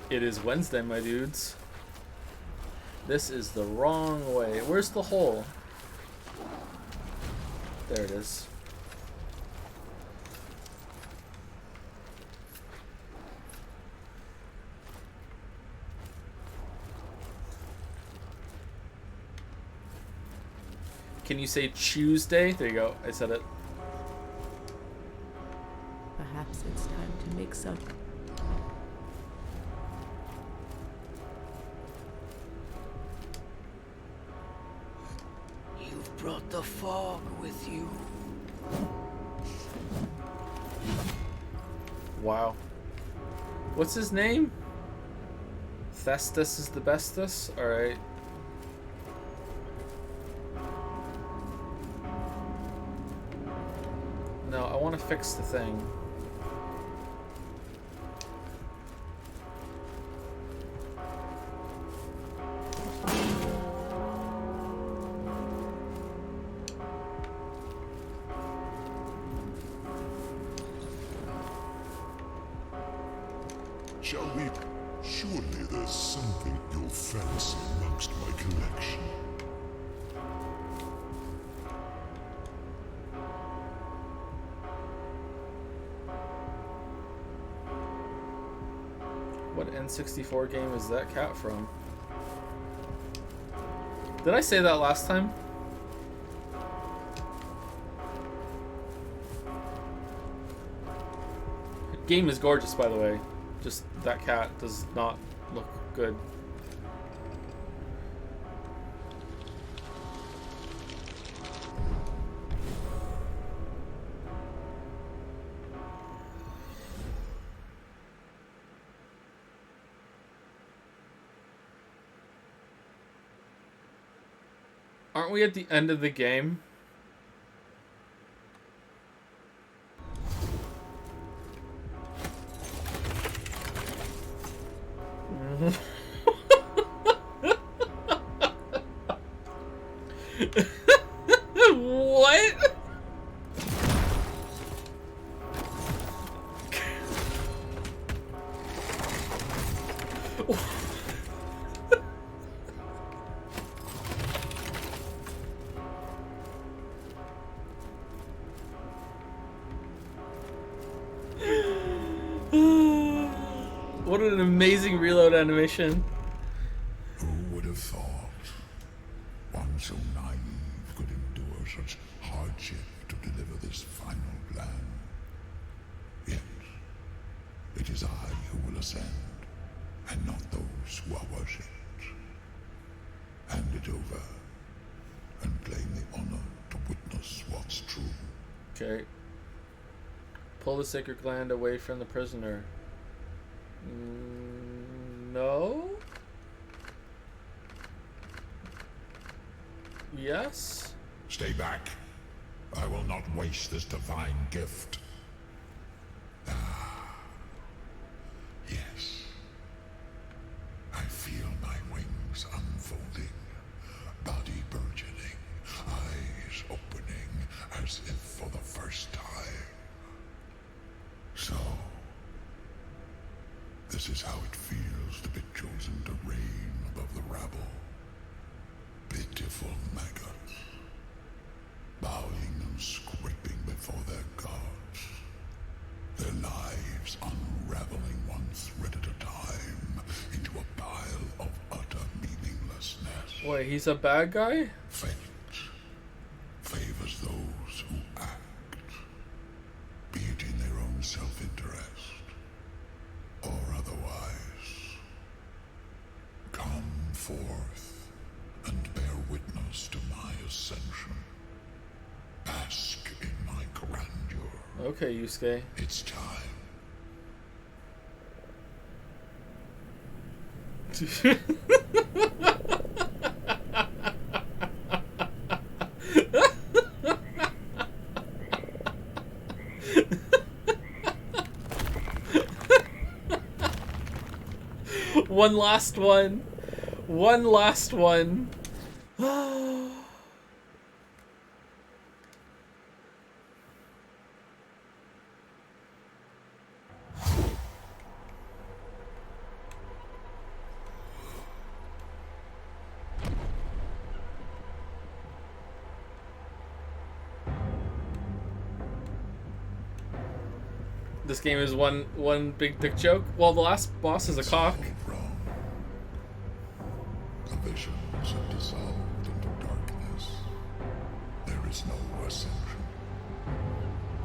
It is Wednesday, my dudes. This is the wrong way. Where's the hole? There it is. Can you say Tuesday? There you go. I said it. Perhaps it's time to make some. You've brought the fog with you. Wow. What's his name? Thestus is the bestest? Alright. No, I want to fix the thing. Shall we? Surely there's something you'll fancy amongst my collection. What N64 game is that cat from? Did I say that last time? Game is gorgeous, by the way. Just that cat does not look good. Aren't we at the end of the game? What? What an amazing reload animation. Who would have thought one so naive could endure such hardship to deliver this final plan? Yet, it is I who will ascend, and not those who are worshipped. Hand it over, and claim the honor to witness what's true. Okay. Pull the sacred gland away from the prisoner. No? Yes? Stay back. I will not waste this divine gift. Ah. Yes. I feel my wings unfolding, body burgeoning, eyes opening, as if for the first time. So, this is how it feels to be chosen to reign above the rabble. Pitiful maggots, bowing and scraping before their gods, their lives unraveling one thread at a time into a pile of utter meaninglessness. Wait, he's a bad guy? Fate favors those who act, be it in their own self-interest or otherwise. Come forth and bear witness to my ascension. Bask in my grandeur. Okay, Yusuke. It's time. One last one. One last one. This game is one big dick joke. Well, the last boss is a cock. Wrong. The visions have dissolved into darkness. There is no ascension.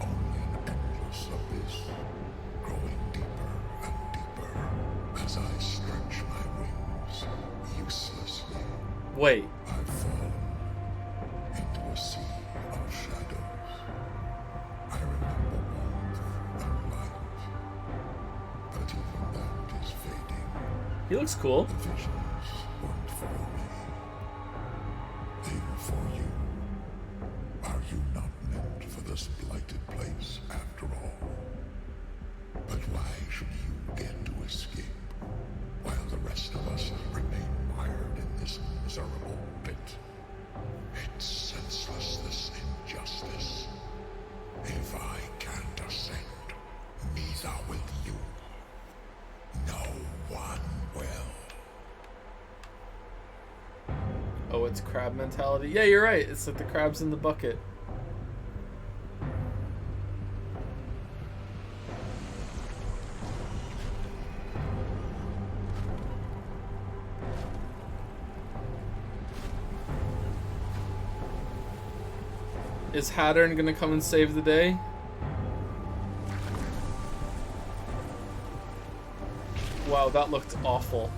Only an endless abyss, growing deeper and deeper as I stretch my wings uselessly. Wait. I fall into a sea of shadows. I remember warmth and light, but even that is fading. He looks cool. The visions weren't for me. They were for you. Are you not meant for this blighted place after all? But why should you get to escape, while the rest of us remain mired in this miserable pit? It's senseless, this injustice. If I can't ascend, neither will you. No one will. Oh, it's crab mentality. Yeah, you're right. It's like the crabs in the bucket. Is Hattern gonna come and save the day? Wow, that looked awful.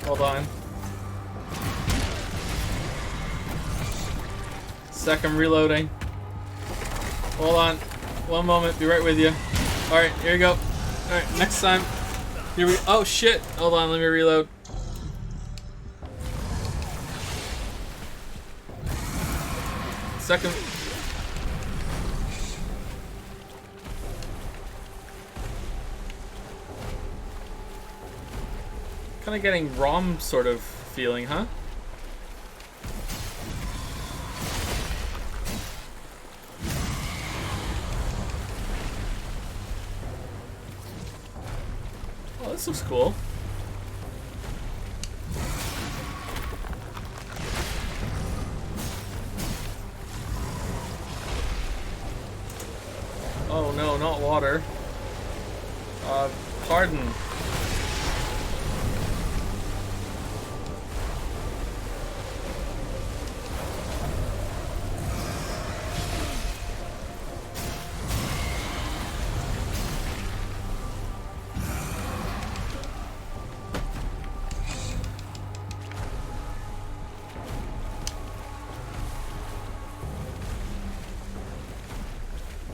Hold on. Second reloading. Hold on. One moment, be right with you. Alright, here we go. Alright, next time. Here we oh shit! Hold on, let me reload. Second. Kind of getting ROM sort of feeling, huh? Oh, this looks cool. Oh no, no. water. Pardon.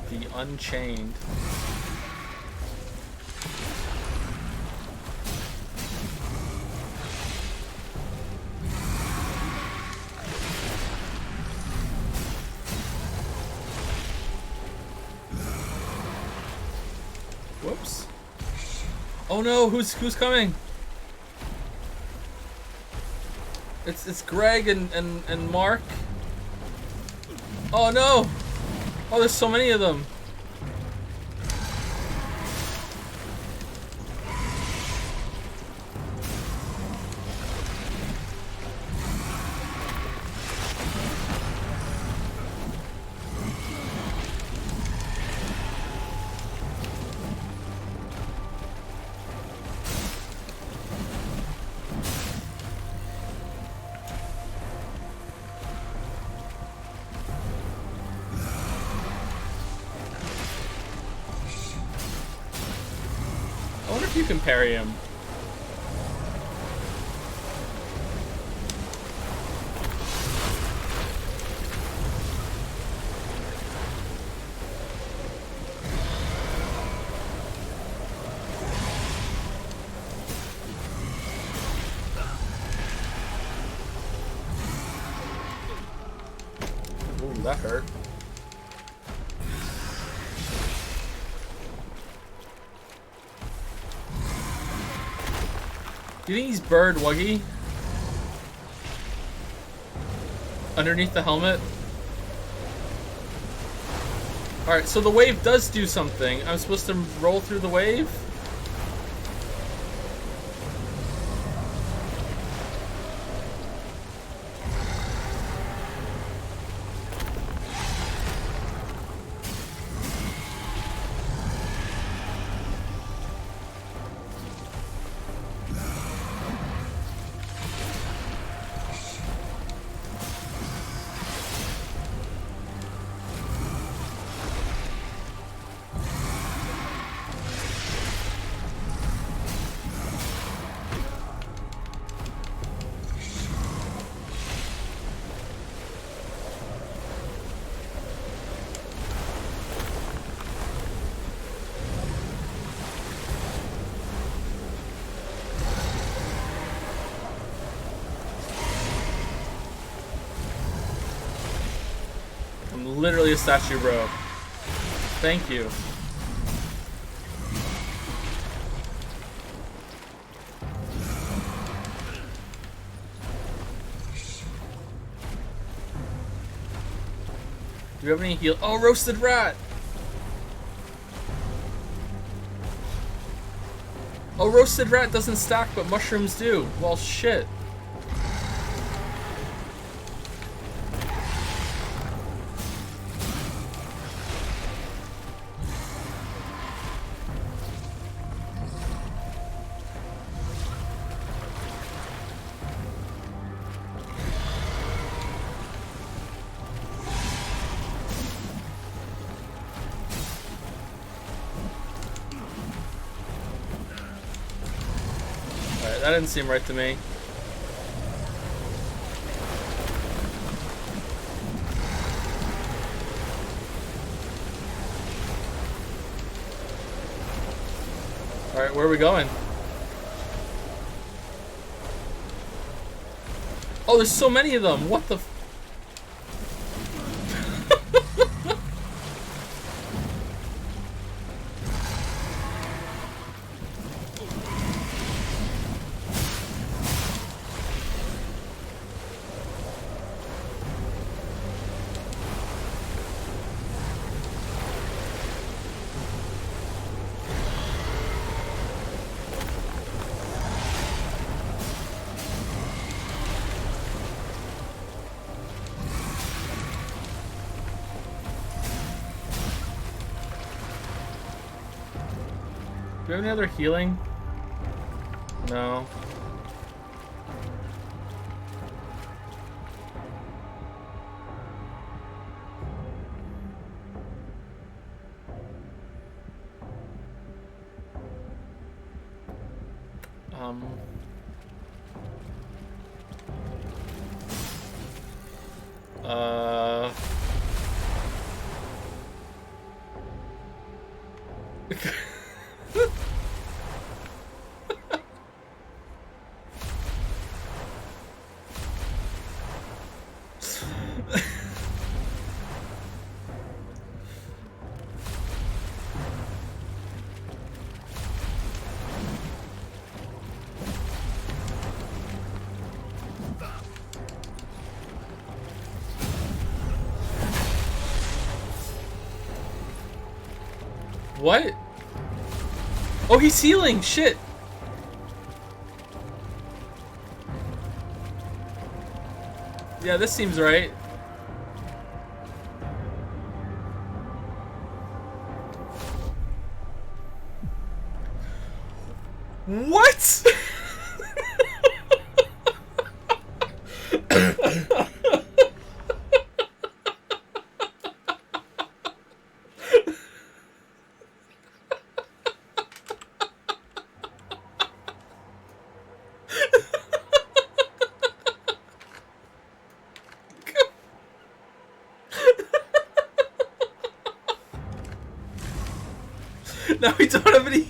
The Unchained. Whoops. Oh no, who's coming? It's Greg and Mark. Oh no! Oh, there's so many of them. I wonder if you can parry him. Ooh, that hurt. Do you think he's Bird Wuggy? Underneath the helmet? Alright, so the wave does do something. I'm supposed to roll through the wave? I'm literally a statue, bro. Thank you. Do we have any heal? Oh, roasted rat! Oh, roasted rat doesn't stack, but mushrooms do. Well, shit. Alright, that didn't seem right to me. Alright, where are we going? Oh, there's so many of them! What the f- we have any other healing? No. Uh... What? Oh, he's healing! Shit! Yeah, this seems right. What? Now we don't have any.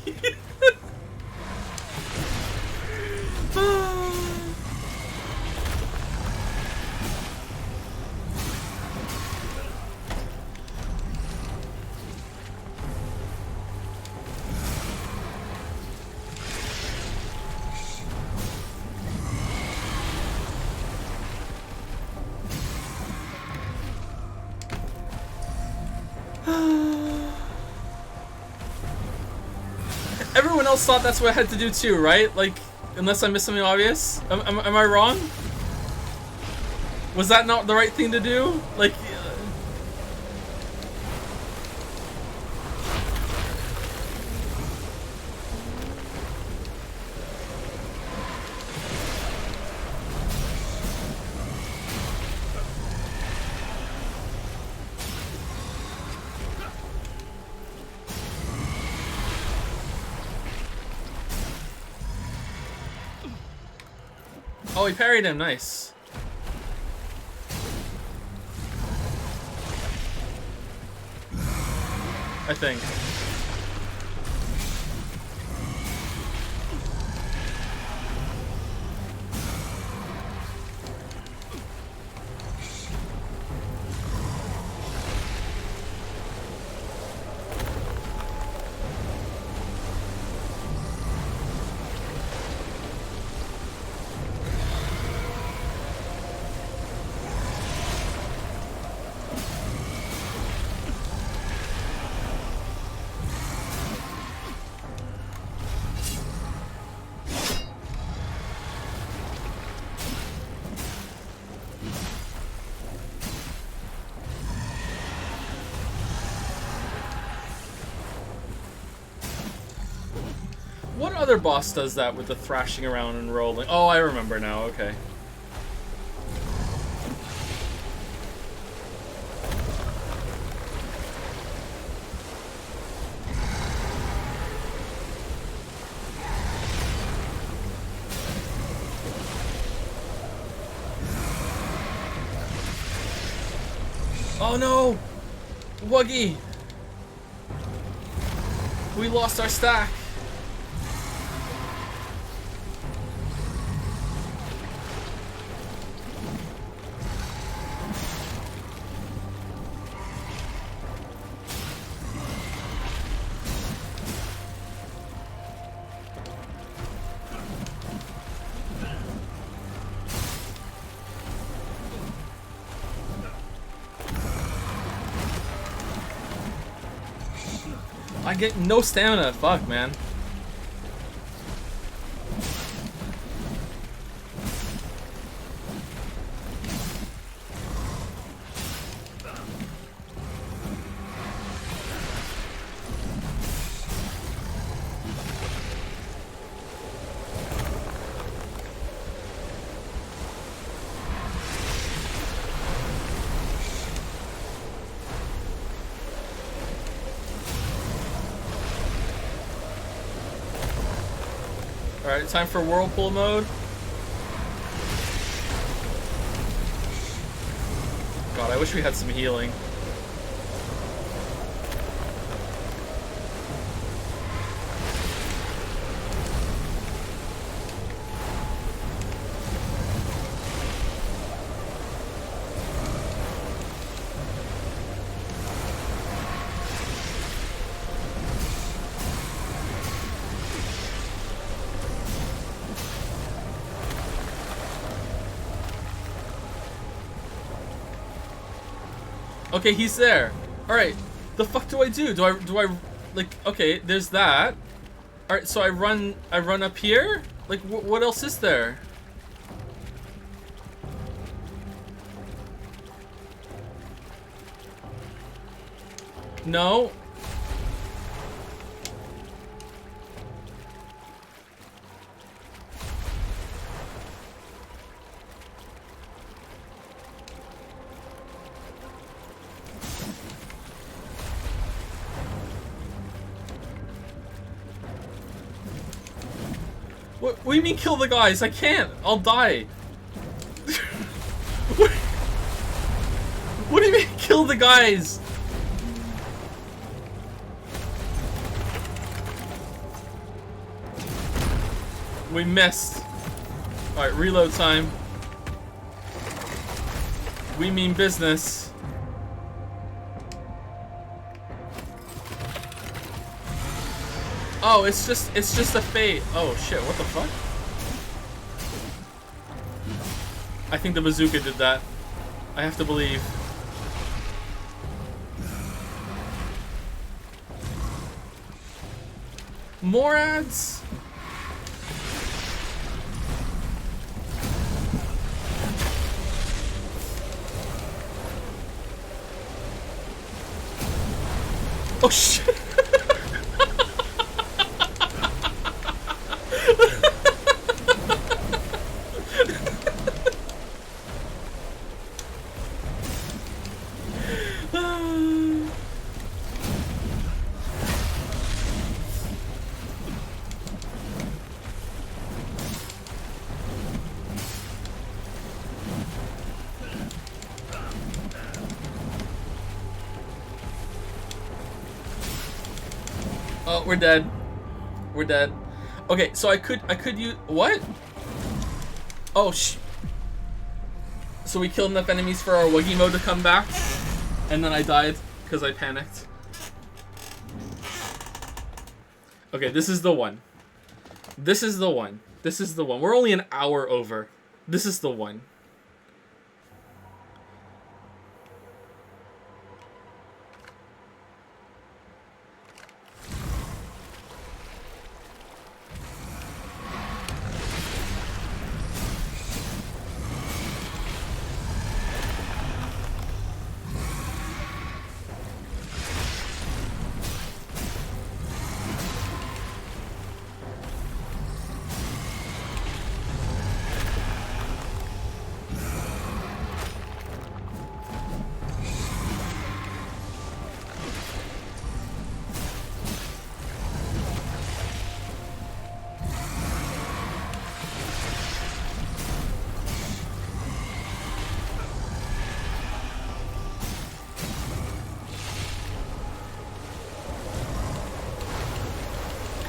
Everyone else thought that's what I had to do too, right? Like, unless I missed something obvious? Am I wrong? Was that not the right thing to do? Like... Oh, he parried him. Nice. I think. What other boss does that with the thrashing around and rolling? Oh, I remember now, okay. Oh no! Wuggy! We lost our stack. I get no stamina. Fuck, man. Alright, time for whirlpool mode. God, I wish we had some healing. Okay, he's there. Alright, the fuck do I do? Do I, like, okay, there's that. Alright, so I run up here? Like, what else is there? No. What do you mean kill the guys? I can't. I'll die. What do you mean kill the guys? We missed. Alright, reload time. We mean business. Oh, it's just a fate. Oh shit, what the fuck? I think the bazooka did that. I have to believe. More ads? Oh shit! Oh, we're dead. We're dead. Okay, so I could use what? Oh so we killed enough enemies for our Wuggy mode to come back, and then I died because I panicked. Okay, this is the one. This is the one. This is the one. We're only an hour over. This is the one.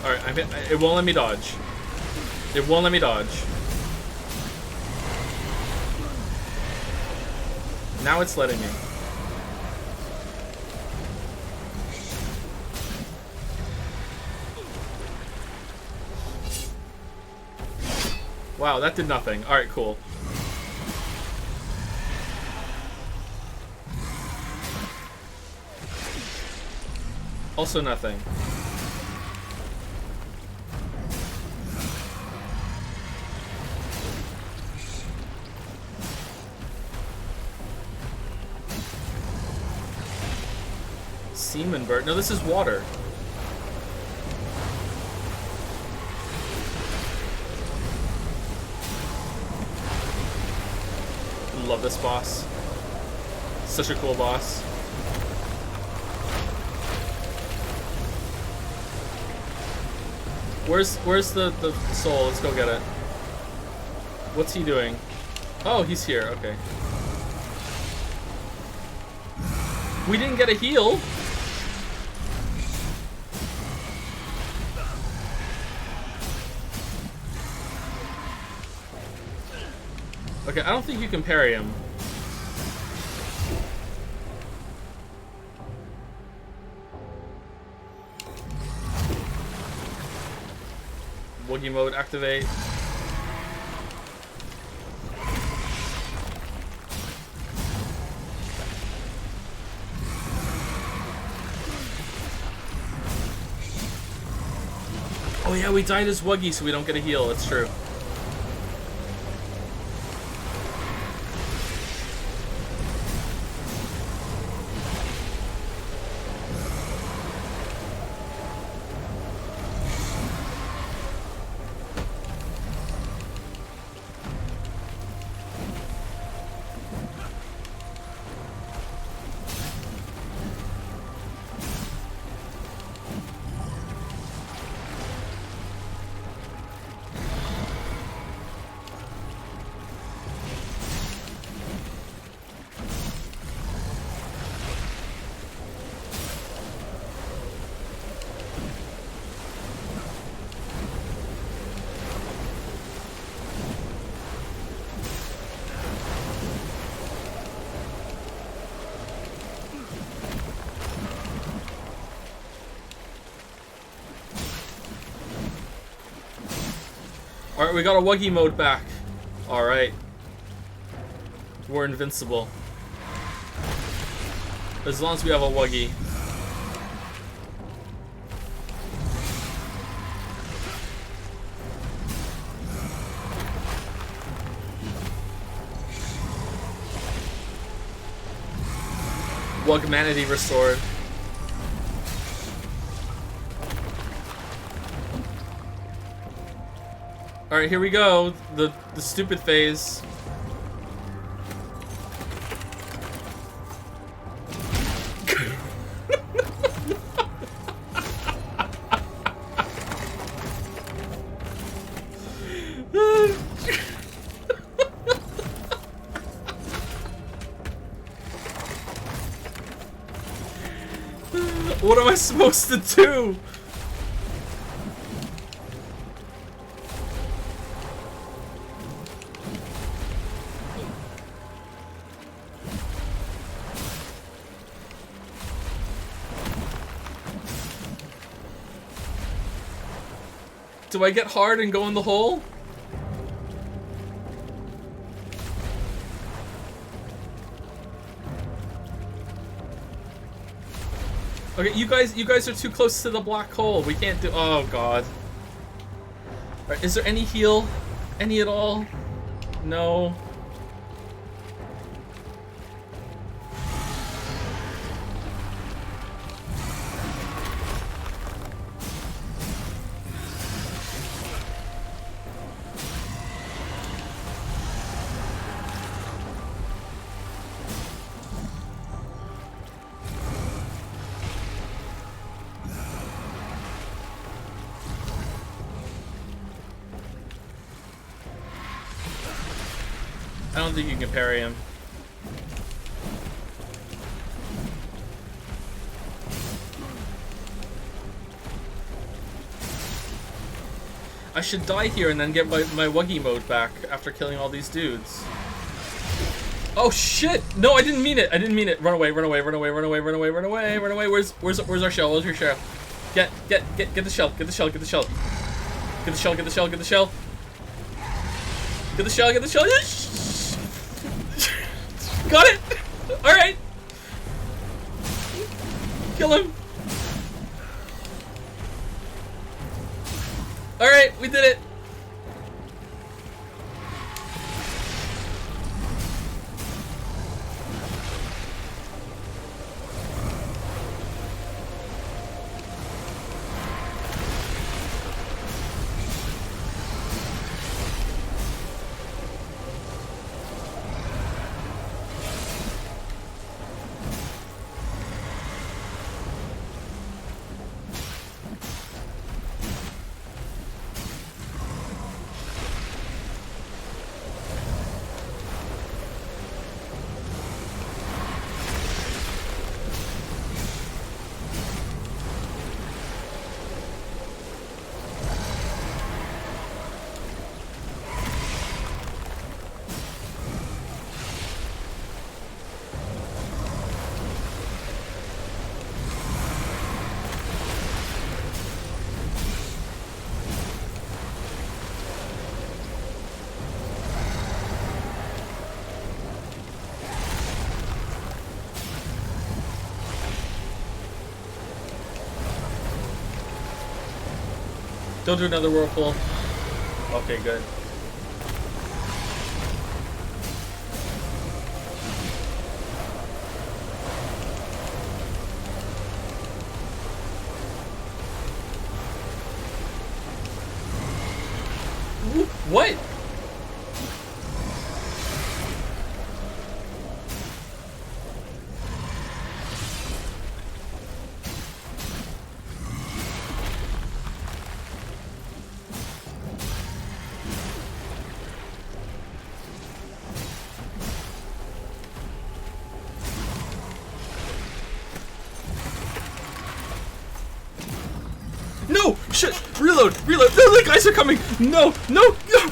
Alright, it won't let me dodge. It won't let me dodge. Now it's letting me. Wow, that did nothing. Alright, cool. Also nothing. Seaman bird. No, this is water. Love this boss. Such a cool boss. Where's the soul? Let's go get it. What's he doing? Oh, he's here. Okay. We didn't get a heal. Okay, I don't think you can parry him. Woogie mode activate. Oh yeah, we died as Wuggy, so we don't get a heal. That's true. Alright, we got a Wuggy mode back. Alright. We're invincible. As long as we have a Wuggy. Wugmanity restored. Alright, here we go. The stupid phase. What am I supposed to do? Do I get hard and go in the hole? Okay, you guys are too close to the black hole. We can't do. Oh god. Alright, is there any heal? Any at all? No. I don't think you can parry him. I should die here and then get my Wuggy mode back after killing all these dudes. Oh shit! No, I didn't mean it. I didn't mean it. Run away! Run away! Run away! Run away! Run away! Run away! Run away! Where's our shell? Where's your shell? Get the shell! Get the shell! Get the shell! Get the shell! Get the shell! Get the shell! Get the shell! Get the shell! Got it! Alright! Kill him! Alright, we did it! Don't do another whirlpool. Okay, good. What? No! Shit! Reload! Reload! No, the guys are coming! No! No! No!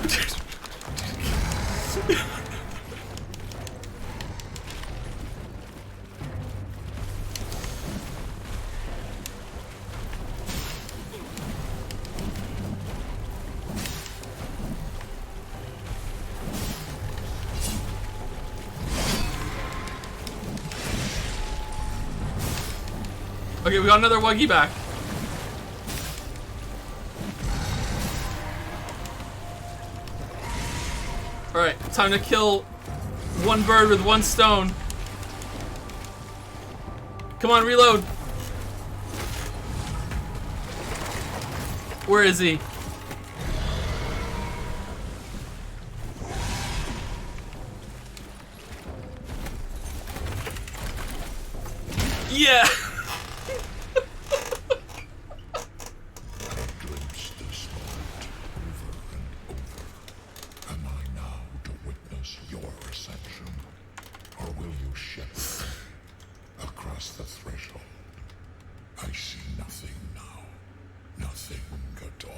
Okay, we got another Wuggy back. Alright, time to kill one bird with one stone. Come on, reload. Where is he? Yeah! Glimpsed this moment over and over. Am I now to witness your ascension? Or will you shepherd across the threshold? I see nothing now. Nothing at all.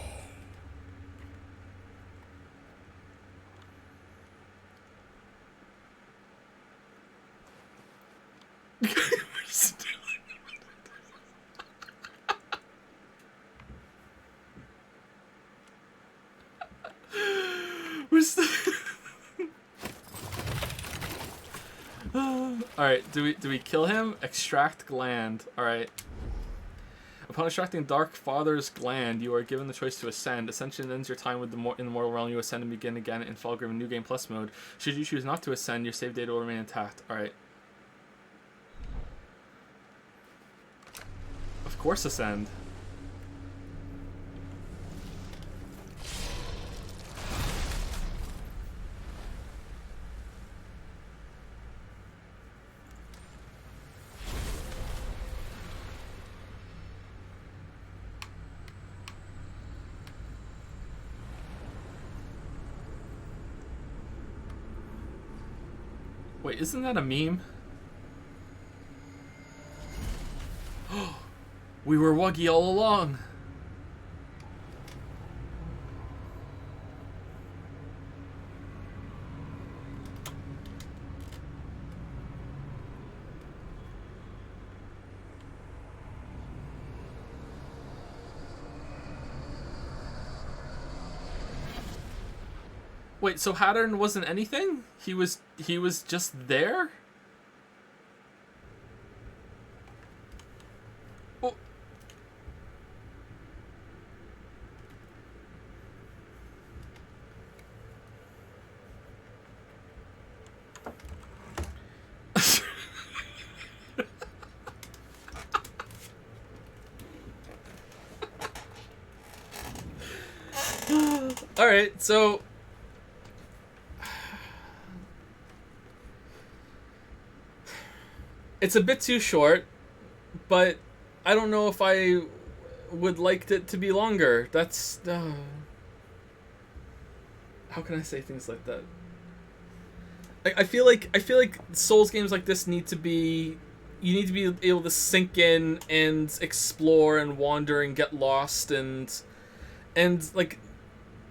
Alright, do we kill him? Extract gland. Alright. Upon extracting Dark Father's gland, you are given the choice to ascend. Ascension ends your time with in the mortal realm. You ascend and begin again in Falgrim New Game Plus mode. Should you choose not to ascend, your save data will remain intact. Alright. Of course ascend. Wait, isn't that a meme? We were Wuggy all along. Wait, so Hattern wasn't anything? He was just there? Oh. All right, so it's a bit too short, but I don't know if I would like it to be longer. That's how can I say things like that? I feel like Souls games like this need to be, you need to be able to sink in and explore and wander and get lost and like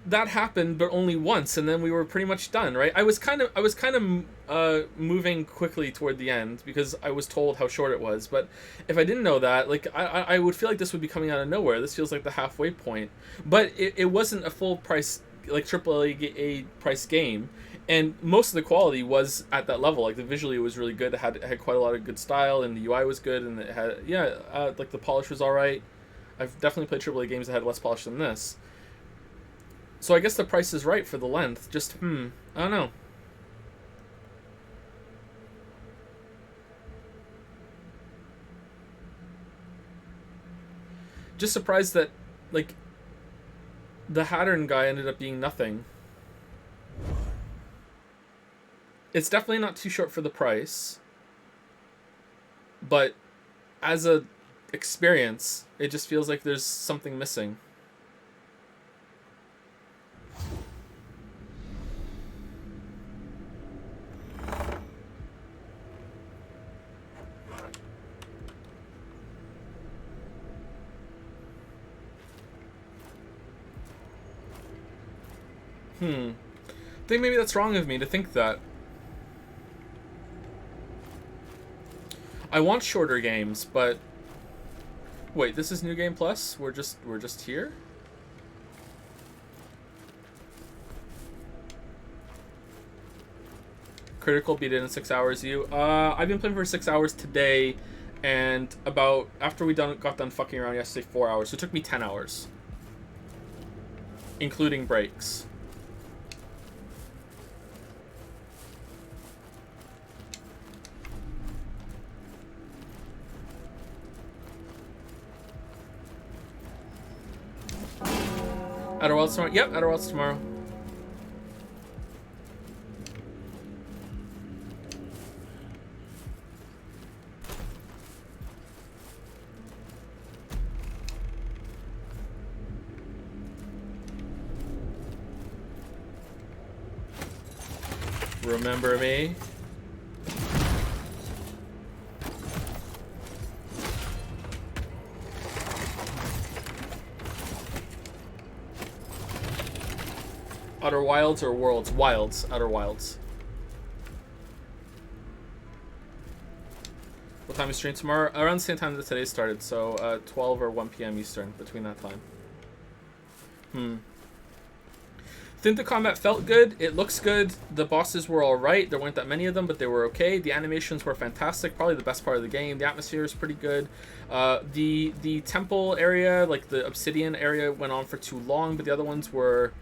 that happened, but only once, and then we were pretty much done, right? I was kind of moving quickly toward the end because I was told how short it was. But if I didn't know that, like I would feel like this would be coming out of nowhere. This feels like the halfway point, but it wasn't a full price, like AAA price game, and most of the quality was at that level. Like the visually it was really good. It had quite a lot of good style, and the UI was good, and it had like the polish was all right. I've definitely played AAA games that had less polish than this. So I guess the price is right for the length. Just, I don't know. Just surprised that, like, the Hattern guy ended up being nothing. It's definitely not too short for the price. But as a experience, it just feels like there's something missing. I think maybe that's wrong of me to think that. I want shorter games, but wait, this is New Game Plus? We're just here? Critical beat it in 6 hours. I've been playing for 6 hours today, and about after we got done fucking around yesterday, 4 hours. So it took me 10 hours, including breaks. Outer Wilds tomorrow? Yep, Outer Wilds tomorrow. Remember me? Outer Wilds or Worlds? Wilds. Outer Wilds. What time is stream tomorrow? Around the same time that today started, so 12 or 1 p.m. Eastern, between that time. I think the combat felt good. It looks good. The bosses were alright. There weren't that many of them, but they were okay. The animations were fantastic. Probably the best part of the game. The atmosphere is pretty good. The temple area, like the obsidian area, went on for too long, but the other ones were,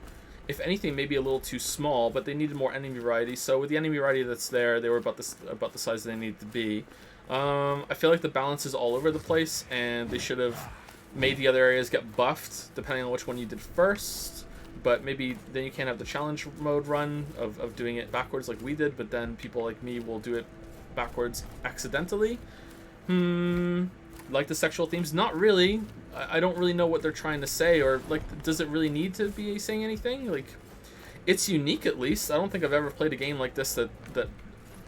if anything, maybe a little too small, but they needed more enemy variety. So with the enemy variety that's there, they were about the size they needed to be. I feel like the balance is all over the place, and they should have made the other areas get buffed, depending on which one you did first. But maybe then you can't have the challenge mode run of doing it backwards like we did, but then people like me will do it backwards accidentally. Like the sexual themes? Not really. I don't really know what they're trying to say, or like, does it really need to be saying anything? Like, it's unique at least. I don't think I've ever played a game like this that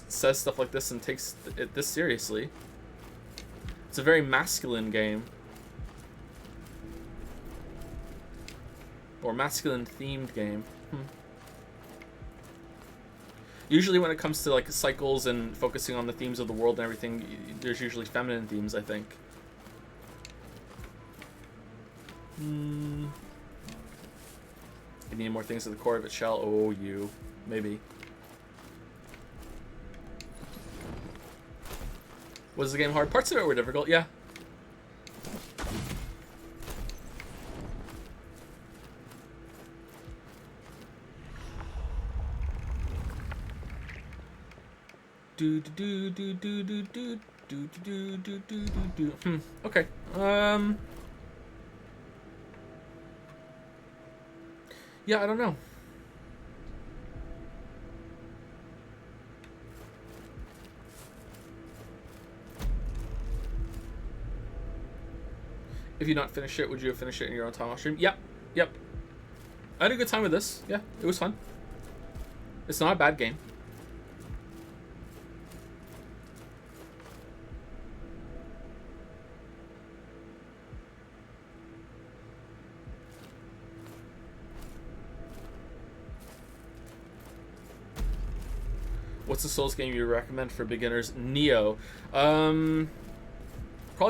says stuff like this and takes it this seriously. It's a very masculine game. Or masculine themed game. Usually when it comes to like cycles and focusing on the themes of the world and everything, there's usually feminine themes, I think. You need more things at the core of it, shall? Oh, you. Maybe. Was the game hard? Parts of it were difficult, yeah. Okay. Yeah, I don't know. If you not finish it, would you have finished it in your own time off stream? Yep. I had a good time with this. Yeah, it was fun. It's not a bad game. What's the Souls game you recommend for beginners? Neo. Probably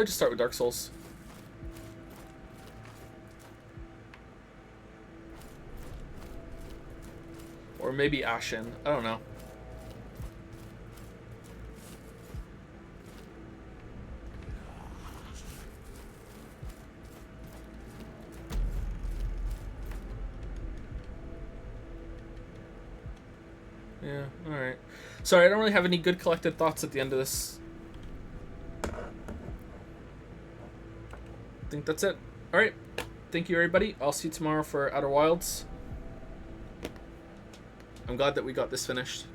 just start with Dark Souls. Or maybe Ashen. I don't know. Yeah, alright. Sorry, I don't really have any good collected thoughts at the end of this. I think that's it. Alright. Thank you, everybody. I'll see you tomorrow for Outer Wilds. I'm glad that we got this finished.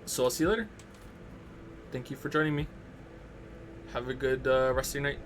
So I'll see you later. Thank you for joining me. Have a good rest of your night.